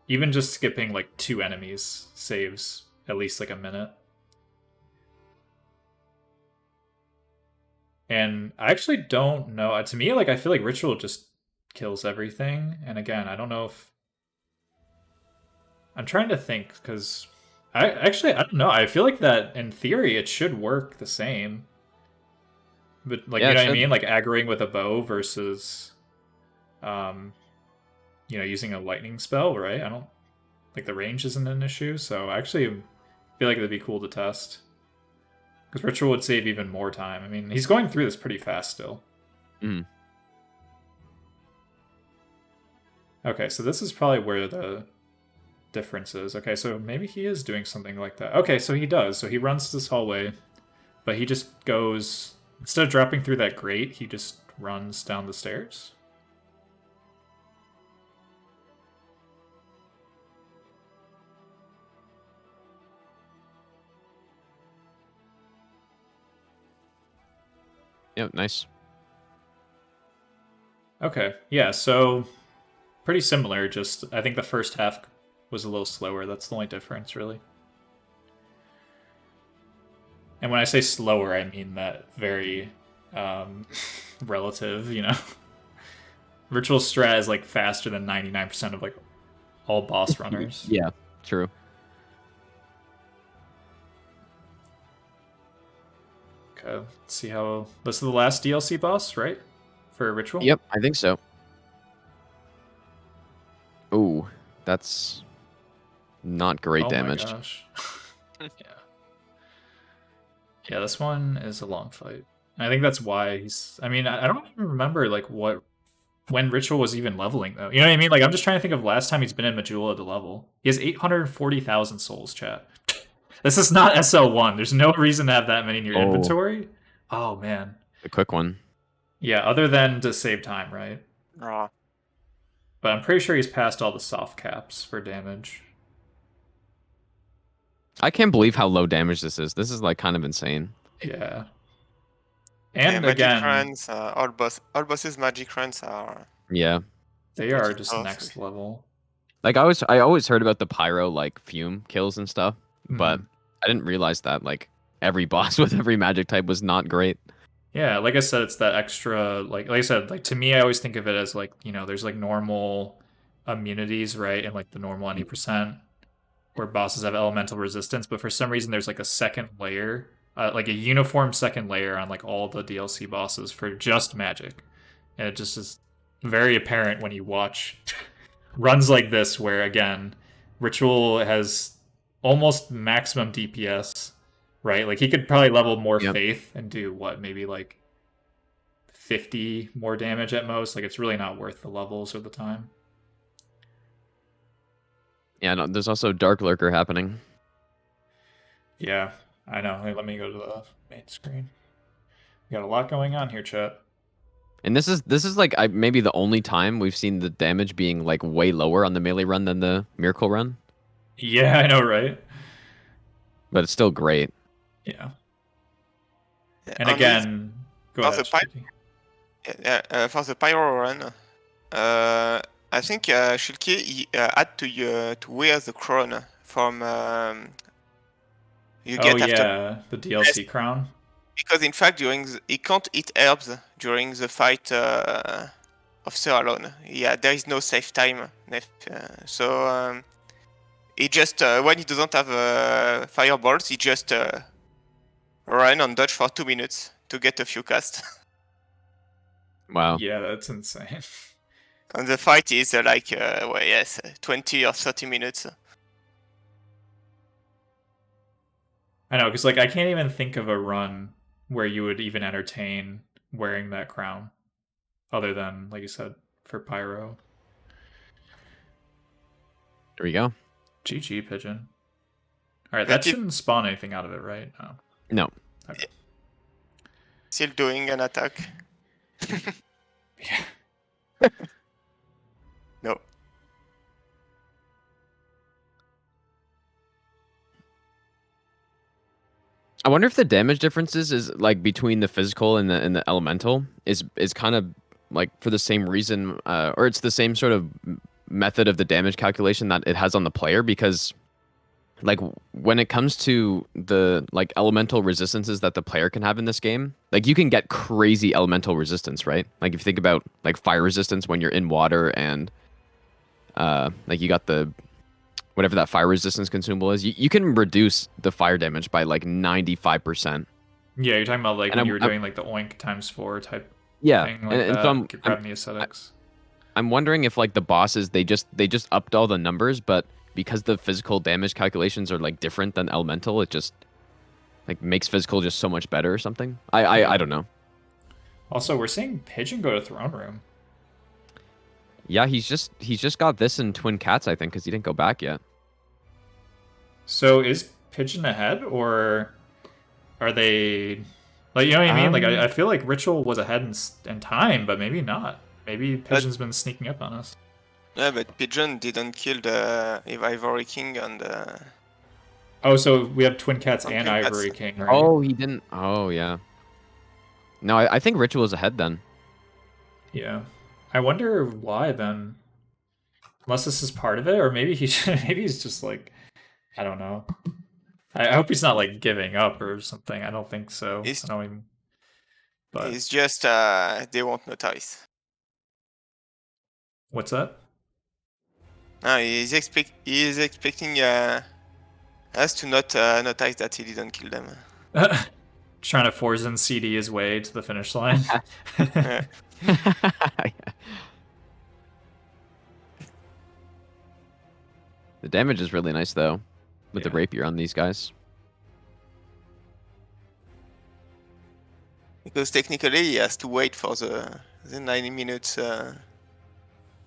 Even just skipping like 2 enemies saves at least like a minute. And I actually don't know. To me, like I feel like Ritual just kills everything. And again, I don't know if I'm trying to think because I don't know. I feel like that in theory it should work the same. But like Yeah, you know it what I should. mean? Like aggroing with a bow versus using a lightning spell, right? I don't like the range isn't an issue, so I actually feel like it'd be cool to test. Because Ritual would save even more time. I mean, he's going through this pretty fast still. Okay, so this is probably where the difference is. Okay, so maybe he is doing something like that. Okay, so he does. So he runs this hallway, but he just goes... Instead of dropping through that grate, he just runs down the stairs. Yep, nice. Okay, yeah, so pretty similar, just I think the first half was a little slower. That's the only difference, really. And when I say slower, I mean that very relative, Virtual strat is like faster than 99% of like all boss runners. Yeah, true. Okay, let's see how... This is the last DLC boss, right? For Ritual? Yep, I think so. Ooh, that's not great damage. My gosh. Yeah, this one is a long fight. I think that's why he's. I mean, I don't even remember like when Ritual was even leveling though. You know what I mean? Like I'm just trying to think of last time he's been in Majula to level. He has 840,000 souls, chat. This is not SL1. There's no reason to have that many in your inventory. Oh man. A quick one. Yeah, other than to save time, right? Raw. But I'm pretty sure he's passed all the soft caps for damage. I can't believe how low damage this is. This is like kind of insane. Yeah. Yeah, And magic again, runs, all bosses magic runs are Yeah. they are pretty just tough. next level. Like I always heard about the pyro like fume kills and stuff, but Mhm. I didn't realize that like every boss with every magic type was not great. Yeah, like I said, it's that extra like I said, like to me I always think of it as like, there's like normal immunities, right? And like the normal any percent where bosses have elemental resistance, but for some reason there's like a second layer, like a uniform second layer on like all the DLC bosses for just magic. And it just is very apparent when you watch runs like this where again, Ritual has almost maximum DPS, right? Like he could probably level more Yep. faith and do what, maybe like 50 more damage at most. Like it's really not worth the levels or the time. Yeah, no, there's also Dark Lurker happening. Yeah, I know. Hey, let me go to the main screen. We got a lot going on here, chat. And this is like maybe the only time we've seen the damage being like way lower on the melee run than the miracle run, Yeah, I know, right? but it's still great. Yeah. Yeah, And on again, go for ahead. the pi- Shitty. for the pyro run, I think Shilke he, had to wear the crown from you Oh get after, yeah, the DLC crown. because in fact he can't eat herbs during the fight of Sir Alone. Yeah, there is no safe time left, so he just when he doesn't have fireballs, he just run and dodge for 2 minutes to get a few casts. Wow. Yeah, that's insane. And the fight is 20 or 30 minutes. I know, because like I can't even think of a run where you would even entertain wearing that crown, other than like you said for Pyro. There we go. GG Pigeon. All right, That that is- shouldn't spawn anything out of it, right? No. No. Okay. Still doing an attack. Yeah. No. I wonder if the damage differences is like between the physical and the elemental is kind of like for the same reason, or it's the same sort of method of the damage calculation that it has on the player, because like when it comes to the like elemental resistances that the player can have in this game, like you can get crazy elemental resistance, right? Like if you think about like fire resistance when you're in water, and like you got the whatever that fire resistance consumable is, you can reduce the fire damage by like 95%. Yeah, you're talking about like And when you were doing like the oink times 4 type Yeah, thing like and that. so like you're grabbing the aesthetics. I'm wondering if like the bosses they just upped all the numbers, but because the physical damage calculations are like different than elemental, it just like makes physical just so much better or something. I don't know. Also, we're seeing Pigeon go to Throne Room. Yeah, he's just got this in Twin Cats, I think, because he didn't go back yet. So is Pigeon ahead, or are they like, you know what I mean? Like I feel like Ritual was ahead in time, but maybe not. Maybe Pigeon's been sneaking up on us. Yeah, but Pigeon didn't kill the Ivory King and Oh, so we have Twin Cats Oh, and Twin Cats. Ivory King, right? Oh, he didn't. Oh, yeah. No, I think Ritual is ahead then. Yeah. I wonder why then. Unless this is part of it, or maybe maybe he's just like, I don't know. I hope he's not like giving up or something. I don't think so. He's- I don't even. But it's just they won't notice. what's that? He's expecting us to not notice that he didn't kill them. Trying to force in CD his way to the finish line. Yeah. The damage is really nice though, with the Yeah. rapier on these guys. Because technically he has to wait for the 90 minutes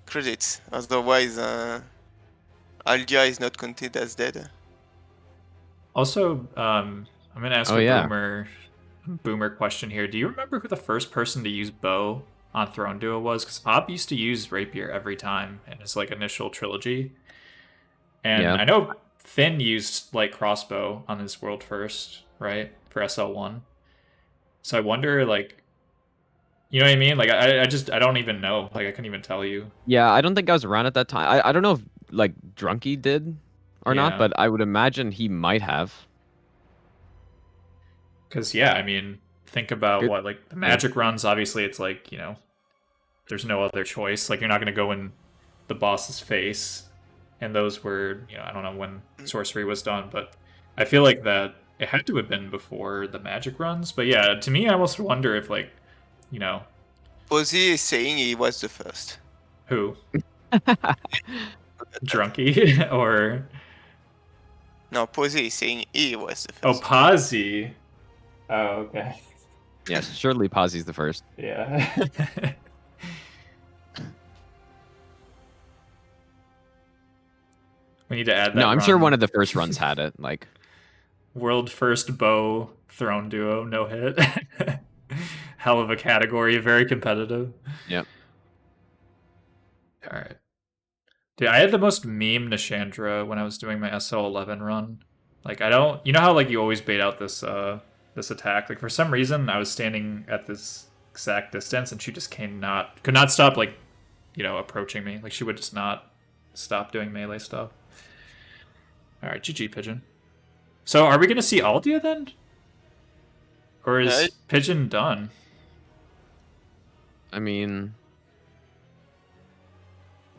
credits. Otherwise, Aldia is not counted as dead. Also, I'm gonna ask Oh, a yeah. boomer question here. Do you remember who the first person to use bow on Throne Duo was? Because Pop used to use rapier every time in his like initial trilogy, and Yeah. I know Finn used like crossbow on his world first, right, for SL1. So I wonder, like, you know what I mean? Like, I don't even know. Like, I couldn't even tell you. Yeah, I don't think I was around at that time. I don't know if like Drunky did or not, Yeah. but I would imagine he might have. Because yeah, I mean, think about Good. what like the magic runs. Obviously, it's like, you know, there's no other choice. Like, you're not gonna go in the boss's face, and those were, you know, I don't know when sorcery was done, but I feel like that it had to have been before the magic runs. But yeah, to me, I almost wonder if, like, you know, Ozzy is saying he was the first. who Drunky or No, Posey is saying he was the oh first. Pazzi. Oh, okay. Yes, surely Posse's the first. Yeah. We need to add that. No, I'm sure run. one of the first runs had it. Like, World first bow Throne Duo no hit. Hell of a category, very competitive. Yep. All right. Dude, I had the most meme Nishandra when I was doing my SL11 run. Like, I don't, you know how like you always bait out this this attack. Like, for some reason I was standing at this exact distance and she just could not stop, like, you know, approaching me. Like, she would just not stop doing melee stuff. All right, GG Pigeon. So are we gonna see Aldia then, or is Pigeon done? I mean,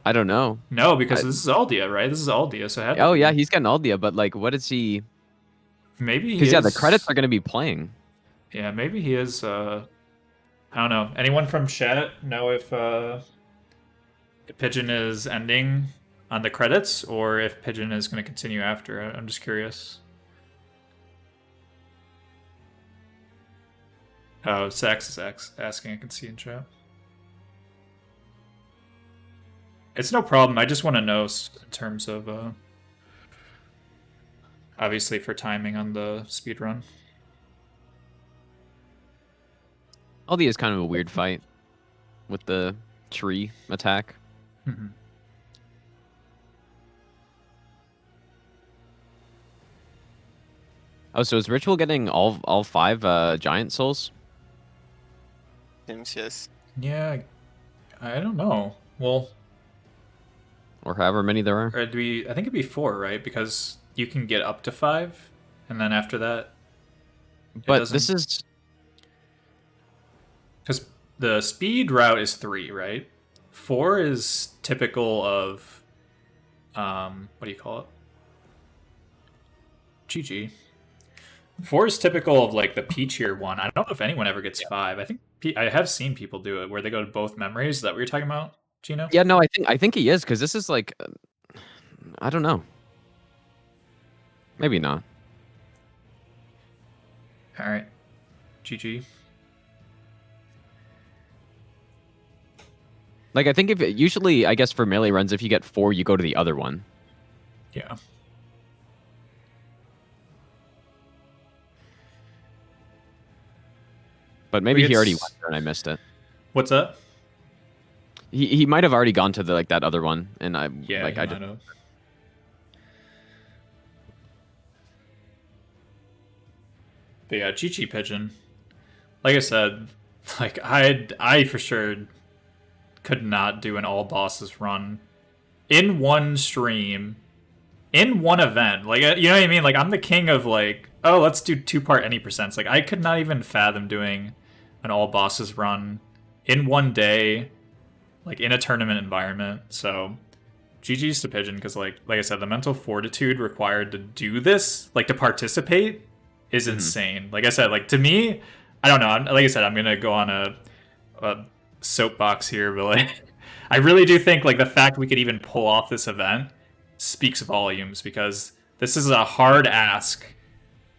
I don't know. No, because this is Aldia, right? This is Aldia, so it had to Oh be. yeah, he's got an Aldia, but like, what is he? Maybe Because yeah, the credits are going to be playing. Yeah, maybe he is. I don't know. Anyone from chat know if Pigeon is ending on the credits or if Pigeon is going to continue after? I'm just curious. Oh, Sax is asking. I can see in chat. It's no problem. I just want to know in terms of obviously for timing on the speedrun. Aldia is kind of a weird fight with the tree attack. Mm-hmm. Oh, so is Ritual getting all 5 giant souls? Seems yes. Yeah, I don't know. Well, or however many there are. Or do we? I think it'd be 4, right? Because you can get up to 5, and then after that. But this is because the speed route is 3, right? 4 is typical of, what do you call it? GG. 4 is typical of like the P tier one. I don't know if anyone ever gets 5. I think I have seen people do it where they go to both memories. Is that what you're talking about, Gino? Yeah, no, I think he is because this is like, I don't know. Maybe not. All right, GG. Like I think if usually I guess for melee runs, if you get 4, you go to the other one. Yeah. But maybe he already went there and I missed it. What's that? He might have already gone to the that other one, and I yeah, like I just. Know. But yeah, GG Pigeon. Like I said, like I for sure could not do an all bosses run in one stream, in one event. Like, you know what I mean? Like, I'm the king of like, oh, let's do 2-part any percents. Like, I could not even fathom doing an all bosses run in one day, like in a tournament environment. So GG's to Pigeon, because like I said, the mental fortitude required to do this, like to participate, is insane. Like I said, like to me, I don't know. Like I said, I'm gonna go on a soapbox here, but like I really do think like the fact we could even pull off this event speaks volumes, because this is a hard ask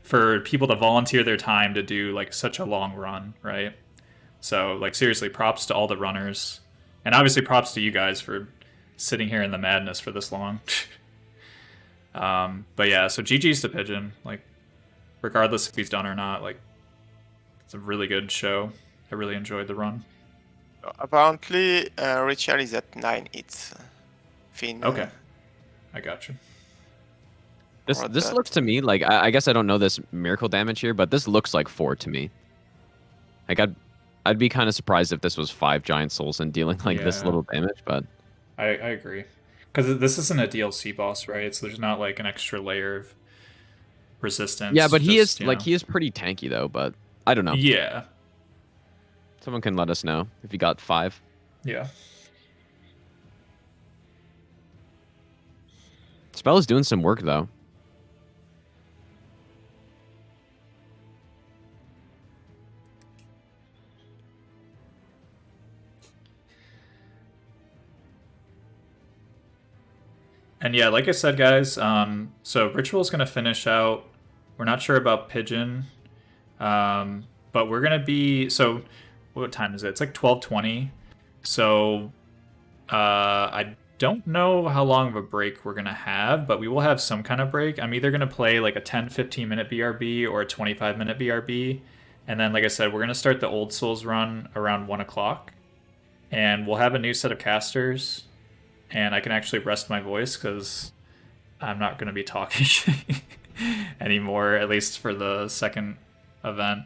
for people to volunteer their time to do like such a long run, right? So like seriously, props to all the runners, and obviously props to you guys for sitting here in the madness for this long. But yeah, so GG's to Pigeon. Like, regardless if he's done or not, like, it's a really good show. I really enjoyed the run. Apparently, Rachel is at 9 hits. Finn. Okay, I got you. This looks to me like I guess I don't know this miracle damage here, but this looks like 4 to me. Like I'd be kind of surprised if this was 5 giant souls and dealing like this Yeah. little damage, but I agree. Because this isn't a DLC boss, right? So there's not like an extra layer of resistance. yeah, but he just, is you like know. he is pretty tanky though. But I don't know. Yeah, Someone can let us know if you got 5. yeah. Spell is doing some work though. And yeah, like I said, guys, so Ritual's going to finish out. We're not sure about Pigeon, but we're going to be... So, what time is it? It's like 12:20. So, I don't know how long of a break we're going to have, but we will have some kind of break. I'm either going to play like a 10-15 minute BRB or a 25-minute BRB. And then, like I said, we're going to start the Old Souls run around 1 o'clock. And we'll have a new set of casters. And I can actually rest my voice because I'm not going to be talking anymore, at least for the second event.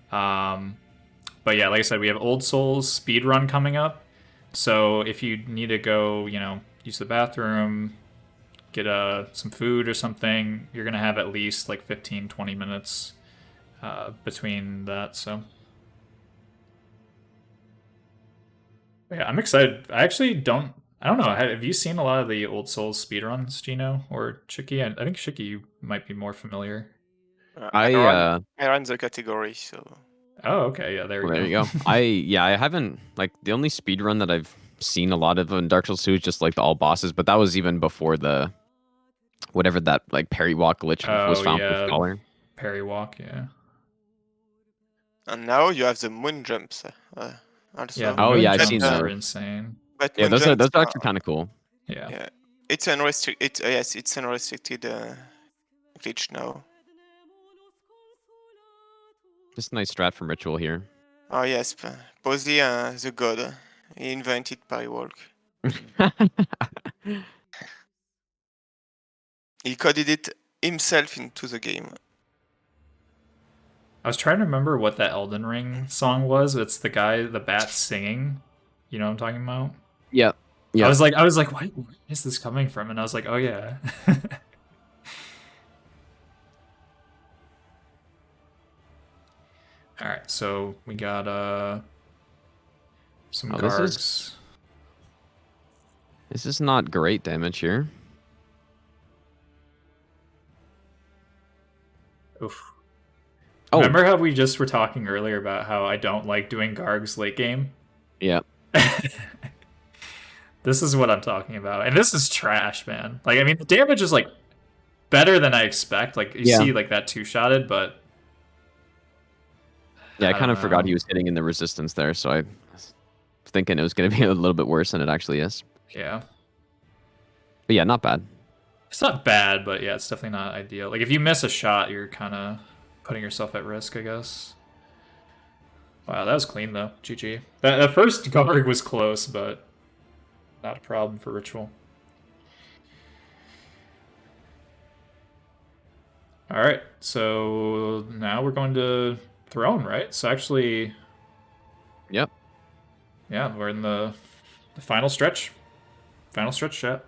But yeah, like I said, we have Old Souls Speedrun coming up. So if you need to go, use the bathroom, get some food or something, you're going to have at least like 15, 20 minutes between that. So yeah, I'm excited. I don't know. Have you seen a lot of the Old Souls speedruns, Gino or Chicky? I think Chicky, you might be more familiar. I run the category, so. Oh, okay. Yeah, there There you go. I haven't like the only speed run that I've seen a lot of in Dark Souls 2 is just like the all bosses, but that was even before the whatever that like parry walk glitch was found for Scholar. Parry walk, yeah. And now you have the moon jumps. Also. Yeah, Oh, yeah, I've jumps seen are those. insane. But Yeah, moon those are jumps actually kind of cool. Yeah. Yeah, it's unrestricted. Yes, it's unrestricted glitch now. Just a nice strat from Ritual here. Oh yes, Posey, the god. He invented parry walk. He coded it himself into the game. I was trying to remember what that Elden Ring song was. It's the guy, the bat singing. You know what I'm talking about? Yeah. I was like, where is this coming from? And I was like, oh yeah. All right, so we got some Gargs. This is not great damage here. Oof. Oh. Remember how we just were talking earlier about how I don't like doing Gargs late game? Yeah. This is what I'm talking about. And this is trash, man. Like, I mean, the damage is, like, better than I expect. Like, you see, like, that two-shotted, but... Yeah, I kind of forgot he was hitting in the resistance there, so I was thinking it was going to be a little bit worse than it actually is. Yeah. But yeah, not bad. It's not bad, but yeah, it's definitely not ideal. Like, if you miss a shot, you're kind of putting yourself at risk, I guess. Wow, that was clean, though. GG. That first Garg was close, but not a problem for Ritual. Alright, so now we're going to Throne, right? So actually... Yep. Yeah, we're in the final stretch. Final stretch, chat.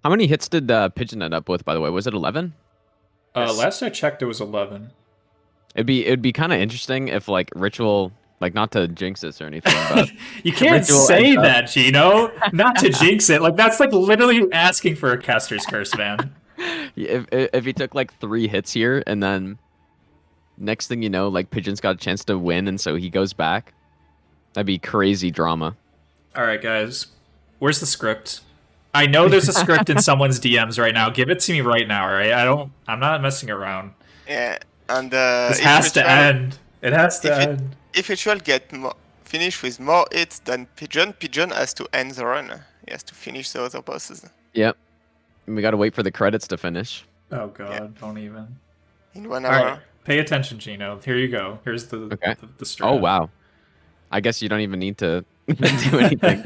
How many hits did Pigeon end up with, by the way? Was it 11? Last I checked, it was 11. It'd be kind of interesting if like Ritual Like, not to jinx this or anything, but You can't Ritual say ends up- that, Gino. Not to jinx it. Like that's like literally asking for a Kester's curse, man. if he took like 3 hits here, and then next thing you know, like Pigeon's got a chance to win, and so he goes back, that'd be crazy drama. All right, guys. Where's the script? I know there's a script in someone's DMs right now. Give it to me right now, all right? I'm not messing around. Yeah, and This if has to Ritual- end. It has to if it- end. If Ritual finish with more hits than Pigeon, Pigeon has to end the run. He has to finish the other bosses Yep. And we gotta wait for the credits to finish. Oh god, Yeah. don't even. in 1 All hour. right, pay attention, Gino. Here you go. Here's the Okay. the strat. Oh wow. I guess you don't even need to do anything.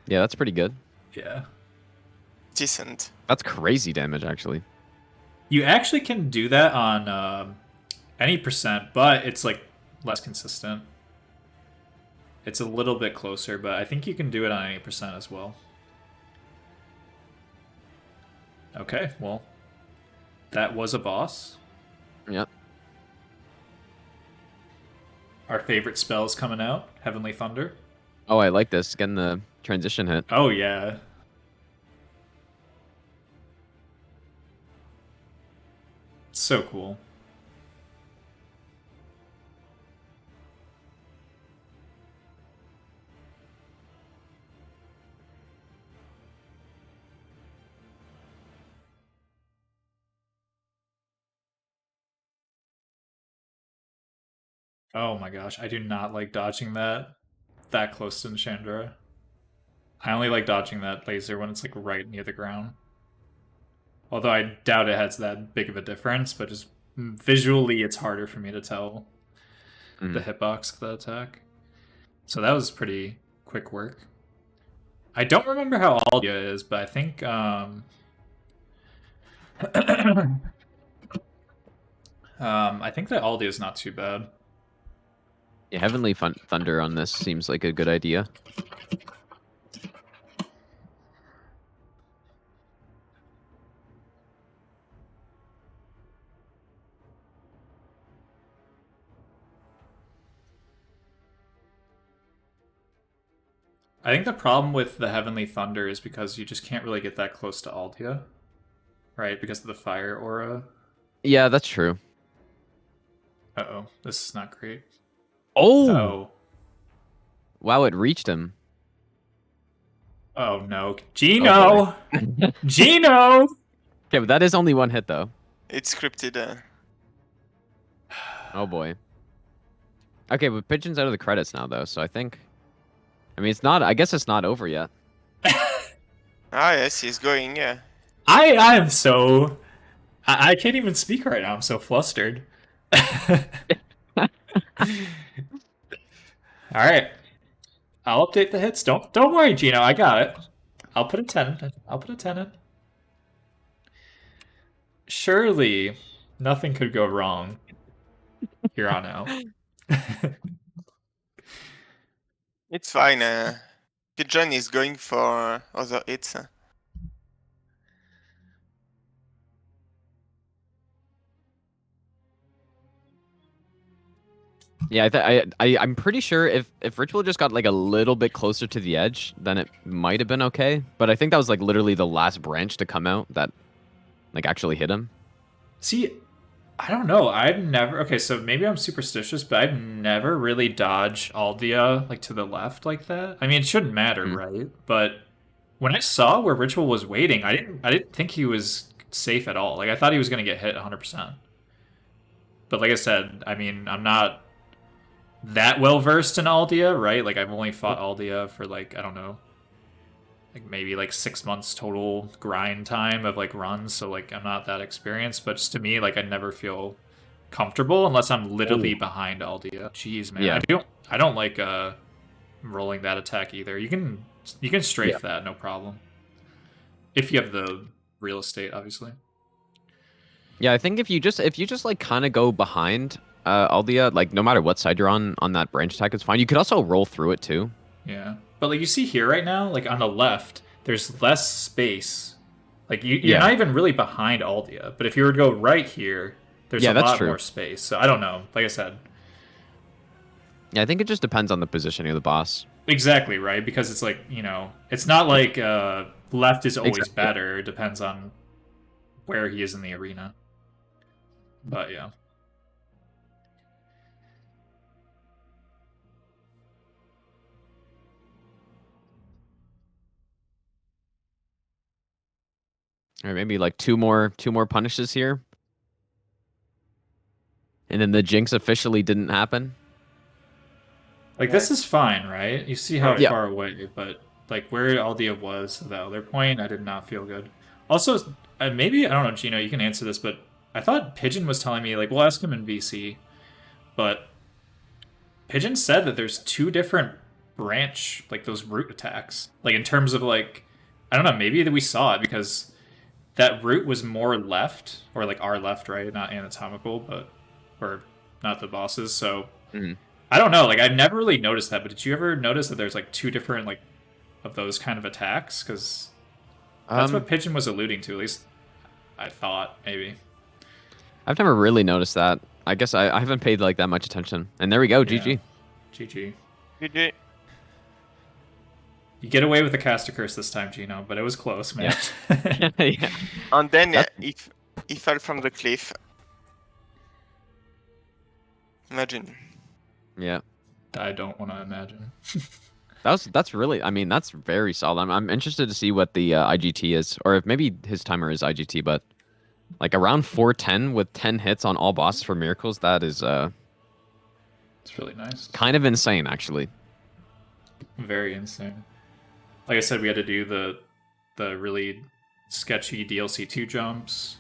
Yeah, that's pretty good. Yeah. Decent. That's crazy damage, actually. You actually can do that on any percent, but it's like less consistent. It's a little bit closer, but I think you can do it on any percent as well. Okay, well, that was a boss. Yep. Our favorite spell's coming out, Heavenly Thunder. Oh, I like this. Getting the transition hit. Oh yeah. So cool. Oh my gosh, I do not like dodging that close to Chandra. I only like dodging that laser when it's like right near the ground. Although I doubt it has that big of a difference, but just visually it's harder for me to tell the hitbox of the attack. So that was pretty quick work. I don't remember how Aldia is, but I think I think that Aldia is not too bad. Yeah, Heavenly Thunder on this seems like a good idea. I think the problem with the Heavenly Thunder is because you just can't really get that close to Aldia. Right? Because of the fire aura. Yeah, that's true. Uh-oh. This is not great. Oh! Oh. Wow, it reached him. Oh no. Gino! Gino! Okay, but that is only 1 hit, though. It's scripted. Oh boy. Okay, but Pigeon's out of the credits now, though, so I think... I mean, it's not... I guess it's not over yet. Ah, yes, he's going, yeah. I am so... I can't even speak right now. I'm so flustered. Alright. I'll update the hits. Don't worry, Gino. I got it. I'll put a 10. I'll put a 10 in. Surely nothing could go wrong here on out. It's fine. Pigeon is going for other hits. Yeah, I'm pretty sure if Ritual just got like a little bit closer to the edge, then it might have been okay. But I think that was like literally the last branch to come out that like actually hit him. See, I don't know. I've never... Okay, so maybe I'm superstitious, but I've never really dodged Aldia like to the left like that. I mean, it shouldn't matter, right? But when I saw where Ritual was waiting, I didn't think he was safe at all. Like, I thought he was going to get hit 100%. But like I said, I mean, I'm not that well versed in Aldia, right? Like, I've only fought Aldia for like, I don't know, like maybe like 6 months total grind time of like runs, so like I'm not that experienced, but just to me, like I never feel comfortable unless I'm literally behind Aldia. Jeez, man. Yeah. I don't like rolling that attack either. You can strafe that, no problem. If you have the real estate, obviously. Yeah, I think if you just like kind of go behind Aldia, like no matter what side you're on that branch attack, it's fine. You could also roll through it too. Yeah. But like you see here right now, like on the left, there's less space. Like you're not even really behind Aldia. But if you were to go right here, there's a lot more space. So I don't know. Like I said, Yeah, I think it just depends on the positioning of the boss. Exactly, right? Because it's like, it's not like left is always Exactly. better. It depends on where he is in the arena. But yeah. Or maybe like two more punishes here. And then the jinx officially didn't happen. Like, this is fine, right? You see how Right. far away, but like where Aldia was at the other point, I did not feel good. Also, maybe, I don't know, Gino, you can answer this, but I thought Pigeon was telling me, like, we'll ask him in VC, but Pigeon said that there's two different branch, like those root attacks. Like, in terms of, like, I don't know, maybe that we saw it because that root was more left, or like our left, right? Not anatomical, but, or not the bosses, so. Mhm. I don't know. Like, I've never really noticed that, but did you ever notice that there's like two different like of those kind of attacks? Because that's what Pigeon was alluding to. At least I thought maybe. I've never really noticed that. I guess I haven't paid like that much attention. And there we go, GG. GG. GG. You get away with the caster curse this time, Gino, but it was close, man. Yeah. And then That's- he fell from the cliff. Imagine. Yeah. I don't want to imagine. That's really, I mean, that's very solid. I'm interested to see what the IGT is, or if maybe his timer is IGT, but like around 410 with 10 hits on all bosses for miracles, that is It's really nice. kind of insane, actually. Very insane. Like I said, we had to do the really sketchy DLC 2 jumps.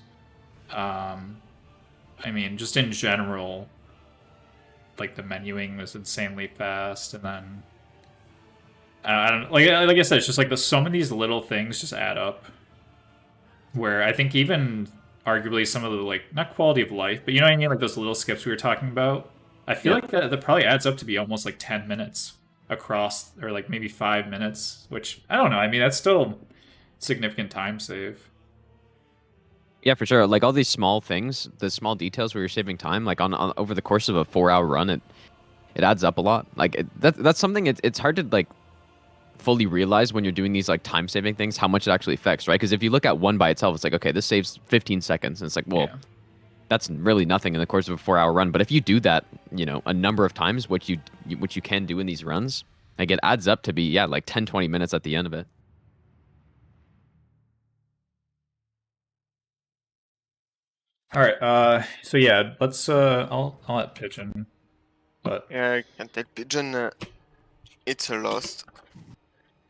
I mean, just in general, like the menuing was insanely fast, and then I don't like I said, it's just like so many of these little things just add up. Where I think even arguably some of the like not quality of life, but you know what I mean, like those little skips we were talking about. I feel Yeah. like that probably adds up to be almost like 10 minutes across, or like maybe 5 minutes, which I don't know. I mean, that's still significant time save. Yeah, for sure. Like all these small things, the small details where you're saving time, like on over the course of a 4-hour run, it adds up a lot. Like that's something it's hard to like fully realize when you're doing these like time saving things how much it actually affects, right? Because if you look at one by itself, it's like, okay, this saves 15 seconds, and it's like, well, Yeah. that's really nothing in the course of a 4-hour run. But if you do that, a number of times, which you can do in these runs, like it adds up to be like 10-20 minutes at the end of it. All right. So yeah, let's. I'll let Pigeon. But Yeah, I can tell Pigeon it's a loss.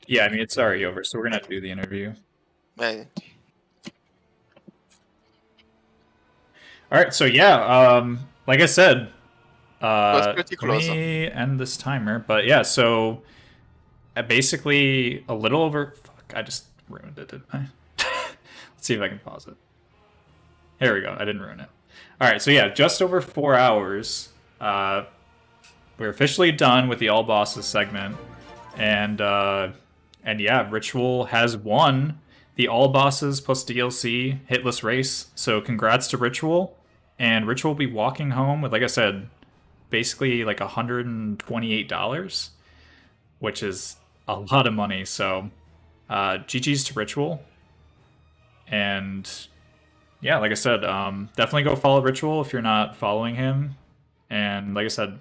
yeah, I mean it's already over, so we're gonna do the interview. But All right. So yeah. Like I said. was pretty Let close. me end this timer. But yeah. So. Basically, a little over. Fuck! I just ruined it, didn't I? Let's see if I can pause it. Here we go. I didn't ruin it. All right. So yeah, just over 4 hours. We're officially done with the all bosses segment, and yeah, Ritual has won the all bosses plus DLC hitless race. So congrats to Ritual, and Ritual will be walking home with, like I said, basically like $128, which is a lot of money. So GG's to Ritual, and yeah, like I said, definitely go follow Ritual if you're not following him, and like I said,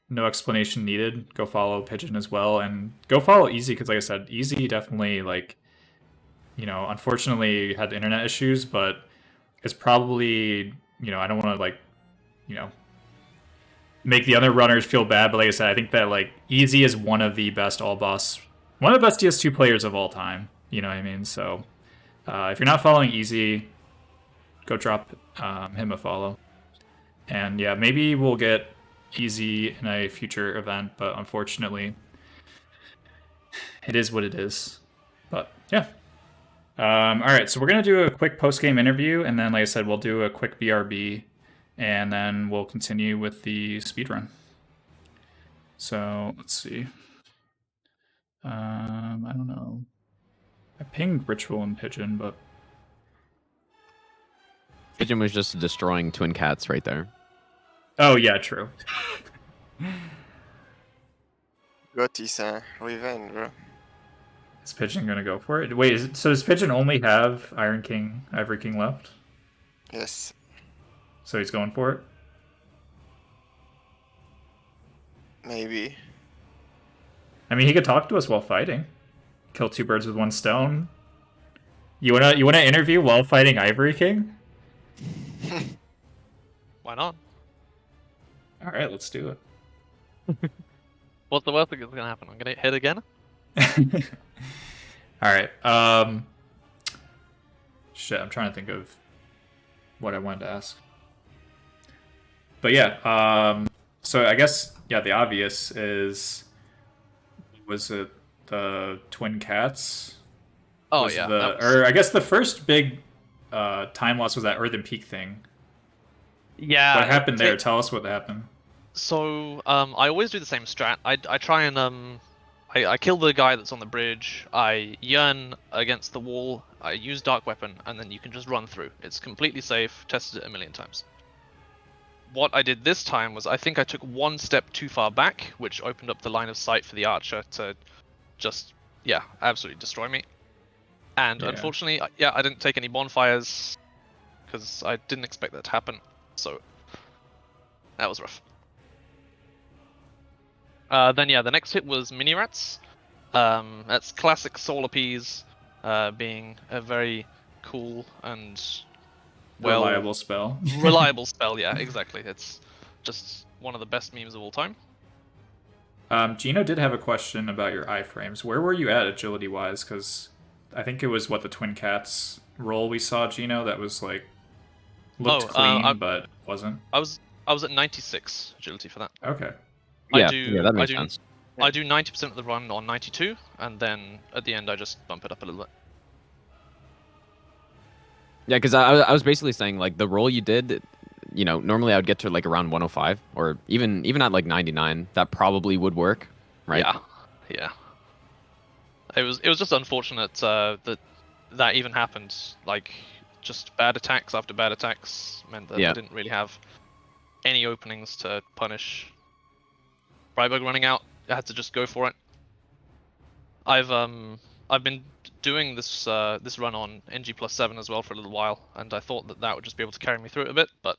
no explanation needed. Go follow Pigeon as well, and go follow Easy, because like I said, Easy definitely, like, unfortunately had internet issues, but it's probably, I don't want to like, make the other runners feel bad, but like I said, I think that like Easy is one of the best one of the best DS2 players of all time. You know what I mean? So if you're not following Easy, go drop him a follow. And yeah, maybe we'll get Easy in a future event, but unfortunately, it is what it is. But yeah. All right, so we're gonna do a quick post-game interview, and then, like I said, we'll do a quick BRB, and then we'll continue with the speedrun. So let's see. I don't know. I pinged Ritual and Pigeon, but Pigeon was just destroying twin cats right there. oh yeah, true. Got his revenge, bro. Is Pigeon gonna go for it? Wait, so does Pigeon only have Iron King, Ivory King left? Yes. So he's going for it? Maybe. I mean, he could talk to us while fighting. Kill two birds with one stone. You wanna interview while fighting Ivory King? Why not? All right, let's do it. What's the worst thing that's gonna happen? I'm gonna hit again. All right. Shit, I'm trying to think of what I wanted to ask. But yeah, so I guess the obvious is, was it the twin cats? Oh Was yeah. the that was- or I guess the first big time loss was that Earthen Peak thing. Yeah. What happened there? it- Tell us what happened. So I always do the same strat. I try and I kill the guy that's on the bridge. I yearn against the wall. I use dark weapon, and then you can just run through. It's completely safe. Tested it a million times. What I did this time was I think I took one step too far back, which opened up the line of sight for the archer to just absolutely destroy me. And Yeah. unfortunately, I didn't take any bonfires because I didn't expect that to happen. So that was rough. Then the next hit was mini rats. That's classic solar peas, being a very cool and Reliable spell. reliable spell. Yeah, exactly. It's just one of the best memes of all time. Gino did have a question about your iframes. Where were you at agility wise? Because I think it was the twin cats roll we saw, Gino, that was like looked clean but wasn't. I was at 96 agility for that. Okay. Yeah, yeah, that makes sense. I do 90% of the run on 92, and then at the end I just bump it up a little bit. Yeah, because I was basically saying like the roll you did, normally I would get to like around 105 or even at like 99. That probably would work, right? Yeah. It was just unfortunate that even happened. Like, just bad attacks after bad attacks meant that I didn't really have any openings to punish. Brybug running out, I had to just go for it. I've been doing this run on NG+7 as well for a little while, and I thought that would just be able to carry me through it a bit, but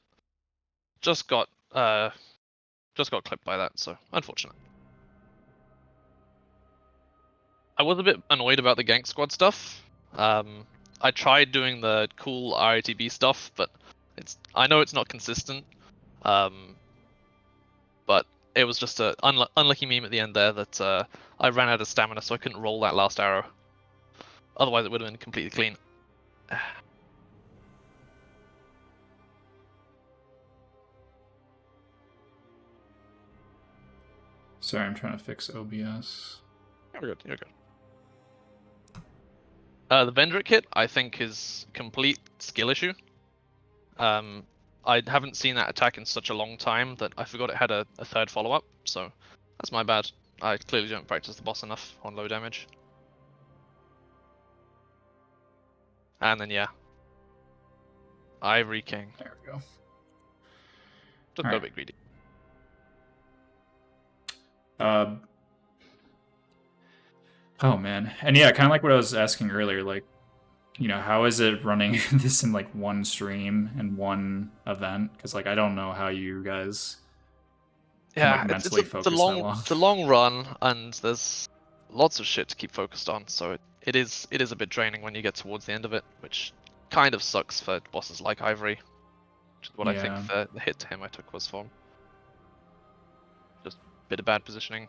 just got clipped by that, so unfortunate. I was a bit annoyed about the gank squad stuff. I tried doing the cool RATB stuff, but I know it's not consistent. But it was just a unlucky meme at the end there that I ran out of stamina, so I couldn't roll that last arrow. Otherwise, it would have been completely clean. Sorry, I'm trying to fix OBS. You're good. The Vendrick hit, I think, is complete skill issue. I haven't seen that attack in such a long time that I forgot it had a third follow-up, so that's my bad. I clearly don't practice the boss enough on low damage. And then Ivory King. There we go. Just got a bit greedy. Oh man, and yeah, kind of like what I was asking earlier, like, how is it running this in like one stream and one event? Because like I don't know how you guys can like mentally focus that long. It's a long run, and there's lots of shit to keep focused on, so it is a bit draining when you get towards the end of it, which kind of sucks for bosses like Ivory, which is what I think the hit to him I took was for. Just a bit of bad positioning,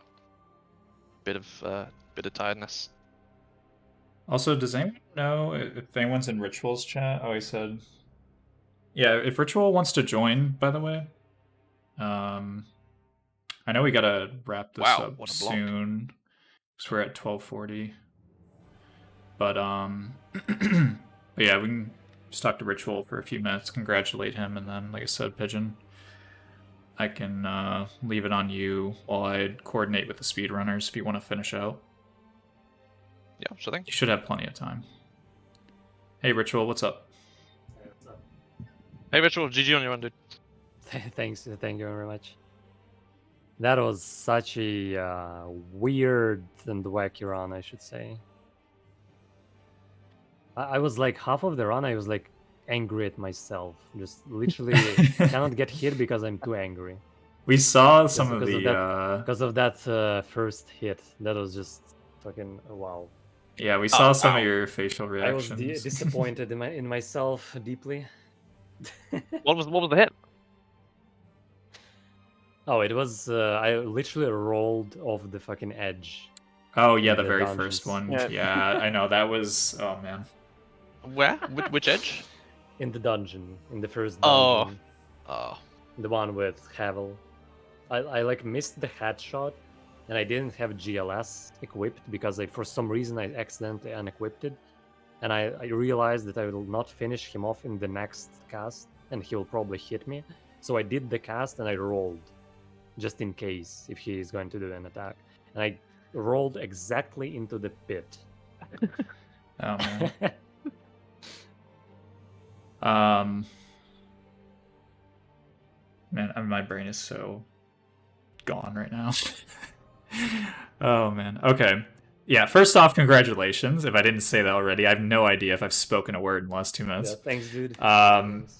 bit of tiredness. Also, does anyone know if anyone's in Ritual's chat? Oh, he said, yeah. If Ritual wants to join, by the way, I know we gotta wrap this up soon because we're at 12:40. But but yeah, we can just talk to Ritual for a few minutes, congratulate him, and then, like I said, Pigeon, I can leave it on you while I coordinate with the speedrunners if you want to finish out. Yeah, sure thing. You should have plenty of time. Hey, Ritual, what's up? Hey, Ritual, GG on your run, dude. Thanks. Thank you very much. That was such a weird and wacky run, I should say. I was like half of the run, I was like angry at myself. Just literally cannot get hit because I'm too angry. We saw some of Because the of that, because of that first hit. That was just fucking wow. yeah, we saw some ow. of your facial I was reactions. disappointed in myself deeply. What was the hit? Oh, it was I literally rolled off the fucking edge. Oh yeah, in the the very first dungeons. one. Yeah. Yeah, I know that was. Oh man. Where? Which edge? In the dungeon, in the first Oh. dungeon. Oh. The one with Havel. I like missed the headshot and I didn't have GLS equipped because for some reason I accidentally unequipped it. And I realized that I will not finish him off in the next cast and he'll probably hit me. So I did the cast and I rolled just in case if he is going to do an attack. And I rolled exactly into the pit. Oh man. Man, my brain is so gone right now. Oh man. Okay. Yeah. First off, congratulations. If I didn't say that already, I have no idea if I've spoken a word in the last 2 minutes. Yeah, thanks, dude.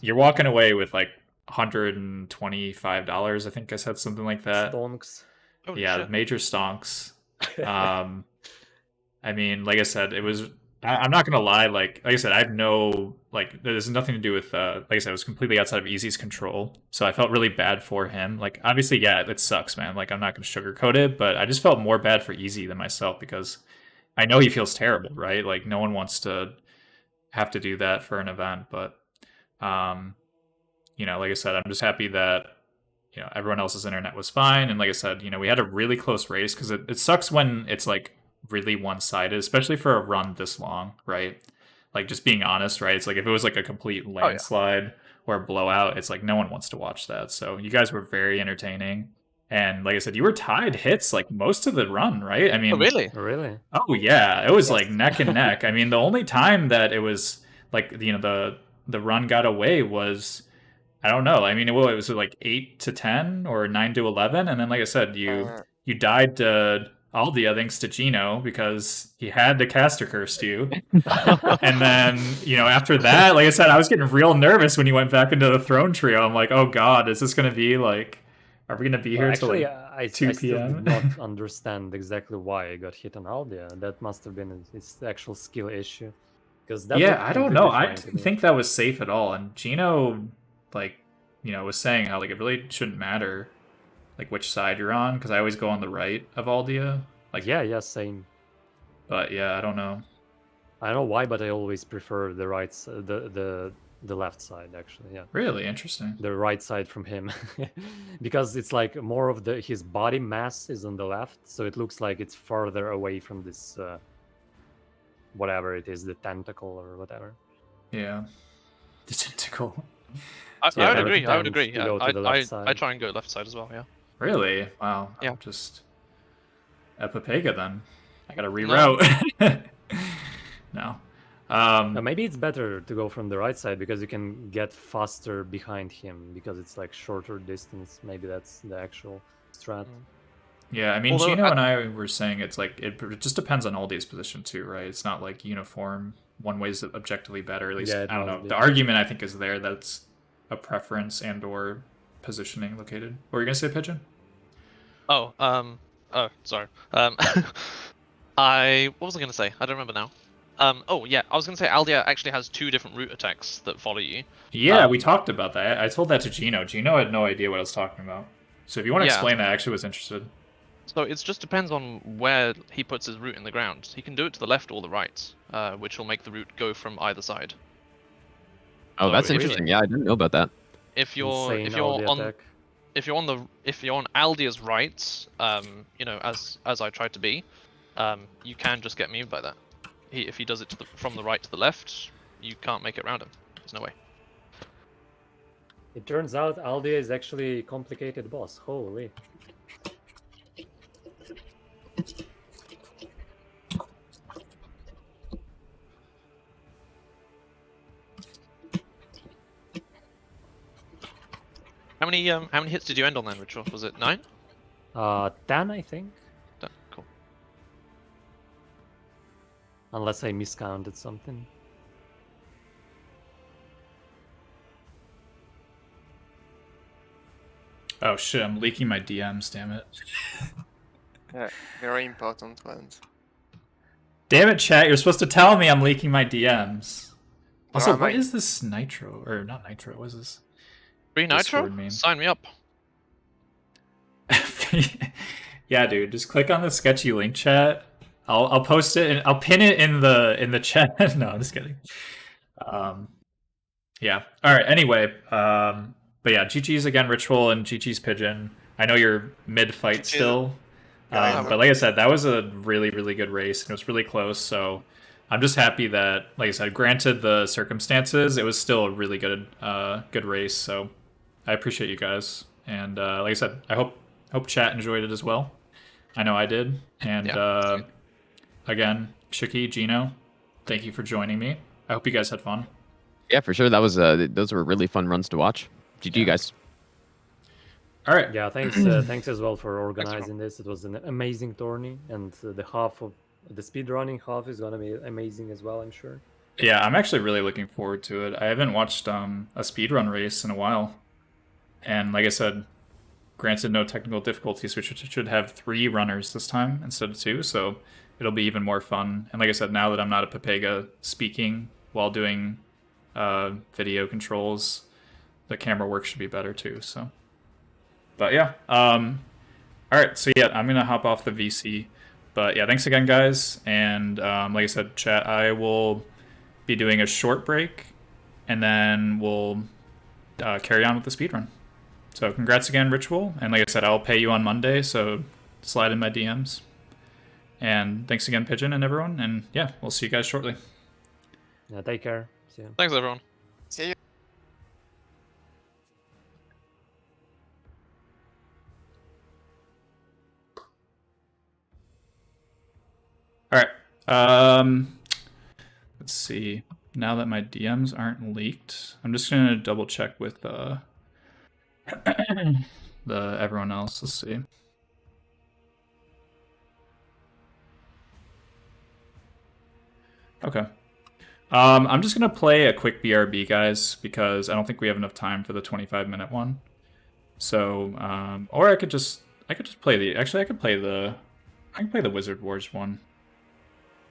You're walking away with like $125. I think I said something like that. Stonks. Holy Yeah, shit. major stonks. I mean, like I said, it was. I'm not gonna lie. Like I said, I have no like. There's nothing to do with. Like I said, it was completely outside of Easy's control. So I felt really bad for him. Like obviously, yeah, it sucks, man. Like I'm not gonna sugarcoat it, but I just felt more bad for Easy than myself because I know he feels terrible, right? Like no one wants to have to do that for an event, but like I said, I'm just happy that everyone else's internet was fine. And like I said, we had a really close race because it sucks when it's like really one-sided, especially for a run this long, right? Like just being honest, right? It's like if it was like a complete landslide or a blowout, it's like no one wants to watch that. So you guys were very entertaining. And like I said, you were tied hits like most of the run, right? I mean, Oh, really? Really? oh yeah, it was like Yes. neck and neck. I mean, the only time that it was like the run got away was I don't know. I mean, it was like 8-10 or 9-11, and then like I said, you died to Aldia thanks to Gino because he had the caster cursed you. And then after that, like I said, I was getting real nervous when you went back into the throne trio. I'm like, oh god, is this gonna be like? Are we gonna be here till Actually, like I 2 still p.m.? did not understand exactly why I got hit on Aldia. That must have been its actual skill issue. Because that Yeah, looked I don't know. completely I fine to didn't me. think that was safe at all. And Gino, like, was saying how like it really shouldn't matter, like which side you're on, because I always go on the right of Aldia. Like, Yeah, same. but yeah, I don't know. I don't know why, but I always prefer the right, the left side actually. Yeah, Really interesting. the right side from him, because it's like more of his body mass is on the left, so it looks like it's farther away from this whatever it is, the tentacle or whatever. Yeah, the tentacle. I Yeah, would never agree. I would tend agree. to Yeah, go to the left I side. try and go left side as well. Yeah. Really? Wow. Yeah. I'm just a Papega then. I gotta reroute. No. Maybe it's better to go from the right side because you can get faster behind him because it's like shorter distance. Maybe that's the actual strat. Yeah, I mean, Although Gino and I were saying it's like it just depends on Aldi's position too, right? It's not like uniform. One way is objectively better. At least Yeah, it I don't must know. be. The argument I think is there that it's a preference and or positioning located. What were you gonna say, Pigeon? Oh, sorry. What was I gonna say? I don't remember now. Oh yeah, I was gonna say Aldia actually has 2 different root attacks that follow you. Yeah, we talked about that. I told that to Gino. Gino had no idea what I was talking about. So if you want to Yeah. explain that, I actually was interested. So it just depends on where he puts his root in the ground. He can do it to the left or the right, which will make the root go from either side. Oh, that's really? interesting. Yeah, I didn't know about that. If you're Insane if you're Aldi on attack. if you're on Aldia's right, as I tried to be, you can just get moved by that. If he does it from the right to the left, you can't make it around him. There's no way. It turns out Aldia is actually a complicated boss. Holy. How many hits did you end on then, Ritual? Was it 9? 10, I think. Done. Cool. Unless I miscounted something. Oh shit, I'm leaking my DMs, damn it. Yeah, very important ones. Damn it, chat, you're supposed to tell me I'm leaking my DMs. Also, am what I? is this Nitro? Or not Nitro, what is this? Free Nitro? Discord meme. Sign me up. Yeah, dude, just click on the sketchy link, chat. I'll post it and I'll pin it in the chat. No, I'm just kidding. Yeah. All right. Anyway, but yeah, GG's again, Ritual, and GG's Pigeon. I know you're mid-fight GG's. still, Yeah, but like I said, that was a really, really good race, and it was really close. So I'm just happy that, like I said, granted the circumstances, it was still a really good, good race. So I appreciate you guys, and like I said, I hope chat enjoyed it as well. I know I did, and Yeah, again, Shiki, Gino, thank you for joining me. I hope you guys had fun. Yeah, for sure. That was those were really fun runs to watch. GG, guys. All right. Yeah, thanks. Thanks as well for organizing this. It was an amazing tourney, and the half of the speedrunning half is gonna be amazing as well, I'm sure. Yeah, I'm actually really looking forward to it. I haven't watched a speedrun race in a while. And like I said, granted no technical difficulties, which should have 3 runners this time instead of 2, so it'll be even more fun. And like I said, now that I'm not a Pepega speaking while doing video controls, the camera work should be better too, so. But yeah, alright, so yeah, I'm gonna hop off the VC. But yeah, thanks again, guys. And like I said, chat, I will be doing a short break, and then we'll carry on with the speedrun. So congrats again, Ritual. And like I said, I'll pay you on Monday, so slide in my DMs. And thanks again, Pigeon and everyone. And yeah, we'll see you guys shortly. Yeah, take care. See you. Thanks, everyone. See you. All right. Let's see. Now that my DMs aren't leaked, I'm just gonna double check with the everyone else. Let's see. Okay. I'm just gonna play a quick BRB, guys, because I don't think we have enough time for the 25-minute one. So, or I could just play the. Actually, I can play the Wizard Wars one,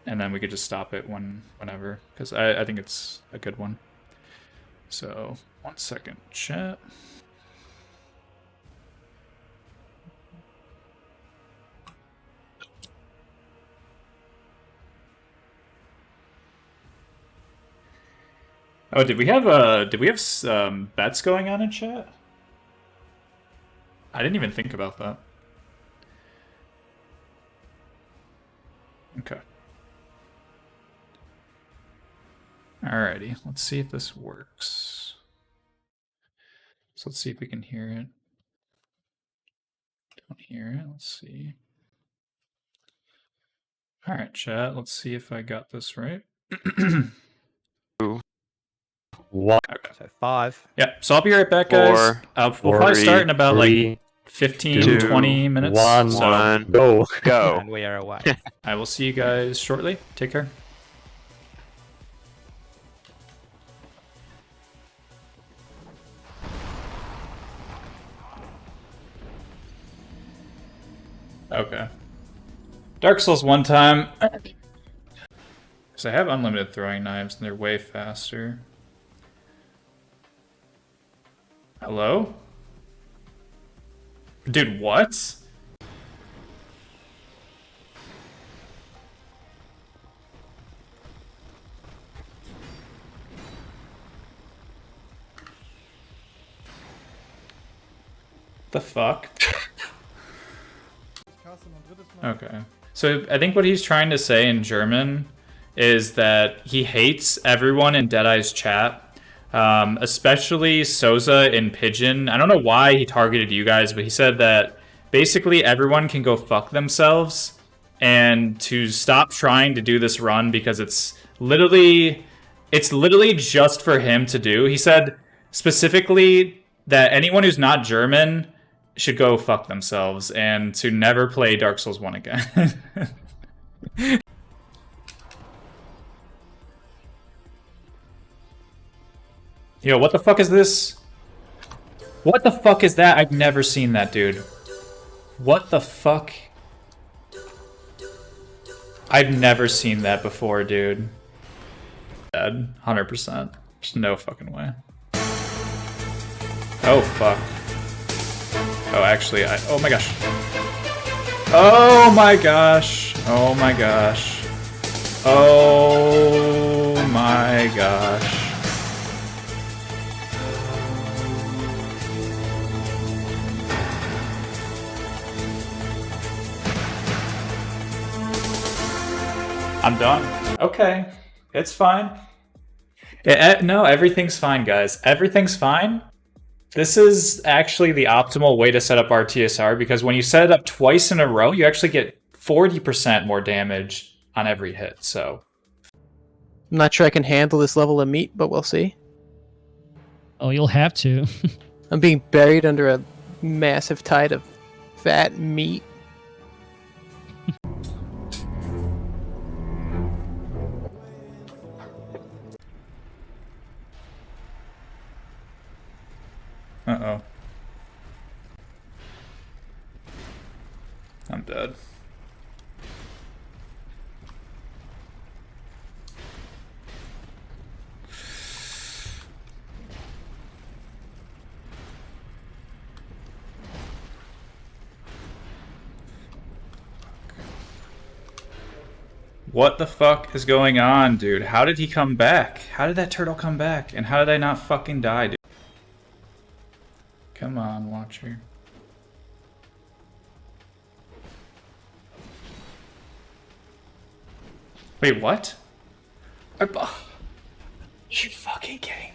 and then we could just stop it whenever, because I think it's a good one. So, 1 second, chat. Oh, did we have bets going on in chat? I didn't even think about that. Okay. Alrighty, let's see if this works. So let's see if we can hear it. Don't hear it. Let's see. Alright, chat, let's see if I got this right. One, Okay. So 5. Yeah, so I'll be right back, guys. We'll probably start in about like 15, 2, 20 minutes. 1, So go. Go. And we are away. I will see you guys shortly. Take care. Okay. Dark Souls 1 time. Because I have unlimited throwing knives and they're way faster. Hello? Dude, what? The fuck? Okay. So I think what he's trying to say in German is that he hates everyone in Deadeye's chat. Especially Soza and Pigeon. I don't know why he targeted you guys, but he said that basically everyone can go fuck themselves and to stop trying to do this run because it's literally just for him to do. He said specifically that anyone who's not German should go fuck themselves and to never play Dark Souls 1 again. Yo, what the fuck is this? What the fuck is that? I've never seen that, dude. What the fuck? I've never seen that before, dude. Dead. 100%. There's no fucking way. Oh, fuck. Oh, actually, oh my gosh. Oh my gosh. Oh my gosh. Oh my gosh. I'm done. Okay. It's fine. No, everything's fine, guys. Everything's fine. This is actually the optimal way to set up RTSR because when you set it up twice in a row, you actually get 40% more damage on every hit, so. I'm not sure I can handle this level of meat, but we'll see. Oh, you'll have to. I'm being buried under a massive tide of fat meat. Uh-oh. I'm dead. What the fuck is going on, dude? How did he come back? How did that turtle come back? And how did I not fucking die, dude? Come on, Watcher. Wait, what? Are you fucking kidding?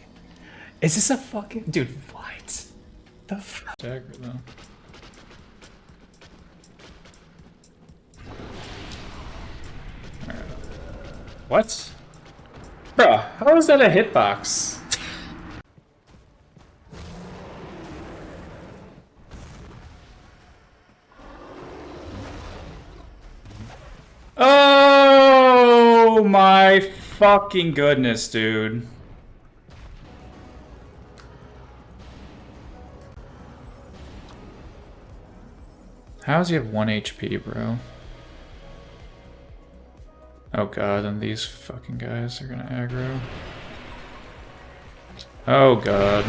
Is this a fucking... Dude, what? The fuck? Dagger, though. Alright. What? Bruh, how is that a hitbox? Oh my fucking goodness, dude. How does he have 1 HP, bro? Oh god, and these fucking guys are gonna aggro. Oh god.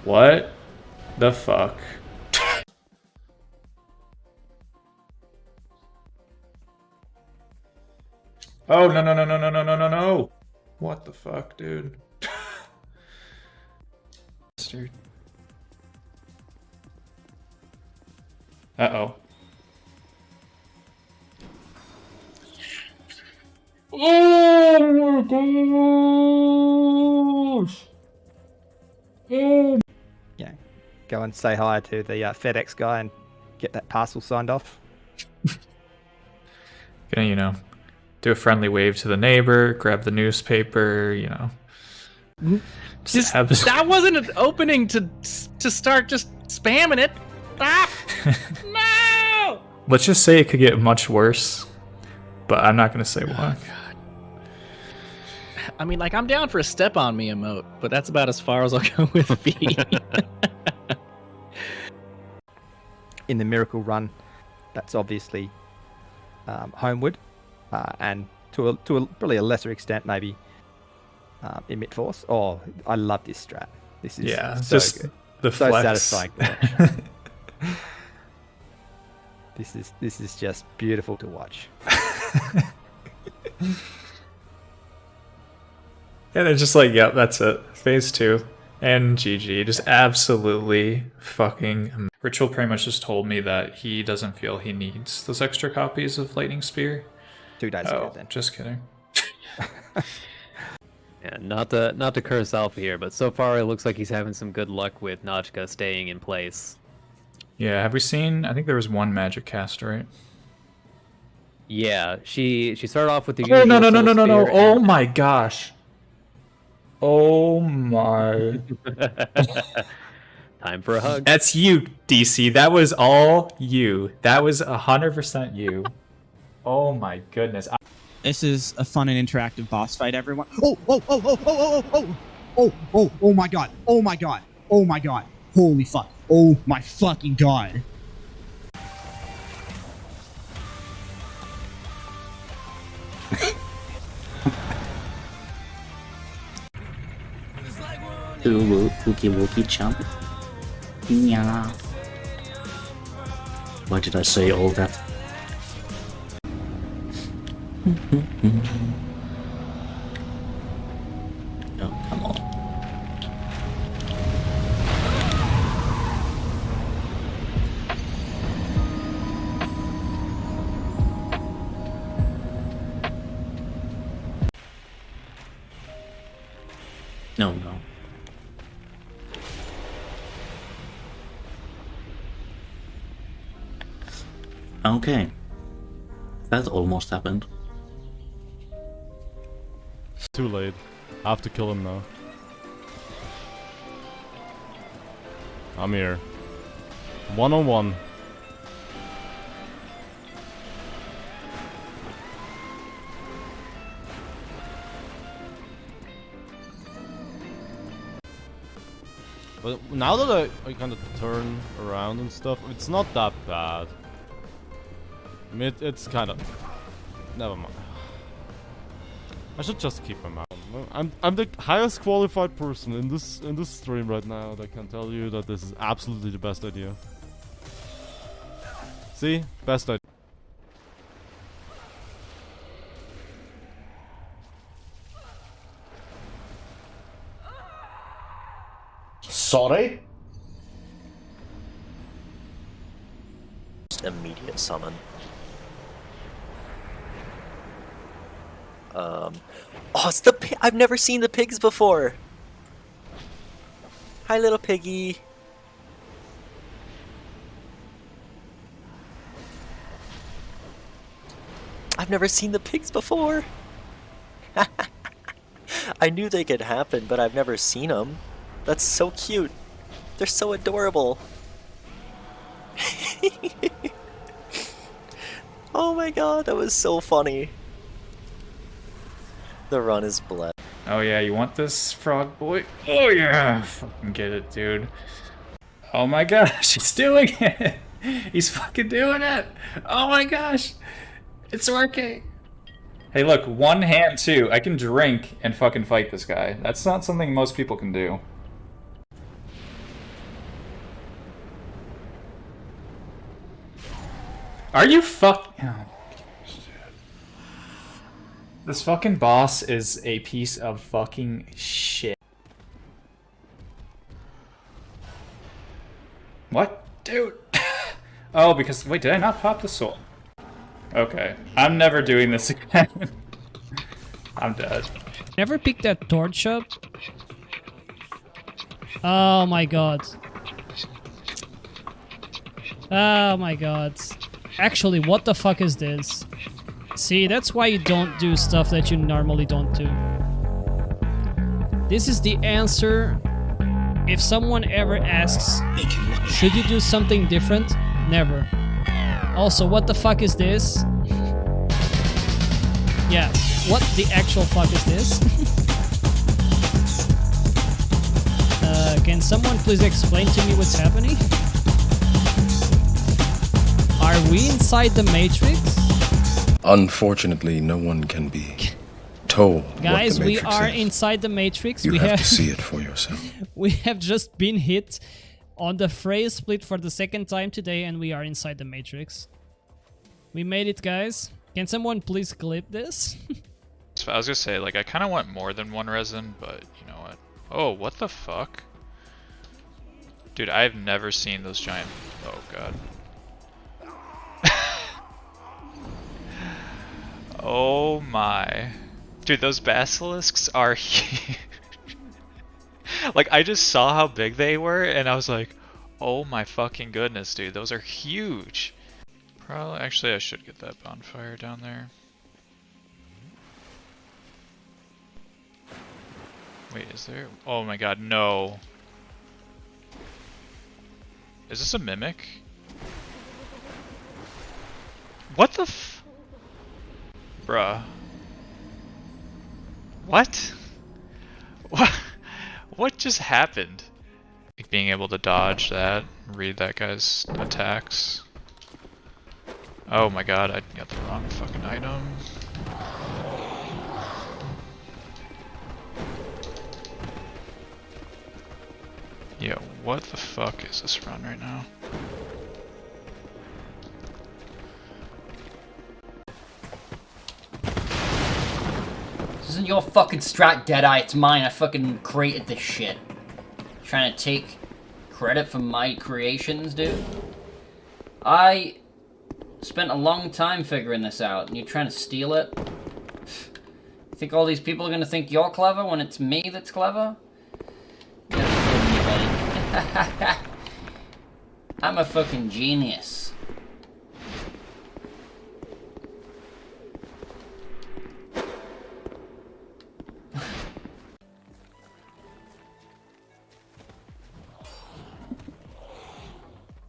What the fuck? Oh, no, no, no, no, no, no, no, no, no. What the fuck, dude? Dude. Uh-oh. Oh my gosh! Oh. Yeah, go and say hi to the FedEx guy and get that parcel signed off. Gonna, you know, do a friendly wave to the neighbor, grab the newspaper, you know. Just that wasn't an opening to start just spamming it. Stop! No! Let's just say it could get much worse, but I'm not gonna say why. God. I mean, like, I'm down for a step on me emote, but that's about as far as I'll go with V. In the Miracle Run, that's obviously Homeward, and to a probably a lesser extent, maybe in Midforce. Oh, I love this strat. This is so just good. The So flex. satisfying. This is just beautiful to watch. Yeah, they're just like, yep, that's it. Phase 2. And GG. Just absolutely fucking... Ritual pretty much just told me that he doesn't feel he needs those extra copies of Lightning Spear. 2 days ago, then. Just kidding. Yeah, not to curse Alpha here, but so far it looks like he's having some good luck with Nachka staying in place. Yeah, have we seen... I think there was one magic cast, right? Yeah, she started off with the Oh, usual no, no, no, soul no, no, no. spear Oh my gosh. Oh my. Time for a hug. That's you, DC. That was all you. That was 100% you. Oh my goodness. This is a fun and interactive boss fight, everyone. Oh my god. Oh my god. Oh my god. Holy fuck. Oh my fucking god. Wookie wookie chump. Yeah. Why did I say all that? Oh, come on. No, no. Okay. That almost happened. Too late. I have to kill him now. I'm here. 1-on-1. But now that I kind of turn around and stuff, it's not that bad. I mean, it's kind of... Never mind. I should just keep my mouth. I'm the highest qualified person in this stream right now that can tell you that this is absolutely the best idea. See? Best idea. Sorry? Immediate summon. Oh, it's the pig. I've never seen the pigs before. Hi, little piggy. I've never seen the pigs before. I knew they could happen, but I've never seen them. That's so cute. They're so adorable. Oh my god, that was so funny. The run is blessed. Oh yeah, you want this, frog boy? Oh yeah, fucking get it, dude. Oh my gosh, he's doing it! He's fucking doing it! Oh my gosh! It's working! Hey look, one hand too. I can drink and fucking fight this guy. That's not something most people can do. Are you oh. This fucking boss is a piece of fucking shit. What? Dude! Oh, because... Wait, did I not pop the soul? Okay. I'm never doing this again. I'm dead. Never pick that torch up? Oh my god. Oh my god. Actually, what the fuck is this? See, that's why you don't do stuff that you normally don't do. This is the answer. If someone ever asks, should you do something different? Never. Also, what the fuck is this? Yeah, what the actual fuck is this? Can someone please explain to me what's happening? Are we inside the Matrix? Unfortunately, no one can be told. Guys, what the we Matrix are is. inside the Matrix. You we have to see it for yourself. We have just been hit on the phrase split for the second time today, and we are inside the Matrix. We made it, guys. Can someone please clip this? I was gonna say, like, I kind of want more than one resin, but you know what? Oh, what the fuck? Dude, I've never seen those giant... Oh, god. Oh my. Dude, those basilisks are huge. Like, I just saw how big they were, and I was like, oh my fucking goodness, dude. Those are huge. Probably, actually, I should get that bonfire down there. Wait, is there? Oh my god, no. Is this a mimic? What the f? Bruh. What? What just happened? Like being able to dodge that, read that guy's attacks. Oh my god, I got the wrong fucking item. Yeah, what the fuck is this run right now? This isn't your fucking strat, Deadeye. It's mine. I fucking created this shit. Trying to take credit for my creations, dude? I spent a long time figuring this out, and you're trying to steal it? You think all these people are gonna think you're clever when it's me that's clever? You gotta kill me, buddy. I'm a fucking genius.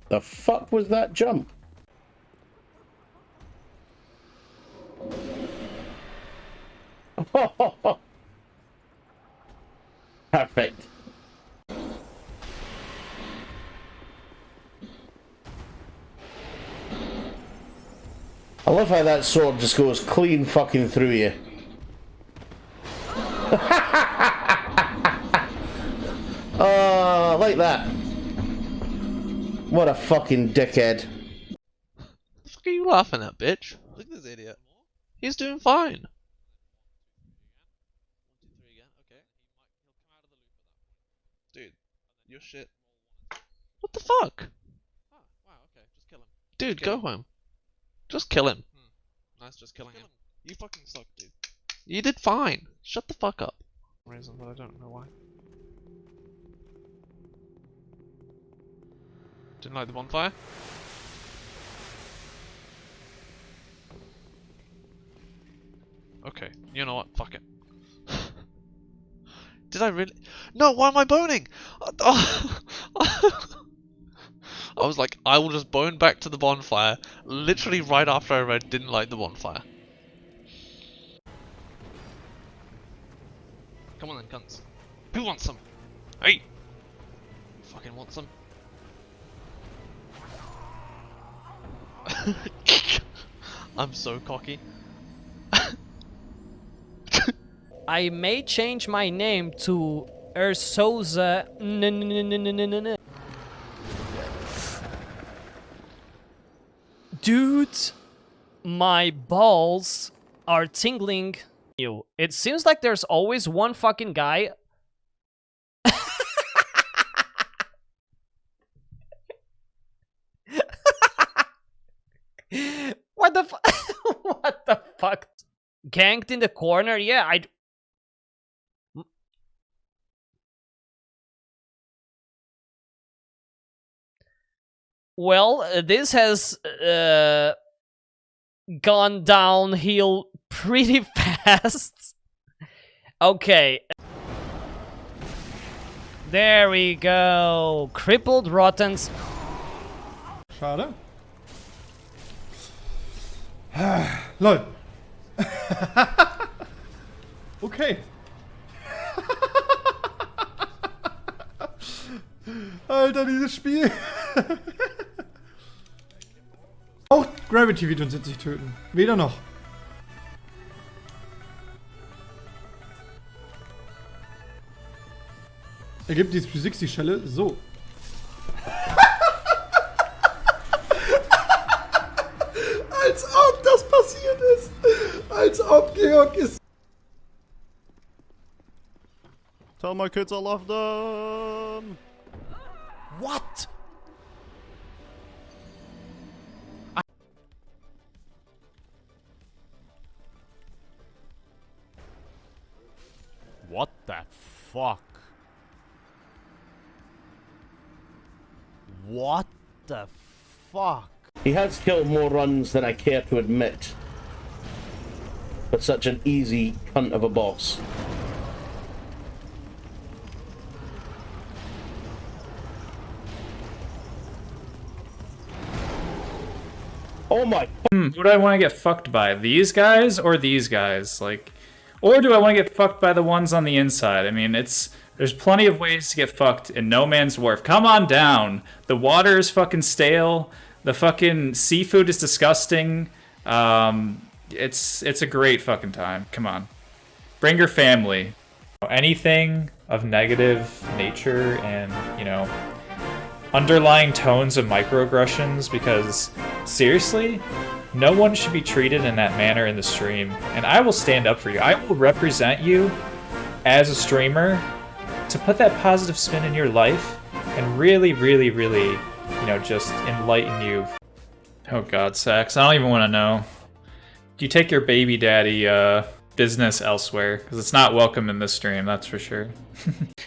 The fuck was that jump? Perfect. I love how that sword just goes clean fucking through you. Like that. What a fucking dickhead. The fuck are you laughing at, bitch? Look at this idiot. He's doing fine. Dude, your shit. What the fuck? Dude, go home. Just kill him. Nice, just killing him. You fucking suck, dude. You did fine. Shut the fuck up. For some reason, but I don't know why. Didn't like the bonfire? Okay, you know what? Fuck it. Did I really? No, why am I boning? I was like, I will just bone back to the bonfire, literally right after I read didn't like the bonfire. Come on then, cunts. Who wants some? Hey! Fucking want some? I'm so cocky. I may change my name to Ursoza. Dude, my balls are tingling. It seems like there's always one fucking guy. What the what the fuck? Ganked in the corner? Yeah, Well, this has gone downhill pretty fast. Okay. There we go. Crippled Rottens. Schade. Lol. Okay. Alter, dieses Spiel. Auch Gravity wird uns jetzt nicht töten. Weder noch. Er gibt die 360-Schelle so. Als ob das passiert ist. Als ob Georg ist. Tell my kids I love them. What? What the fuck? What the fuck? He has killed more runs than I care to admit. But such an easy cunt of a boss. Oh my. Who do I want to get fucked by? These guys or these guys? Like, or do I want to get fucked by the ones on the inside? I mean, there's plenty of ways to get fucked in No Man's Wharf. Come on down. The water is fucking stale. The fucking seafood is disgusting. It's a great fucking time. Come on. Bring your family. Anything of negative nature and, you know, underlying tones of microaggressions, because seriously, no one should be treated in that manner in the stream. And I will stand up for you. I will represent you as a streamer to put that positive spin in your life and really, really, really, you know, just enlighten you. Oh god, Sax, I don't even want to know. You take your baby daddy business elsewhere, because it's not welcome in this stream, that's for sure.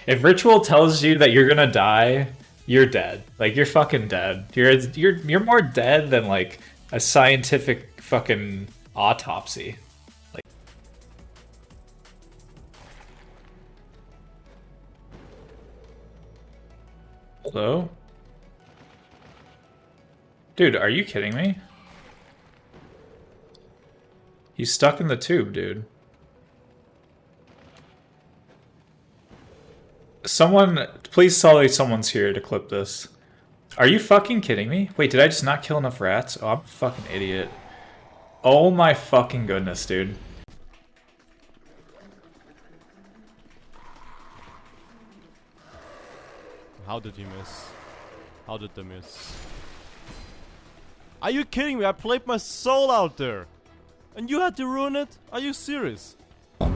If Ritual tells you that you're gonna die, you're dead. Like, you're fucking dead. You're more dead than like a scientific fucking autopsy. Like, hello? Dude, are you kidding me? He's stuck in the tube, dude. Someone, please tell me someone's here to clip this. Are you fucking kidding me? Wait, did I just not kill enough rats? Oh, I'm a fucking idiot. Oh my fucking goodness, dude. How did he miss? How did they miss? Are you kidding me? I played my soul out there. And you had to ruin it? Are you serious? Oh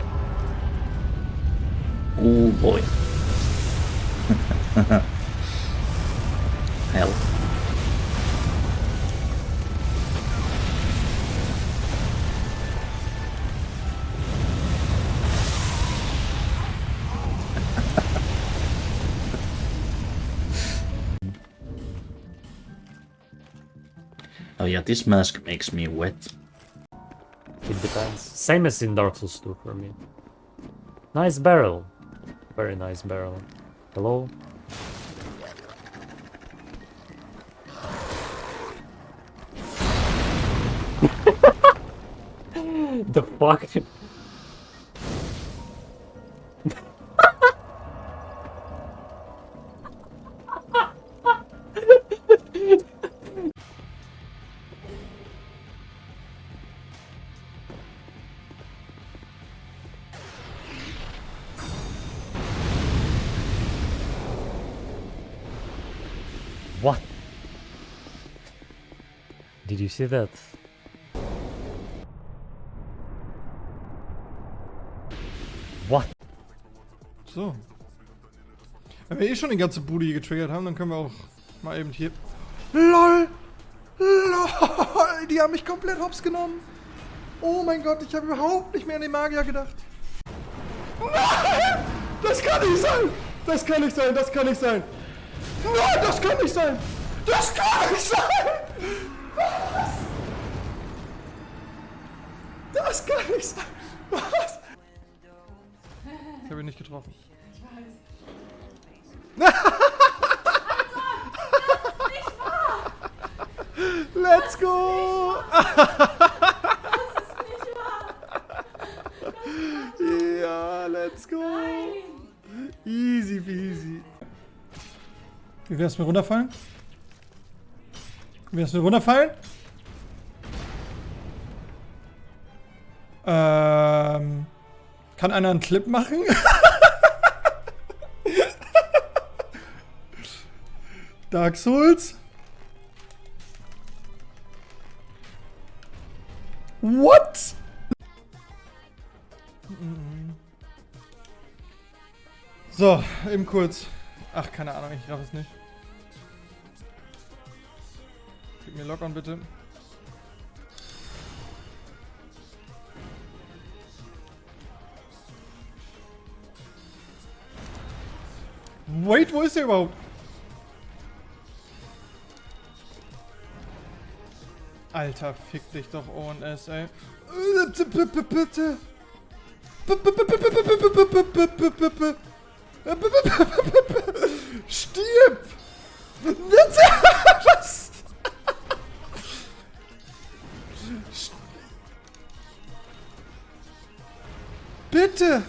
boy. Hell. Oh yeah, this mask makes me wet. It depends. Same as in Dark Souls 2 for me. Nice barrel. Very nice barrel. Hello? The fuck? What? Did you see that? What? So. Wenn wir eh schon die ganze Bude hier getriggert haben, dann können wir auch mal eben hier... LOL! LOL! Die haben mich komplett hops genommen. Oh mein Gott, ich habe überhaupt nicht mehr an den Magier gedacht. Nein! Das kann nicht sein! Das kann nicht sein, das kann nicht sein! Nein, das kann nicht sein! Das kann nicht sein! Was? Das kann nicht sein! Was? Ich habe ihn nicht getroffen. Ich weiß. Let's go! Ja, let's go! Easy peasy. Wie wär's mit runterfallen? Wie wär's mit runterfallen? Kann einer einen Clip machen? Dark Souls? What? So, eben kurz. Ach, keine Ahnung, ich raff es nicht. Gib mir Lock-on bitte. Wait, wo ist der überhaupt? Alter, fick dich doch ONS, ey. Bitte. Stirb! Was? Bitte!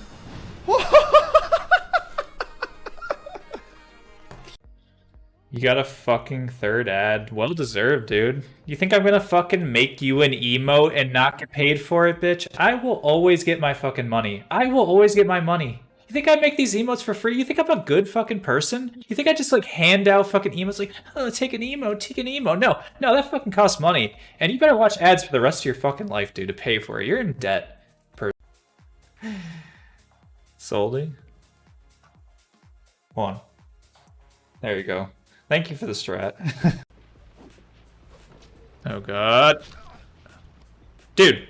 You got a fucking third ad. Well deserved, dude. You think I'm gonna fucking make you an emote and not get paid for it, bitch? I will always get my fucking money. I will always get my money. You think I make these emotes for free? You think I'm a good fucking person? You think I just like hand out fucking emotes like, oh, take an emote, take an emote? No, that fucking costs money. And you better watch ads for the rest of your fucking life, dude, to pay for it. You're in debt. Soldy? One. There you go. Thank you for the strat. Oh god. Dude,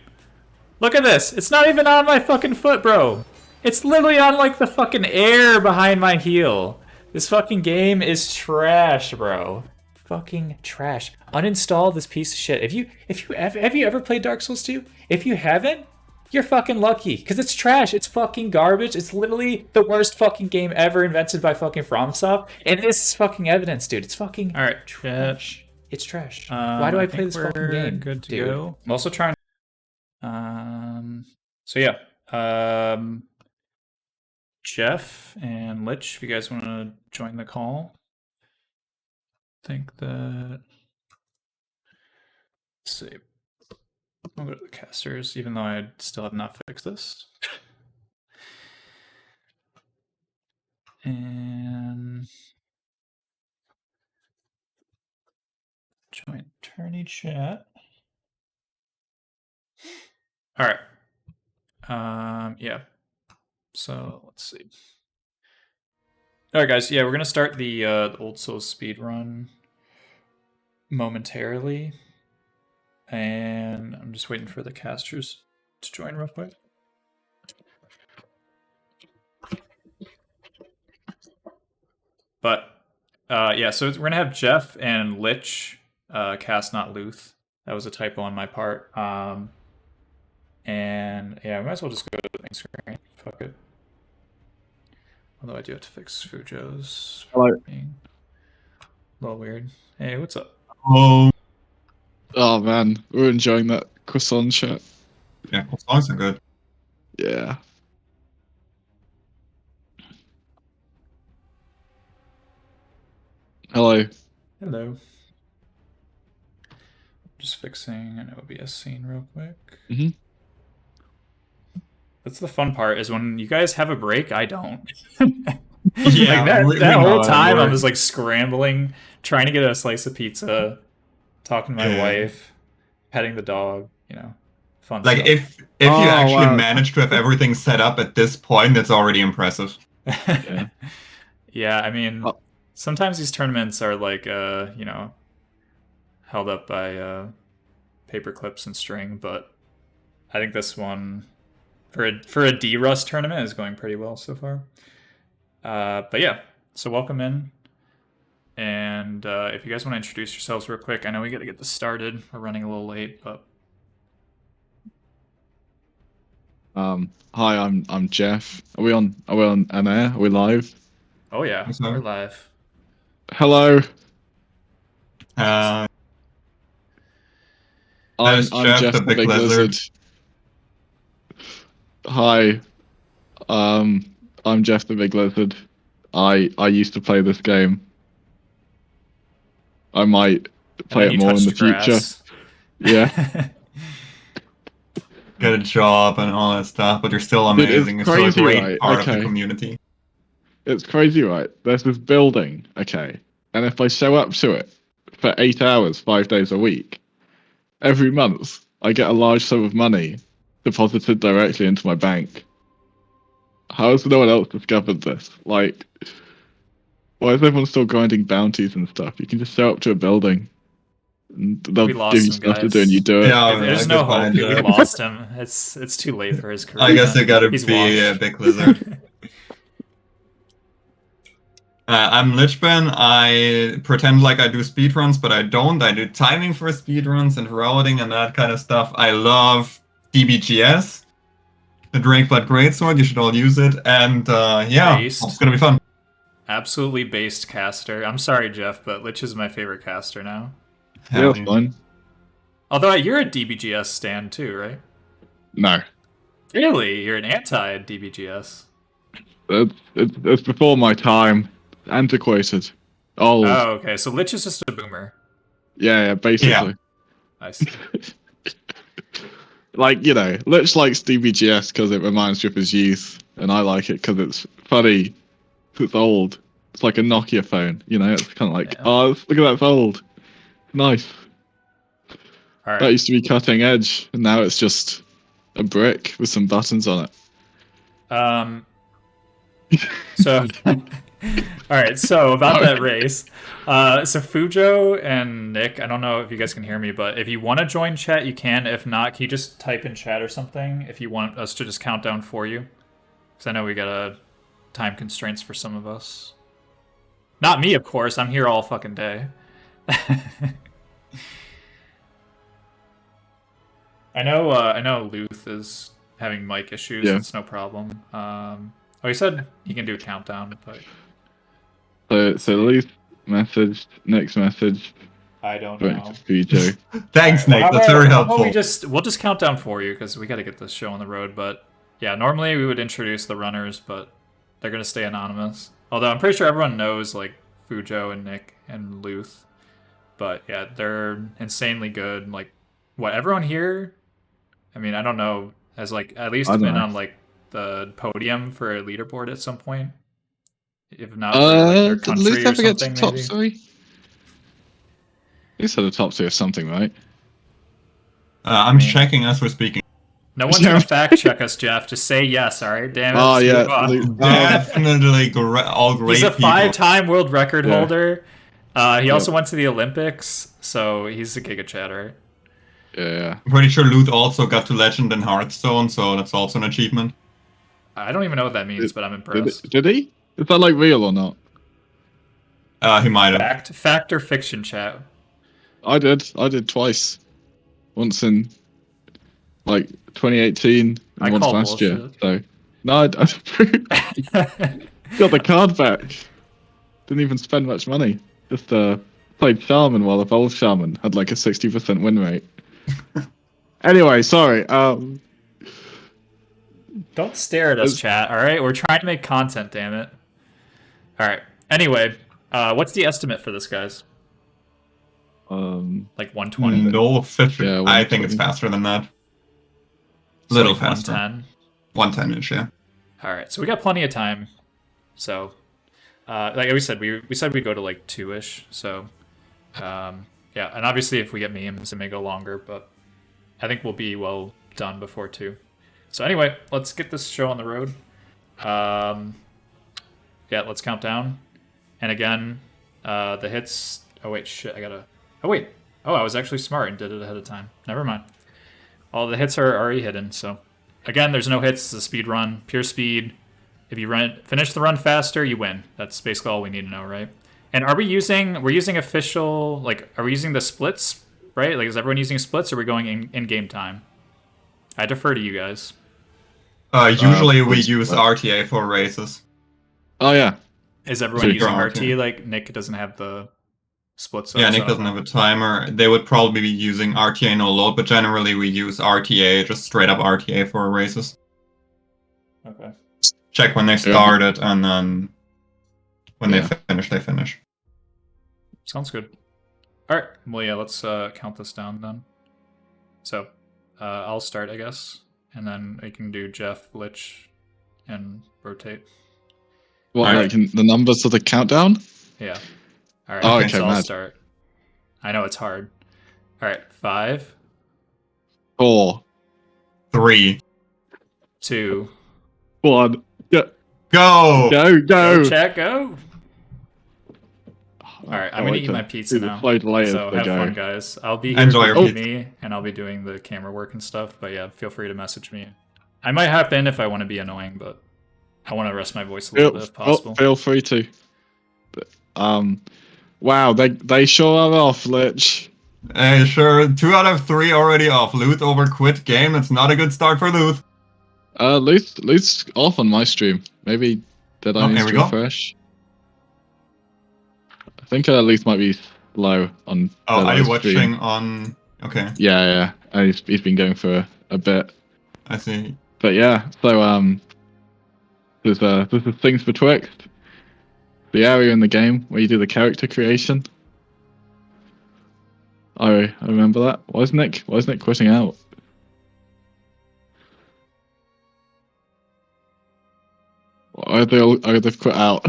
look at this. It's not even on my fucking foot, bro. It's literally on like the fucking air behind my heel. This fucking game is trash, bro. Fucking trash. Uninstall this piece of shit. Have you ever played Dark Souls 2? If you haven't, you're fucking lucky, because it's trash. It's fucking garbage. It's literally the worst fucking game ever invented by fucking FromSoft, and this is fucking evidence, dude. It's fucking trash. It's trash. Why do I play this fucking game? Good to dude? go. I'm also trying. So yeah. Jeff and Lich, if you guys want to join the call. I think that. Let's see. I'll go to the casters, even though I still have not fixed this. And join attorney chat. All right. Yeah. So let's see. All right, guys. Yeah, we're gonna start the Old Souls speedrun momentarily. And I'm just waiting for the casters to join real quick. But yeah, so we're gonna have Jeff and Lich cast, not Luth. That was a typo on my part. And yeah, we might as well just go to the main screen. Fuck it. Although I do have to fix Fujo's being a little weird. Hey, what's up? Oh man, we're enjoying that croissant chat. Yeah, croissants are good. Yeah. Hello. Hello. Just fixing an OBS scene real quick. Mhm. That's the fun part, is when you guys have a break, I don't. Yeah, like that whole time we're- I'm just like scrambling, trying to get a slice of pizza, talking to my Yeah. wife, petting the dog, fun Like stuff. if you actually manage to have everything set up at this point, that's already impressive. Yeah, I mean, sometimes these tournaments are like, held up by paper clips and string, but I think this one, for a D-Rust tournament, is going pretty well so far. But yeah, so welcome in. And if you guys want to introduce yourselves real quick, I know we got to get this started. We're running a little late, but Hi, I'm Jeff. Are we on air? Are we live? oh yeah, we're live. Hello. That I'm is Jeff the Big Lizard. Hi. I'm Jeff the Big Lizard. I used to play this game. I might play then it you more in the touched future. grass. Yeah. Get a job and all that stuff, but you're still Dude, it's amazing. You're still a crazy, great right? part of the Okay. community. It's crazy, right? There's this building, okay, and if I show up to it for 8 hours, 5 days a week, every month I get a large sum of money deposited directly into my bank. How has no one else discovered this? Like, why is everyone still grinding bounties and stuff? You can just show up to a building, and they'll We give lost you him, stuff to guys. do, and you do it. Yeah, There's good no hope. find, We Jeff. lost him. It's too late for his career. I guess man. I gotta He's be a washed. Big Lizard. I'm Lichban. I pretend like I do speedruns, but I don't. I do timing for speedruns and routing and that kind of stuff. I love DBGS, the Drakeblood Greatsword. You should all use it. And yeah, Based. it's gonna be fun. Absolutely based caster. I'm sorry, Jeff, but Lich is my favorite caster now. Yeah, it's fine. Although you're a DBGS stan too, right? No. Really? You're an anti-DBGS. It's before my time. Antiquated. Old. Oh, okay. So Lich is just a boomer. Yeah, basically. I see. Like, you know, Lich likes DBGS because it reminds you of his youth, and I like it because it's funny. It's old. It's like a Nokia phone, you know? It's kind of like, oh, look at that, it's old. Nice. Right. That used to be cutting edge, and now it's just a brick with some buttons on it. So, alright, so about that race. So Fujo and Nick, I don't know if you guys can hear me, but if you want to join chat, you can. If not, can you just type in chat or something if you want us to just count down for you? Because I know we got time constraints for some of us. Not me, of course. I'm here all fucking day. I know Luth is having mic issues. Yeah. It's no problem. He said he can do a countdown, but So Luth messaged, Nick's message. I don't went know. to Fujo. Thanks, All right, Nick. well, That's very helpful. We'll just count down for you because we got to get this show on the road. But yeah, normally we would introduce the runners, but they're gonna stay anonymous. Although I'm pretty sure everyone knows like Fujo and Nick and Luth. But yeah, they're insanely good. Like, what, everyone here? I mean, I don't know, has like at least been on like the podium for a leaderboard at some point. If not for like their Did country Luth or ever get to something, top maybe. 3? He's had a top 3 or something, right? I'm checking as we're speaking. No one's gonna fact check us, Jeff. Just say yes, all right? Damn it. Oh, let's yeah, move on. Luke- Definitely all great He's a people. 5-time world record Yeah. holder. He also went to the Olympics, so he's a Giga Chat, right? Yeah. I'm pretty sure Luth also got to Legend in Hearthstone, so that's also an achievement. I don't even know what that means, but I'm impressed. Did he? Is that like real or not? He might have. Fact or fiction, chat? I did twice. Once in like 2018 I and once call last year. bullshit. So no, I got the card back. Didn't even spend much money. Just played Shaman while Evolved Shaman had like a 60% win rate. Anyway, sorry. Don't stare at us, chat, alright? We're trying to make content, damn it. Alright. Anyway, what's the estimate for this, guys? Like 120? No official. Yeah, I think it's faster than that. So Little like faster. 110? 110-ish, yeah. Alright, so we got plenty of time. So, like we said, we said we'd go to like 2-ish, so... yeah, and obviously if we get memes, it may go longer, but I think we'll be well done before 2. So anyway, let's get this show on the road. Yeah, let's count down. And again, the hits... Oh wait, shit, I gotta... Oh wait, I was actually smart and did it ahead of time. Never mind. All the hits are already hidden, so... Again, there's no hits, it's a speed run, pure speed. If you finish the run faster, you win. That's basically all we need to know, right? And we're using official, like, are we using the splits, right? Like, is everyone using splits, or are we going in game time? I defer to you guys. Usually we use RTA for races. Oh yeah. Is everyone So using you're RT? Like, Nick doesn't have the splits. Yeah, Nick doesn't have a timer. They would probably be using RTA no load, but generally we use RTA, just straight up RTA for races. Okay. Check when they started, and then when they finish, they finish. Sounds good. All right. Well, yeah, let's count this down then. So, I'll start, I guess, and then we can do Jeff, Lich, and rotate. What, All like the numbers of the countdown? Yeah. All right. Oh, Okay, okay, so I'll mad. start. I know it's hard. All right. 5, 4, 3, 2, 1. Go! Go! Chat, go! All right, I'm gonna eat my pizza now. So have fun, guys. I'll be here Enjoy your with pizza. me, and I'll be doing the camera work and stuff. But yeah, feel free to message me. I might hop in if I want to be annoying, but I want to rest my voice a little bit if possible. Feel free to. Wow, they sure are off, Lich. Hey, sure. 2 out of 3 already off. Luth over quit game. It's not a good start for Luth. Luth's off on my stream. Maybe did I need here to we go. refresh? I think Luth might be low on. Oh, are you Dead Eye's watching stream. on? Okay. Yeah. He's been going for a bit. I see. But yeah, so there's things betwixt. The area in the game where you do the character creation. I remember that. Why isn't it quitting out? Why are they quit out?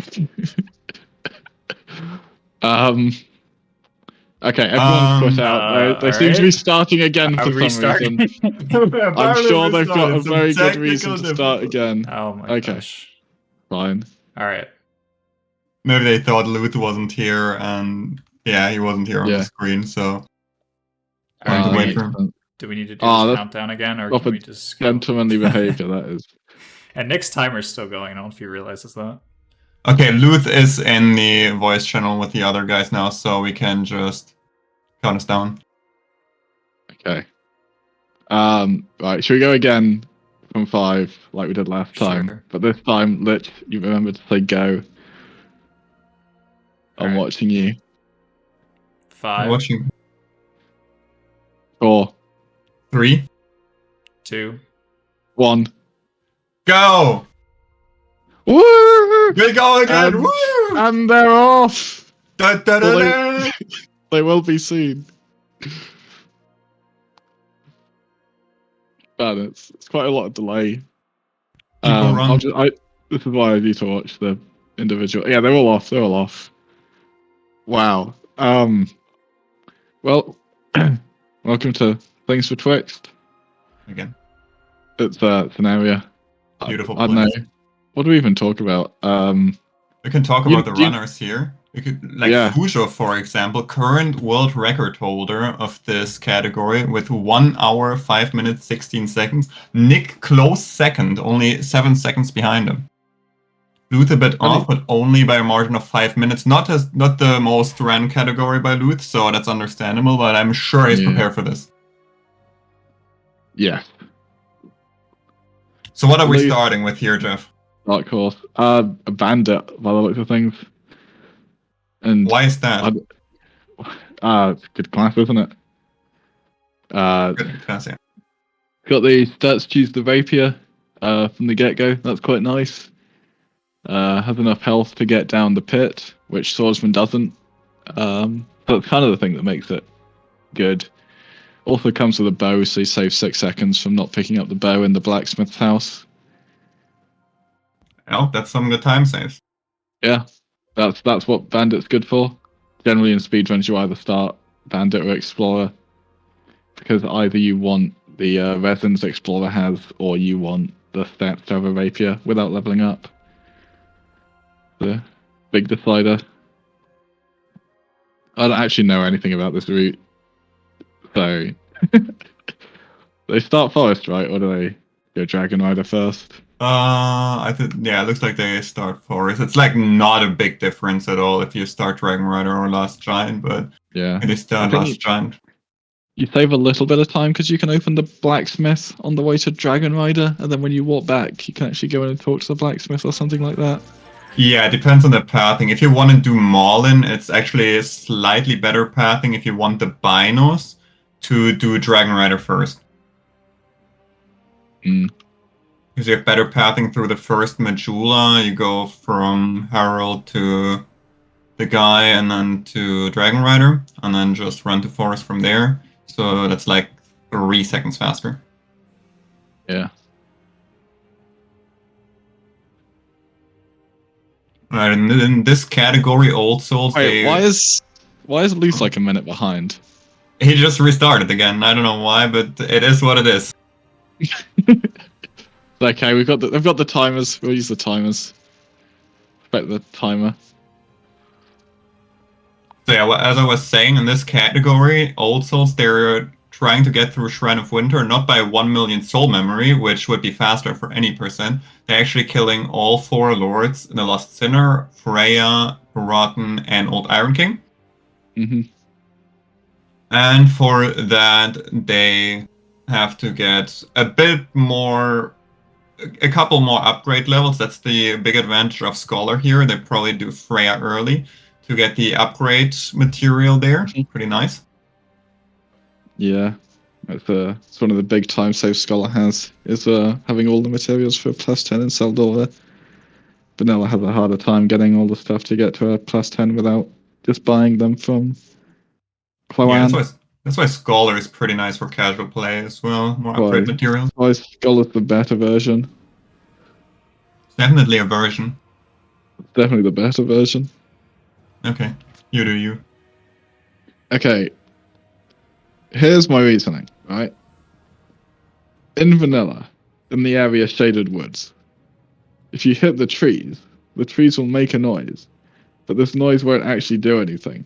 Okay, everyone's quit out. They seem to be starting again for some reason. I'm sure they've got a very good reason to start again. Oh my gosh. Fine. Alright. Maybe they thought Luth wasn't here, and yeah, he wasn't here on the screen, so. Alright, wait for him. do we need to do this countdown again, or can we just go? Gentlemanly behavior, that is. And Nick's timer's still going. I don't know if he realizes that. Okay, Luth is in the voice channel with the other guys now, so we can just count us down. Okay. Right, should we go again from 5 like we did last time? Sure. But this time, Lich, you remember to say go. I'm watching you. 5. I'm watching. 4. 3. 2. 1. Go! Woo! We go again! Woo! And they're off! Da, da, da, da. They will be soon. Man, it's quite a lot of delay. This is why I need to watch the individual. Yeah, they're all off. They're all off. Wow. Well, welcome to Things Betwixt. Again. It's an area. Beautiful I don't place. know. What do we even talk about? We can talk about the runners here. We could, like Yeah. Fujo, for example, current world record holder of this category with 1 hour, 5 minutes, 16 seconds. Nick close second, only 7 seconds behind him. Luth a bit off, but only by a margin of 5 minutes. Not the most ran category by Luth, so that's understandable, but I'm sure he's prepared for this. Yeah. So what are we starting with here, Jeff? Dark Horse. A bandit, by the looks of things. And why is that? It's a good class, isn't it? Good class, yeah. Got the stats to choose the rapier from the get-go. That's quite nice. Has enough health to get down the pit, which swordsman doesn't. So that's kind of the thing that makes it good. Also comes with a bow, so you save 6 seconds from not picking up the bow in the blacksmith's house. Oh, that's some good time saves. Yeah, that's what Bandit's good for. Generally in speedruns, you either start Bandit or Explorer, because either you want the resins Explorer has, or you want the stats to have a rapier without leveling up. The big decider. I don't actually know anything about this route, so they start Forest, right, or do they go Dragon Rider first? I think, yeah, it looks like they start Forest. It's like not a big difference at all if you start Dragon Rider or Last Giant, but yeah, it is start Last Giant. You save a little bit of time because you can open the blacksmith on the way to Dragon Rider, and then when you walk back, you can actually go in and talk to the blacksmith or something like that. Yeah, it depends on the pathing. If you want to do Maulin, it's actually a slightly better pathing if you want the Binos to do Dragon Rider first. Because you have better pathing through the first Majula, you go from Herald to the guy and then to Dragon Rider, and then just run to Forest from there. So that's like 3 seconds faster. Yeah. Right, and in this category, Old Souls. Wait, why is Luce like a minute behind? He just restarted again. I don't know why, but it is what it is. Okay, they've got the timers. We'll use the timers. Expect the timer. So yeah, as I was saying, in this category, Old Souls, they're trying to get through Shrine of Winter, not by 1 million soul memory, which would be faster for any percent. They're actually killing all 4 lords, the Lost Sinner, Freya, Rotten, and Old Iron King. Mm-hmm. And for that, they have to get a bit more, a couple more upgrade levels. That's the big advantage of Scholar here. They probably do Freya early to get the upgrade material there. Pretty nice. Yeah, it's one of the big time saves Scholar has, is having all the materials for +10 in Saldora. Vanilla has a harder time getting all the stuff to get to a +10 without just buying them from Cloan. Yeah, that's why Scholar is pretty nice for casual play as well. More upgrade material. Why Scholar's the better version. It's definitely a version. Definitely the better version. Okay, you do you. Okay, here's my reasoning, right? In Vanilla, in the area Shaded Woods, if you hit the trees will make a noise, but this noise won't actually do anything.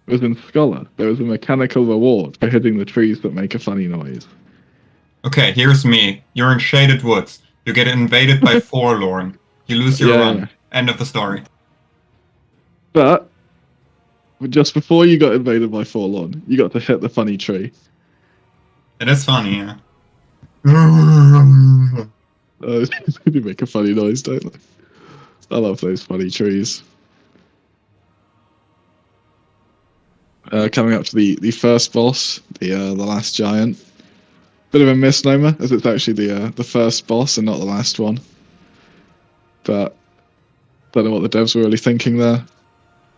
Whereas in Scholar, there is a mechanical reward for hitting the trees that make a funny noise. Okay, here's me. You're in Shaded Woods. You get invaded by Forlorn. You lose your run. Yeah. End of the story. But just before you got invaded by Forlorn, you got to hit the funny tree. It is funny, yeah. They make a funny noise, don't they? I love those funny trees. Coming up to the first boss, the last giant. Bit of a misnomer, as it's actually the first boss and not the last one. But don't know what the devs were really thinking there.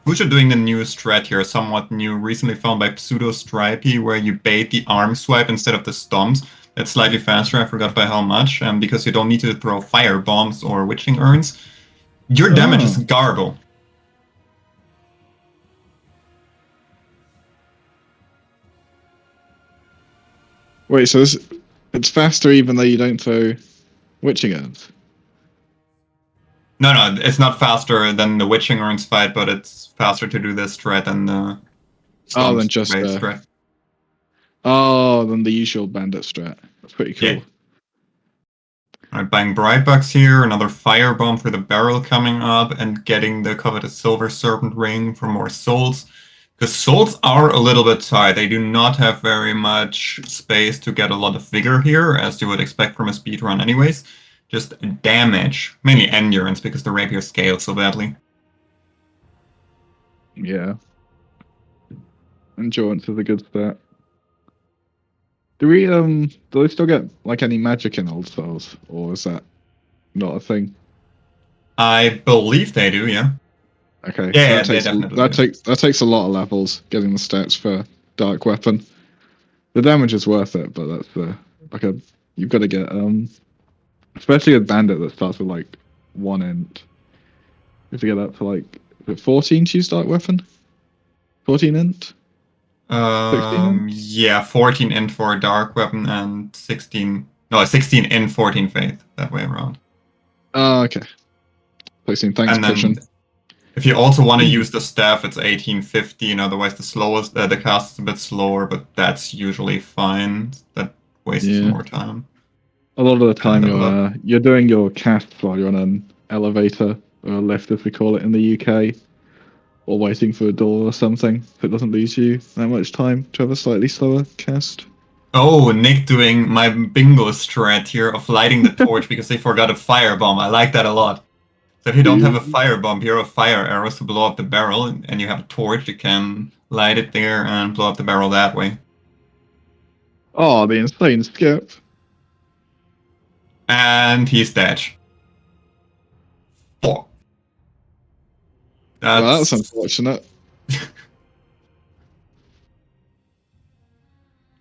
Who's doing the new strat here, somewhat new, recently found by Pseudo Stripey, where you bait the arm swipe instead of the stomps. That's slightly faster, I forgot by how much, because you don't need to throw fire bombs or witching urns. Your damage is garble. Wait, so it's faster even though you don't throw witching urns? No, it's not faster than the witching urns fight, but it's faster to do this strat than the than just strat. Than the usual bandit strat. That's pretty cool. Yeah. Alright, buying Brightbucks here, another firebomb for the barrel coming up, and getting the coveted Silver Serpent ring for more souls. Because souls are a little bit tight. They do not have very much space to get a lot of vigor here, as you would expect from a speedrun anyways. Just damage, mainly endurance, because the rapier scales so badly. Yeah. Endurance is a good stat. Do they still get like any magic in Old Souls, or is that not a thing? I believe they do, yeah. Okay. Yeah, they definitely do. That takes a lot of levels getting the stats for Dark Weapon. The damage is worth it, but that's you've got to get especially a bandit that starts with like 1 int. You have to get up to like, is it 14 to use Dark Weapon? 14 int? 16 yeah, 14 int for Dark Weapon and 16 int, 14 Faith, that way around. Oh, okay. 16, thanks, and then, Christian. If you also want to use the staff, it's 1815, otherwise the cast is a bit slower, but that's usually fine. That wastes more time. A lot of the time you're doing your casts while you're on an elevator, or a lift as we call it in the UK, or waiting for a door or something, so it doesn't lose you that much time to have a slightly slower cast. Oh, Nick doing my bingo strat here of lighting the torch because they forgot a firebomb. I like that a lot. So if you don't have a firebomb, here are fire arrows to blow up the barrel, and you have a torch, you can light it there and blow up the barrel that way. Oh, the insane skip. And he's dead. Fuck. That's unfortunate.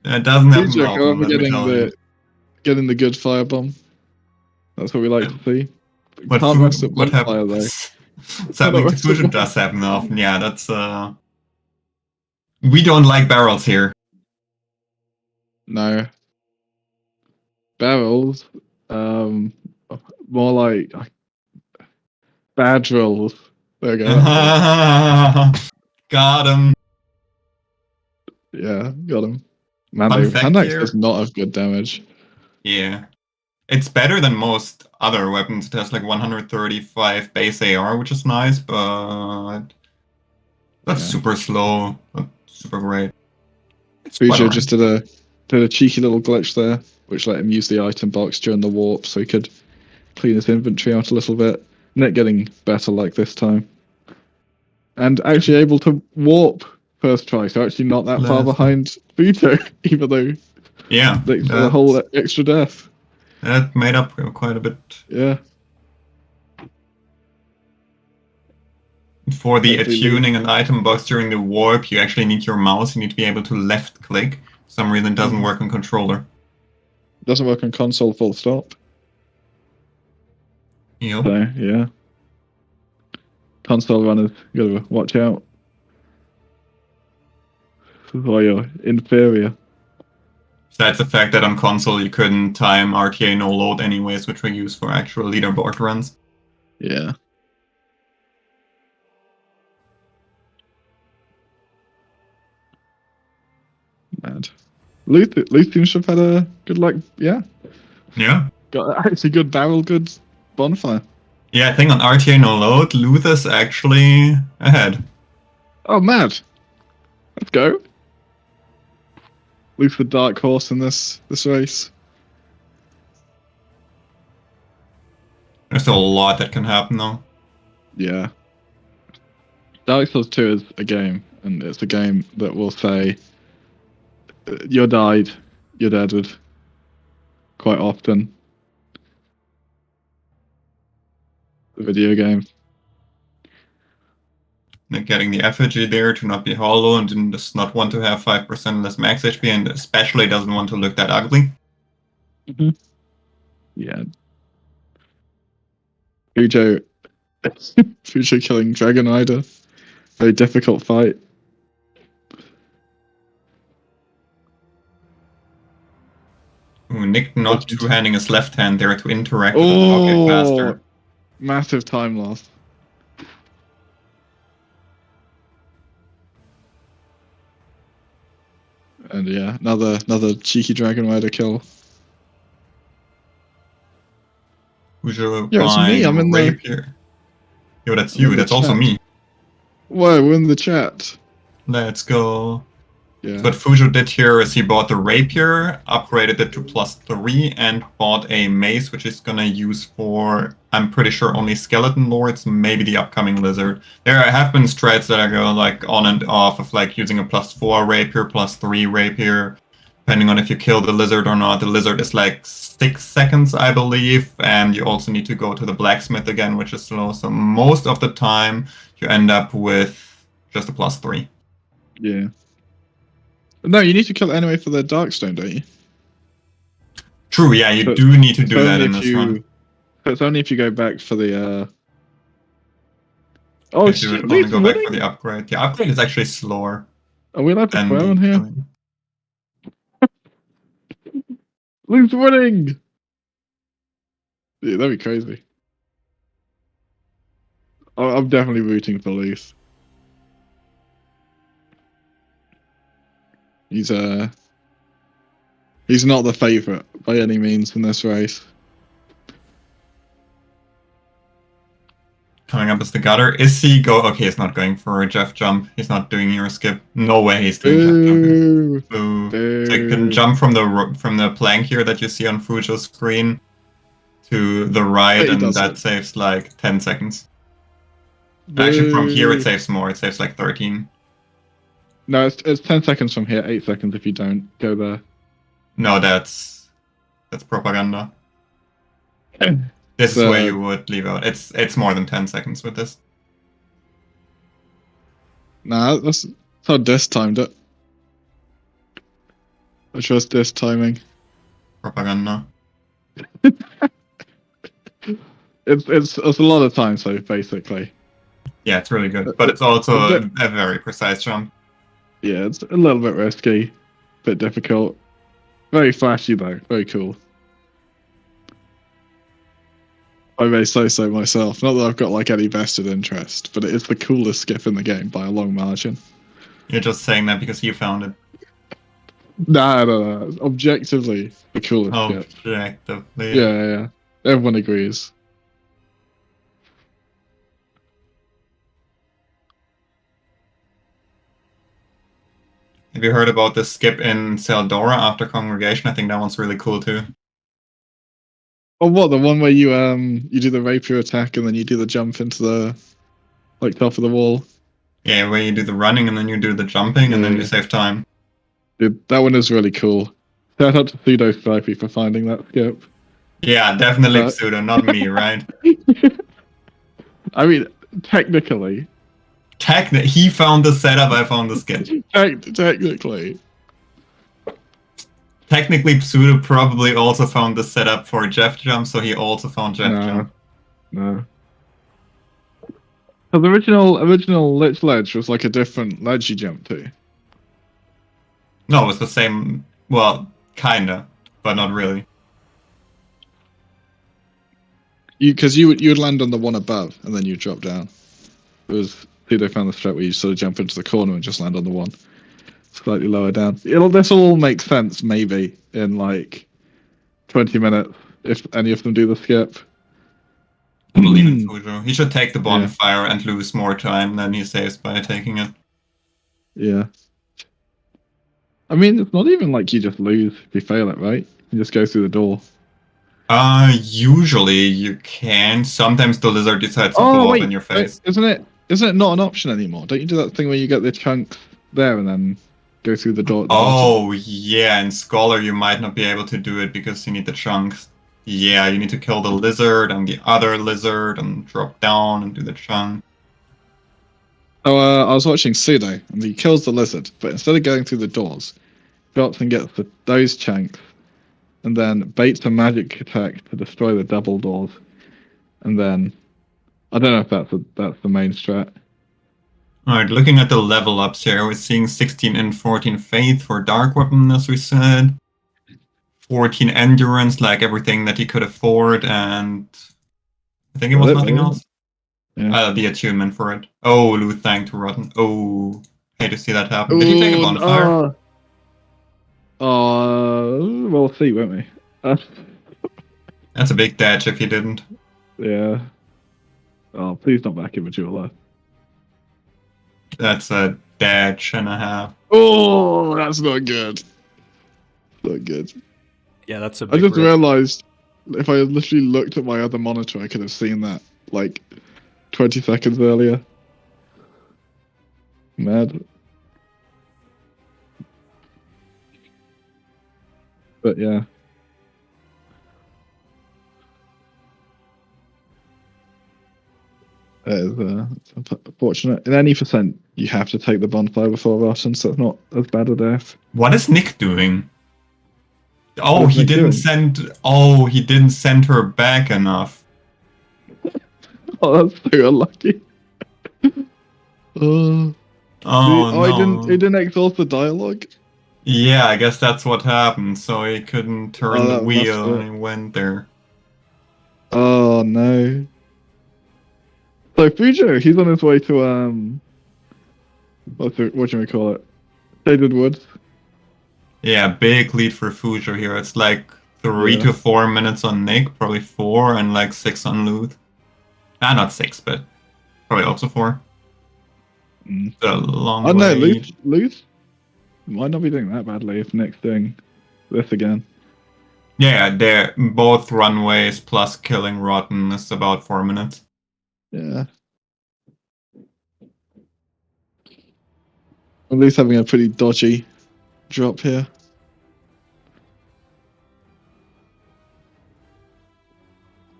It doesn't happen Go often, over let me tell you. getting the good firebomb. That's what we like to see. What happens? Something to Fusion does happen often. Yeah, that's we don't like barrels here. No. Barrels, more like bad rolls. There we go. Got him. Yeah, got him. Man, Fun fact hand axe here. does not have good damage. Yeah. It's better than most other weapons. It has like 135 base AR, which is nice, but That's Yeah. super slow, but super great. Fujo alright. just did a cheeky little glitch there, which let him use the item box during the warp, so he could clean his inventory out a little bit. Net getting better like this time, and actually able to warp first try, so actually not that far Last- behind Fujo, even though Yeah, thanks for the whole extra death. that made up quite a bit. Yeah. For the Hopefully attuning an item box during the warp, you actually need your mouse. You need to be able to left click. For some reason, it doesn't work on controller. Doesn't work on console, full stop. Yep. So yeah, console runners gotta watch out. This is why you're inferior. Besides the fact that on console you couldn't time RTA no load anyways, which we use for actual leaderboard runs. Yeah. Mad. Luth seems to have had a good luck. Yeah. Yeah. Got actually good barrel, good bonfire. Yeah, I think on RTA no load, Luther's actually ahead. Oh, mad. Let's go. Luth the dark horse in this race. There's still a lot that can happen though. Yeah. Dark Souls 2 is a game, and it's a game that will say, you're died, you're deaded. Quite often. The video game. Like getting the effigy there to not be hollow and does not want to have 5% less max HP and especially doesn't want to look that ugly. Mm-hmm. Yeah. Fujo killing Dragon Rider. Very difficult fight. Ooh, Nick not two-handing his left hand there to interact with the target faster. Massive time loss. And yeah, another cheeky Dragon Rider kill. Fujo Yeah, it's me. I'm in rapier. Yo, that's you. That's also me. Whoa, we're in the chat. Let's go. Yeah. So what Fujo did here is he bought the rapier, upgraded it to +3, and bought a mace, which he's gonna use for, I'm pretty sure, only skeleton lords, maybe the upcoming lizard. There have been strats that I go like on and off of like using a +4 rapier, +3 rapier, depending on if you kill the lizard or not. The lizard is like 6 seconds, I believe, and you also need to go to the blacksmith again, which is slow. So most of the time, you end up with just a +3. Yeah. No, you need to kill it anyway for the Darkstone, don't you? True, yeah, you do need to do that in this run. So it's only if you go back for the Oh If you shit, would only go back winning? for the upgrade. The upgrade is actually slower. Are we allowed to than swear the on here? killing. Luke's winning! Yeah, that'd be crazy. I'm definitely rooting for Luke. He's not the favourite by any means in this race. Coming up is the gutter. Is he go? Okay, he's not going for a Jeff jump. He's not doing your skip. No way he's doing Jeff jump. Boo. So you can jump from the plank here that you see on Fujo's screen to the right, and that saves like 10 seconds. Actually, from here it saves more. It saves like 13. No, it's 10 seconds from here, 8 seconds if you don't go there. No, that's propaganda. This is where you would leave out. It's more than 10 seconds with this. Nah, that's how Dis timed it. I trust Dis timing. Propaganda. It's a lot of time, so basically. Yeah, it's really good, but it's also a very precise jump. Yeah, it's a little bit risky, bit difficult. Very flashy though, very cool. I may say so myself. Not that I've got like any vested interest, but it is the coolest skip in the game by a long margin. You're just saying that because you found it. No. Objectively, the coolest skip. Objectively. Yeah. Everyone agrees. Have you heard about the skip in Seldora after Congregation? I think that one's really cool too. Oh, what, the one where you do the rapier attack and then you do the jump into the top of the wall? Yeah, where you do the running and then you do the jumping and then you save time. Dude, that one is really cool. Shout out to Pseudo Stripey for finding that skip. Yeah, definitely Pseudo, not me, right? I mean, technically. He found the setup, I found the skip. Technically. Technically, Pseudo probably also found the setup for Jeff Jump, so he also found Jeff Jump. No. So the original Lich Ledge was like a different ledge you jumped to. No, it was the same. Well, kinda, but not really. Because you would land on the one above and then you drop down. It was Pluto found the strat where you sort of jump into the corner and just land on the one slightly lower down. This will all make sense maybe in like 20 minutes if any of them do the skip. I believe in Fujo. He should take the bonfire and lose more time than he saves by taking it. Yeah. I mean, it's not even like you just lose if you fail it, right? You just go through the door. Usually you can. Sometimes the lizard decides to blow up in your face. Isn't it not an option anymore? Don't you do that thing where you get the chunks there and then go through the door at the bottom? Yeah, in Scholar you might not be able to do it because you need the chunks. Yeah, you need to kill the lizard and the other lizard and drop down and do the chunk. Oh, I was watching Pseudo, and he kills the lizard, but instead of going through the doors, drops and gets those chunks, and then baits a magic attack to destroy the double doors, and then I don't know if that's the main strat. Alright, looking at the level ups here, we're seeing 16 and 14 Faith for Dark Weapon, as we said. 14 Endurance, like everything that he could afford, and I think it was nothing else. Yeah. The attunement for it. Oh, Luthang to Rotten. Oh, hate to see that happen. Did he take a bonfire? We'll see, won't we? That's a big dash if he didn't. Yeah. Oh, please don't back him with you alive. That's a dash and a half. Oh, that's not good. Not good. Yeah, that's a I big just rip. realized if I had literally looked at my other monitor, I could have seen that like 20 seconds earlier. Mad. But yeah. That is unfortunate. In any percent, you have to take the bonfire before Rotten, so it's not as bad a death. What is Nick doing? Oh, he didn't send. Oh, he didn't send her back enough. Oh, that's so unlucky. No. He didn't exhaust the dialogue. Yeah, I guess that's what happened. So he couldn't turn the wheel and he went there. Oh no. So Fujo, he's on his way to what do we call it? Shaded Woods. Yeah, big lead for Fujo here. It's like 3 to 4 minutes on Nick, probably 4, and like 6 on Luth. Not 6, but probably also 4. It's a long way. No, Luth might not be doing that badly if Nick's doing this again. Yeah, they're both runways plus killing Rotten is about 4 minutes. Yeah. At least having a pretty dodgy drop here.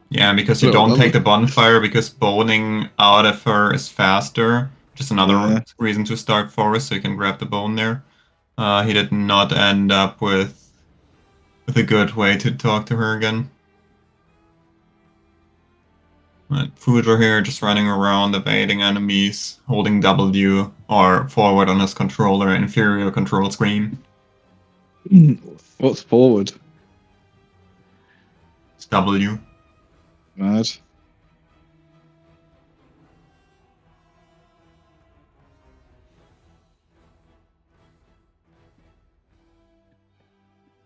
Yeah, because you don't take the bonfire because boning out of her is faster. Just another reason to start forest so you can grab the bone there. He did not end up with a good way to talk to her again. Fujo here just running around evading enemies, holding W or forward on his controller, inferior control screen. What's forward? It's W. Mad.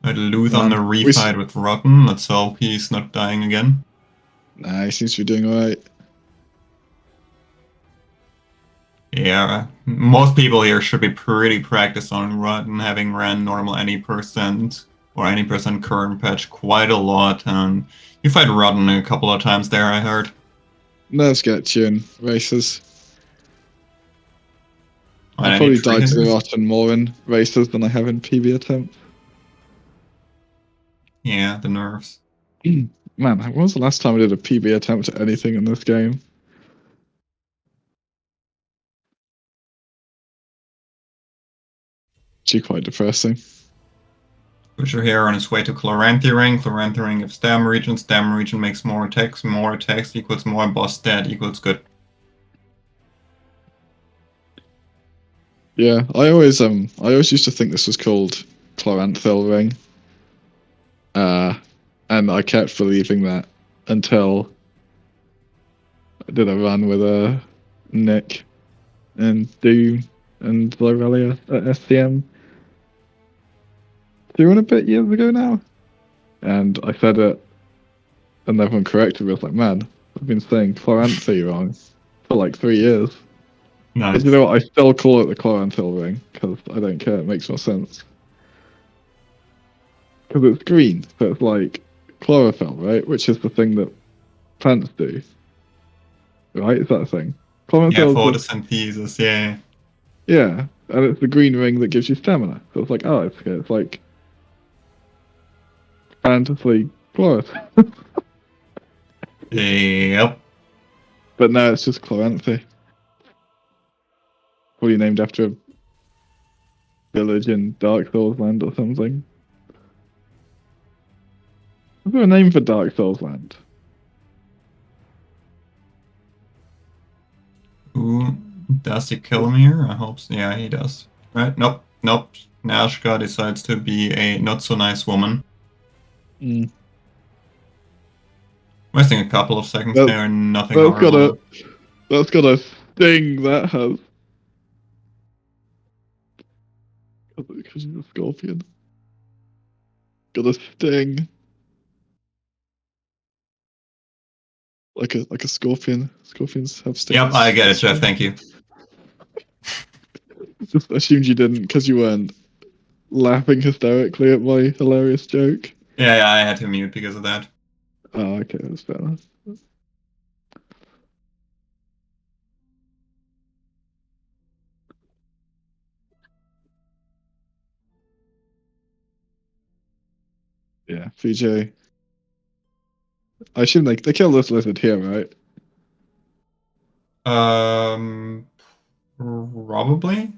Luth on the refight with Rotten. Let's hope he's not dying again. Nah, he seems to be doing alright. Yeah, most people here should be pretty practiced on run, having ran normal any percent or any percent current patch quite a lot, and you fight Rodden a couple of times there, I heard. Nerves get you in races. On I any probably tree died to hitters? Rotten more in races than I have in PB attempts. Yeah, the nerves. Man, when was the last time I did a PB attempt at anything in this game? Actually quite depressing. Pusher here on his way to Chloranthy Ring gives Stam Region makes more attacks equals more boss stat equals good. Yeah, I always used to think this was called Chloranthyl Ring. And I kept believing that until I did a run with Nick and Doom and Lorelia at SCM 2 and a bit years ago now. And I said it, and everyone corrected me. I was like, man, I've been saying Chloranthy wrong for like 3 years. Nice. But you know what? I still call it the Chloranthyl Ring because I don't care. It makes more sense. Because it's green, so it's like chlorophyll, right? Which is the thing that plants do. Right? Is that a thing? Yeah, Chlorophyll is photosynthesis, yeah. yeah, and it's the green ring that gives you stamina. So it's like, oh, it's okay. It's like fantasy chlorophyll. Yep. But no, it's just Chloranthy. Probably named after a village in Dark Souls Land or something. Is there a name for Dark Souls Land? Ooh, does he kill him here? I hope so. Yeah, he does. Right? Nope. Nashka decides to be a not so nice woman. Wasting a couple of seconds there, nothing horrible. That's got a sting, that has. Because he's a scorpion. Got a sting. Like a scorpion. Scorpions have stings. Yep, I get it, Jeff. Thank you. Just assumed you didn't because you weren't laughing hysterically at my hilarious joke. Yeah, I had to mute because of that. Oh, okay, that's fair enough. Yeah, VJ. I assume they kill this lizard here, right? Probably.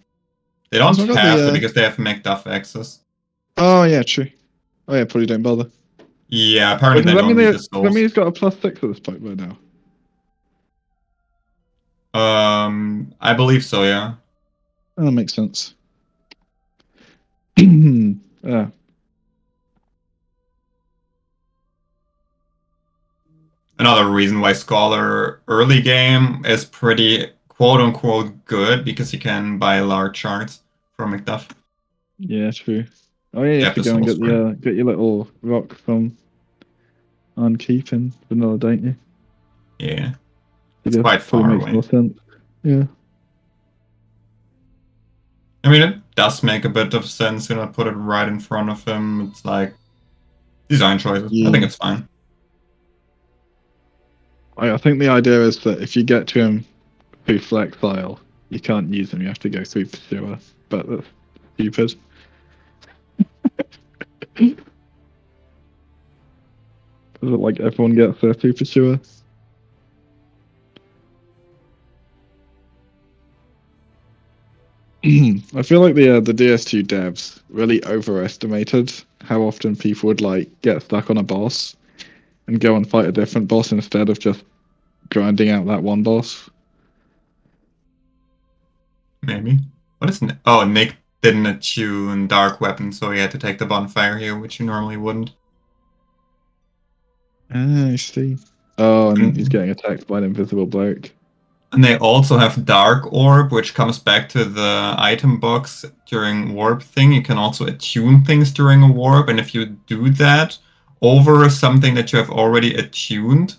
They don't have to because they have MacDuff access. Oh yeah, true. Oh yeah, probably don't bother. Yeah, apparently they don't need the souls. That means he's got a +6 at this point by now. I believe so, yeah. Oh, that makes sense. Yeah. Another reason why Scholar early game is pretty quote-unquote good, because you can buy large charts from MacDuff. Yeah, true. Oh yeah, you have to go and get your little rock from Unkeep in vanilla, don't you? Yeah. It's quite far makes away. more sense. Yeah. I mean, it does make a bit of sense, put it right in front of him. It's like design choices. I think it's fine. I think the idea is that if you get to him through Flexile, you can't use him. You have to go through Pursuer. But that's stupid. Because like everyone gets there through Pursuer. I feel like the DS2 devs really overestimated how often people would like get stuck on a boss and go and fight a different boss instead of just grinding out that one boss. Maybe. What is oh, Nick didn't attune Dark Weapon, so he had to take the bonfire here, which you normally wouldn't. Ah, I see. Oh, and he's getting attacked by an invisible bloke. And they also have Dark Orb, which comes back to the item box during warp thing. You can also attune things during a warp, and if you do that over something that you have already attuned,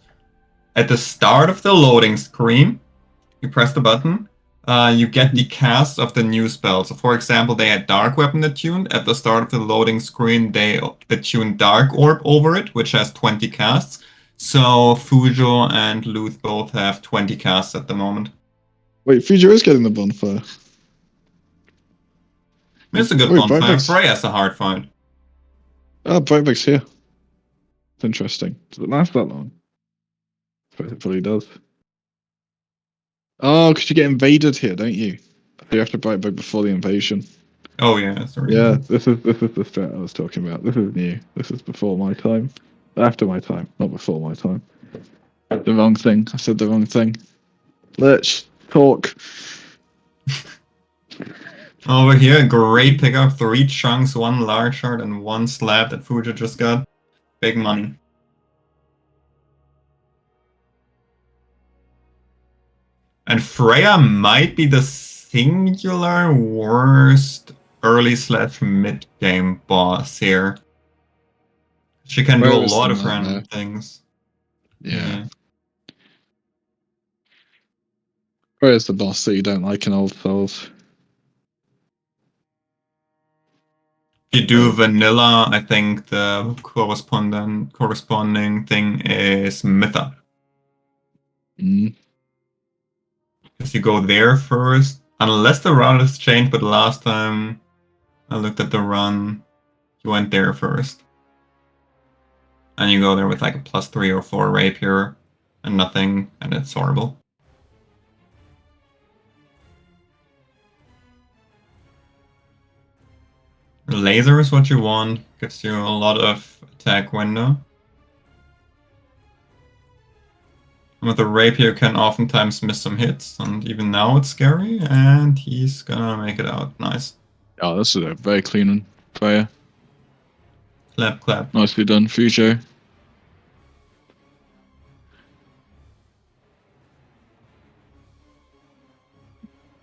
at the start of the loading screen, you press the button, you get the cast of the new spell. So for example, they had Dark Weapon attuned. At the start of the loading screen, they attuned Dark Orb over it, which has 20 casts. So Fujo and Luth both have 20 casts at the moment. Wait, Fujo is getting the bonfire. It's a good Wait, bonfire. Brightback's- Freya's a hard find. Oh, Brightback's here. It's interesting. Does it last that long? I suppose it probably does. Oh, because you get invaded here, don't you? You have to Brightback before the invasion. Oh yeah, sorry. Yeah, this is the strat I was talking about. This is new. This is before my time. After my time, not before my time. The wrong thing. I said the wrong thing. Let's talk. Over here, great pickup. 3 chunks, 1 large shard, and 1 slab that Fujo just got. Big money. And Freya might be the singular worst early/mid game boss here. She can do a Freya's lot the of random nightmare. things. Yeah. Where's the boss that you don't like in Old Souls? If you do vanilla, I think the corresponding thing is Mytha. Mm. Because you go there first, unless the run has changed, but last time I looked at the run, you went there first. And you go there with like a +3 or 4 rapier and nothing, and it's horrible. Laser is what you want, gives you a lot of attack window. And with the rapier, you can oftentimes miss some hits, and even now it's scary, and he's gonna make it out. Nice. Oh, this is a very clean player. Clap, clap. Nicely done, Fujo.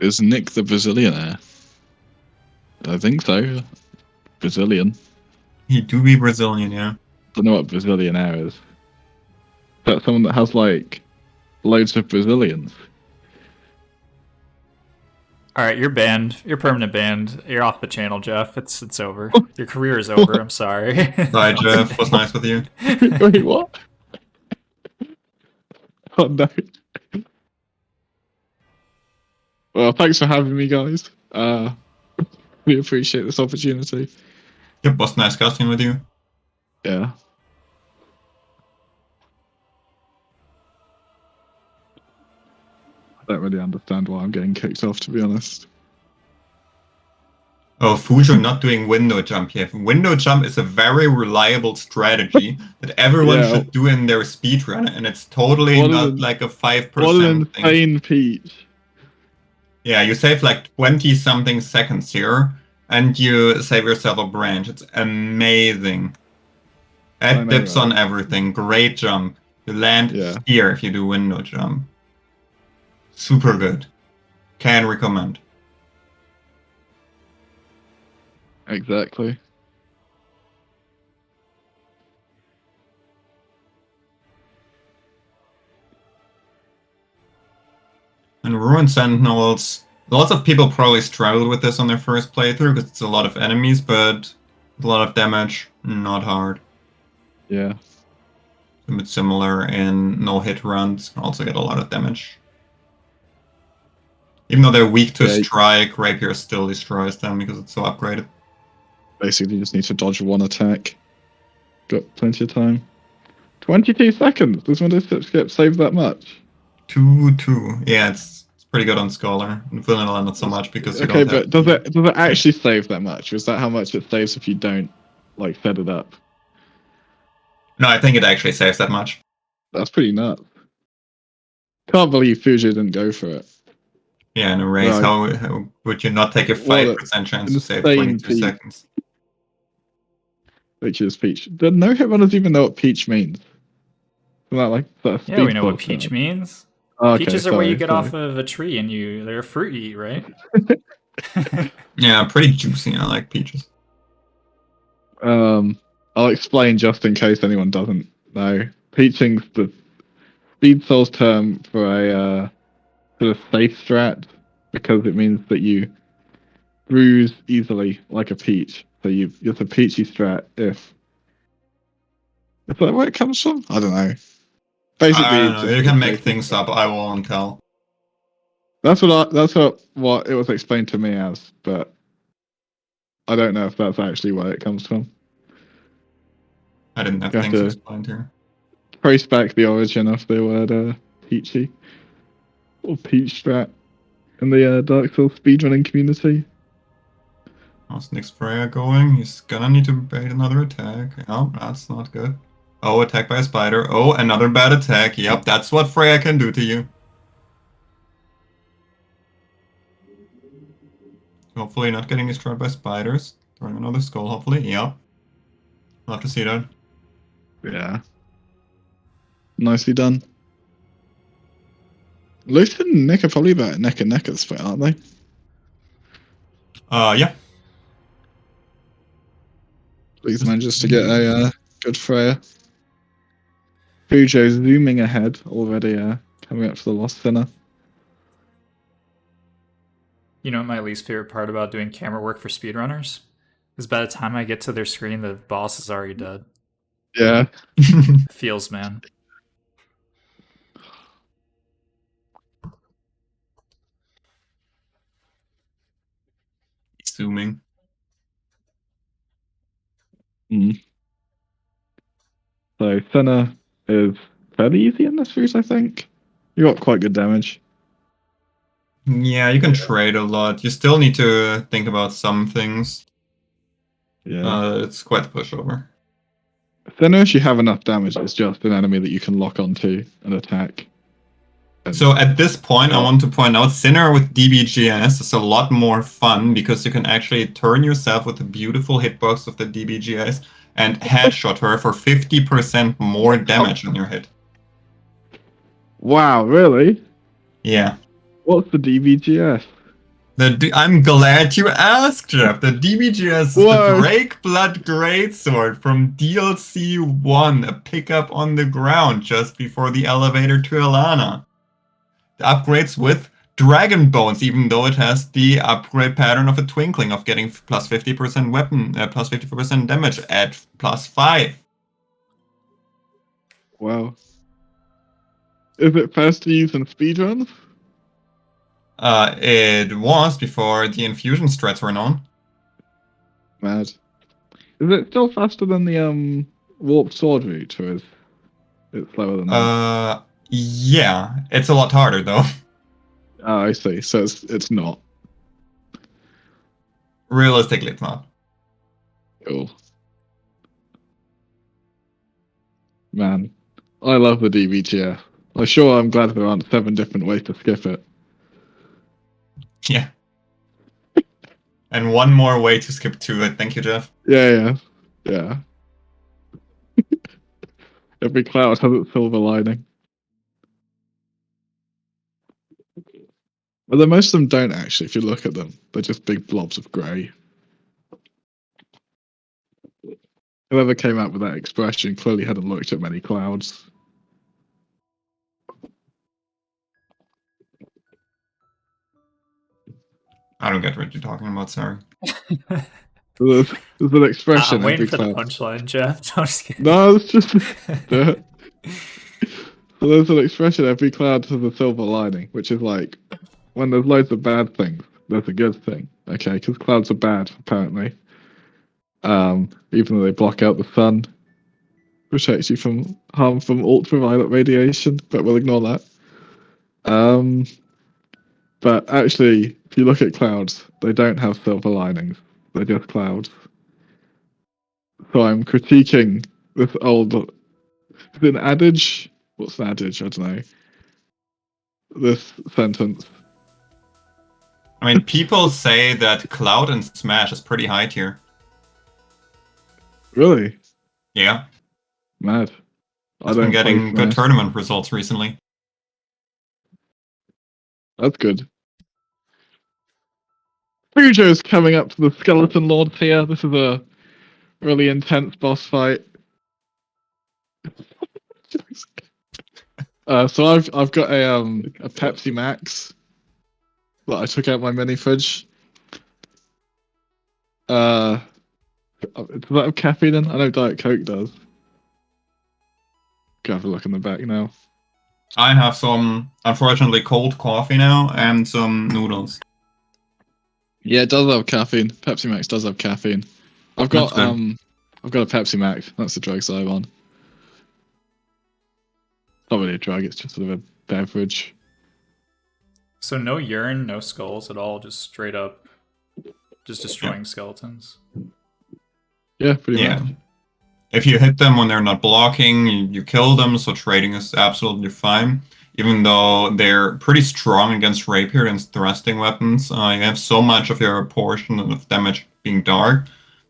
Is Nick the Brazilianaire? I think so. Brazilian. He do be Brazilian, yeah. Don't know what Brazilianaire is. Is that someone that has like loads of Brazilians? All right, you're banned. You're permanent banned. You're off the channel, Jeff. It's over. Your career is over. I'm sorry. Bye, Jeff. Was nice with you. Wait, what? Oh no. Well, thanks for having me, guys. We appreciate this opportunity. Yep, was nice casting with you. Yeah. I don't really understand why I'm getting kicked off, to be honest. Oh, Fujo not doing window jump here. Window jump is a very reliable strategy that everyone Yeah. should do in their speedrun, and it's totally What not an- like a 5% What an thing. insane peach. Yeah, you save like 20-something seconds here, and you save yourself a branch. It's amazing. I Add know, dips right? on everything. Great jump. You land Yeah. here if you do window jump. Super good. Can recommend. Exactly. And Ruined Sentinels, lots of people probably struggled with this on their first playthrough because it's a lot of enemies, but a lot of damage, not hard. Yeah. A bit similar in no-hit runs, also get a lot of damage. Even though they're weak to Yeah. strike, Rapier still destroys them because it's so upgraded. Basically, you just need to dodge one attack. Got plenty of time. 22 seconds! Does one of those skip save that much? 2-2. Yeah, it's pretty good on Scholar. And Vanilla not so much because you Okay, don't have... but does it actually save that much? Or is that how much it saves if you don't, like, set it up? No, I think it actually saves that much. That's pretty nuts. Can't believe Fujo didn't go for it. Yeah, in a race, Right. how would you not take a What a 5% chance to save insane 22 feat. seconds? Which is Peach. Do no hit runners even know what Peach means? Isn't that like that Yeah, we know what speed peach term? means. Oh, okay, Peaches are where you sorry, get sorry. off of a tree and they're a fruit you eat, right? Yeah, pretty juicy. I like peaches. I'll explain just in case anyone doesn't know. Peaching's the Speed Soul's term for a safe strat, because it means that you bruise easily like a peach. So it's a peachy strat if. Is that where it comes from? I don't know. Basically, I don't know. just You can make making- things up. I won't tell. That's what it was explained to me as, but I don't know if that's actually where it comes from. I didn't have You have things to explained here. trace back the origin of the word peachy or peach strat in the Dark Souls speedrunning community. How's Nick's Freya going? He's gonna need to bait another attack. Oh, that's not good. Oh, attacked by a spider. Oh, another bad attack. Yep, that's what Freya can do to you. Hopefully not getting destroyed by spiders. Throwing another skull, hopefully. Yep. Love to see that. Yeah. Nicely done. Lucian and Nick are probably about neck and neck at this point, aren't they? Yeah. Please manages to get a good Freya. Fujo zooming ahead already, coming up to the Lost Sinner. You know what my least favorite part about doing camera work for speedrunners? Is by the time I get to their screen, the boss is already dead. Yeah. Feels, man. Zooming. So Senna is fairly easy in this route, I think. You got quite good damage. Yeah, you can trade a lot. You still need to think about some things. Yeah. It's quite the pushover. Senna, if you have enough damage, it's just an enemy that you can lock onto and attack. So at this point, I want to point out Sinner with DBGS is a lot more fun because you can actually turn yourself with a beautiful hitbox of the DBGS and headshot her for 50% more damage on your hit. Wow, really? Yeah. What's the DBGS? I'm glad you asked, Jeff. The DBGS is the Breakblood Greatsword from DLC 1, a pickup on the ground just before the elevator to Alana. The upgrades with Dragon Bones, even though it has the upgrade pattern of a Twinkling of getting plus 50% weapon, plus 50% damage at plus 5. Wow. Is it fast to use in speedruns? It was before the infusion strats were known. Mad. Is it still faster than the warp sword route, or is it slower than that? Yeah, it's a lot harder though. Oh, I see. So it's not. Realistically, it's not. Cool. Man, I love the DBGF. I'm glad there aren't 7 different ways to skip it. Yeah. And one more way to skip to it. Thank you, Jeff. Yeah. Every cloud has its silver lining. Although most of them don't actually, if you look at them. They're just big blobs of grey. Whoever came up with that expression clearly hadn't looked at many clouds. I don't get what you're talking about, sorry. There's an expression. I'm waiting every for the cloud. punchline, Jeff. I'm just kidding. No, it's just. So there's an expression, every cloud has a silver lining, which is like, when there's loads of bad things, there's a good thing, okay? Because clouds are bad, apparently. Even though they block out the sun, protect you from harm from ultraviolet radiation, but we'll ignore that. But actually, if you look at clouds, they don't have silver linings. They're just clouds. So I'm critiquing this old... Is it an adage? What's an adage? I don't know. This sentence. I mean, people say that Cloud and Smash is pretty high tier. Really? Yeah. Mad. It's been getting good tournament results recently. That's good. Fujo's coming up to the Skeleton Lords here. This is a really intense boss fight. So I've got a Pepsi Max. But I took out my mini fridge. Does that have caffeine in? I know Diet Coke does. Go have a look in the back now. I have some, unfortunately, cold coffee now and some noodles. Yeah, it does have caffeine. Pepsi Max does have caffeine. I've got That's good. I've got a Pepsi Max. That's the drugs I'm on. It's not really a drug, it's just sort of a beverage. So no urine, no skulls at all, just straight up just destroying skeletons. Yeah, pretty Yeah. much. If you hit them when they're not blocking, you kill them, so trading is absolutely fine. Even though they're pretty strong against rapier, against thrusting weapons, you have so much of your portion of damage being dark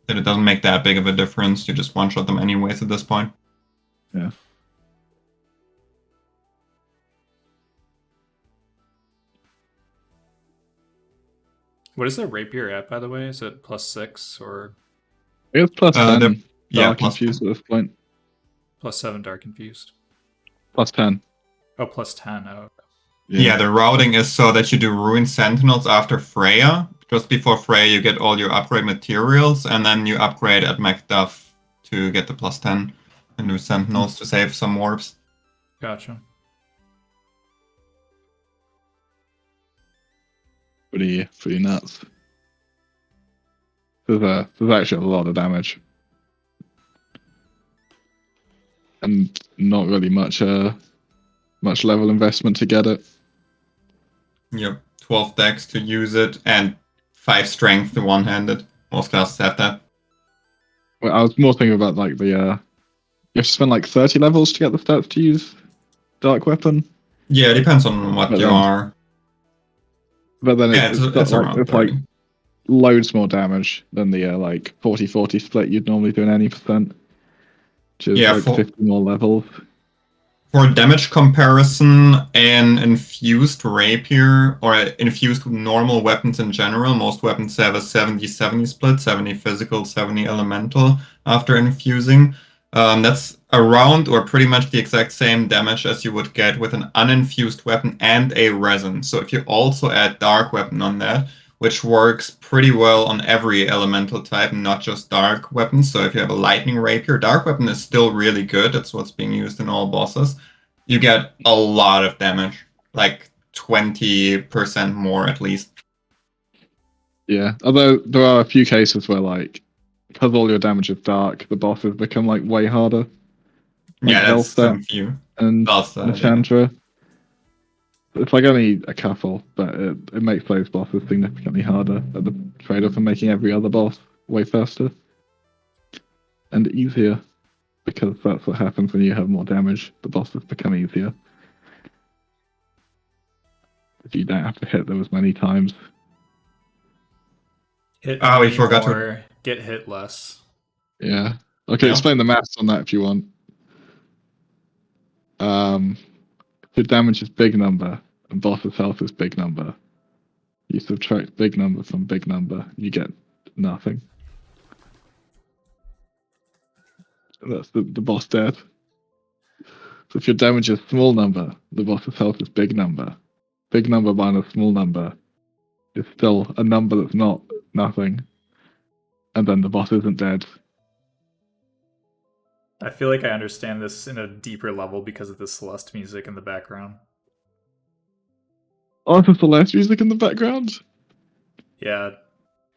that it doesn't make that big of a difference. You just one-shot them anyways at this point. Yeah. What is the rapier at, by the way? Is it +6 or I guess plus 10 yeah, dark plus infused at this point. +7 dark infused? Plus 10. Oh, +10. Oh. Yeah, the routing is so that you do Ruined Sentinels after Freya. Just before Freya, you get all your upgrade materials, and then you upgrade at Macduff to get the +10 and do Sentinels to save some warps. Gotcha. Pretty nuts. There's actually a lot of damage. And not really much level investment to get it. Yep, 12 dex to use it, and 5 strength to one-handed. Most classes have that. Well, I was more thinking about like the you have to spend like 30 levels to get the stats to use Dark Weapon. Yeah, it depends on what you are. But then Yeah, it's around it's 30. like loads more damage than the like 40-40 split you'd normally do in any percent. Which is Yeah, like for- 50 more levels. For damage comparison, an infused rapier, or infused normal weapons in general, most weapons have a 70-70 split, 70 physical, 70 elemental after infusing. That's around or pretty much the exact same damage as you would get with an uninfused weapon and a resin. So if you also add dark weapon on that, which works pretty well on every elemental type, not just dark weapons. So if you have a lightning rapier, dark weapon is still really good. That's what's being used in all bosses. You get a lot of damage, like 20% more at least. Yeah, although there are a few cases where like because all your damage is dark, the bosses become like way harder. Like Yeah, that's some Velstep few. and Velstep, Chandra. It's like only a couple, but it makes those bosses significantly harder at the trade-off of making every other boss way faster and easier, because that's what happens when you have more damage. The bosses become easier. You don't have to hit them as many times. Hit Oh, we many forgot more, get hit less. Yeah. Okay, Yeah. explain the maths on that if you want. If your damage is big number and boss's health is big number, you subtract big number from big number, you get nothing. And that's the boss dead. So if your damage is small number, the boss's health is big number. Big number minus small number is still a number that's not nothing. And then the boss isn't dead. I feel like I understand this in a deeper level because of the Celeste music in the background. Oh, there's the last music in the background? Yeah,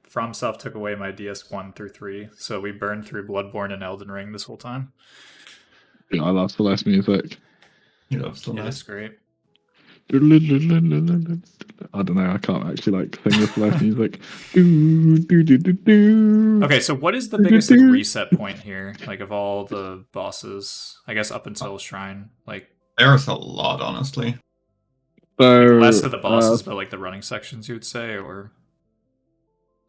FromSoft took away my DS1 through 3, so we burned through Bloodborne and Elden Ring this whole time. Yeah, I love Celeste music. You love It Celeste. is great. I don't know, I can't actually like sing the Celeste music. Do, do, do, do, do. Okay, so what is the biggest like reset point here? Like of all the bosses, I guess up until Shrine, like There's a lot, honestly. So less of the bosses, but like the running sections, you would say, or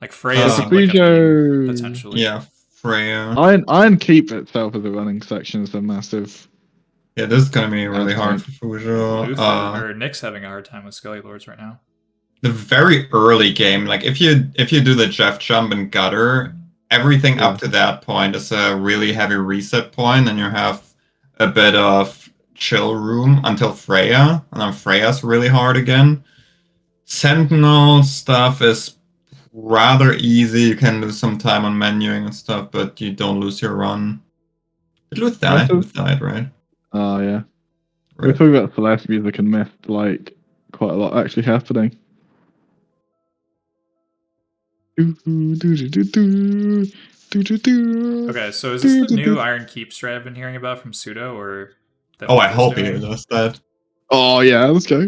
like Freya seemed like a Freya- meme, potentially. Yeah, Freya. Iron Keep itself as a running section is a massive. Yeah, this is gonna be really hard for Fujo. Or Nick's having a hard time with Skelly Lords right now. The very early game, like if you do the Jeff jump and gutter, everything up to that point is a really heavy reset point, and you have a bit of chill room until Freya, and then Freya's really hard again. Sentinel stuff is rather easy. You can lose some time on menuing and stuff, but you don't lose your run. Did Luth die? Luth died, right? Oh, yeah. We're talking about Celeste music and Mist, like, quite a lot actually happening. Okay, so is this the new Iron Keep strat I've been hearing about from Pseudo, or? Oh, I hope he does that. Oh, yeah, let's go.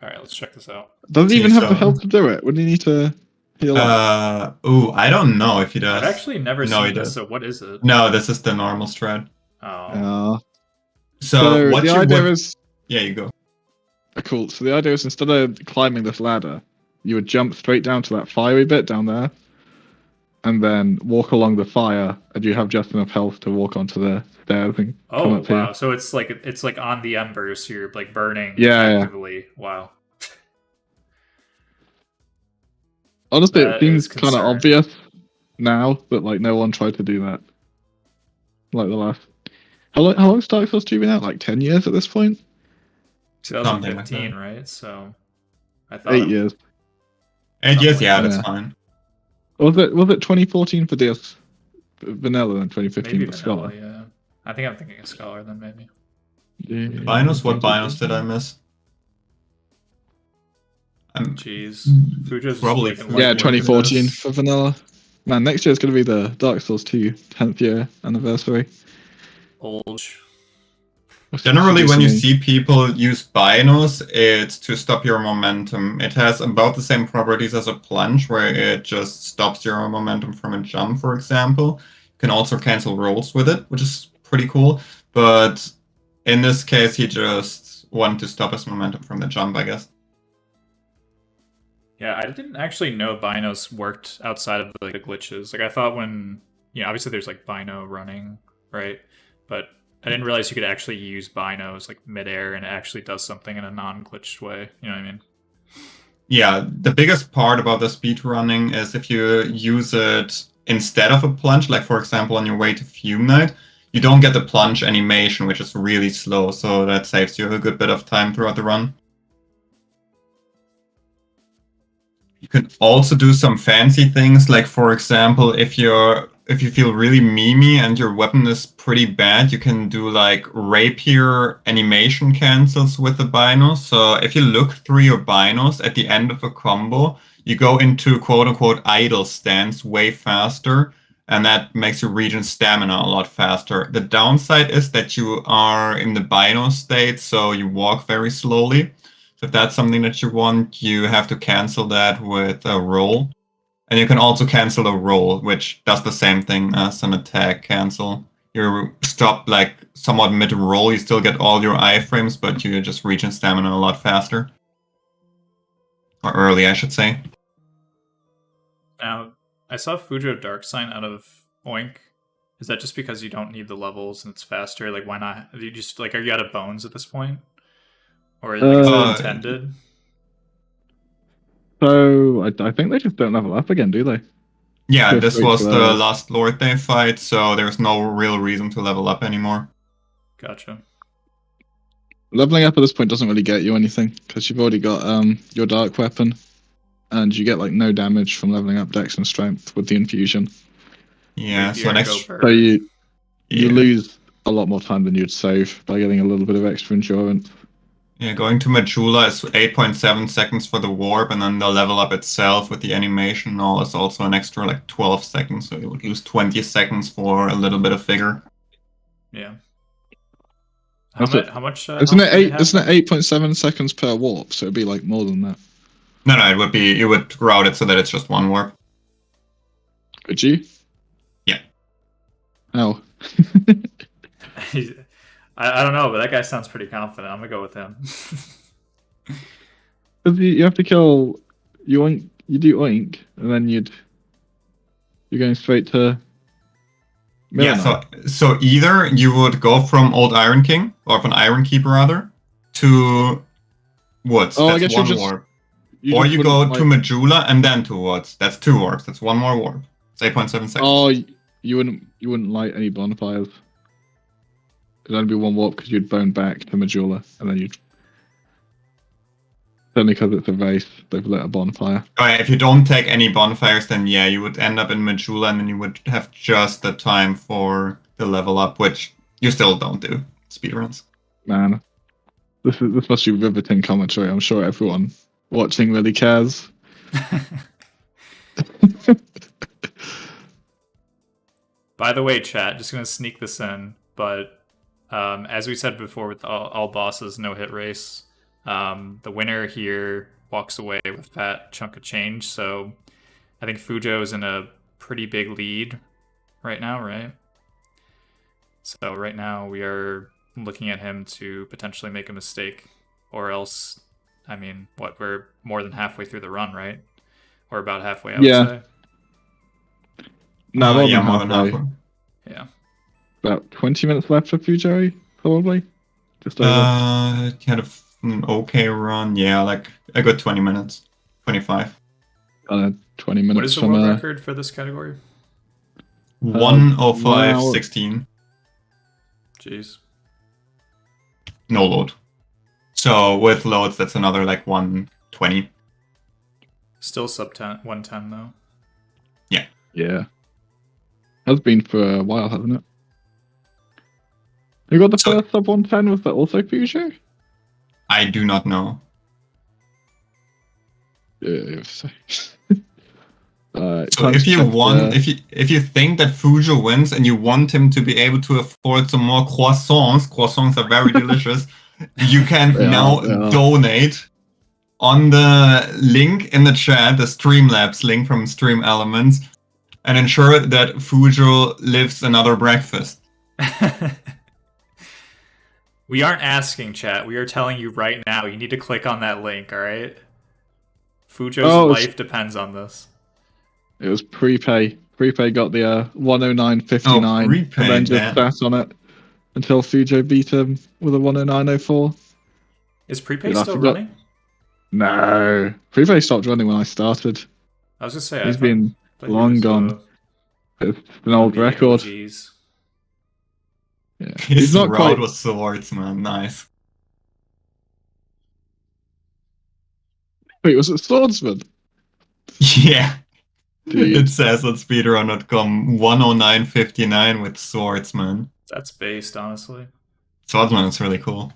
Alright, let's check this out. Doesn't he even have the health to do it? Wouldn't he need to heal up? I don't know if he does. I've actually never No, he seen this, does. so what is it? No, this is the normal strat. Oh. So what the you idea would... is... Yeah, you go. Cool. So the idea is instead of climbing this ladder, you would jump straight down to that fiery bit down there, and then walk along the fire, and you have just enough health to walk onto the stairs and come Oh up here. wow! So it's like on the embers. So you're like burning Yeah, actively. Wow. Honestly, That it seems is kind of concerning. obvious now that like no one tried to do that. Like the last, how long's Dark Souls 2 been out? Like 10 years at this point. 2015, right? So I thought 8 years. 8 years, yeah, that. that's Yeah. fine. Was it 2014 for DS Vanilla and 2015 maybe for vanilla. Scholar? Yeah, I think I'm thinking of Scholar then maybe. Binos? What Binos did I miss? Jeez, Fujo's probably just making Yeah, light work of 2014 this. for Vanilla. Man, next year is going to be the Dark Souls 2 10th year anniversary. Old. Generally, when you Introducing- see people use Binos, it's to stop your momentum. It has about the same properties as a plunge, where it just stops your momentum from a jump, for example. You can also cancel rolls with it, which is pretty cool. But in this case, he just wanted to stop his momentum from the jump, I guess. Yeah, I didn't actually know Binos worked outside of like the glitches. Like I thought when obviously there's like Bino running, right? But I didn't realize you could actually use Binos like midair and it actually does something in a non-glitched way. You know what I mean? Yeah, the biggest part about the speed running is if you use it instead of a plunge, like for example on your way to Fume Night, you don't get the plunge animation, which is really slow, so that saves you a good bit of time throughout the run. You can also do some fancy things, like for example, if you feel really memey and your weapon is pretty bad, you can do like rapier animation cancels with the binos. So if you look through your binos at the end of a combo, you go into quote-unquote idle stance way faster, and that makes you regen stamina a lot faster. The downside is that you are in the bino state, so you walk very slowly. So if that's something that you want, you have to cancel that with a roll. And you can also cancel a roll, which does the same thing as an attack cancel. You stop like somewhat mid-roll, you still get all your iframes, but you just regen stamina a lot faster. Or early, I should say. Now, I saw Fujo Dark Sign out of Oink. Is that just because you don't need the levels and it's faster? Like, why not? Are you just like, are you out of bones at this point? Or like, is it intended? So I think they just don't level up again, do they? Yeah, Go this straight was to the last Lord Day fight, so there's no real reason to level up anymore. Gotcha. Leveling up at this point doesn't really get you anything because you've already got your dark weapon, and you get like no damage from leveling up Dex and Strength with the infusion. Yeah, so next. So you lose a lot more time than you'd save by getting a little bit of extra endurance. Yeah, going to Majula is 8.7 seconds for the warp, and then the level up itself with the animation and all is also an extra like 12 seconds, so you would lose 20 seconds for a little bit of vigor. Yeah. Isn't it 8.7 seconds per warp? So it'd be like more than that. No, it would be, you would route it so that it's just one warp. Could you? Yeah. How? I don't know, but that guy sounds pretty confident. I'm gonna go with him. Because you have to kill you do Oink, and then you're going straight to Yeah, so either you would go from Old Iron King, or from Iron Keep rather, to Woods. Oh, That's I guess one you just warp. Or you go to Majula and then to Woods. That's 2 warps. That's one more warp. It's 8.7 seconds. Oh, you wouldn't light any bonfires. It'd only be 1 warp because you'd bone back to Majula, and then you'd. only because it's a race. They've lit a bonfire. Alright, if you don't take any bonfires, then yeah, you would end up in Majula and then you would have just the time for the level up, which you still don't do. Speedruns. Man, this must be riveting commentary. I'm sure everyone watching really cares. By the way, chat, just gonna sneak this in, but as we said before with all bosses, no hit race, the winner here walks away with a fat chunk of change, so I think Fujo is in a pretty big lead right now, right? So right now we are looking at him to potentially make a mistake, or else, I mean, what, we're more than halfway through the run, right? Or about halfway, I would say. No, yeah, more than halfway. Yeah. About 20 minutes left for Fujo, probably. Just over. He had an okay run. Yeah, like a good 20 minutes. 25. 20 minutes What is the from world record for this category? 1:05:16. Jeez. No load. So with loads, that's another like 1:20. Still sub 110 though. Yeah. Yeah. Has been for a while, hasn't it? You got the first sub 110, was that also Fujo? I do not know. Yeah. So if you want, if you think that Fujo wins and you want him to be able to afford some more croissants are very delicious, you can now donate on the link in the chat, the Streamlabs link from Stream Elements, and ensure that Fujo lives another breakfast. We aren't asking, chat. We are telling you right now. You need to click on that link, alright? Fujo's life depends on this. It was prepay. Prepay got the 109.59 and then just sat on it until Fujo beat him with a 109.04. Is prepay still running? No. Prepay stopped running when I started. I was gonna say, he's been long gone. It's an old record. OGs. Yeah. His route was swords, man. Nice. Wait, was it swordsman? Yeah. Dude. It says on speedrun.com 109.59 with swordsman. That's based, honestly. Swordsman is really cool.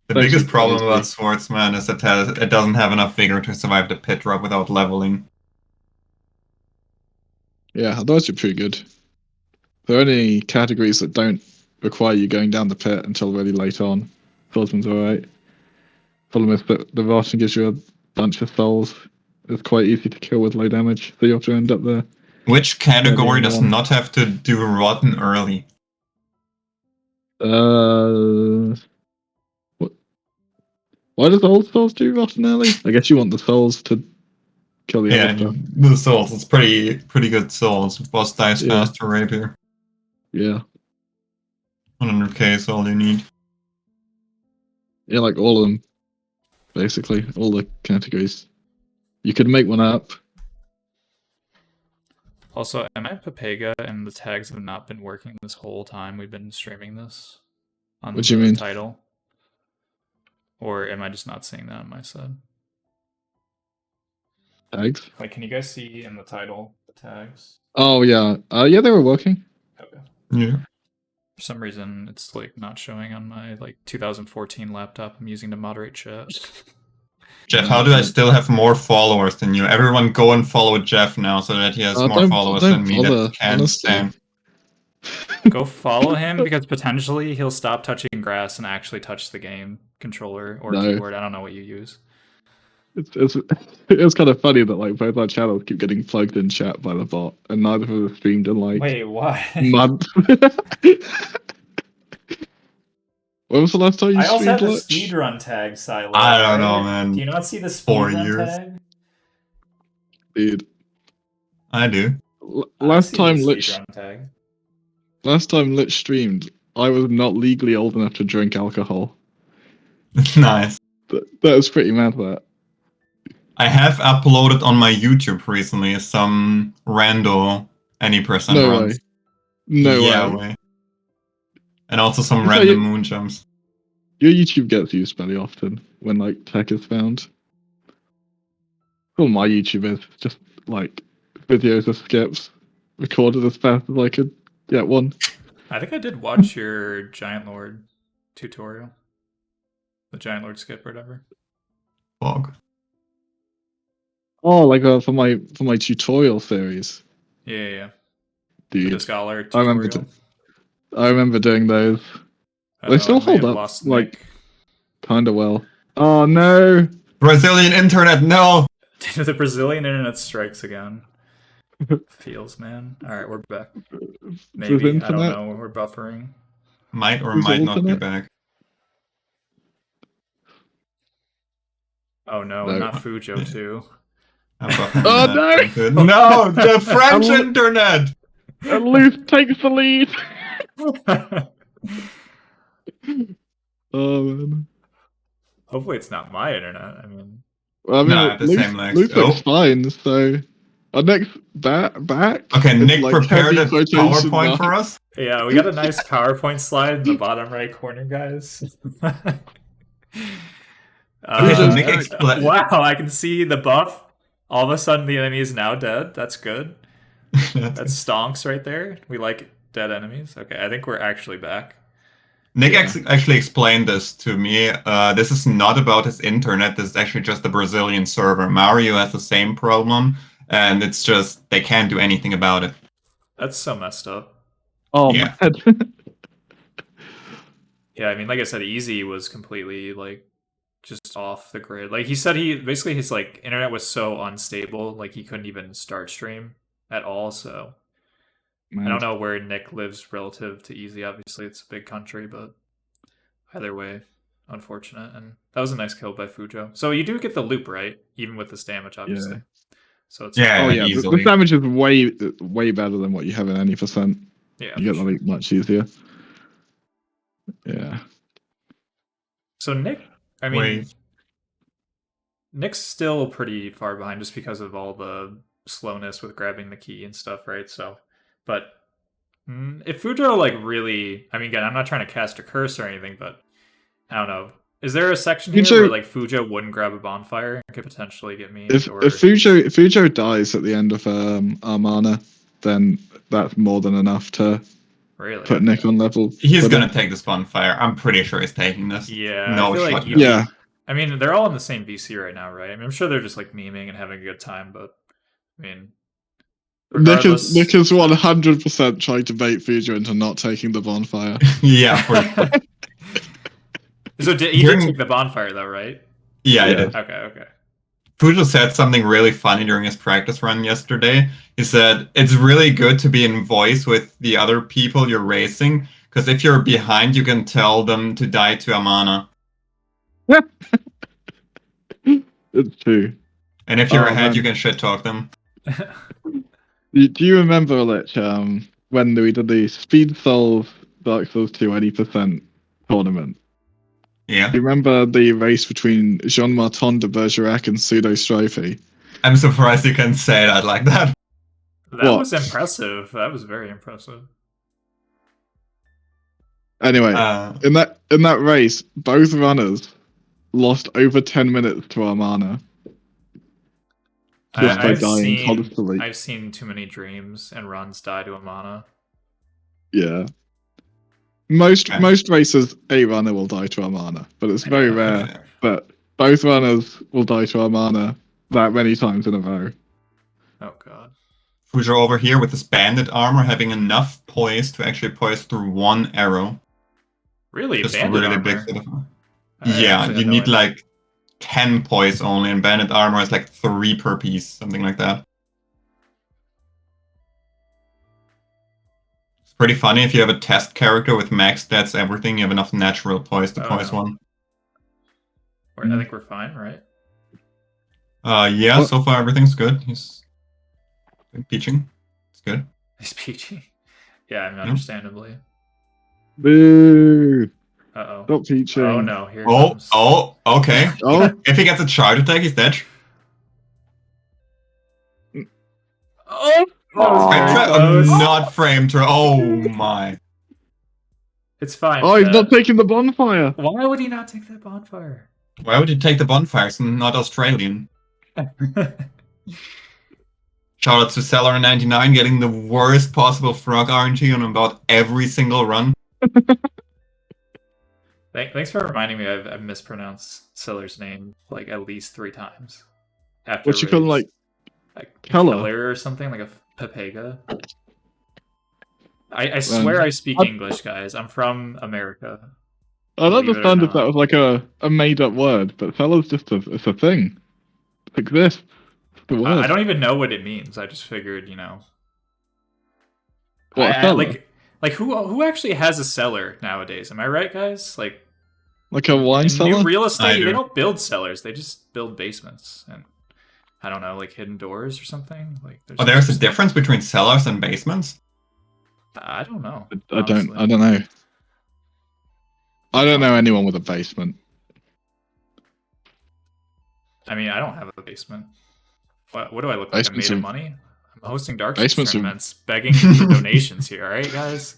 The biggest problem about swordsman is that it doesn't have enough vigor to survive the pit drop without leveling. Yeah, those are pretty good. There are any categories that don't require you going down the pit until really late on. Swordsman's alright. Problem is that the Rotten gives you a bunch of souls. It's quite easy to kill with low damage, so you have to end up there. Which category does not have to do Rotten early? What? Why does the old souls do Rotten early? I guess you want the souls to kill the other stuff. The souls. It's pretty good souls. Boss dies faster rapier. Yeah. 100k is all you need. Yeah, like all of them. Basically, all the categories. You could make one up. Also, am I Pepega and the tags have not been working this whole time we've been streaming this? On What do you mean? Title? Or am I just not seeing that on my side? Tags? Like, can you guys see in the title the tags? Oh, yeah. Yeah, they were working. Okay. Yeah. For some reason, it's like not showing on my like 2014 laptop I'm using to moderate chat. Jeff, how do I still have more followers than you? Everyone go and follow Jeff now so that he has more followers than me that can stand. Go follow him because potentially he'll stop touching grass and actually touch the game controller or keyboard. I don't know what you use. It's kind of funny that like both our channels keep getting plugged in chat by the bot, and neither of them have streamed in like Wait, why? months. When was the last time you I also have streamed the Lich? speedrun tag, Silo. I don't know, right? man. Do you not see the 4 speedrun years. tag? Dude. I do. Last time the Lich speedrun tag. Last time Lich streamed, I was not legally old enough to drink alcohol. Nice. That was pretty mad, that. I have uploaded on my YouTube recently some rando any percent No runs. way. No Yeah, way. And also some You say random moon jumps. Your YouTube gets used very often. when like tech is found. All my YouTube is just like videos of skips recorded as fast as I could get one. I think I did watch your Giant Lord tutorial. The Giant Lord skip or whatever. Fog. Oh, like for my tutorial series. Yeah. Dude, The Scholar I remember tutorial. I remember doing those. They still hold up like kind of well. Oh no! Brazilian internet, no! The Brazilian internet strikes again. Feels, man. Alright, we're back. Maybe. I don't know. We're buffering. Might or might not be back. Oh no, not Fujo too. Oh no! No, the French internet! At least takes the lead. Oh man. Hopefully it's not my internet. I mean, well, I mean, the same legs. Luke looks fine. So our next back. Okay, Nick like prepared a quotation PowerPoint mark. for us. Yeah, we got a nice PowerPoint slide in the bottom right corner, guys. Wow, I can see the buff. All of a sudden, the enemy is now dead. That's good. That's stonks right there. We like dead enemies. Okay, I think we're actually back. Nick actually explained this to me. This is not about his internet. This is actually just the Brazilian server. Mario has the same problem, and it's just they can't do anything about it. That's so messed up. Oh yeah. man. Yeah, I mean, like I said, Easy was completely like just off the grid. Like he said, basically his like internet was so unstable, like he couldn't even start stream at all. So I don't know where Nick lives relative to Easy. Obviously, it's a big country, but either way, unfortunate. And that was a nice kill by Fujo. So you do get the loop, right? Even with this damage, obviously. Yeah. So it's The damage is way better than what you have in any percent. Yeah, you get the loop much easier. Yeah. So Nick, I mean, Nick's still pretty far behind just because of all the slowness with grabbing the key and stuff, right? So, but if Fujo like really, I mean, again, I'm not trying to cast a curse or anything, but I don't know. Is there a section here where like Fujo wouldn't grab a bonfire and could potentially get me? If Fujo dies at the end of Armana, then that's more than enough to put Nick on level. He's gonna take this bonfire. I'm pretty sure he's taking this. Yeah, no I feel shot. like I mean, they're all in the same VC right now, right? I mean, I'm sure they're just like memeing and having a good time, but I mean, Nick is 100% trying to bait Fujo into not taking the bonfire. Yeah, for sure. So he did take the bonfire though, right? Yeah, he did. Okay. Fujo said something really funny during his practice run yesterday. He said, it's really good to be in voice with the other people you're racing, because if you're behind, you can tell them to die to Amana. It's true. And if you're ahead, you can shit talk them. Do you remember, like, when we did the Speed Solve Dark Souls 2 80% tournament? Yeah. Do you remember the race between Jean-Martin de Bergerac and Pseudo Strophe? I'm surprised you can say that like that. That was impressive. That was very impressive. Anyway, in that race, both runners lost over 10 minutes to Armana. Just by dying constantly. I've seen too many dreams and runs die to Amana. Yeah. Most races, a runner will die to Armana, but it's very rare that both runners will die to Armana that many times in a row. Oh god. Fujo over here with his bandit armor having enough poise to actually poise through one arrow. Really? Just bandit really armor? big sort of... Yeah, you need like 10 poise only, and bandit armor is like 3 per piece, something like that. It's pretty funny if you have a test character with max stats, everything, you have enough natural poise to poise one. I think we're fine, right? Yeah, so far everything's good. He's peaching. It's good. He's peaching. Yeah, I mean, understandably. Boo! Uh-oh. Stop peaching. Oh no, here comes. Okay. If he gets a charge attack, he's dead. Oh! Not framed her. Oh my. It's fine. Oh, he's not taking the bonfire. Why would he not take that bonfire? Why would you take the bonfires and not Australian? Shout out to Seller99 getting the worst possible frog RNG on about every single run. Thanks for reminding me. I've mispronounced Seller's name like at least 3 times. After What you call raids. like Keller? Keller or something, like a Pepega. I swear I speak English, guys. I'm from America. I'd Believe it or understand if not. that was like a made up word, but fella's just it's a thing. It exists. It's the word. I don't even know what it means. I just figured, you know. What, a fella? Like who actually has a cellar nowadays? Am I right, guys? Like a wine in cellar? new real estate, do. they don't build cellars. They just build basements and I don't know, like hidden doors or something. Like There's a difference between cellars and basements? I don't know. I don't know. I don't know anyone with a basement. I mean, I don't have a basement. What do I look like? Basements I'm made of are- money? I'm hosting Dark Souls Basements are- tournaments, begging for donations here, alright, guys?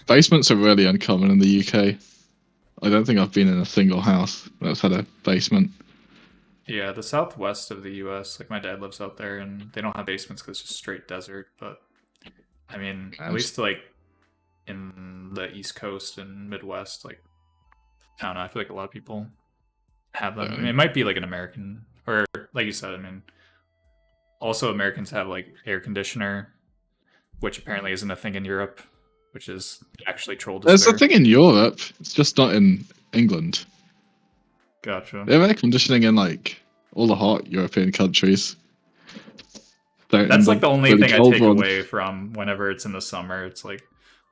Basements are really uncommon in the UK. I don't think I've been in a single house that's had a basement. Yeah, the southwest of the US, like my dad lives out there, and they don't have basements because it's just straight desert. But I mean, at least like in the East Coast and Midwest, like I don't know, I feel like a lot of people have them. I mean, it might be like an American, or like you said, I mean, also Americans have like air conditioner, which apparently isn't a thing in Europe, which is actually troll There's despair. a thing in Europe. It's just not in England. Gotcha. They have air conditioning in like all the hot European countries. That's like the only really thing I cold take ones. away from whenever it's in the summer. It's like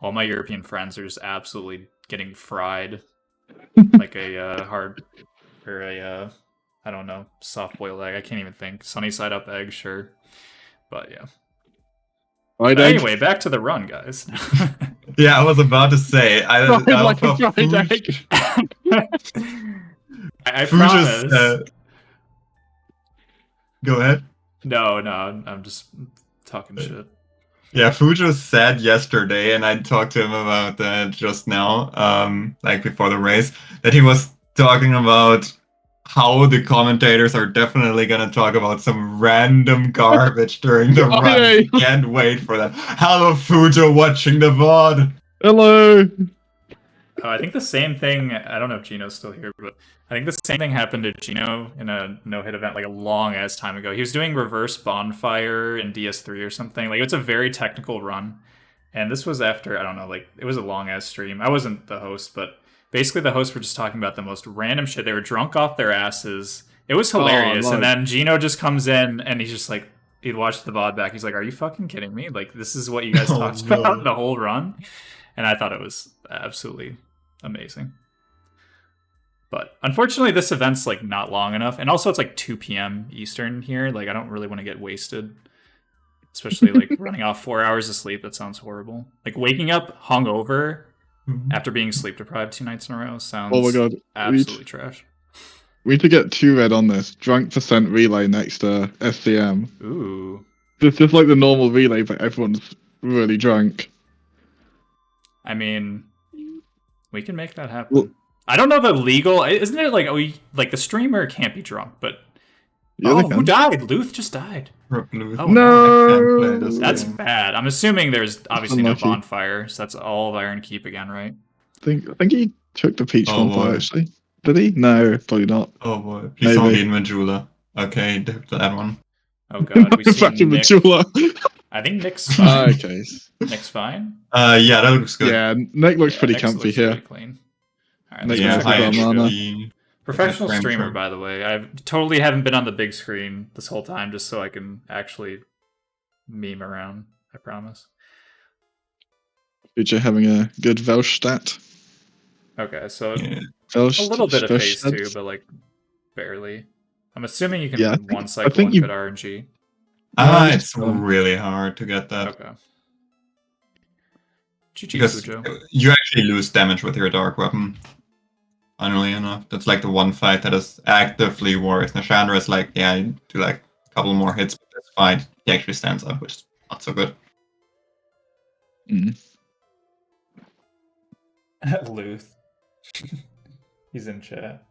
all my European friends are just absolutely getting fried, like a hard or a I don't know, soft boiled egg. I can't even think. Sunny side up egg, sure, but yeah. Right, But anyway, back to the run, guys. Yeah, I was about to say. I like a also fried egg. I Fuji's, promise. Go ahead. No, I'm just talking shit. Yeah, Fujo said yesterday, and I talked to him about that just now, like before the race, that he was talking about how the commentators are definitely gonna talk about some random garbage during the run. Okay. Can't wait for that. Hello, Fujo, watching the VOD. Hello. Oh, I think the same thing. I don't know if Gino's still here, but I think the same thing happened to Gino in a no-hit event like a long ass time ago. He was doing reverse bonfire in DS3 or something. Like it's a very technical run, and this was after I don't know. Like it was a long ass stream. I wasn't the host, but basically the hosts were just talking about the most random shit. They were drunk off their asses. It was hilarious. Oh, And then Gino just comes in and he's just like, he'd watched the VOD back. He's like, "Are you fucking kidding me? Like this is what you guys talked about the whole run?" And I thought it was absolutely amazing. But unfortunately this event's like not long enough, and also it's like 2 p.m. Eastern here. Like I don't really want to get wasted, especially like running off 4 hours of sleep. That sounds horrible. Like waking up hungover after being sleep deprived 2 nights in a row sounds Oh my god. absolutely trash. We need to get 2 red on this. Drunk percent relay next to SCM. Ooh. It's just like the normal relay, but everyone's really drunk. I mean, we can make that happen. I don't know the legal. Isn't it like the streamer can't be drunk, but Yeah, oh, they who can. died? Luth just died. Luth. Oh, No! That's bad. I'm assuming there's obviously no Unlucky. bonfire, so that's all of Iron Keep again, right? I think he took the peach Oh, bonfire boy. actually. Did he? No, probably not. Oh boy, please don't Maybe. be in Majula. Okay, that one. Oh god, we see Back in Nick. Majula. I think Nick's fine. Okay. Nick's fine. Yeah, that looks good. Yeah, Nick looks pretty Nick's comfy looks here. pretty clean. All right, Nick let's looks go check like out a mana. Chico. Professional streamer, by the way. I totally haven't been on the big screen this whole time, just so I can actually meme around. I promise. Future having a good Welsh stat. Okay, so Welsh a little bit of phase stats. 2, but like barely. I'm assuming you can Yeah, one cycle think and you- good RNG. It's really hard to get that. Okay. GG, Because Fujo. you actually lose damage with your dark weapon. Funnily enough, that's like the one fight that is actively worse. Nashandra is like, yeah, you do like a couple more hits, but this fight he actually stands up, which is not so good. Luth. He's in chat.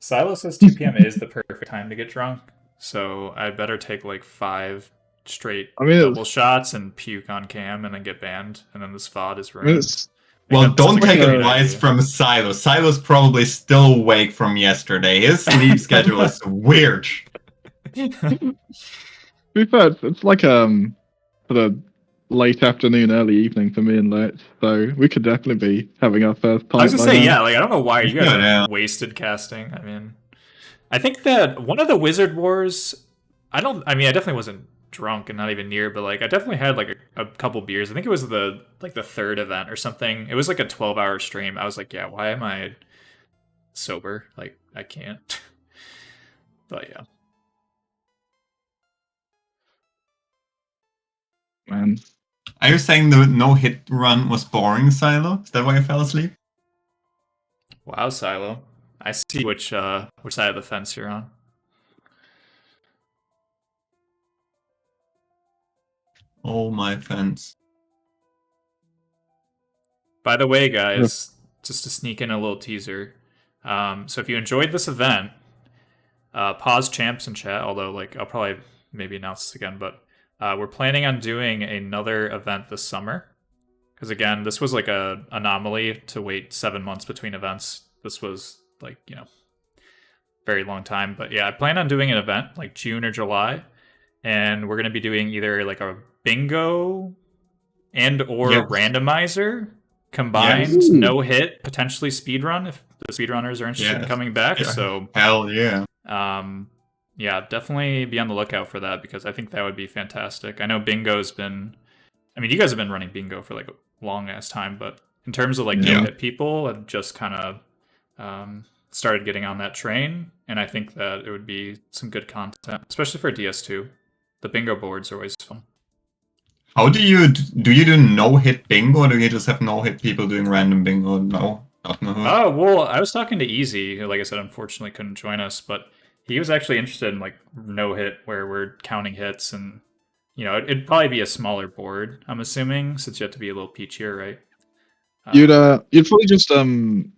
Silo says 2 p.m. is the perfect time to get drunk, so I'd better take like 5 straight double shots and puke on cam and then get banned, and then this VOD is ruined. Well, don't take a advice from Silo. Silo's probably still awake from yesterday. His sleep schedule is weird. To be fair, it's like sort of late afternoon, early evening for me and Lex, so we could definitely be having our first pint. I was gonna by say, now. yeah, like I don't know why you guys are wasted casting. I mean, I think that one of the Wizard Wars, I definitely wasn't drunk and not even near, but like I definitely had like a couple beers. I think it was the third event or something. It was like a 12-hour stream. I was like, yeah, why am I sober? Like I can't. But yeah. Man. Are you saying the no-hit run was boring, Silo? Is that why you fell asleep? Wow, Silo. I see which side of the fence you're on. Oh, my fence. By the way, guys, just to sneak in a little teaser. So if you enjoyed this event, pause champs in chat, although like I'll probably maybe announce this again, but we're planning on doing another event this summer. Because again, this was like a anomaly to wait 7 months between events. This was like, very long time. But yeah, I plan on doing an event like June or July. And we're going to be doing either like a bingo and or randomizer combined, no hit, potentially speedrun if the speedrunners are interested in coming back. So hell yeah. Yeah, definitely be on the lookout for that because I think that would be fantastic. I know bingo's been, you guys have been running bingo for like a long ass time, but in terms of like no hit people, I've just kind of started getting on that train, and I think that it would be some good content, especially for DS2. The bingo boards are always fun. How do you do no-hit bingo, or do you just have no-hit people doing random bingo? No. Oh, well, I was talking to Easy, who, like I said, unfortunately couldn't join us, but he was actually interested in like no hit where we're counting hits, and it'd probably be a smaller board, I'm assuming, since you have to be a little peachier, right? You'd probably just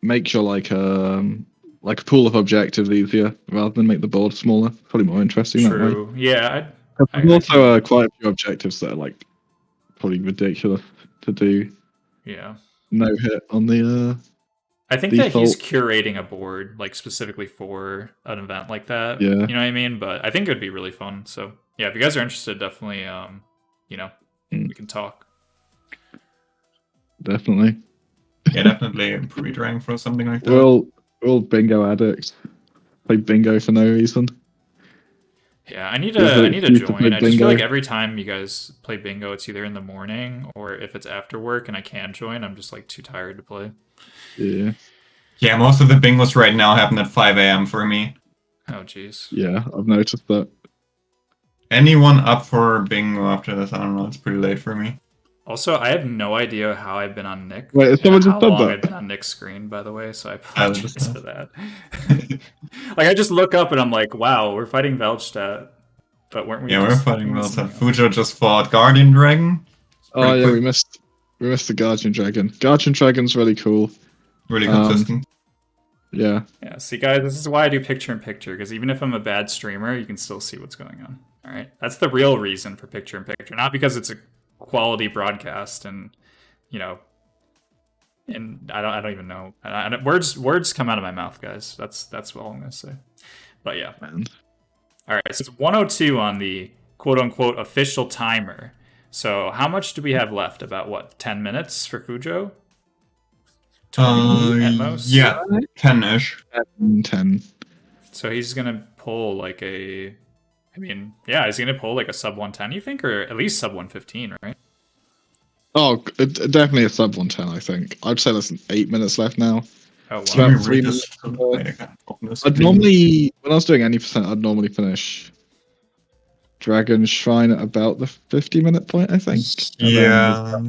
make your like a pool of objectives easier rather than make the board smaller. Probably more interesting that way. True. Yeah. There's also quite a few objectives that are like probably ridiculous to do. Yeah. No hit on the I think default. that he's curating a board like specifically for an event like that. Yeah. You know what I mean? But I think it would be really fun. So yeah, if you guys are interested, definitely we can talk. Definitely. Yeah, definitely pre-drank for something like that. We're all bingo addicts. Play bingo for no reason. Yeah, I need to join. I just feel like every time you guys play bingo, it's either in the morning or if it's after work and I can join, I'm just like too tired to play. Yeah. Yeah, most of the bingos right now happen at 5 a.m. for me. Oh, jeez. Yeah, I've noticed that. Anyone up for bingo after this? I don't know. It's pretty late for me. Also, I have no idea how I've been on Nick. Wait, has someone just done that? I've been on Nick's screen, by the way, so I apologize for that. Like, I just look up and I'm like, wow, we're fighting Veldstat. But weren't we? Yeah, we're fighting Veldstat. Fujo just fought Guardian Dragon. Oh yeah, we missed the Guardian Dragon. Guardian Dragon's really cool. Really consistent. Yeah. Yeah, see guys, this is why I do picture-in-picture, because even if I'm a bad streamer, you can still see what's going on. Alright? That's the real reason for picture-in-picture, not because it's a quality broadcast and and I don't even know. Words come out of my mouth, guys. That's all I'm gonna say. But yeah. Alright, so it's 102 on the quote-unquote official timer. So how much do we have left? About what, 10 minutes for Fujo? 20 at most? Yeah, 10-ish. 10. So he's gonna pull like a... he's gonna pull like a sub 110, you think? Or at least sub 115, right? Oh, definitely a sub 110, I think. I'd say there's 8 minutes left now. Oh, wow. It's about 3 minutes. I'd normally, when I was doing any percent, I'd normally finish Dragon Shrine at about the 50-minute point, I think. Yeah.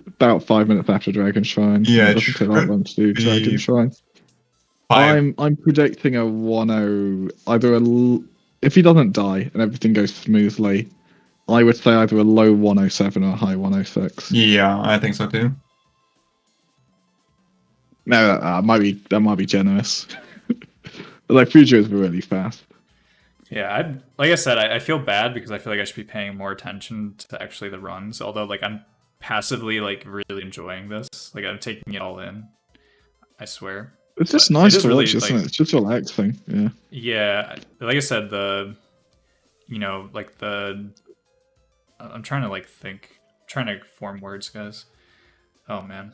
About 5 minutes after Dragon Shrine. Yeah, it doesn't take that long to do Dragon Shrine. I'm predicting a 1-0, if he doesn't die and everything goes smoothly, I would say either a low 107 or a high 106. Yeah, I think so too. No, that might be generous. But like Fujo is really fast. Yeah, like I said, I feel bad because I feel like I should be paying more attention to actually the runs. Although like I'm passively like really enjoying this. Like I'm taking it all in. I swear. It's just But nice it is to really, watch, isn't like, it? It's just relaxing. Yeah. Yeah, like I said, like I'm trying to like think, trying to form words, guys. Oh man.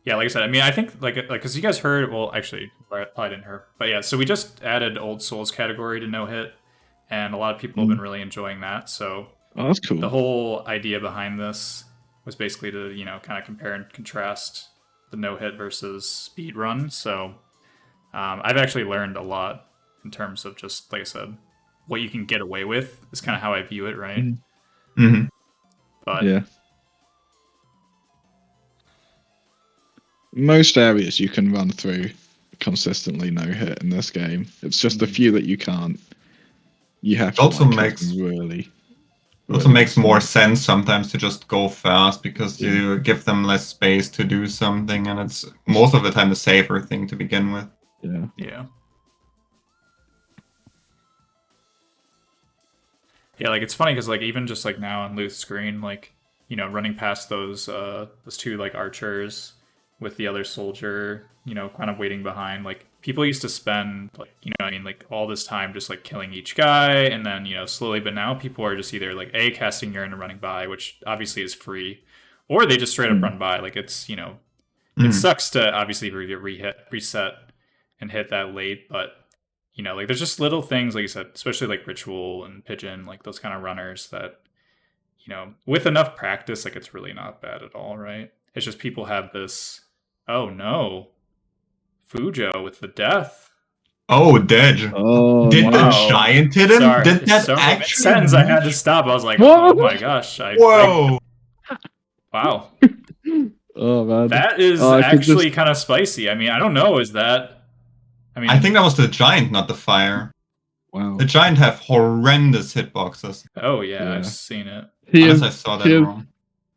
Yeah, like I said, I mean, I think like because you guys heard, well, actually, probably didn't hear, but yeah. So we just added Old Souls category to No Hit, and a lot of people have been really enjoying that. So Oh, that's cool. the whole idea behind this was basically to kind of compare and contrast the No Hit versus Speedrun. So I've actually learned a lot in terms of just like I said, what you can get away with is kind of how I view it, right? Mm-hmm. But Yeah. Most areas you can run through consistently no hit in this game. It's just a few that you can't. You have to Also like, makes really. Also makes more sense sometimes to just go fast because you give them less space to do something, and it's most of the time the safer thing to begin with. Yeah. Yeah. Yeah, like it's funny because like even just like now on Luth's screen, like running past those two like archers with the other soldier, kind of waiting behind. Like people used to spend like like all this time just like killing each guy, and then slowly. But now people are just either like casting urine and running by, which obviously is free, or they just straight up run by. Like it's it sucks to obviously reset and hit that late, but like there's just little things like you said, especially like Ritual and Pigeon, like those kind of runners that with enough practice, like it's really not bad at all, right? It's just people have this, oh no, Fujo with the death. Oh, Dej. Oh, did the wow. giant hit him? Sorry, Did that so actually sentence I had to stop. I was like, oh my gosh. Whoa. Wow. Oh man. That is actually kind of spicy. I mean, I don't know. Is that? I think that was the giant, not the fire. Wow. The giant have horrendous hitboxes. Oh yeah, Yeah. I've seen it. Unless I saw that wrong.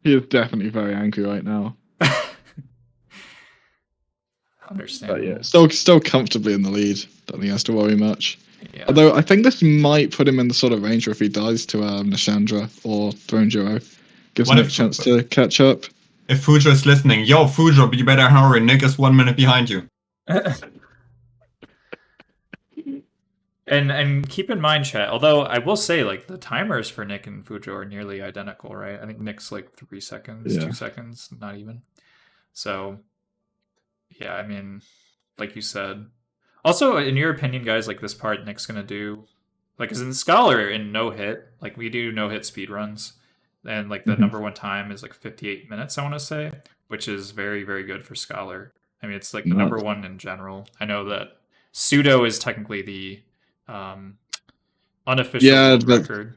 He is definitely very angry right now. Understandable. But yeah, still comfortably in the lead. Don't think he has to worry much. Yeah. Although I think this might put him in the sort of range where if he dies to Nashandra or Throne Jiro, gives him a chance to catch up. If Fujo is listening, yo Fujo, you better hurry. Nick is 1 minute behind you. And keep in mind, chat. Although I will say, like the timers for Nick and Fujo are nearly identical, right? I think Nick's like 3 seconds, Yeah. 2 seconds, not even. So, yeah, I mean, like you said. Also, in your opinion, guys, like this part Nick's gonna do, like, as in Scholar in no hit, like we do no hit speed runs, and like the number one time is like 58 minutes, I want to say, which is very, very good for Scholar. I mean, it's like the number one in general. I know that Pseudo is technically the unofficial record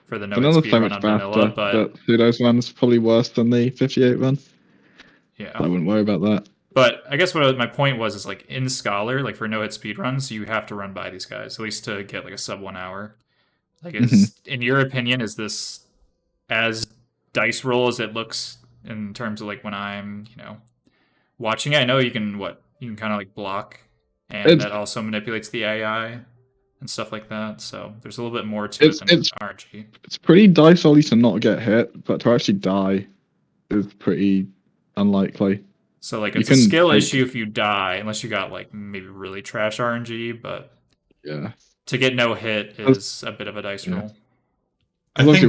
for the no hit speed run on vanilla, but Pseudo's run's probably worse than the 58 run. Yeah, I wouldn't worry about that. But I guess my point was is like in Scholar, like for no hit speed runs, you have to run by these guys at least to get like a sub 1 hour. Like, in your opinion, is this as dice roll as it looks in terms of like when I'm watching it? I know you can kind of like block, and that also manipulates the AI and stuff like that. So there's a little bit more to it than RNG. It's pretty dice rolly to not get hit, but to actually die is pretty unlikely. So like it's a skill issue if you die, unless you got like maybe really trash RNG, but yeah, to get no hit is a bit of a dice roll. I think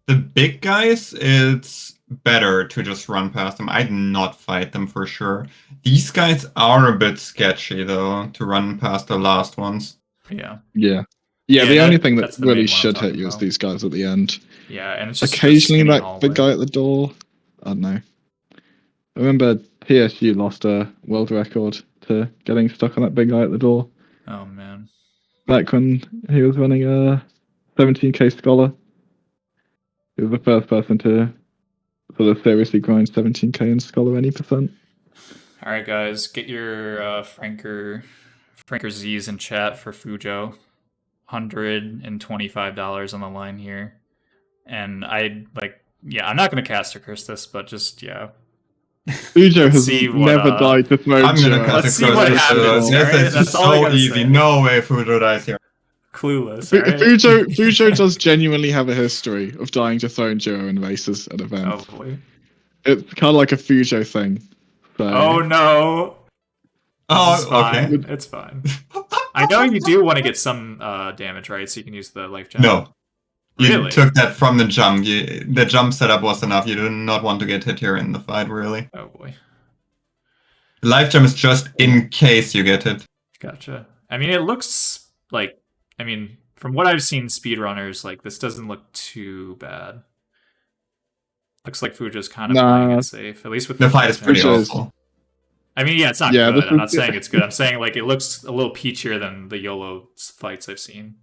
the big guys, it's better to just run past them. I'd not fight them for sure. These guys are a bit sketchy though, to run past the last ones. Yeah. Yeah. The only thing that really should hit you is these guys at the end. Yeah, and it's just occasionally that big guy at the door. I don't know. I remember PSU lost a world record to getting stuck on that big guy at the door. Oh man. Back when he was running a 17k Scholar. He was the first person to sort of seriously grind 17k in Scholar any percent. Alright guys, get your Franker Z's in chat for Fujo. $125 on the line here. And I'm not gonna caster curse this, but just Fujo Let's has see what, never died to throw I'm gonna Joe. cut Let's it see what closer to happens, Yes, alright? it's That's just all I so gotta easy. say. No way Fujo dies here. Clueless, alright? Fujo does genuinely have a history of dying to throwing Joe in races at events. Oh boy. It's kind of like a Fujo thing. So. Oh no. Oh, It's fine. okay. It's fine. I know you do want to get some damage, right? So you can use the life gem. No. You Really? took that from the jump. The jump setup was enough. You do not want to get hit here in the fight, really. Oh boy. Life gem is just in case you get hit. Gotcha. I mean, it looks like, I mean, from what I've seen speedrunners, like, this doesn't look too bad. Looks like Fujo's kind of playing it safe, at least with the fight is life pretty gem. awful. I mean, yeah, it's not Yeah, good. this I'm not is- saying it's good. I'm saying, like, it looks a little peachier than the YOLO fights I've seen.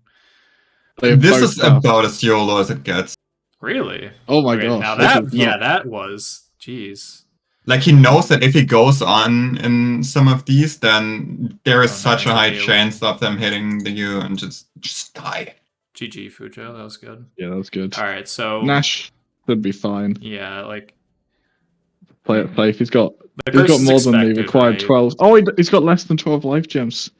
This is about as YOLO as it gets. Really? Oh my Okay, gosh. now this that, is yeah, not- that was, jeez. Like, he knows that if he goes on in some of these, then there is such a nice. high Okay, chance of them hitting the U and just die. GG, Fujo, that was good. Yeah, that was good. Alright, so... Nash should be fine. Yeah, like... Play it safe. He's got The more curse is than the expected, required right? 12. Oh, he's got less than 12 life gems.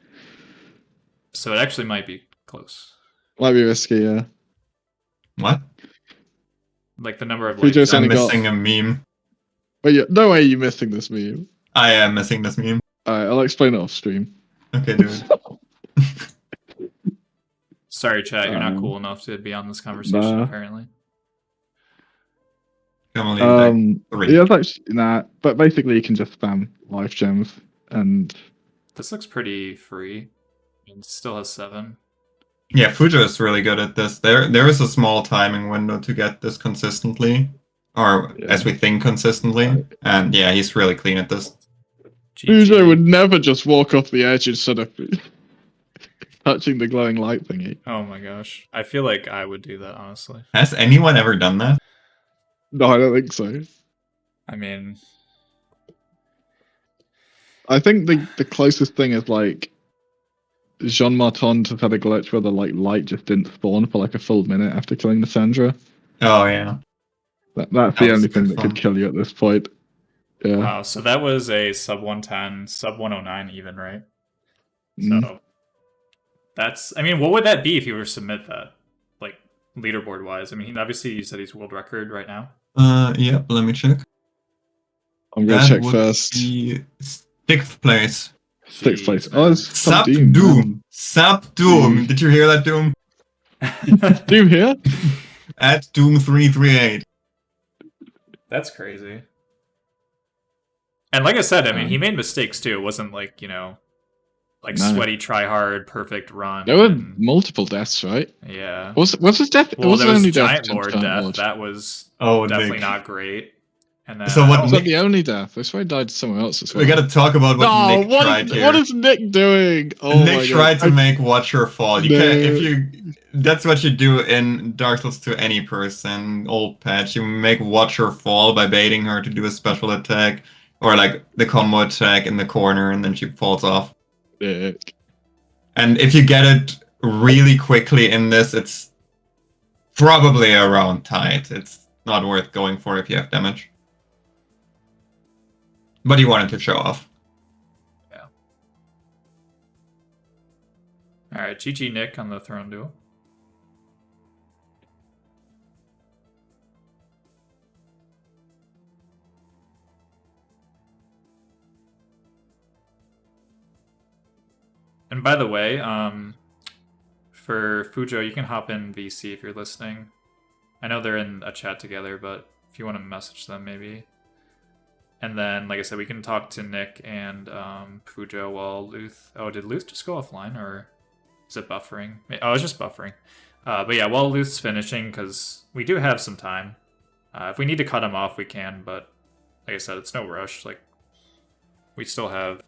So it actually might be close. Might be risky, yeah. What? Like the number of We life just I'm only got- missing a meme. But yeah, no way you're missing this meme. I am missing this meme. Alright, I'll explain it off stream. Okay, dude. Sorry, chat, you're not cool enough to be on this conversation, Nah. apparently. Yeah, that's nah. But basically, you can just spam life gems, and This looks pretty free. It still has 7. Yeah, Fujo is really good at this. There is a small timing window to get this consistently, or as we think consistently, and yeah, he's really clean at this. Fujo would never just walk off the edge instead of touching the glowing light thingy. Oh my gosh. I feel like I would do that, honestly. Has anyone ever done that? No, I don't think so. I mean... I think the closest thing is like Jean Martin just had a glitch where the light just didn't spawn for like a full minute after killing the Sandra. Oh yeah. That's That the was only good thing that fun. could kill you at this point. Yeah. Wow, so that was a sub 110, sub 109 even, right? Mm. So that's, I mean, what would that be if you were to submit that? Like, leaderboard wise? I mean, obviously you said he's world record right now. Yeah, let me check. I'm gonna That check would first. be 6th place. 6th place. Oh, it's Sub Doom. Doom. Sub Doom. Did you hear that, Doom? Doom here? At Doom338. That's crazy. And like I said, I mean, he made mistakes too. It wasn't like, you know, like No. sweaty, try hard, perfect run. There were multiple deaths, right? Yeah. Was his death? Well, was there the was only Giant death? Lord Giant death. Lord? That was Oh, definitely Nick. not great. And then, So what Was that the only death? I swear I died somewhere else as well. We gotta talk about what No, Nick tried here. what is Nick doing? Oh Nick my tried God. to make Watcher fall. You No. can't if you. That's what you do in Dark Souls to any person. Old patch, you make Watcher fall by baiting her to do a special attack or like the combo attack in the corner, and then she falls off. Nick. And if you get it really quickly in this, it's probably around tight. It's not worth going for if you have damage. But he wanted to show off. Alright, GG Nick on the throne duel. And by the way, for Fujo, you can hop in VC if you're listening. I know they're in a chat together, but if you want to message them, maybe. And then, like I said, we can talk to Nick and Fujo while Luth... Oh, did Luth just go offline, or is it buffering? Oh, it's just buffering. But yeah, while Luth's finishing, because we do have some time. If we need to cut him off, we can, but like I said, it's no rush. Like, we still have...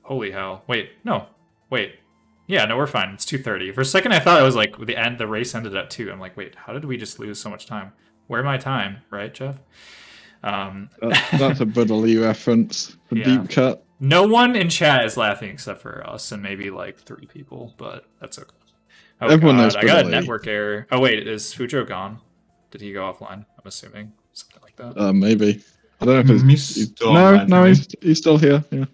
Holy hell. Wait, no. Wait. Yeah, no, we're fine. It's 2:30. For a second, I thought it was like the race ended at 2. I'm like, wait, how did we just lose so much time? Where my time, right, Jeff? That's a Buddha Lee reference. The Yeah. deep cut. No one in chat is laughing except for us and maybe like 3 people, but that's okay. Oh, Everyone God, knows I got a Buddha Lee. network error. Oh wait, is Fujo gone? Did he go offline? I'm assuming something like that. Maybe. I don't know if He's still no, online no, for me. he's still here. Yeah,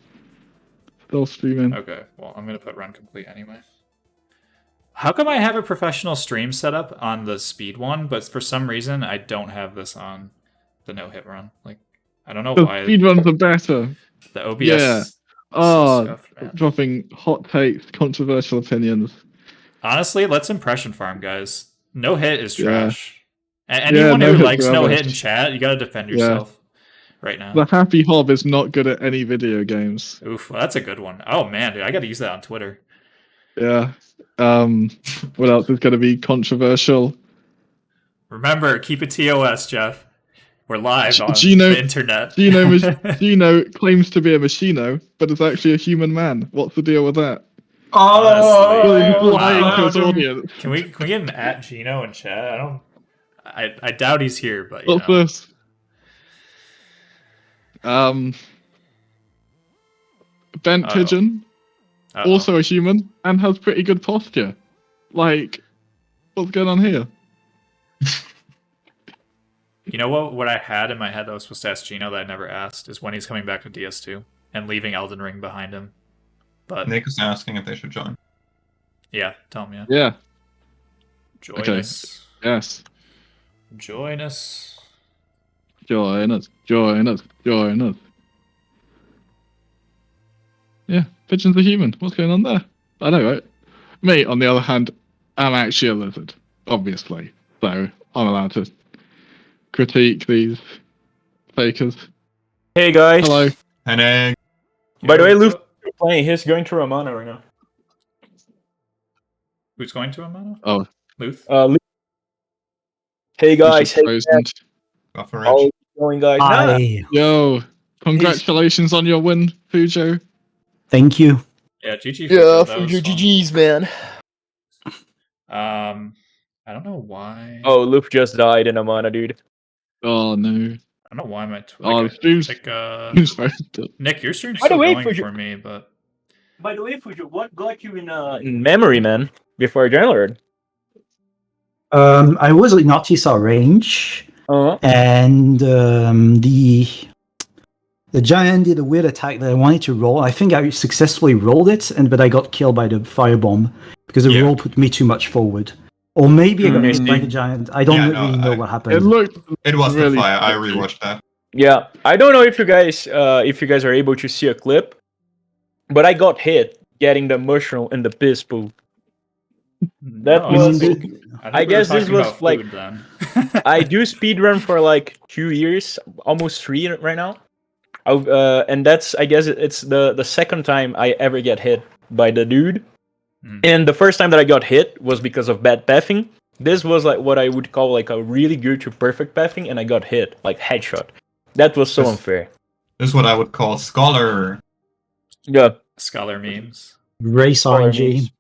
still streaming. Okay, well, I'm gonna put run complete anyway. How come I have a professional stream set up on the speed one, but for some reason I don't have this on the no hit run? Like, I don't know The why. speedruns are better. The OBS Yeah. is so scuffed, man. Dropping hot takes, controversial opinions. Honestly, let's impression farm, guys. No hit is Yeah. trash. Anyone no who hit's likes no hit in rubbish. chat, you gotta defend Yeah. yourself right now. The happy hob is not good at any video games. Oof, well, that's a good one. Oh man, dude, I gotta use that on Twitter. Yeah. What else is going to be controversial? Remember, keep it TOS, Jeff. We're live on Gino, the internet. Gino claims to be a machino, but is actually a human man. What's the deal with that? Honestly, lying to his audience. Can we get an at Gino in chat? I doubt he's here, but you What's know. this? Bent pigeon, also a human, and has pretty good posture. Like, what's going on here? You know what I had in my head that I was supposed to ask Gino that I never asked is when he's coming back to DS2 and leaving Elden Ring behind him. But Nick is asking if they should join. Yeah, tell him, yeah. Yeah. Join us. Yes. Join us. Join us. Join us. Join us. Yeah, pigeons are human. What's going on there? I know, right? Me, on the other hand, I'm actually a lizard, obviously. So I'm allowed to critique these fakers. Hey guys. Hello. Hey Nick. By the way, Luke playing. He's going to Romana right now. Who's going to Amano? Oh. Luth? Luke. Hey guys. Hey. How's it going, guys? Hi. Nah. Yo, congratulations on your win, Fujo. Thank you. Yeah, GG. Yeah, Fujo GG's, man. I don't know why. Oh, Luke just died in Amana, dude. Oh no. I don't know why my Nick, your stream's By the still way, going Fujo- for me, but By the way, Fujo, what got you in memory, man? Before Adrenaline. I was in Artisa range, and the giant did a weird attack that I wanted to roll. I think I successfully rolled it, but I got killed by the firebomb because the roll put me too much forward. Or maybe I got missed by the giant. I don't really know what happened. It was really the fire. I rewatched that. Yeah, I don't know if you guys are able to see a clip, but I got hit getting the mushroom in the piss pool. That was. I guess this was like. I do speedrun for like 2 years, almost 3 right now. And that's, I guess it's the second time I ever get hit by the dude. And the first time that I got hit was because of bad pathing. This was like what I would call like a really good to perfect pathing, and I got hit, like headshot. That was so unfair. This is what I would call scholar. Yeah. Scholar memes. Race RNG.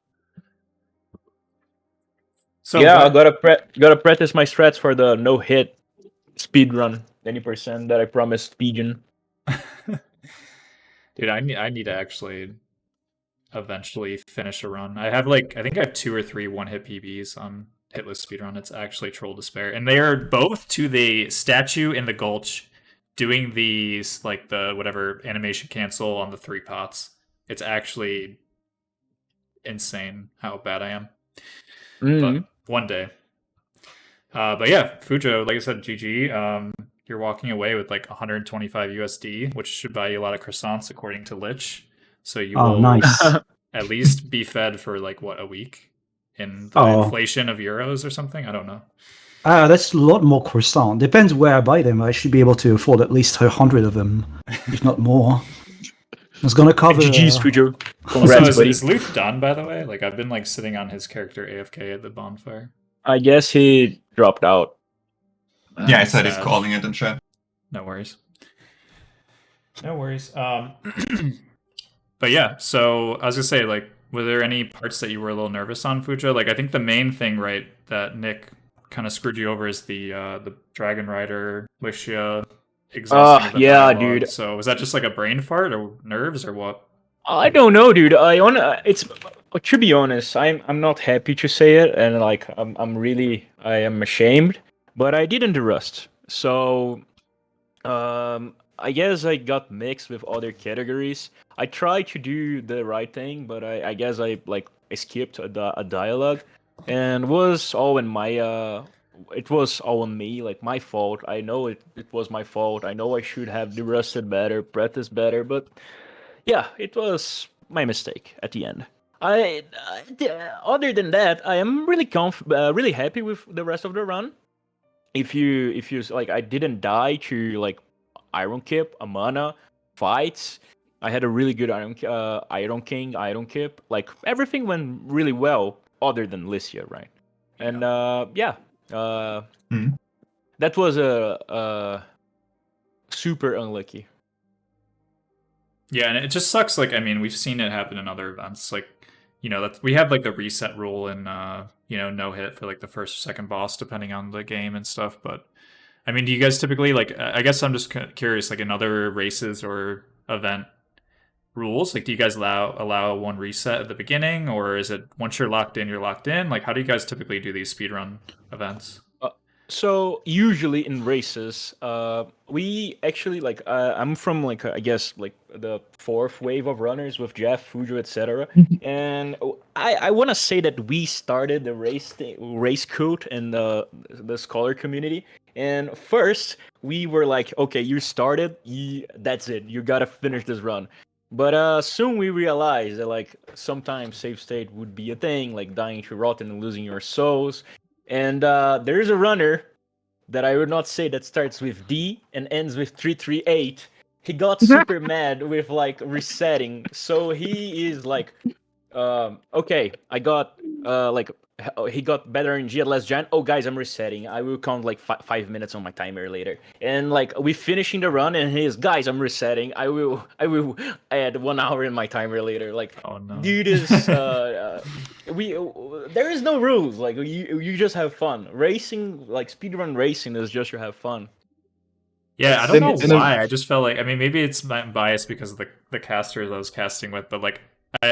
So yeah, I gotta practice my strats for the no hit speed run 20% that I promised Pigeon. Dude, I need to actually eventually finish a run. I think I have 2 or 3 one-hit PBs on Hitless Speedrun. It's actually Troll Despair. And they are both to the statue in the Gulch doing these, like, the whatever animation cancel on the 3 pots. It's actually insane how bad I am. But one day. But yeah, Fujo, like I said, GG. You're walking away with like 125 USD, which should buy you a lot of croissants according to Lich. So you will nice. at least be fed for like what, a week in the inflation of euros or something. I don't know. That's a lot more croissant. Depends where I buy them. I should be able to afford at least 100 of them, if not more. It's gonna cover. GG's Fujo. Congrats, buddy. Is Luth done, by the way? Like, I've been like sitting on his character AFK at the bonfire. I guess he dropped out. Yeah, I said he's calling it in chat. No worries. No worries. But yeah, so I was gonna say, like, were there any parts that you were a little nervous on, Fujo? Like, I think the main thing, right, that Nick kind of screwed you over is the Dragon Rider, Licia, exhausting the dialogue. Dude. So was that just like a brain fart or nerves or what? I don't know, dude. To be honest, I'm not happy to say it, and like I am ashamed, but I didn't rust. So I guess I got mixed with other categories. I tried to do the right thing, but I guess I skipped a dialogue, and was all in my it was all on me, like my fault. I know it was my fault. I know I should have rusted better, practiced better, but yeah, it was my mistake at the end. Other than that, I am really happy with the rest of the run. If you like, I didn't die to like Iron Kip, Amana, fights. I had a really good Iron King, Iron Kip. Like everything went really well, other than Lycia, right? And that was a super unlucky. Yeah, and it just sucks. Like, I mean, we've seen it happen in other events. Like, you know, that we have like the reset rule in, you know, no hit for like the first or second boss, depending on the game and stuff. But I mean, do you guys typically like? I guess I'm just curious. Like in other races or event rules, like do you guys allow one reset at the beginning, or is it once you're locked in, you're locked in? Like, how do you guys typically do these speedrun events? So usually in races, we actually like I'm from like I guess like the fourth wave of runners with Jeff, Fujo, etc. And I want to say that we started the race cult in the scholar community. And first we were like, okay, you started, that's it, you gotta finish this run. But soon we realized that like sometimes save state would be a thing, like dying to rotten and losing your souls. And there's a runner that I would not say that starts with D and ends with 338. He got super mad with like resetting. So he is like, okay, I got like he got better in G less Giant. Oh guys, I'm resetting. I will count like 5 minutes on my timer later. And like we finishing the run, and he's guys, I'm resetting. I will add 1 hour in my timer later. Like, oh no, dude is we there is no rules. Like you just have fun. Racing, like speedrun racing, is just to have fun. Yeah, I don't know why. I just felt like, I mean, maybe it's my bias because of the casters I was casting with, but like,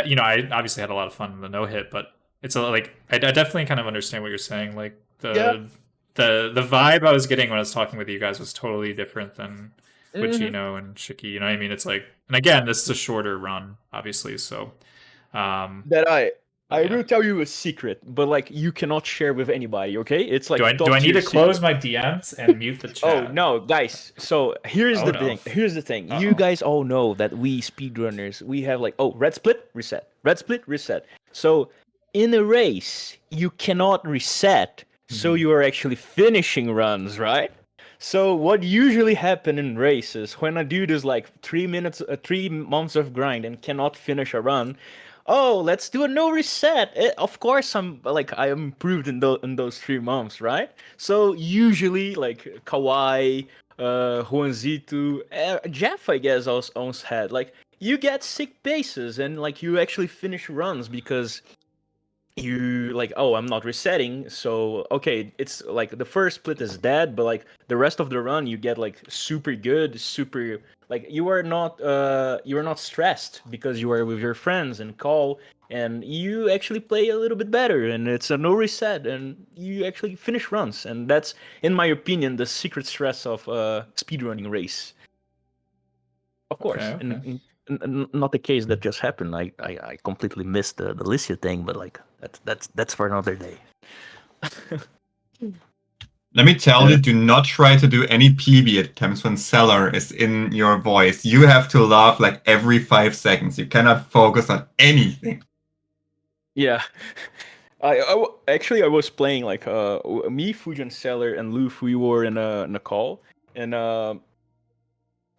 you know, I obviously had a lot of fun in the no hit, but it's like I definitely kind of understand what you're saying. Like the vibe I was getting when I was talking with you guys was totally different than with Gino and Shiki. You know what I mean? It's like, and again, this is a shorter run, obviously, so. That I will tell you a secret, but like you cannot share with anybody, okay? It's like do I need to close my DMs and mute the chat? Oh no, guys. So here's the thing. Here's the thing. You guys all know that we speedrunners, we have like, oh, red split, reset. Red split, reset. So in a race, you cannot reset. So you are actually finishing runs, right? So what usually happen in races when a dude is like 3 months of grind and cannot finish a run, oh, let's do a no reset. Of course, I am improved in those 3 months, right? So usually, like Kawhi, Juanzito, Jeff, I guess, also had like you get sick bases and like you actually finish runs because you like, oh, I'm not resetting, so okay, it's like the first split is dead, but like the rest of the run you get like super good, super like you are not stressed because you are with your friends and call, and you actually play a little bit better, and it's a no reset, and you actually finish runs, and that's, in my opinion, the secret stress of speedrunning race. Of course, okay. Not the case that just happened. I completely missed the Lycia thing, but like that's for another day. Let me tell you, do not try to do any PB attempts when Cellar is in your voice. You have to laugh like every 5 seconds. You cannot focus on anything. Yeah. I was playing like me, Fujian, Cellar, and Loof. We were in a call, and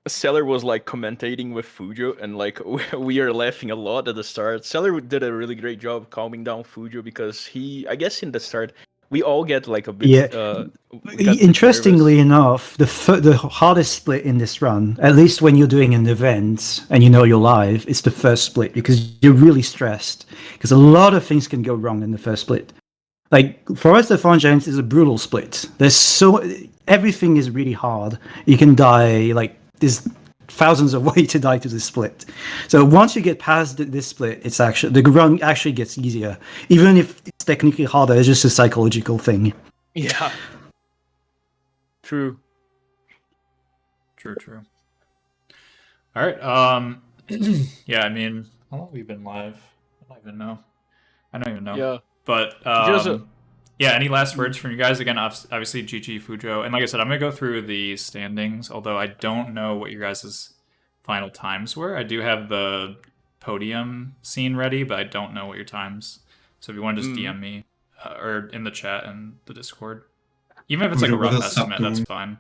Cellar was like commentating with Fujo, and like we are laughing a lot at the start. Cellar did a really great job calming down Fujo because I guess in the start we all get like a bit. Interestingly enough, the hardest split in this run, at least when you're doing an event and you know you're live, it's the first split because you're really stressed because a lot of things can go wrong in the first split. Like Forest of Fallen Giants is a brutal split. Everything is really hard. You can die like. There's thousands of ways to die to this split. So once you get past this split, it's actually the run actually gets easier. Even if it's technically harder, it's just a psychological thing. Yeah. True. True. All right. Yeah, I mean, how long have we been live? I don't even know. Yeah. But Just yeah, any last words from you guys? Again, obviously GG Fujo. And like I said, I'm going to go through the standings, although I don't know what your guys' final times were. I do have the podium scene ready, but I don't know what your times. So if you want to just DM me or in the chat and the Discord. Even if it's like a rough estimate, that's fine.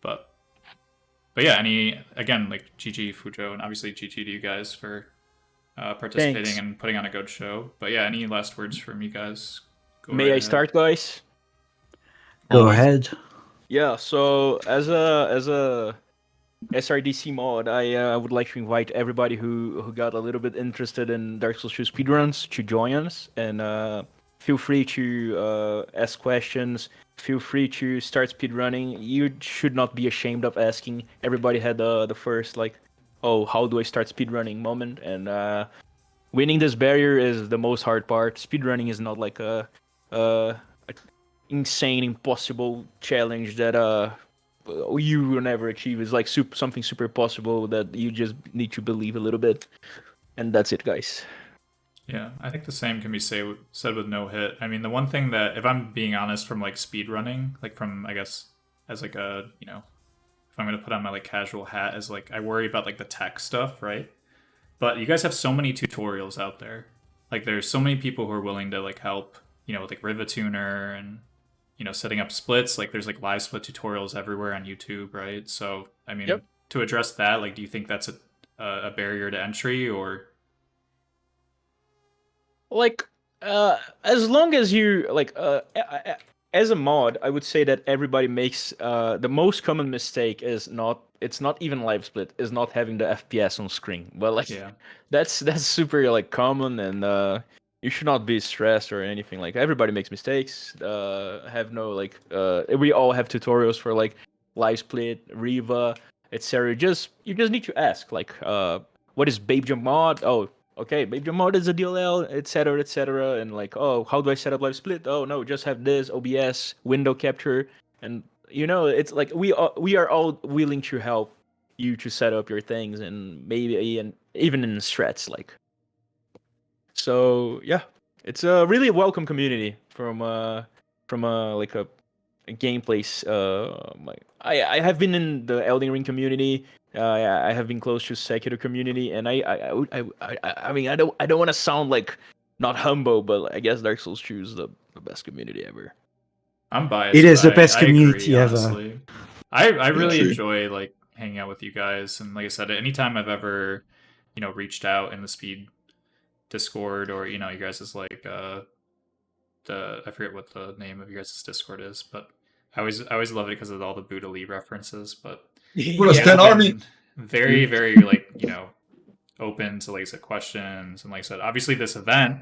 But yeah, again, like GG Fujo, and obviously GG to you guys for participating Thanks. and putting on a good show. But yeah, any last words from you guys? May I start, guys? Go ahead. Yeah. So as a SRDC mod, I would like to invite everybody who got a little bit interested in Dark Souls 2 speedruns to join us, and feel free to ask questions. Feel free to start speedrunning. You should not be ashamed of asking. Everybody had the first like, oh, how do I start speedrunning moment, and winning this barrier is the most hard part. Speedrunning is not like a insane, impossible challenge that you will never achieve. It's like something super possible that you just need to believe a little bit, and that's it, guys. Yeah, I think the same can be said with no hit. I mean, the one thing that, if I'm being honest, from like speedrunning, like from, I guess, as like a, if I'm gonna put on my like casual hat, as like I worry about like the tech stuff, right? But you guys have so many tutorials out there. Like there's so many people who are willing to like help, with like Rivatuner and setting up splits. Like there's like live split tutorials everywhere on YouTube, right? So I mean, to address that, like, do you think that's a barrier to entry, or like as long as you like as a mod, I would say that everybody makes the most common mistake is it's not even live split, is not having the FPS on screen. But like that's super like common, and you should not be stressed or anything. Like everybody makes mistakes. Have no like we all have tutorials for like live split, Riva, etc. You just need to ask like what is babe jump mod? Oh, okay, babe jump mod is a DLL, etc. And like, oh, how do I set up live split? Oh no, just have this OBS window capture, and it's like we are all willing to help you to set up your things, and maybe even in strats like. So yeah, it's a really welcome community from like a gameplay. I have been in the Elden Ring community. I have been close to Sekiro community, and I mean I don't want to sound like not humble, but I guess Dark Souls 2 is the best community ever. I'm biased. It is the best I community agree, ever. honestly. I really enjoy like hanging out with you guys, and like I said, anytime I've ever reached out in the speed Discord, or you guys is like I forget what the name of your guys' Discord is, but I always love it because of all the Buddha Lee references. But very, very like open to like I said, questions, and like I said, obviously this event,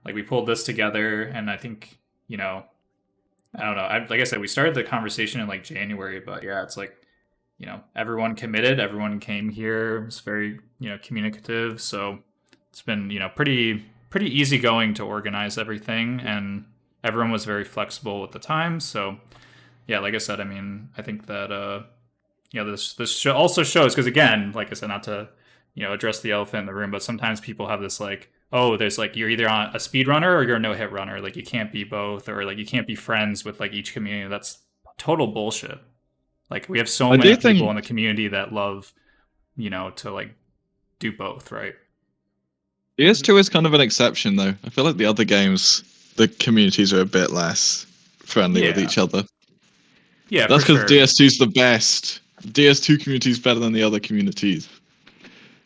like we pulled this together, and I think I don't know. Like I said, we started the conversation in like January, but yeah, it's like everyone committed, everyone came here. It's very communicative, so it's been pretty easygoing to organize everything, and everyone was very flexible with the time. So yeah, like I said, I mean, I think that this also shows, because again, like I said, not to address the elephant in the room, but sometimes people have this like, oh, there's like, you're either on a speedrunner or you're a no-hit runner. Like you can't be both, or like you can't be friends with like each community. That's total bullshit. Like we have so many people in the community that love, to like do both, right? DS2 is kind of an exception, though. I feel like the other games, the communities are a bit less friendly with each other. Yeah, that's because sure. DS2's the best. DS2 community is better than the other communities.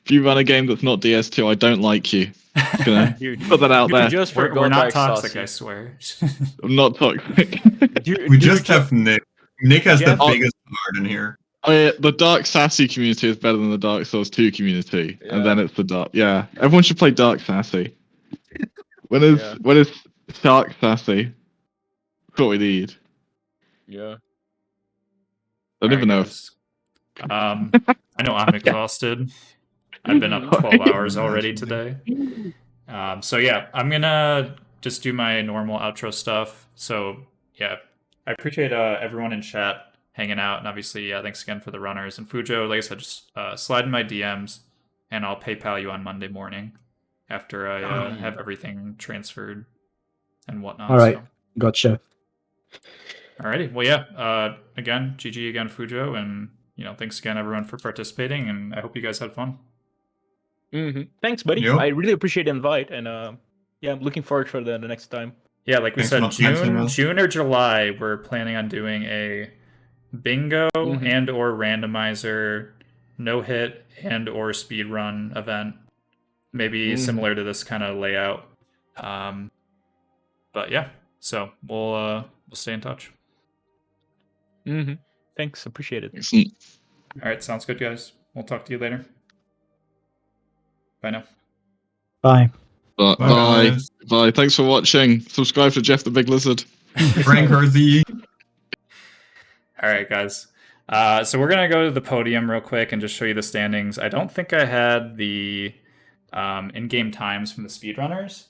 If you run a game that's not DS2, I don't like you. Gonna put that out there. We're not toxic, I swear. I'm not toxic. We just have Nick. Nick has the biggest heart in here. Oh, yeah, the Dark Sassy community is better than the Dark Souls 2 community, and then it's the Dark. Yeah, everyone should play Dark Sassy. When is Dark Sassy? That's what we need. Yeah. I don't even know. I know I'm exhausted. I've been up 12 hours already today. So yeah, I'm gonna just do my normal outro stuff. So yeah, I appreciate everyone in chat hanging out. And obviously, yeah, thanks again for the runners. And Fujo, like I said, just slide in my DMs, and I'll PayPal you on Monday morning after I have everything transferred and whatnot. All right, So. gotcha. Alrighty, well, yeah. Again, GG again, Fujo, and thanks again everyone for participating, and I hope you guys had fun. Thanks, buddy. Yep. I really appreciate the invite, and yeah, I'm looking forward for the next time. Yeah, like we Thanks said, a lot. June or July, we're planning on doing a bingo and or randomizer, no hit and or speed run event, maybe similar to this kind of layout. But yeah, so we'll stay in touch. Thanks, appreciate it. All right, sounds good, guys. We'll talk to you later. Bye now. Bye. Bye. Bye. Thanks for watching. Subscribe to Jeff the Big Lizard. Frank Hersey. All right, guys. So we're gonna go to the podium real quick and just show you the standings. I don't think I had the in-game times from the speedrunners,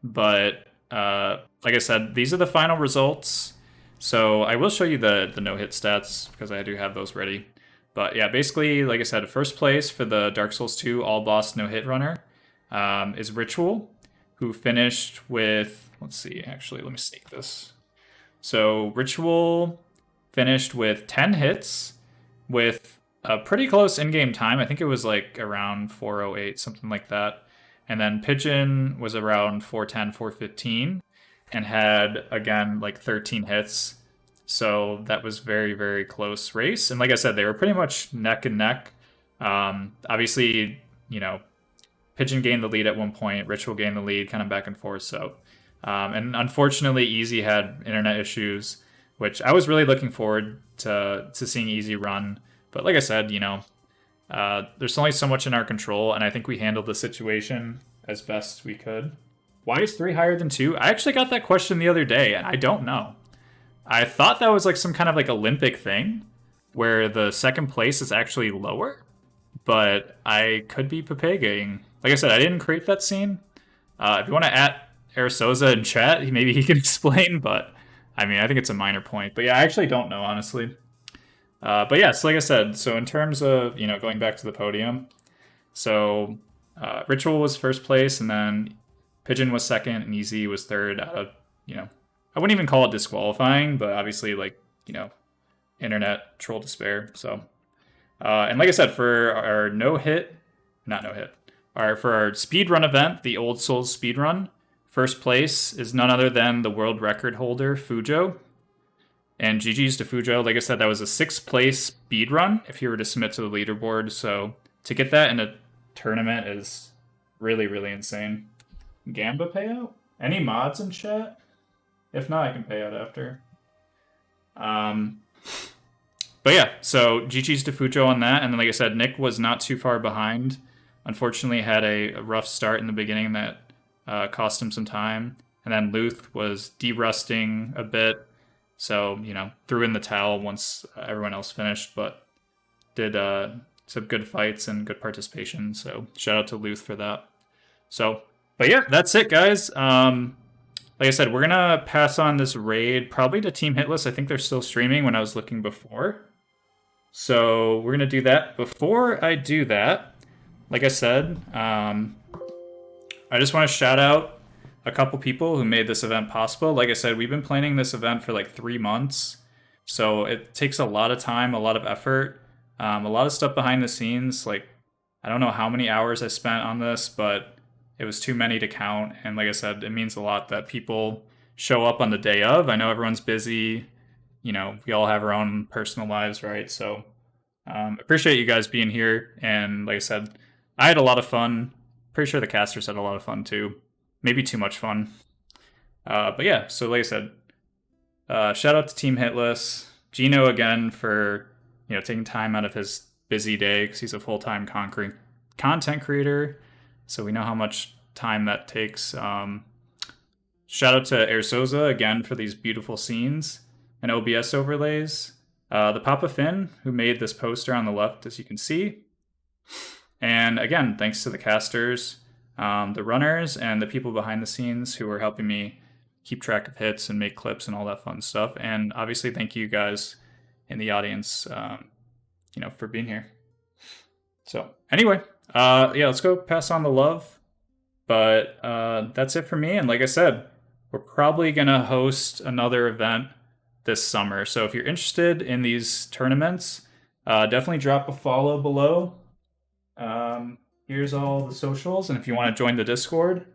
but like I said, these are the final results. So I will show you the no-hit stats because I do have those ready. But yeah, basically, like I said, first place for the Dark Souls 2 all-boss no-hit runner is Ritual, who finished with, let's see, actually, let me sneak this. So Ritual finished with 10 hits with a pretty close in-game time. I think it was like around 4:08, something like that. And then Pigeon was around 4:10, 4:15, and had, again, like 13 hits. So that was very, very close race. And like I said, they were pretty much neck and neck. Obviously, Pigeon gained the lead at one point, Ritual gained the lead, kind of back and forth. So, and unfortunately, Easy had internet issues, which I was really looking forward to seeing Easy run. But like I said, there's only so much in our control, and I think we handled the situation as best we could. Why is 3 higher than 2? I actually got that question the other day, and I don't know. I thought that was like some kind of like Olympic thing where the second place is actually lower, but I could be papegaing. Like I said, I didn't create that scene. If you want to at Arisoza in chat, maybe he can explain, but I mean, I think it's a minor point. But yeah, I actually don't know, honestly. But yeah, so like I said, so in terms of, going back to the podium, so Ritual was first place, and then Pigeon was second, and Easy was third out of, I wouldn't even call it disqualifying, but obviously, like, internet troll despair. So, and like I said, for our for our speedrun event, the Old Souls speedrun, first place is none other than the world record holder, Fujo. And GG's to Fujo. Like I said, that was a 6th place speedrun if you were to submit to the leaderboard. So to get that in a tournament is really, really insane. Gamba payout? Any mods in chat? If not, I can pay out after. But yeah, so GG's to Fujo on that. And then, like I said, Nick was not too far behind. Unfortunately, had a rough start in the beginning that cost him some time. And then Luth was derusting a bit. So, threw in the towel once everyone else finished, but did some good fights and good participation. So shout out to Luth for that. So, but yeah, that's it, guys. Like I said, we're going to pass on this raid probably to Team Hitless. I think they're still streaming when I was looking before. So we're going to do that. Before I do that, like I said, I just want to shout out a couple people who made this event possible. Like I said, we've been planning this event for like 3 months. So it takes a lot of time, a lot of effort, a lot of stuff behind the scenes. Like, I don't know how many hours I spent on this, but it was too many to count. And like I said, it means a lot that people show up on the day of. I know everyone's busy. We all have our own personal lives, right? So appreciate you guys being here. And like I said, I had a lot of fun. Pretty sure the casters had a lot of fun too. Maybe too much fun. But yeah, so like I said, shout out to Team Hitless. Gino again for taking time out of his busy day because he's a full-time content creator. So we know how much time that takes. Shout out to Arisoza again for these beautiful scenes and OBS overlays. The Papa Finn who made this poster on the left, as you can see. And again, thanks to the casters, the runners, and the people behind the scenes who are helping me keep track of hits and make clips and all that fun stuff. And obviously, thank you guys in the audience, for being here. So anyway, yeah, let's go pass on the love. But that's it for me. And like I said, we're probably gonna host another event this summer. So if you're interested in these tournaments, definitely drop a follow below. Here's all the socials, and if you want to join the Discord,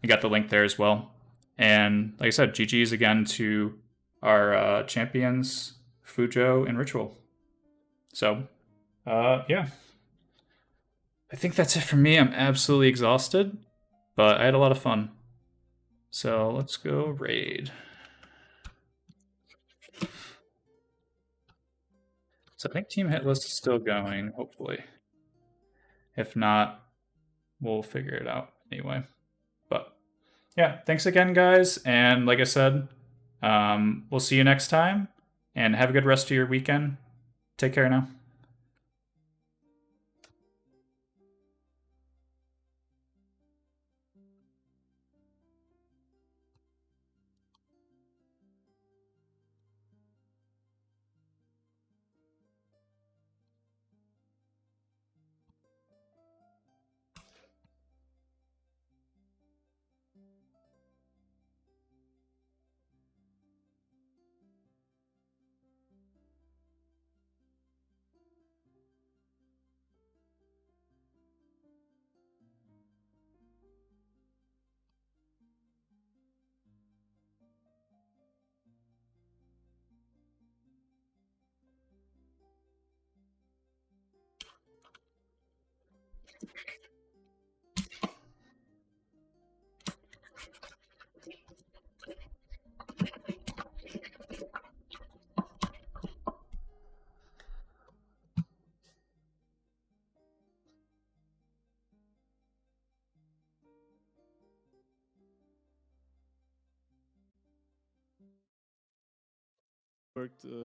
you got the link there as well. And like I said, GG's again to our champions, Fujo and Ritual. So, yeah. I think that's it for me. I'm absolutely exhausted, but I had a lot of fun. So let's go raid. So I think team hit list is still going, hopefully. If not, we'll figure it out anyway. But yeah, thanks again, guys. And like I said, we'll see you next time. And have a good rest of your weekend. Take care now. Worked.